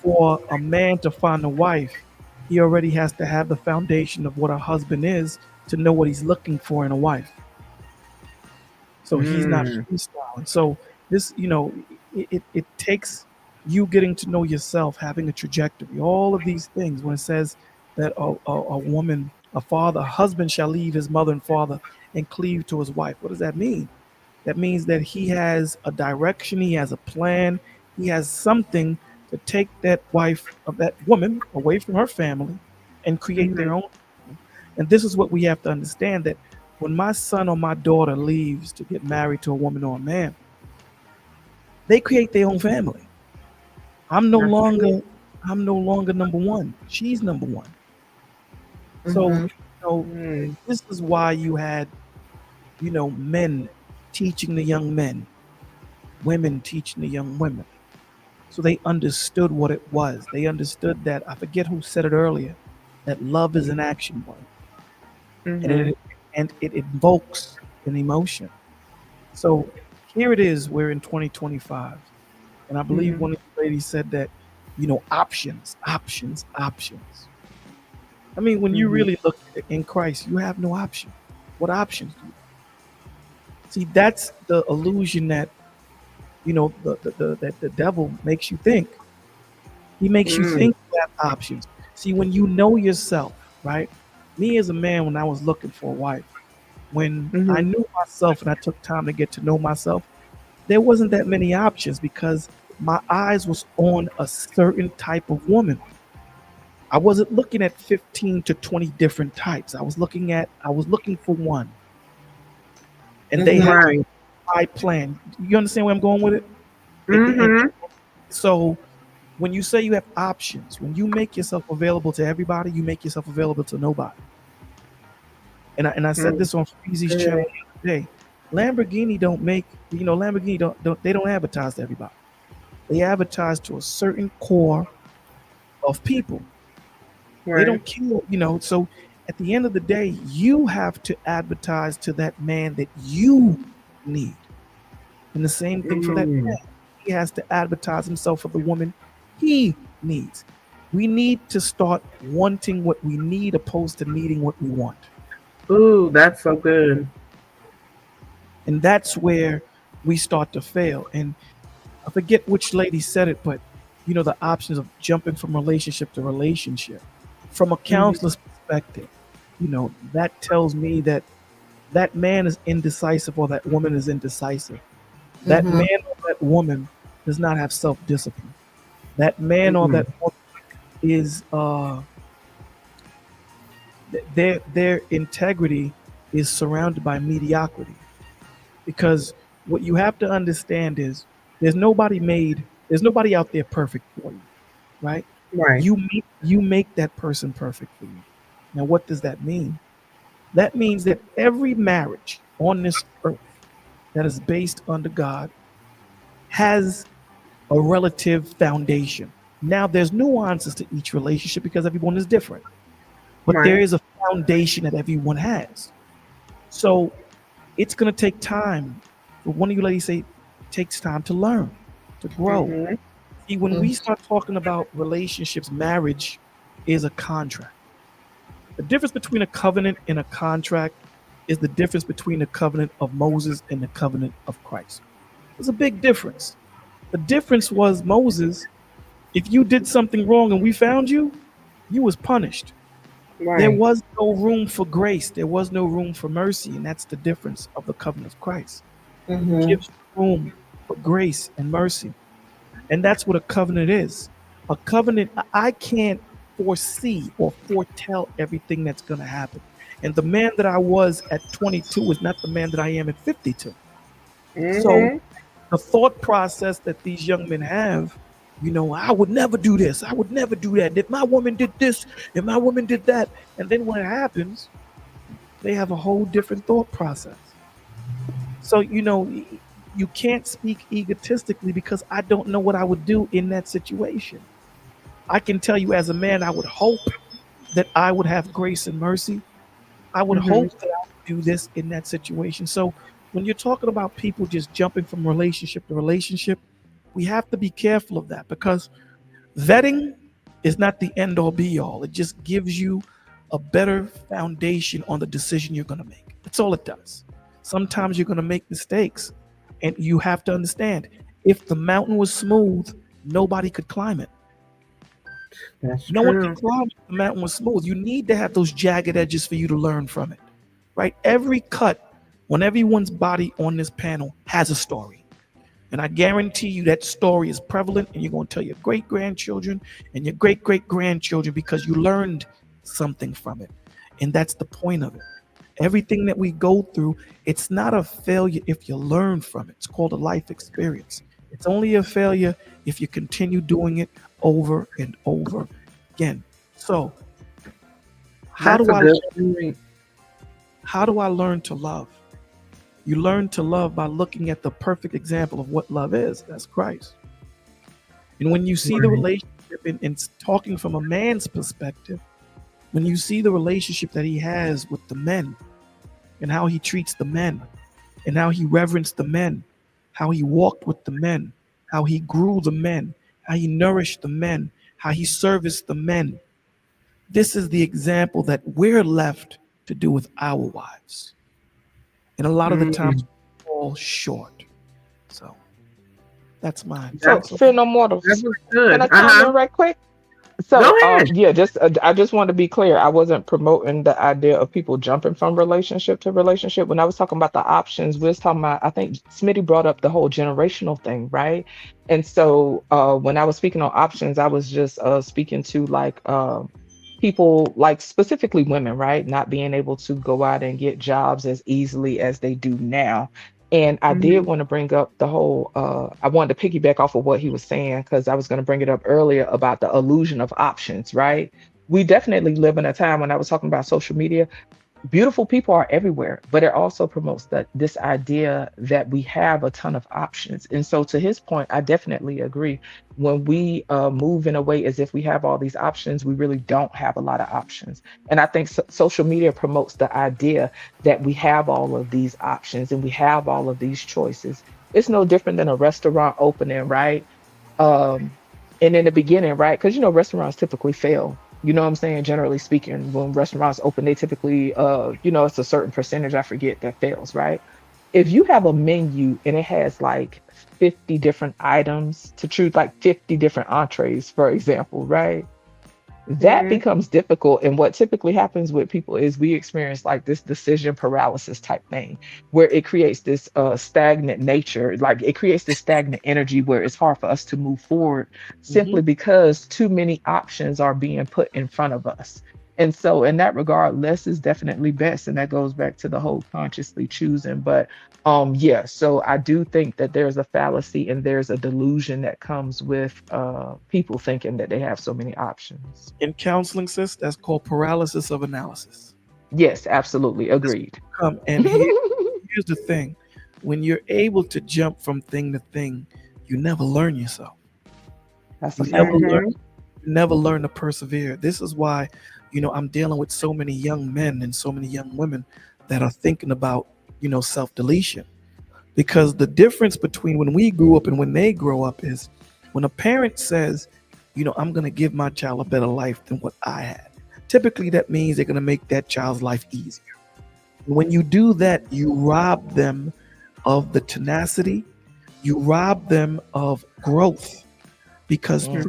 for a man to find a wife, he already has to have the foundation of what a husband is to know what he's looking for in a wife. So he's not freestyling. So this, it takes you getting to know yourself, having a trajectory, all of these things. When it says that a husband shall leave his mother and father and cleave to his wife, what does that mean? That means that he has a direction, he has a plan, he has something to take that wife of that woman away from her family and create their own. And this is what we have to understand, that when my son or my daughter leaves to get married to a woman or a man, they create their own family. I'm no longer number one. She's number one. So this is why you had, men teaching the young men, women teaching the young women. So they understood what it was. They understood that, I forget who said it earlier, that love is an action word. And it invokes an emotion. So here it is, we're in 2025. And I believe one of the ladies said that, options. I mean, when you really look at it, in Christ, you have no option. What options do you have? See, that's the illusion that, that the devil makes you think. He makes you think you have options. See, when you know yourself, right? Me as a man, when I was looking for a wife, when I knew myself and I took time to get to know myself, there wasn't that many options because my eyes was on a certain type of woman. I wasn't looking at 15 to 20 different types. I was looking for one. And they had a high plan. You understand where I'm going with it? So when you say you have options, when you make yourself available to everybody, you make yourself available to nobody. And I said this on Freezy's channel the other day. Lamborghini don't advertise to everybody. They advertise to a certain core of people. They don't care, so at the end of the day, you have to advertise to that man that you need. And the same thing for that man. He has to advertise himself for the woman he needs. We need to start wanting what we need opposed to needing what we want. Ooh, that's so good. And that's where we start to fail. And I forget which lady said it, but the options of jumping from relationship to relationship. From a counselor's perspective, that tells me that that man is indecisive or that woman is indecisive. That man or that woman does not have self-discipline. That man or that woman is their integrity is surrounded by mediocrity. Because what you have to understand is there's nobody out there perfect for you, right? Right. You make that person perfect for you. Now, what does that mean? That means that every marriage on this earth that is based under God has a relative foundation. Now, there's nuances to each relationship because everyone is different, but there is a foundation that everyone has. So it's going to take time. But one of you ladies say it takes time to learn, to grow. See, when we start talking about relationships, marriage is a contract. The difference between a covenant and a contract is the difference between the covenant of Moses and the covenant of Christ. There's a big difference. The difference was Moses, if you did something wrong and we found you, you was punished. There was no room for grace. There was no room for mercy. And that's the difference of the covenant of Christ. It gives room for grace and mercy. And that's what a covenant is. A covenant, I can't foresee or foretell everything that's going to happen. And the man that I was at 22 is not the man that I am at 52. So Mhm. the thought process that these young men have, I would never do this. I would never do that. If my woman did this, if my woman did that. And then when it happens, they have a whole different thought process. So, you can't speak egotistically because I don't know what I would do in that situation. I can tell you as a man, I would hope that I would have grace and mercy. I would Mhm. hope that I would do this in that situation. So when you're talking about people just jumping from relationship to relationship, we have to be careful of that because vetting is not the end all be all. It just gives you a better foundation on the decision you're going to make. That's all it does. Sometimes you're going to make mistakes, and you have to understand if the mountain was smooth, nobody could climb it. That's No one can true. climb if the mountain was smooth. You need to have those jagged edges for you to learn from it, right? Every cut on everyone's body on this panel has a story. And I guarantee you that story is prevalent, and you're going to tell your great grandchildren and your great great grandchildren because you learned something from it. And that's the point of it. Everything that we go through, it's not a failure if you learn from it. It's called a life experience. It's only a failure if you continue doing it over and over again. So, how That's do a I good point. how do I learn to love? You learn to love by looking at the perfect example of what love is. That's Christ. And when you see the Right. relationship and talking from a man's perspective, when you see the relationship that he has with the men and how he treats the men and how he reverenced the men, how he walked with the men, how he grew the men, how he nourished the men, how he serviced the men. This is the example that we're left to do with our wives. And a lot of the times Mm. we fall short. So that's mine. So, That's So Fear No that Mortals, was can I good. chime in right quick? So, Go ahead. yeah, I just want to be clear. I wasn't promoting the idea of people jumping from relationship to relationship. When I was talking about the options, we was talking about. I think Smitty brought up the whole generational thing, right? And so, when I was speaking on options, I was just speaking to like people, like specifically women, right? Not being able to go out and get jobs as easily as they do now. And I did Mhm. want to bring up the whole, I wanted to piggyback off of what he was saying because I was going to bring it up earlier about the illusion of options, right? We definitely live in a time when I was talking about social media, beautiful people are everywhere, but it also promotes that this idea that we have a ton of options. And so to his point, I definitely agree. When we move in a way as if we have all these options, we really don't have a lot of options. And I think social media promotes the idea that we have all of these options and we have all of these choices. It's no different than a restaurant opening, right? Um, and in the beginning, right? Because restaurants typically fail. You know what I'm saying? Generally speaking, when restaurants open, they typically it's a certain percentage, I forget, that fails, right? If you have a menu and it has like 50 different items to choose, like 50 different entrees, for example, right? That Mhm. becomes difficult. And what typically happens with people is we experience like this decision paralysis type thing, where it creates this stagnant nature, like it creates this stagnant energy where it's hard for us to move forward simply mhm. because too many options are being put in front of us. And so, in that regard, less is definitely best. And that goes back to the whole consciously choosing. But yeah, so I do think that there's a fallacy and there's a delusion that comes with people thinking that they have so many options. in counseling, sis, that's called paralysis of analysis. Yes, absolutely. That's Agreed. and here's the thing. When you're able to jump from thing to thing, you never learn yourself. That's a You never fact. learn Mhm. you never learn to persevere. This is why, I'm dealing with so many young men and so many young women that are thinking about, self-deletion. Because the difference between when we grew up and when they grow up is when a parent says, I'm going to give my child a better life than what I had. Typically, that means they're going to make that child's life easier. When you do that, you rob them of the tenacity, you rob them of growth because Mm,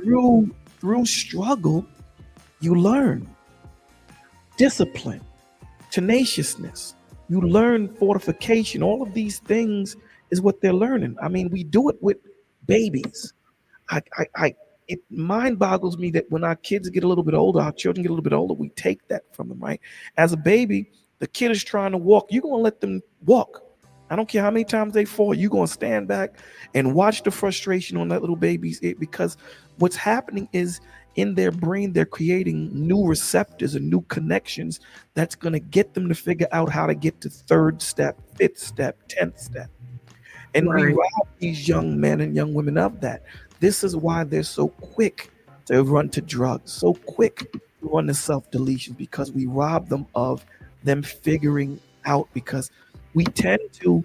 through struggle, you learn discipline, tenaciousness. You learn fortification. All of these things is what they're learning. I mean, we do it with babies. It mind boggles me that when our kids get a little bit older, our children get a little bit older, we take that from them, right? As a baby, The kid is trying to walk. You're going to let them walk. I don't care how many times they fall. You're going to stand back and watch the frustration on that little baby's ear, because what's happening is in their brain, they're creating new receptors and new connections that's going to get them to figure out how to get to third step, fifth step, 10th step. And we Right. rob these young men and young women of that. This is why they're so quick to run to drugs, so quick to run to self-deletion, because we rob them of them figuring out, because we tend to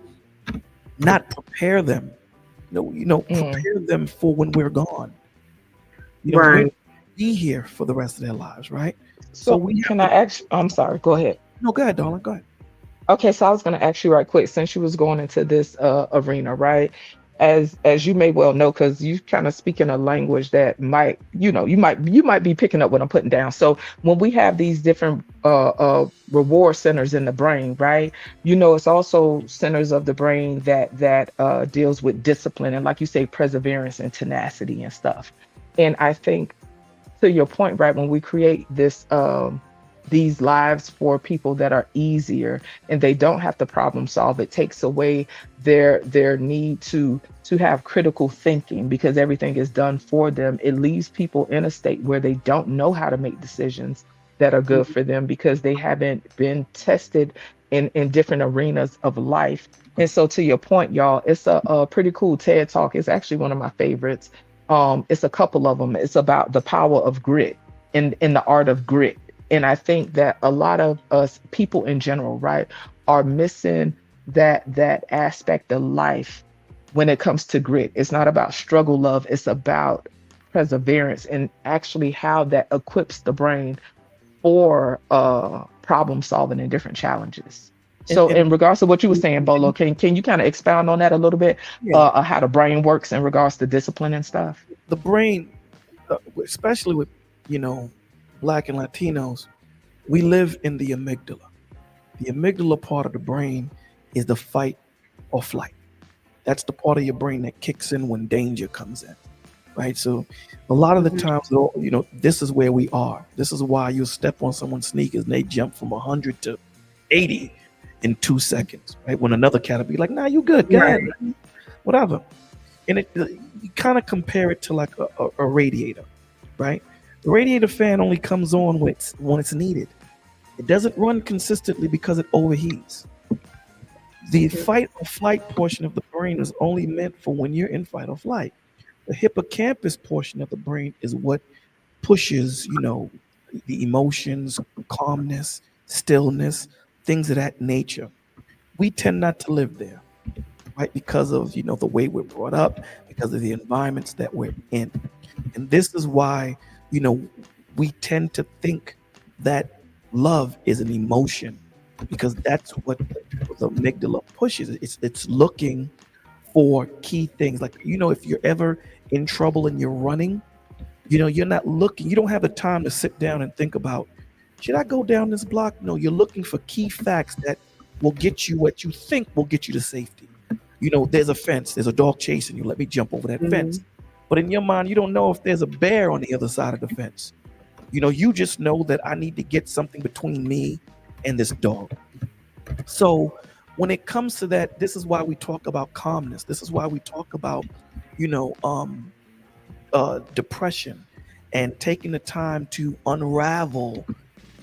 not prepare them, prepare them for when we're gone. We're Right. not be here for the rest of their lives, right? So we can I ask? I'm sorry. Go ahead. No, go ahead, darling. Go ahead. Okay, so I was going to ask you right quick, since you was going into this arena, right? As you may well know, because you kind of speak in a language that might, you might be picking up what I'm putting down. So when we have these different reward centers in the brain, right? It's also centers of the brain that deals with discipline and, like you say, perseverance and tenacity and stuff. And I think, to your point, right, when we create these lives for people that are easier and they don't have to problem solve, it takes away their need to have critical thinking, because everything is done for them. It leaves people in a state where they don't know how to make decisions that are good for them, because they haven't been tested in different arenas of life. And so, to your point, y'all, it's a pretty cool TED Talk. It's actually one of my favorites. It's a couple of them. It's about the power of grit and the art of grit. And I think that a lot of us people in general, right, are missing that aspect of life when it comes to grit. It's not about struggle love. It's about perseverance, and actually how that equips the brain for problem solving and different challenges. So in regards to what you were saying, Bolo, can you kind of expound on that a little bit? Yeah. How the brain works in regards to discipline and stuff? The brain, especially with, Black and Latinos, we live in the amygdala. The amygdala part of the brain is the fight or flight. That's the part of your brain that kicks in when danger comes in, right? So a lot of the times, this is where we are. This is why you step on someone's sneakers and they jump from 100 to 80 in 2 seconds, right? When another cat will be like, nah, you good, go ahead, whatever. And you kind of compare it to like a radiator, right? The radiator fan only comes on when it's needed. It doesn't run consistently because it overheats. The fight or flight portion of the brain is only meant for when you're in fight or flight. The hippocampus portion of the brain is what pushes, the emotions, calmness, stillness, things of that nature. We tend not to live there, right? Because of, the way we're brought up, because of the environments that we're in. And this is why, we tend to think that love is an emotion, because that's what the amygdala pushes. It's looking for key things. Like, if you're ever in trouble and you're running, you're not looking, you don't have the time to sit down and think about, should I go down this block? No, you're looking for key facts that will get you what you think will get you to safety. There's a fence, there's a dog chasing you, let me jump over that fence. But in your mind, you don't know if there's a bear on the other side of the fence. You just know that I need to get something between me and this dog. So when it comes to that, this is why we talk about calmness. This is why we talk about, depression, and taking the time to unravel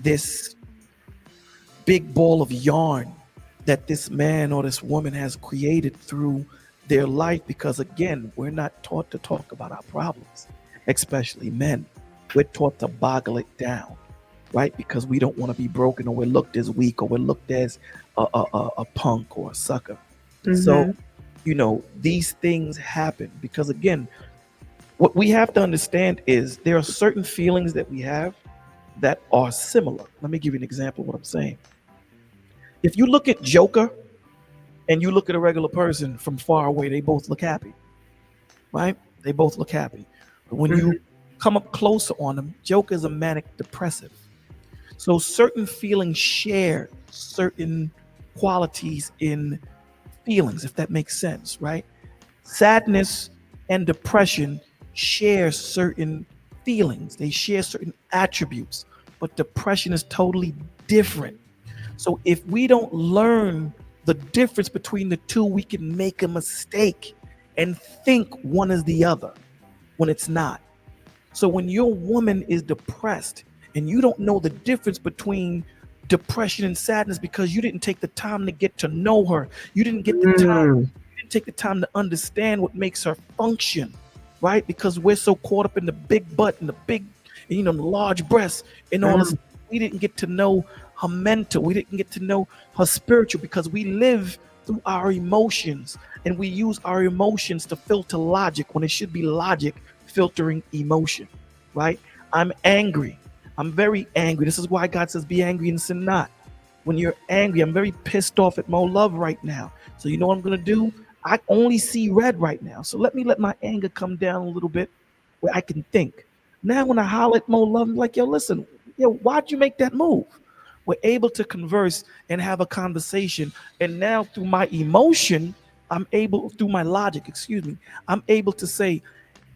this big ball of yarn that this man or this woman has created through their life. Because again, we're not taught to talk about our problems, especially men. We're taught to boggle it down, right? Because we don't want to be broken, or we're looked as weak, or we're looked as a punk or a sucker. So, these things happen because, again, what we have to understand is there are certain feelings that we have that are similar. Let me give you an example of what I'm saying. If you look at Joker and you look at a regular person from far away, they both look happy, right? They both look happy. But when you come up closer on them, Joker is a manic depressive. So certain feelings share certain qualities in feelings, if that makes sense, right? Sadness and depression share certain feelings. They share certain attributes, but depression is totally different. So if we don't learn the difference between the two, we can make a mistake and think one is the other when it's not. So when your woman is depressed and you don't know the difference between depression and sadness because you didn't take the time to get to know her, you didn't get the time, you didn't take the time to understand what makes her function, right? Because we're so caught up in the big butt and the big, the large breasts and all this. We didn't get to know her mental. We didn't get to know her spiritual because we live through our emotions and we use our emotions to filter logic when it should be logic filtering emotion, right? I'm angry. I'm very angry. This is why God says be angry and sin not. When you're angry, I'm very pissed off at Mo Love right now. So you know what I'm going to do? I only see red right now. So let my anger come down a little bit where I can think. Now when I holler at Mo Love, I'm like, yo, listen, why'd you make that move? We're able to converse and have a conversation. And now through my emotion, through my logic, I'm able to say,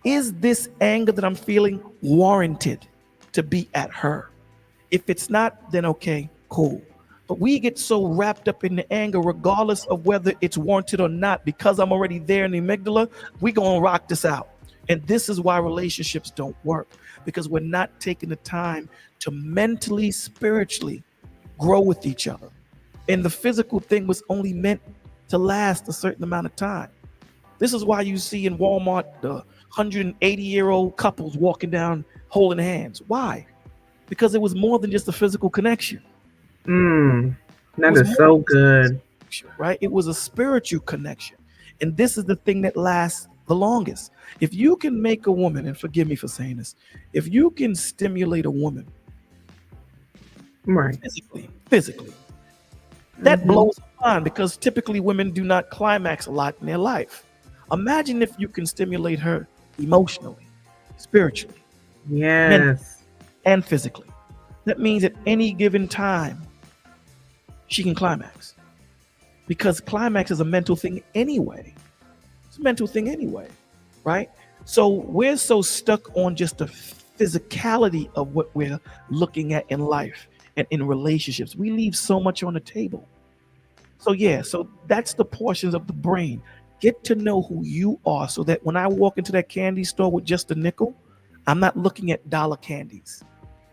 is this anger that I'm feeling warranted to be at her? If it's not, then okay, cool. But we get so wrapped up in the anger, regardless of whether it's warranted or not, because I'm already there in the amygdala, we gonna rock this out. And this is why relationships don't work, because we're not taking the time to mentally, spiritually grow with each other. And the physical thing was only meant to last a certain amount of time. This is why you see in Walmart the 180-year-old couples walking down holding hands. Why? Because it was more than just a physical connection. That is so good. Right? It was a spiritual connection. And this is the thing that lasts the longest. If you can make a woman, and forgive me for saying this, if you can stimulate a woman physically, that blows my mind, because typically women do not climax a lot in their life. Imagine if you can stimulate her emotionally, spiritually, mentally, and physically. That means at any given time, she can climax. Because climax is a mental thing anyway. It's a mental thing anyway, right? So we're so stuck on just the physicality of what we're looking at in life and in relationships. We leave so much on the table. So that's the portions of the brain. Get to know who you are so that when I walk into that candy store with just a nickel, I'm not looking at dollar candies.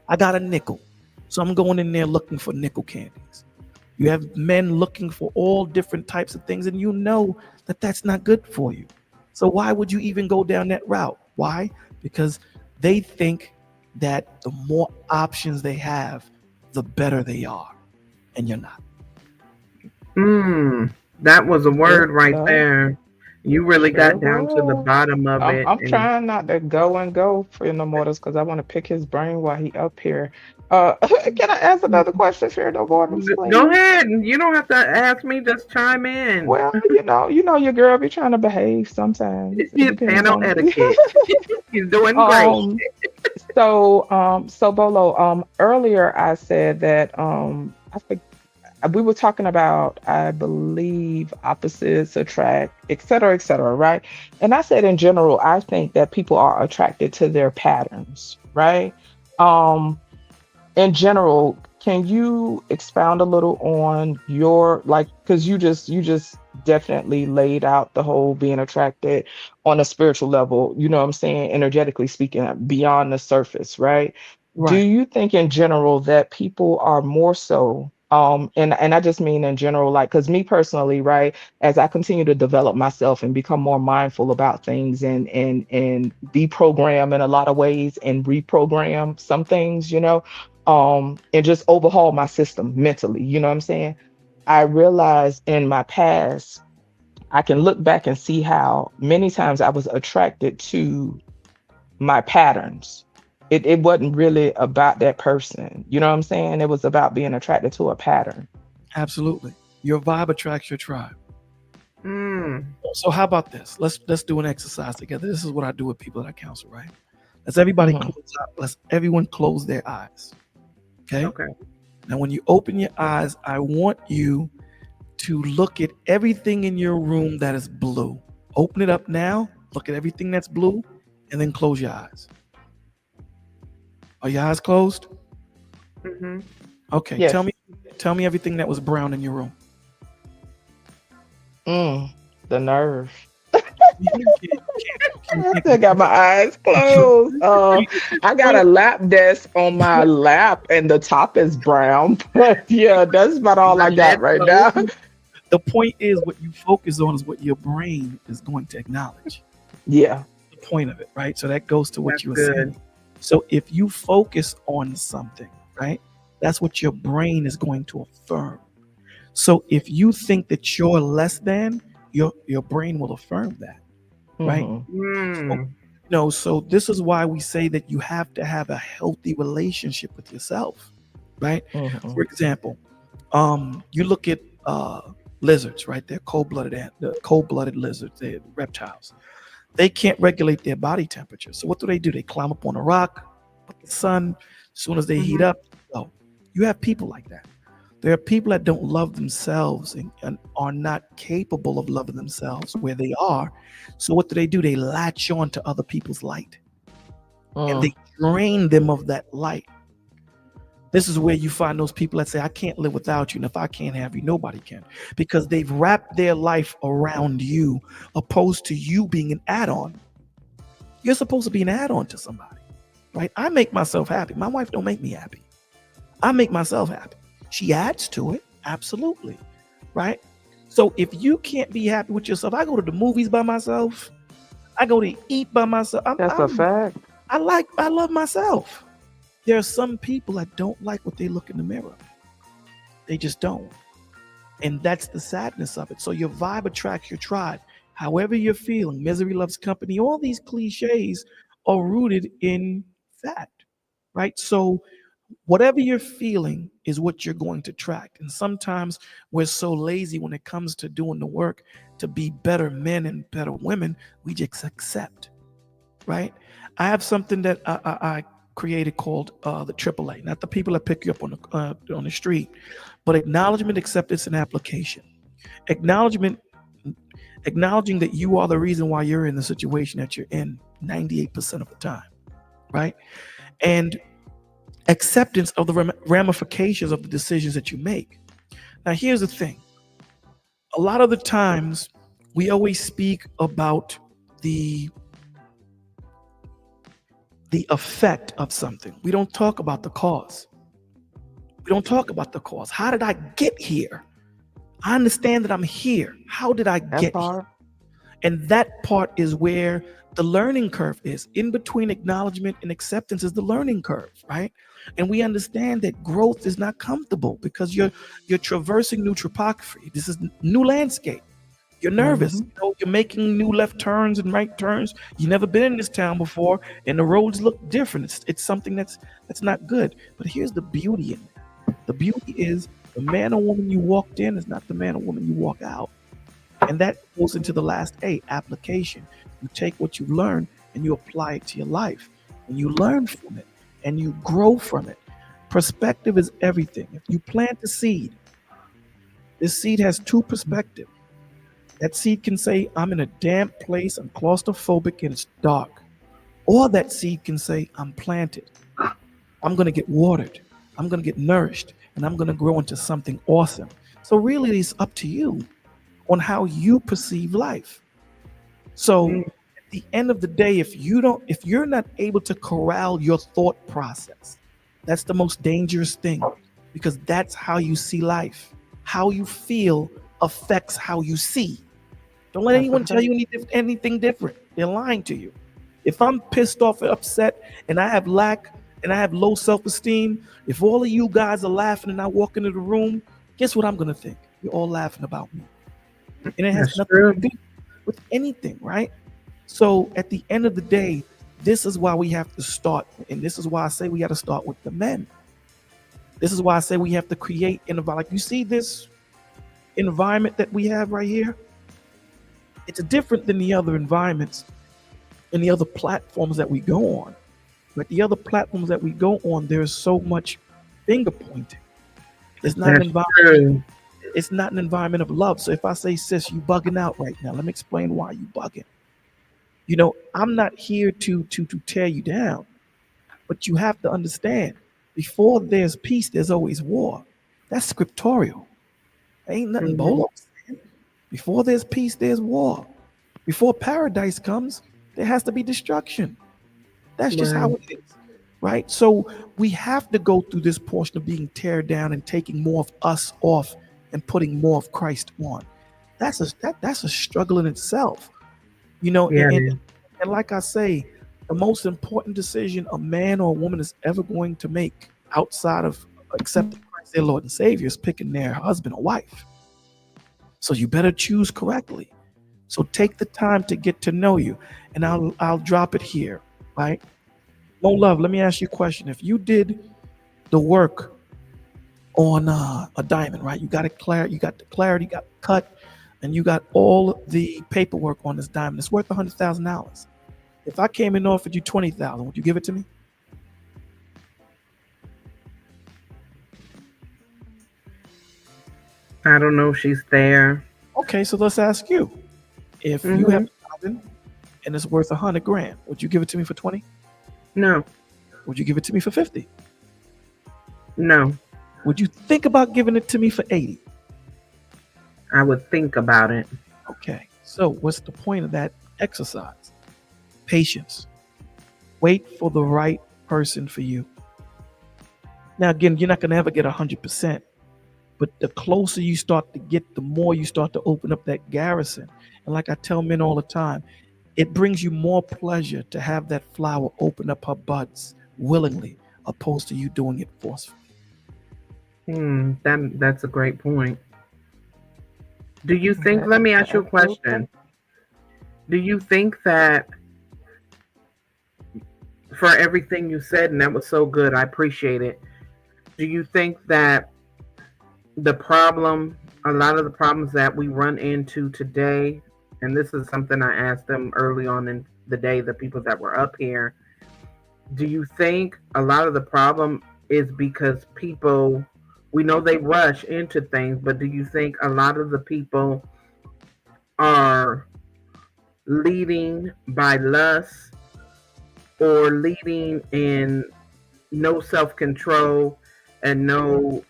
I got a nickel. So I'm going in there looking for nickel candies. You have men looking for all different types of things, and you know that that's not good for you. So why would you even go down that route? Why? Because they think that the more options they have, the better they are. And you're not. That was a word right there. You really got down to the bottom of it. I'm trying not to go for no more because I want to pick his brain while he up here. Can I ask another question, Fear No More? Go ahead. You don't have to ask me. Just chime in. Well, you know your girl be trying to behave sometimes. Panel etiquette. He's doing great. So Bolo, earlier I said that I think we were talking about, I believe, opposites attract, et cetera, right? And I said in general, I think that people are attracted to their patterns, right? In general, can you expound a little on your, because you just definitely laid out the whole being attracted on a spiritual level, you know what I'm saying, energetically speaking, beyond the surface, right? Do you think in general that people are more so, and I just mean in general, because me personally, right, as I continue to develop myself and become more mindful about things and deprogram in a lot of ways and reprogram some things, and just overhaul my system mentally, you know what I'm saying? I realized in my past, I can look back and see how many times I was attracted to my patterns. It wasn't really about that person. You know what I'm saying? It was about being attracted to a pattern. Absolutely. Your vibe attracts your tribe. So how about this? Let's do an exercise together. This is what I do with people that I counsel, right? Let's everyone close their eyes. Okay. Now, when you open your eyes, I want you to look at everything in your room that is blue. Open it up now. Look at everything that's blue, and then close your eyes. Are your eyes closed? Okay. Yes. tell me everything that was brown in your room. The nerve. You I still got my eyes closed. I got a lap desk on my lap, and the top is brown. But yeah, that's about all I got right now. The point is, what you focus on is what your brain is going to acknowledge. Yeah. The point of it, right? So that goes to what That's you were good. saying. So if you focus on something, right, that's what your brain is going to affirm. So if you think that you're less than, your brain will affirm that, right? Mm. So this is why we say that you have to have a healthy relationship with yourself, right? For example, you look at lizards, right? They're cold-blooded lizards, they're reptiles. They can't regulate their body temperature. So what do? They climb up on a rock, put the sun. As soon as they heat up, you have people like that. There are people that don't love themselves and are not capable of loving themselves where they are. So what do? They latch on to other people's light. And they drain them of that light. This is where you find those people that say, I can't live without you. And if I can't have you, nobody can. Because they've wrapped their life around you, opposed to you being an add-on. You're supposed to be an add-on to somebody, right? I make myself happy. My wife don't make me happy. I make myself happy. She adds to it, absolutely, right? So if you can't be happy with yourself, I go to the movies by myself. I go to eat by myself. That's a fact. I love myself. There are some people that don't like what they look in the mirror. They just don't. And that's the sadness of it. So your vibe attracts your tribe. However you're feeling, misery loves company, all these cliches are rooted in fact, right? So whatever you're feeling is what you're going to attract. And sometimes we're so lazy when it comes to doing the work to be better men and better women, we just accept, right? I have something that I created called the AAA, not the people that pick you up on the street, but acknowledgement, acceptance, and application. Acknowledging that you are the reason why you're in the situation that you're in 98% of the time, right? And acceptance of the ramifications of the decisions that you make. Now, here's the thing. A lot of the times, we always speak about the effect of something. We don't talk about the cause. We don't talk about the cause. How did I get here? I understand that I'm here. How did I get here? And that part is where the learning curve is. In between acknowledgement and acceptance is the learning curve, right? And we understand that growth is not comfortable because you're traversing new topography. This is new landscape. You're nervous. You're making new left turns and right turns. You've never been in this town before, and the roads look different. It's something that's not good. But here's the beauty in it. The beauty is the man or woman you walked in is not the man or woman you walk out. And that goes into the last A, application. You take what you've learned and you apply it to your life. And you learn from it and you grow from it. Perspective is everything. If you plant a seed, this seed has two perspectives. That seed can say, I'm in a damp place, I'm claustrophobic, and it's dark. Or that seed can say, I'm planted. I'm going to get watered. I'm going to get nourished. And I'm going to grow into something awesome. So really, it's up to you on how you perceive life. So at the end of the day, if you're not able to corral your thought process, that's the most dangerous thing, because that's how you see life. How you feel affects how you see. Don't let anyone tell you anything different. They're lying to you. If I'm pissed off and upset and I have low self-esteem, if all of you guys are laughing and I walk into the room, guess what I'm going to think? You're all laughing about me. And it has nothing to do with anything, right? So at the end of the day, this is why we have to start. And this is why I say we got to start with the men. This is why I say we have to create an environment. Like, you see this environment that we have right here? It's different than the other environments and the other platforms that we go on. But the other platforms that we go on, there's so much finger pointing. It's not an environment. It's not an environment of love. So if I say, sis, you bugging out right now, let me explain why you bugging. You know, I'm not here to tear you down, but you have to understand, before there's peace, there's always war. That's scriptorial. Ain't nothing Mhm. bold. Before there's peace, there's war. Before paradise comes, there has to be destruction. That's just how Right. it is, right? So we have to go through this portion of being teared down and taking more of us off and putting more of Christ on. That's a struggle in itself, you know. Yeah, it And, is. and like I say, the most important decision a man or a woman is ever going to make outside of accepting Christ their Lord and Savior is picking their husband or wife. So you better choose correctly. So take the time to get to know you, and I'll drop it here, right? Mo Love, let me ask you a question. If you did the work on a diamond, right? You got it clear, you got the clarity, you got the cut, and you got all the paperwork on this diamond. It's worth $100,000. If I came and offered you $20,000, would you give it to me? I don't know if she's there. Okay, so let's ask you. If you have a diamond and it's worth $100,000, would you give it to me for 20? No, Would you give it to me for 50? no. Would you think about giving it to me for 80? I would think about it. Okay, so what's the point of that exercise? Patience. Wait for the right person for you. Now, again, you're not going to ever get 100%, but the closer you start to get, the more you start to open up that garrison. And like I tell men all the time, it brings you more pleasure to have that flower open up her buds willingly, opposed to you doing it forcefully. That's a great point. Do you think, let me ask you a question. Do you think that for everything you said, and that was so good, I appreciate it. Do you think that a lot of the problems that we run into today, and this is something I asked them early on in the day, the people that were up here, do you think a lot of the problem is because people, we know they rush into things, but do you think a lot of the people are leading by lust or leading in no self-control and no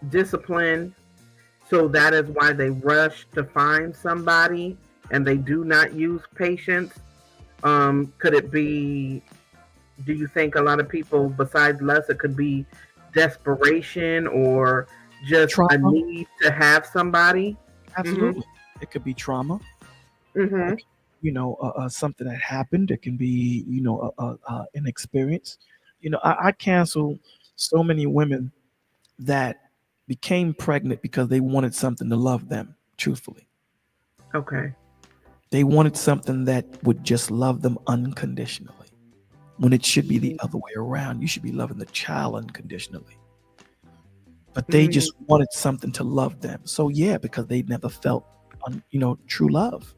discipline? So that is why they rush to find somebody and they do not use patience. Could it be, do you think a lot of people, besides lust, it could be desperation or just a Trauma. need to have somebody? Absolutely. It could be trauma. Mm-hmm. You know, something that happened. It can be, you know, an experience. You know, I cancel so many women that became pregnant because they wanted something to love them, truthfully. Okay. They wanted something that would just love them unconditionally, when it should be the other way around. You should be loving the child unconditionally. But they just wanted something to love them. So yeah, because they never felt, true love.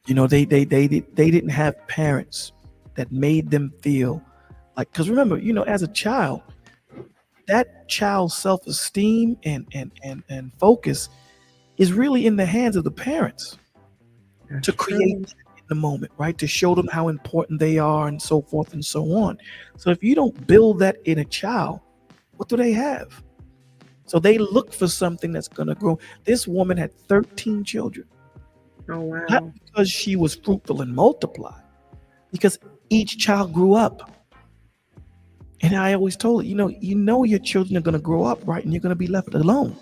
You know, they didn't have parents that made them feel like, because remember, you know, as a child, that child's self-esteem and focus is really in the hands of the parents to create that in the moment, right? To show them how important they are and so forth and so on. So if you don't build that in a child, what do they have? So they look for something that's going to grow. This woman had 13 children. Oh, wow. Not because she was fruitful and multiplied, because each child grew up. And I always told her, you know your children are going to grow up, right? And you're going to be left alone.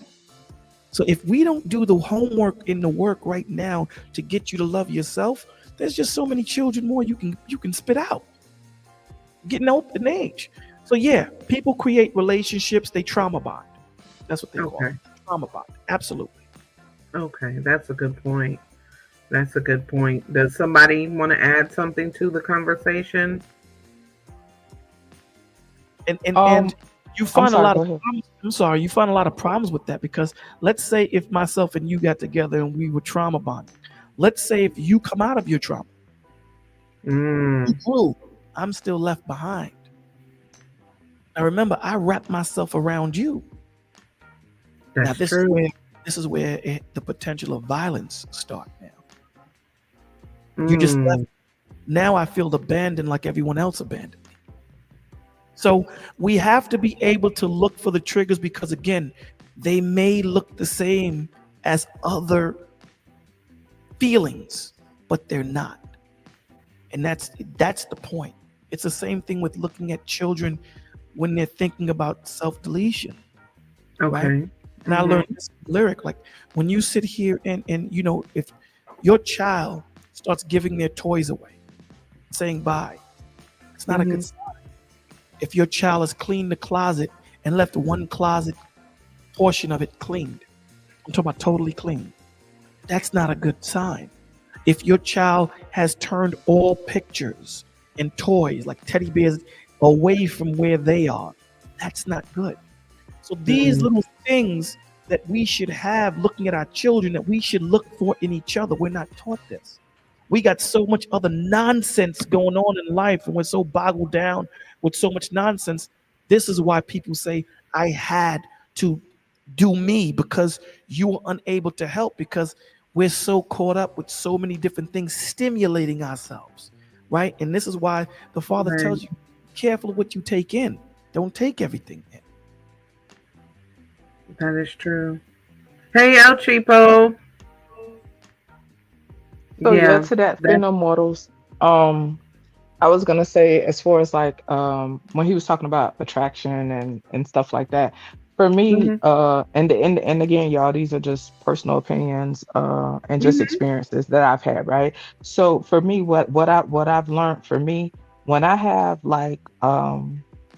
So if we don't do the homework in the work right now to get you to love yourself, there's just so many children more you can spit out. Getting old in age. So yeah, people create relationships, they trauma bond. That's what they call it. Trauma bond. Absolutely. Okay, that's a good point. That's a good point. Does somebody want to add something to the conversation? And you find a lot of problems. I'm sorry, you find a lot of problems with that, because let's say if myself and you got together and we were trauma bonding. Let's say if you come out of your trauma, you grew, I'm still left behind. Now remember, I wrapped myself around you. That's now this true. is where the potential of violence start now. You just left. Now I feel abandoned like everyone else abandoned me. So we have to be able to look for the triggers, because again, they may look the same as other feelings, but they're not. And that's the point. It's the same thing with looking at children when they're thinking about self-deletion. Okay. Right? And I learned this lyric, like when you sit here and you know, if your child starts giving their toys away, saying bye, it's not a good sign. If your child has cleaned the closet and left one closet portion of it cleaned, I'm talking about totally clean, that's not a good sign. If your child has turned all pictures and toys like teddy bears away from where they are, that's not good. So these little things that we should have looking at our children, that we should look for in each other, we're not taught this. We got so much other nonsense going on in life, and we're so boggled down with so much nonsense. This is why people say, I had to do me, because you were unable to help, because we're so caught up with so many different things stimulating ourselves, right? And this is why the Father tells you, be careful of what you take in. Don't take everything in. That is true. Hey, El Cheapo. So yeah, to that Fear No Mortals. I was gonna say, as far as like when he was talking about attraction and stuff like that, for me, and again, y'all, these are just personal opinions and just experiences that I've had, right? So for me, what I've learned, for me, when I have like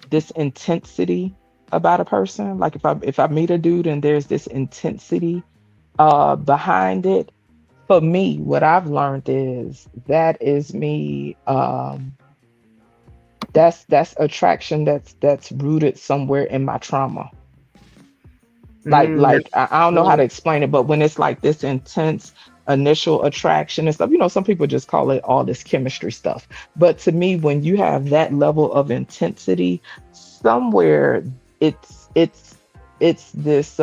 this intensity about a person, like if I meet a dude and there's this intensity behind it, for me, what I've learned is that is me. That's attraction that's rooted somewhere in my trauma. Like I don't know how to explain it, but when it's like this intense initial attraction and stuff, you know, some people just call it all this chemistry stuff. But to me, when you have that level of intensity, somewhere it's this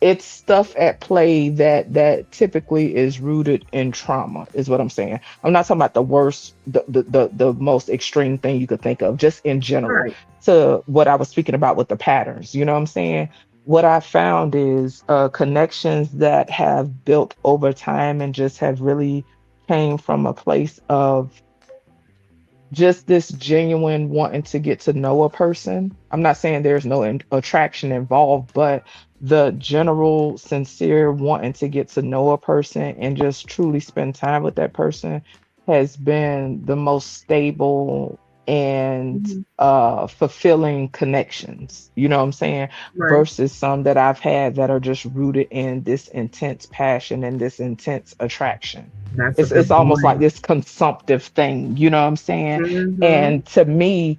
it's stuff at play that typically is rooted in trauma, is what I'm saying. I'm not talking about the worst, the most extreme thing you could think of, just in general. To what I was speaking about with the patterns, you know what I'm saying? What I found is connections that have built over time and just have really came from a place of just this genuine wanting to get to know a person. I'm not saying there's no attraction involved, but the general sincere wanting to get to know a person and just truly spend time with that person has been the most stable and fulfilling connections, you know what I'm saying? Versus some that I've had that are just rooted in this intense passion and this intense attraction. It's almost like this consumptive thing, you know what I'm saying? And to me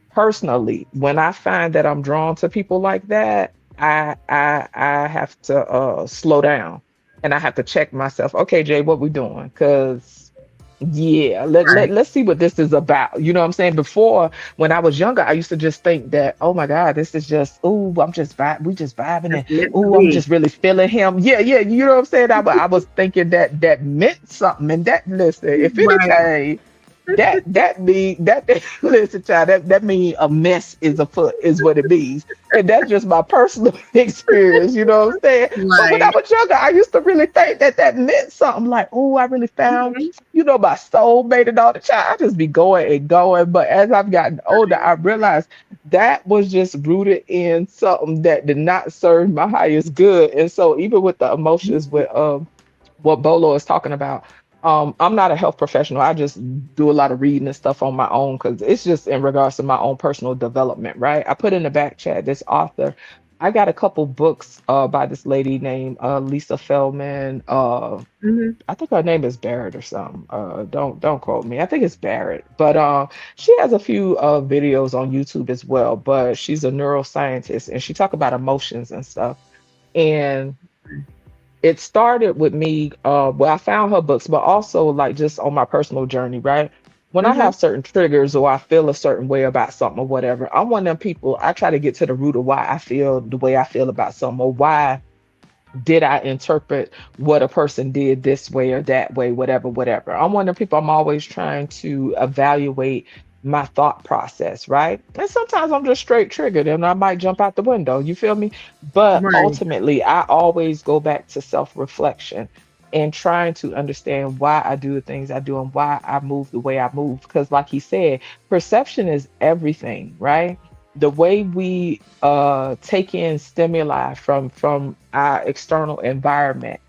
personally, when I find that I'm drawn to people like that, I have to slow down and I have to check myself. Okay, Jay, what we doing? Because let's see what this is about. You know what I'm saying? Before, when I was younger, I used to just think that, oh my God, this is just, we just vibing, and I'm just really feeling him. Yeah, you know what I'm saying? I was thinking that meant something, and that, listen, if anything, that listen, child, that mean a mess is afoot, is what it means. And that's just my personal experience, you know what I'm saying? But when I was younger, I used to really think that meant something, like, oh, I really found, you know, my soulmate and all the child. I just be going and going. But as I've gotten older, I realized that was just rooted in something that did not serve my highest good. And so even with the emotions, with what Bolo is talking about, I'm not a health professional. I just do a lot of reading and stuff on my own, because it's just in regards to my own personal development, right? I put in the back chat this author. I got a couple books by this lady named Lisa Feldman. I think her name is Barrett or something. Don't quote me. I think it's Barrett. But she has a few videos on YouTube as well. But she's a neuroscientist, and she talk about emotions and stuff. And it started with me, I found her books, but also like just on my personal journey, right? When I have certain triggers or I feel a certain way about something or whatever, I'm one of them people, I try to get to the root of why I feel the way I feel about something, or why did I interpret what a person did this way or that way, whatever. I'm one of the people, I'm always trying to evaluate my thought process, right? And sometimes I'm just straight triggered and I might jump out the window. You feel me? But Right. ultimately, I always go back to self-reflection and trying to understand why I do the things I do and why I move the way I move. Because, like he said, perception is everything, right? The way we take in stimuli from our external environment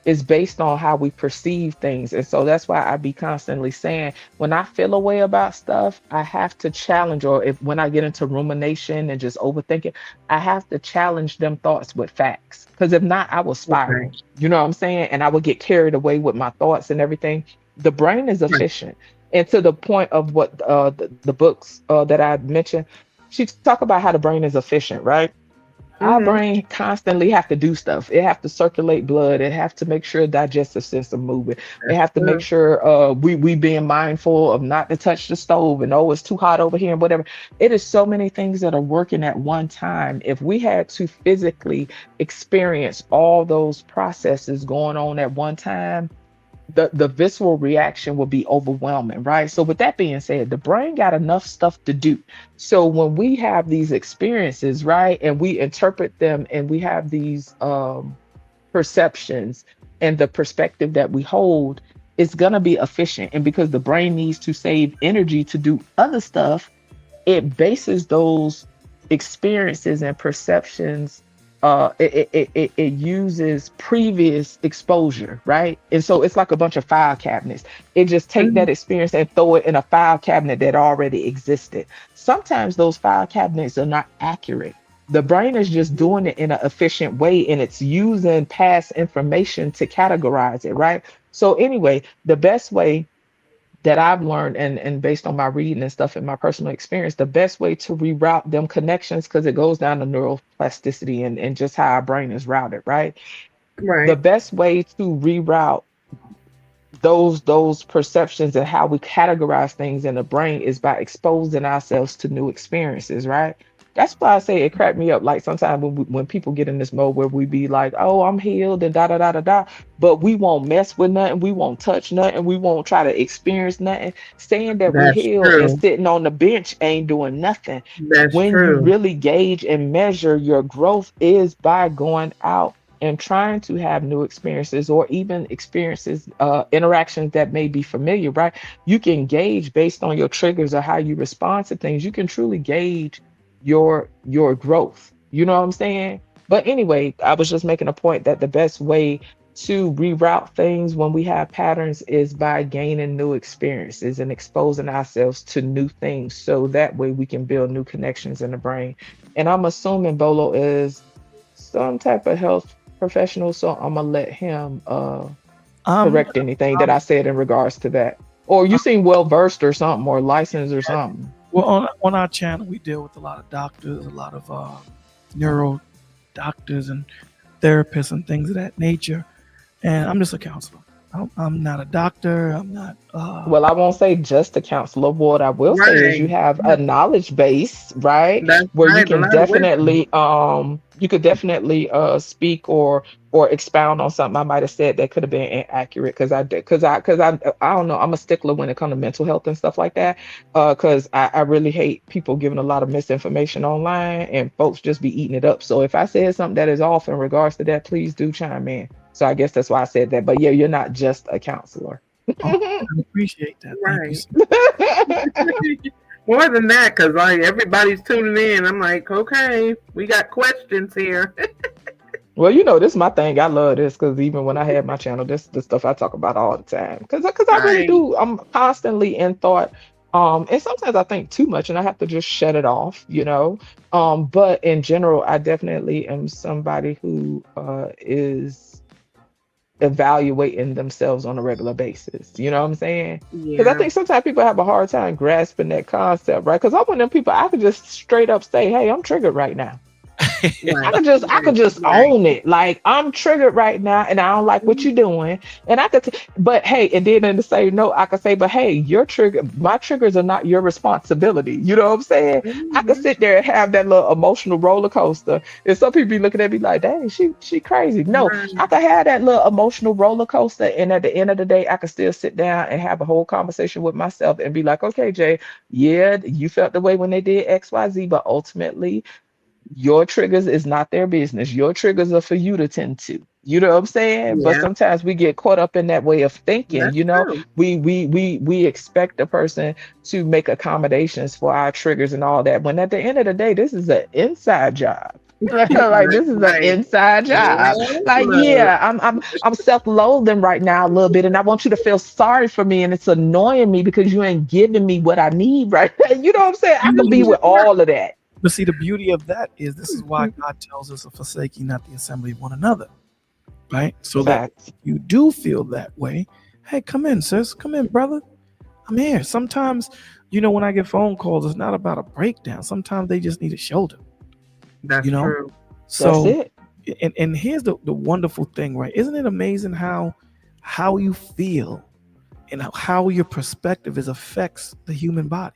is based on how we perceive things. And so that's why I be constantly saying, when I feel a way about stuff, I have to challenge, or if when I get into rumination and just overthinking, I have to challenge them thoughts with facts. Because if not, I will spiral. Okay. You know what I'm saying? And I will get carried away with my thoughts and everything. The brain is Right. efficient. And to the point of what the books that I mentioned, she talk about how the brain is efficient, right? Our Mm-hmm. brain constantly have to do stuff. It have to circulate blood. It have to make sure digestive system moving. It That's have to make true. sure we being mindful of not to touch the stove and oh it's too hot over here and whatever. It is so many things that are working at one time. If we had to physically experience all those processes going on at one time, the visceral reaction will be overwhelming, right? So with that being said, the brain got enough stuff to do. So when we have these experiences, right, and we interpret them and we have these perceptions and the perspective that we hold, it's gonna be efficient. And because the brain needs to save energy to do other stuff, it bases those experiences and perceptions it uses previous exposure, right? And so it's like a bunch of file cabinets. It just take Mm-hmm. that experience and throw it in a file cabinet that already existed. Sometimes those file cabinets are not accurate. The brain is just doing it in an efficient way and it's using past information to categorize it, right? So anyway, the best way that I've learned and based on my reading and stuff and my personal experience, the best way to reroute them connections, because it goes down to neuroplasticity and just how our brain is routed, right? The Right. best way to reroute those perceptions and how we categorize things in the brain is by exposing ourselves to new experiences, right? That's why I say it cracked me up. Like sometimes when people get in this mode where we be like, "Oh, I'm healed," and da da da da da, but we won't mess with nothing, we won't touch nothing, we won't try to experience nothing. Saying that we That's healed and true. sitting on the bench ain't doing nothing. That's When you true. really gauge and measure your growth is by going out and trying to have new experiences or even experiences interactions that may be familiar, right? You can gauge based on your triggers or how you respond to things. You can truly gauge your growth, you know what I'm saying? But anyway, I was just making a point that the best way to reroute things when we have patterns is by gaining new experiences and exposing ourselves to new things so that way we can build new connections in the brain. And I'm assuming Bolo is some type of health professional, so I'm gonna let him Um, correct anything that um, I said in regards to that. Or you seem well versed or something, or licensed or something. well, on our channel, we deal with a lot of doctors, a lot of neuro doctors and therapists and things of that nature. And I'm just a counselor. I'm not a doctor. I'm not. Well, I won't say just a counselor. What I will say is you Right. have a knowledge base, right? That's Where right. A lot of wisdom. you could definitely speak or expound on something I might have said that could have been inaccurate because I don't know, I'm a stickler when it comes to mental health and stuff like that. Because I really hate people giving a lot of misinformation online and folks just be eating it up. So if I said something that is off in regards to that, please do chime in. So I guess that's why I said that. But yeah, you're not just a counselor. I appreciate that. Thank you. Right. More than that, because like everybody's tuning in. I'm like, okay, we got questions here. Well, you know, this is my thing. I love this because even when I had my channel, this is the stuff I talk about all the time. Because I really Right. do. I'm constantly in thought. And sometimes I think too much and I have to just shut it off, you know. But in general, I definitely am somebody who is evaluating themselves on a regular basis. You know what I'm saying? Because I Yeah. think sometimes people have a hard time grasping that concept, right? Because I'm one of them people I could just straight up say, "Hey, I'm triggered right now." I could just own it. Like, I'm triggered right now and I don't like what you're doing. And but hey, and then in the same note, I could say, but hey, my triggers are not your responsibility. You know what I'm saying? I could sit there and have that little emotional roller coaster. And some people be looking at me like, dang, she crazy. No, I could have that little emotional roller coaster. And at the end of the day, I could still sit down and have a whole conversation with myself and be like, okay, Jay, yeah, you felt the way when they did XYZ, but ultimately your triggers is not their business. Your triggers are for you to tend to. You know what I'm saying? But sometimes we get caught up in that way of thinking. That's you know, true. we expect a person to make accommodations for our triggers and all that. When at the end of the day, this is an inside job. Like, this is an inside job. Like, yeah, I'm self-loathing right now a little bit, and I want you to feel sorry for me, and it's annoying me because you ain't giving me what I need right now. You know what I'm saying? I could be with all of that. But see, the beauty of that is this is why God tells us to forsake ye not the assembly of one another, right? So that if you do feel that way, hey, come in, sis. Come in, brother. I'm here. Sometimes, when I get phone calls, it's not about a breakdown. Sometimes they just need a shoulder. That's true. So, that's it. And here's the wonderful thing, right? Isn't it amazing how you feel and how your perspective affects the human body?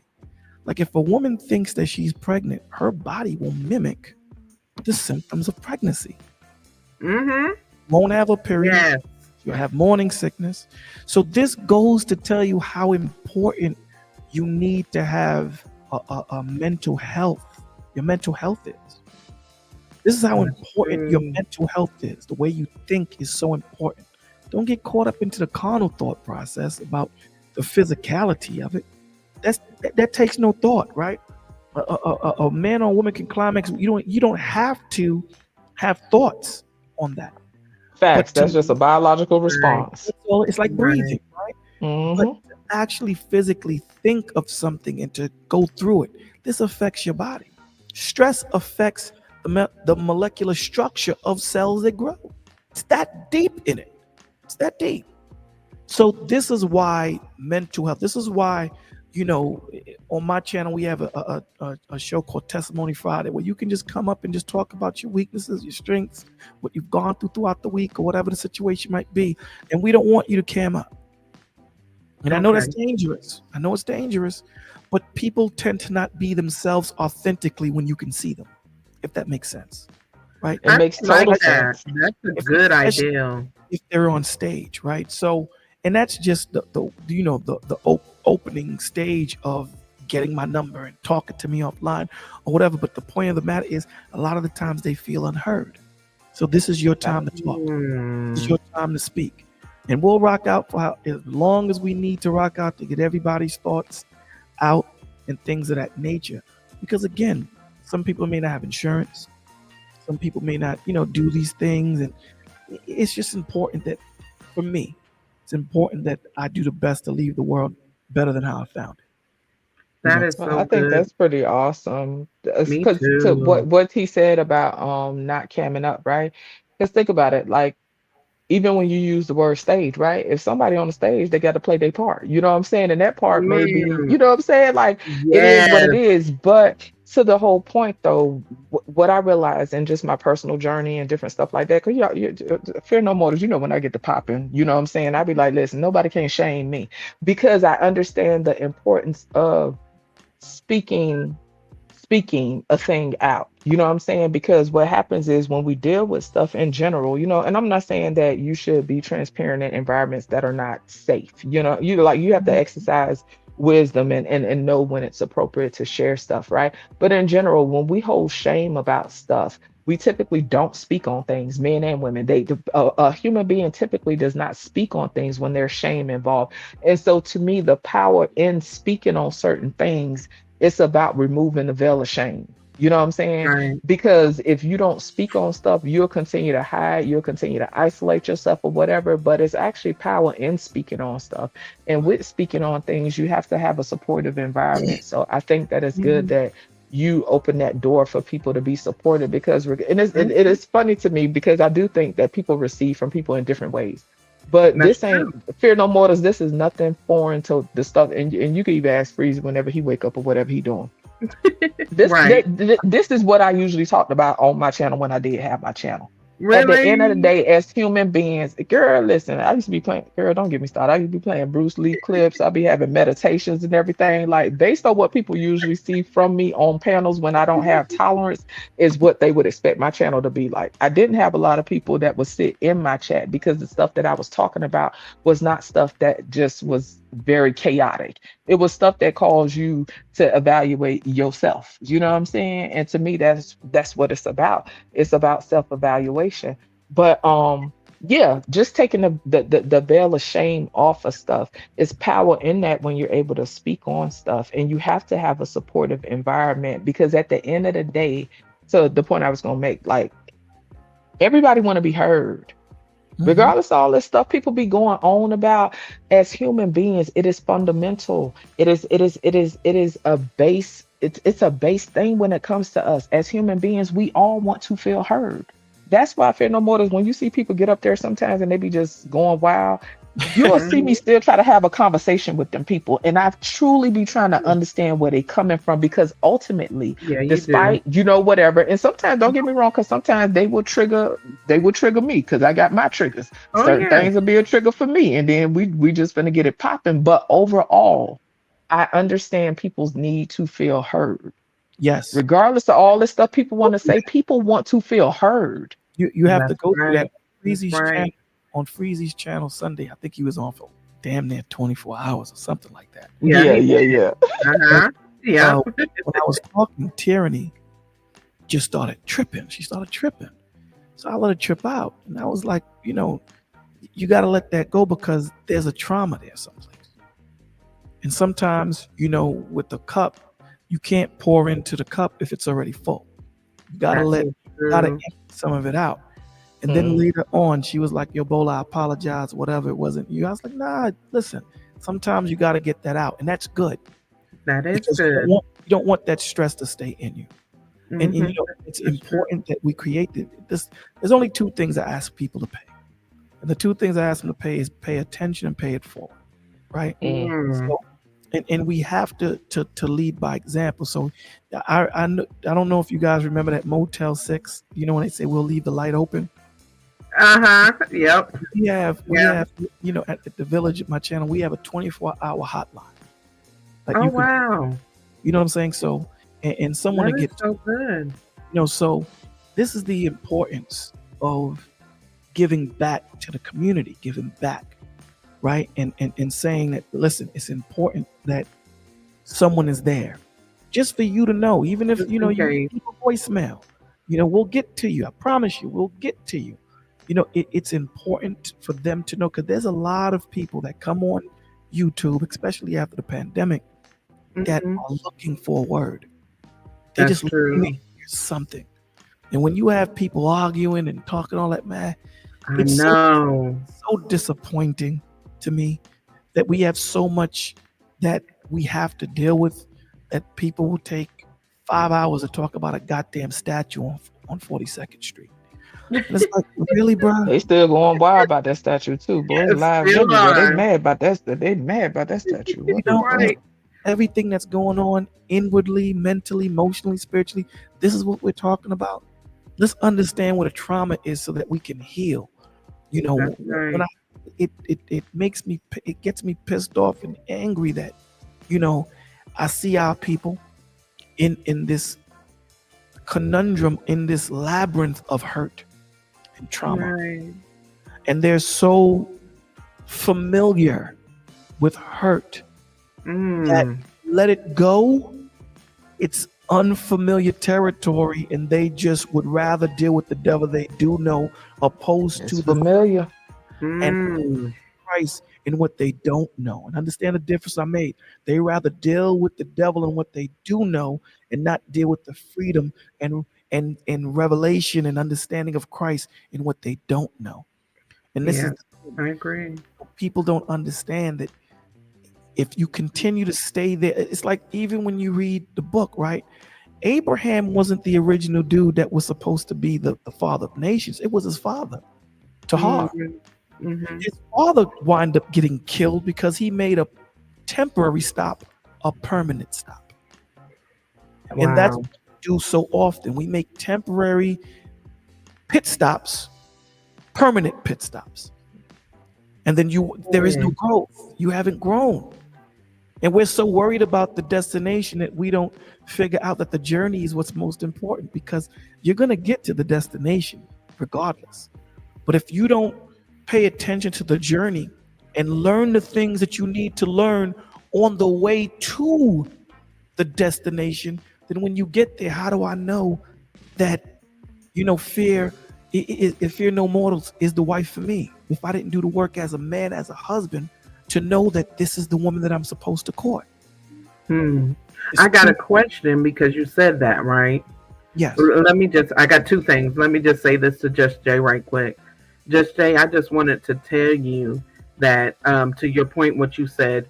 Like, if a woman thinks that she's pregnant, her body will mimic the symptoms of pregnancy. Won't have a period. Yes. You'll have morning sickness. So this goes to tell you how important you need to have a mental health. Your mental health is. This is how important your mental health is. The way you think is so important. Don't get caught up into the carnal thought process about the physicality of it. That takes no thought, right? A man or woman can climax. You don't have to have thoughts on that. Facts. That's just a biological response. So it's like breathing, right? But to actually physically think of something and to go through it, this affects your body. Stress affects the molecular structure of cells that grow. It's that deep in it. It's that deep. So this is why mental health. This is why, on my channel, we have a show called Testimony Friday, where you can just come up and just talk about your weaknesses, your strengths, what you've gone throughout the week, or whatever the situation might be. And we don't want you to cam up. And I know that's dangerous. I know it's dangerous, but people tend to not be themselves authentically when you can see them, if that makes sense, right? It makes total sense. That's a good idea. If they're on stage, right? So, and that's just the opening stage of getting my number and talking to me offline or whatever. But the point of the matter is, a lot of the times they feel unheard. So this is your time to talk. This is your time to speak. And we'll rock out for as long as we need to rock out to get everybody's thoughts out and things of that nature. Because again, some people may not have insurance. Some people may not, do these things. And it's just important that, for me, it's important that I do the best to leave the world better than how I found it. That is so I think good. that's pretty awesome. Me Because too. to what he said about not camming up, right? Because think about it, like, even when you use the word stage, right? If somebody on the stage, they got to play their part. You know what I'm saying? And that part may be, you know what I'm saying? Like, it is what it is. But to the whole point, though, what I realized in just my personal journey and different stuff like that, because fear no more, when I get to popping, you know what I'm saying? I'd be like, listen, nobody can shame me, because I understand the importance of speaking a thing out. You know what I'm saying? Because what happens is, when we deal with stuff in general, and I'm not saying that you should be transparent in environments that are not safe. You have to exercise wisdom and know when it's appropriate to share stuff, right? But in general, when we hold shame about stuff, we typically don't speak on things, men and women. A human being typically does not speak on things when there's shame involved. And so to me, the power in speaking on certain things, it's about removing the veil of shame. You know what I'm saying? Right. Because if you don't speak on stuff, you'll continue to hide, you'll continue to isolate yourself or whatever, but it's actually power in speaking on stuff. And with speaking on things, you have to have a supportive environment. So I think that it's good that you open that door for people to be supported, because it is funny to me, because I do think that people receive from people in different ways. But this ain't Fear No Mortals. This is nothing foreign to the stuff. And you can even ask Freeze whenever he wake up or whatever he doing. Right. This is what I usually talked about on my channel when I did have my channel. At the Really? end of the day, as human beings, girl, listen, I used to be playing, girl, don't get me started. I used to be playing Bruce Lee clips. I'll be having meditations and everything. Like, based on what people usually see from me on panels when I don't have tolerance, is what they would expect my channel to be like. I didn't have a lot of people that would sit in my chat because the stuff that I was talking about was not stuff that just was very chaotic. It was stuff that caused you to evaluate yourself. You know what I'm saying? And to me, that's what it's about. It's about self-evaluation. But yeah, just taking the veil of shame off of stuff. Is power in that when you're able to speak on stuff. And you have to have a supportive environment, because at the end of the day, so the point I was gonna make, like, everybody want to be heard. Regardless of all this stuff people be going on about, as human beings, it is fundamental. It is a base, it's a base thing when it comes to us. As human beings, we all want to feel heard. That's why I Fear No More is when you see people get up there sometimes and they be just going wild, you'll see me still try to have a conversation with them people. And I truly be trying to understand where they coming from, because ultimately, Yeah, you despite, you know, whatever. And sometimes, don't get me wrong, because sometimes they will trigger me because I got my triggers. Oh, Certain yeah. things will be a trigger for me. And then we just gonna get it popping. But overall, I understand people's need to feel heard. Yes. Regardless of all this stuff people want to say, people want to feel heard. You have to That's go through that. right. Freezy's That's right. channel, on Freezy's channel Sunday, I think he was on for damn near 24 hours or something like that. Yeah. Uh-huh. Yeah. When I was talking, Tyranny just started tripping. She started tripping. So I let her trip out. And I was like, you know, you got to let that go, because there's a trauma there someplace. And sometimes, you know, with the cup, you can't pour into the cup if it's already full. You got to empty some of it out. And then later on, she was like, yo, Bola, I apologize, whatever, it wasn't you. I was like, nah, listen, sometimes you got to get that out. And that's good. That is Because good. you don't want that stress to stay in you. And you Mhm. know, it's important that we create this. There's only two things I ask people to pay. And the two things I ask them to pay is pay attention and pay it forward. Right? Mm. So, and we have to lead by example. So I don't know if you guys remember that Motel 6, you know, when they say we'll leave the light open. Uh-huh. Yep. We have, you know, at the village, at my channel, we have a 24-hour hotline. Like Oh, you can, wow. you know what I'm saying? So, and someone That to is get, so good. you know, so this is the importance of giving back to the community, giving back, right? And saying that, listen, it's important that someone is there just for you to know, even if, you know, you Okay. leave a voicemail, you know, we'll get to you. I promise you, we'll get to you. You know, it's important for them to know, because there's a lot of people that come on YouTube, especially after the pandemic, that Mhm. are looking for a word. They That's just true. looking to hear something. And when you have people arguing and talking all that, man, I it's know. so disappointing to me that we have so much that we have to deal with, that people will take 5 hours to talk about a goddamn statue on 42nd Street. And it's like, really, bro? They still going wild about that statue too, boy. It's Yes, live still everywhere. They are. mad about that. They mad about that statue. What You the know, fuck? Right. everything that's going on inwardly, mentally, emotionally, spiritually, this is what we're talking about. Let's understand what a trauma is so that we can heal. You know, That's right. when it makes me, it gets me pissed off and angry that, you know, I see our people in this conundrum, in this labyrinth of hurt and trauma, Right. and they're so familiar with hurt that Mm. let it go, it's unfamiliar territory, and they just would rather deal with the devil they do know, opposed It's to the familiar. Mm. Christ in what they don't know. And understand the difference I made. They rather deal with the devil in what they do know, and not deal with the freedom and revelation and understanding of Christ in what they don't know. And this Yeah, is, I agree. people don't understand that if you continue to stay there, it's like, even when you read the book, right? Abraham wasn't the original dude that was supposed to be the father of nations. It was his father, Tahar. Mm-hmm. His father wound up getting killed because he made a temporary stop a permanent stop. And that's Wow. what we do so often. We make temporary pit stops, permanent pit stops. And then there is no growth. You haven't grown. And we're so worried about the destination that we don't figure out that the journey is what's most important, because you're going to get to the destination regardless. But if you don't pay attention to the journey and learn the things that you need to learn on the way to the destination, then when you get there, how do I know that, fear, if fear no mortals is the wife for me? If I didn't do the work as a man, as a husband, to know that this is the woman that I'm supposed to court. I got a question because you said that, right? Yes. I got two things. Let me just say this to Just Jay right quick. Just Jay, I just wanted to tell you that, to your point, what you said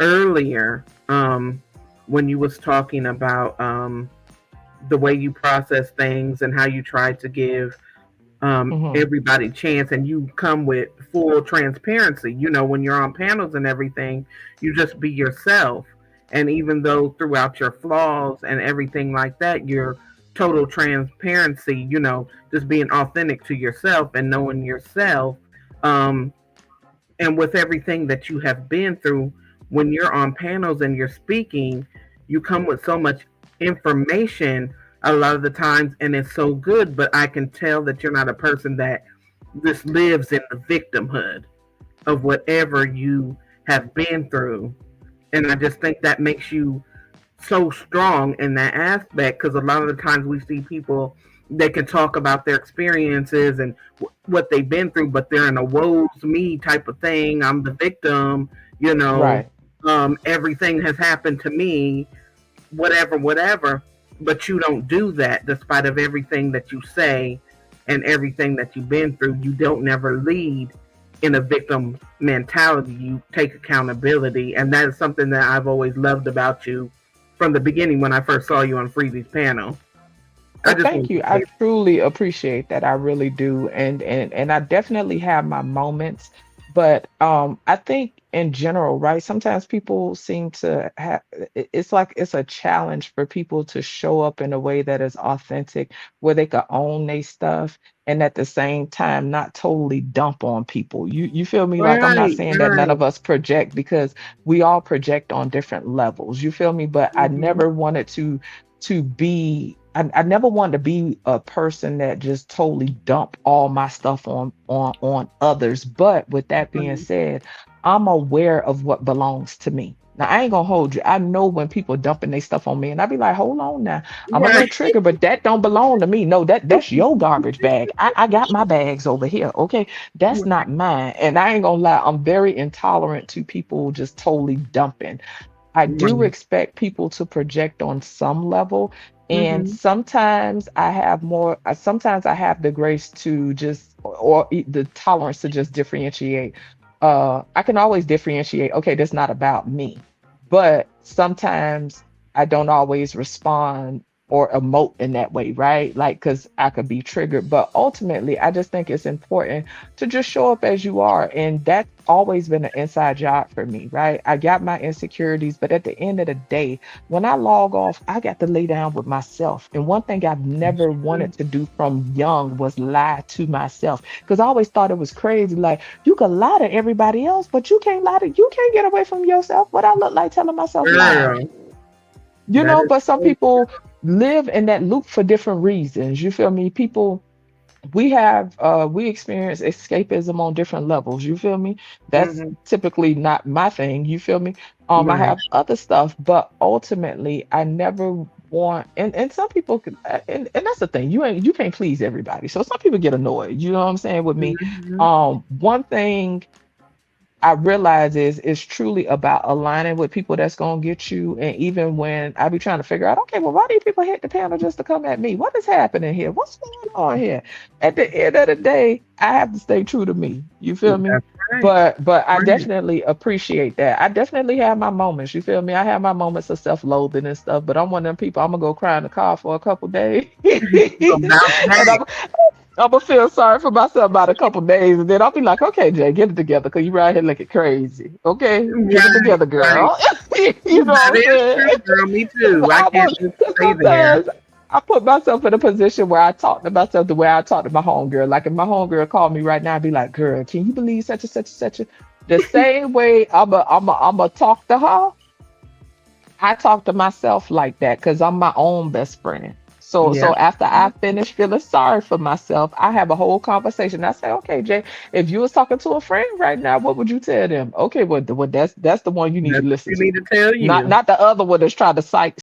earlier, when you was talking about the way you process things and how you try to give everybody a chance, and you come with full transparency. When you're on panels and everything, you just be yourself. And even though throughout your flaws and everything like that, your total transparency, just being authentic to yourself and knowing yourself, and with everything that you have been through, when you're on panels and you're speaking, you come with so much information a lot of the times, and it's so good, but I can tell that you're not a person that just lives in the victimhood of whatever you have been through. And I just think that makes you so strong in that aspect, because a lot of the times we see people, they can talk about their experiences and what they've been through, but they're in a woe's me type of thing. I'm the victim, Right. Everything has happened to me, whatever. But you don't do that, despite of everything that you say and everything that you've been through. You don't never lead in a victim mentality. You take accountability, and that is something that I've always loved about you from the beginning when I first saw you on Freezy's panel. Thank you. I truly appreciate that. I really do. And I definitely have my moments, but I think in general, right? Sometimes people seem to have, it's like it's a challenge for people to show up in a way that is authentic, where they can own their stuff and at the same time not totally dump on people. You feel me? Like, I'm not saying that none of us project, because we all project on different levels. You feel me? But I never wanted to be, I never wanted to be a person that just totally dump all my stuff on others. But with that being said, I'm aware of what belongs to me. Now, I ain't gonna hold you. I know when people dumping their stuff on me, and I be like, hold on now. I'm a little triggered, but that don't belong to me. No, that's your garbage bag. I got my bags over here. Okay. That's not mine. And I ain't gonna lie, I'm very intolerant to people just totally dumping. I do expect people to project on some level. And sometimes I have the grace to just, or the tolerance to just differentiate. I can always differentiate, okay, that's not about me. But sometimes I don't always respond or emote in that way, right? Like, because I could be triggered. But ultimately, I just think it's important to just show up as you are. And that's always been an inside job for me, right? I got my insecurities, but at the end of the day, when I log off, I got to lay down with myself. And one thing I've never wanted to do from young was lie to myself. Because I always thought it was crazy. Like, you can lie to everybody else, but you can't get away from yourself. What I look like telling myself lies. But some people live in that loop for different reasons. You feel me? People, we experience escapism on different levels. You feel me? That's typically not my thing. You feel me? I have other stuff, but ultimately I never want, and some people can, and that's the thing, you can't please everybody. So some people get annoyed, you know what I'm saying, with me. One thing I realize is truly about aligning with people that's gonna get you. And even when I be trying to figure out, okay, well, why do people hit the panel just to come at me? What is happening here? What's going on here? At the end of the day, I have to stay true to me. You feel me? But I definitely appreciate that. I definitely have my moments. You feel me? I have my moments of self-loathing and stuff. But I'm one of them people. I'm gonna go cry in the car for a couple days. And I'm gonna feel sorry for myself about a couple days, and then I'll be like, okay, Jay, get it together, because you right here looking crazy. Okay, get it together, girl. You know what That I'm is saying? true, girl. Me too. I I can't was, just cause stay there. sometimes I put myself in a position where I talk to myself the way I talk to my homegirl. Like if my homegirl called me right now, I'd be like, "Girl, can you believe such and such and such?" The same way I'm a talk to her. I talk to myself like that because I'm my own best friend. So Yeah. after I finish feeling sorry for myself, I have a whole conversation. I say, okay, Jay, if you was talking to a friend right now, what would you tell them? Okay, well that's the one you need to That's what listen you to. need to tell you. Not the other one that's trying to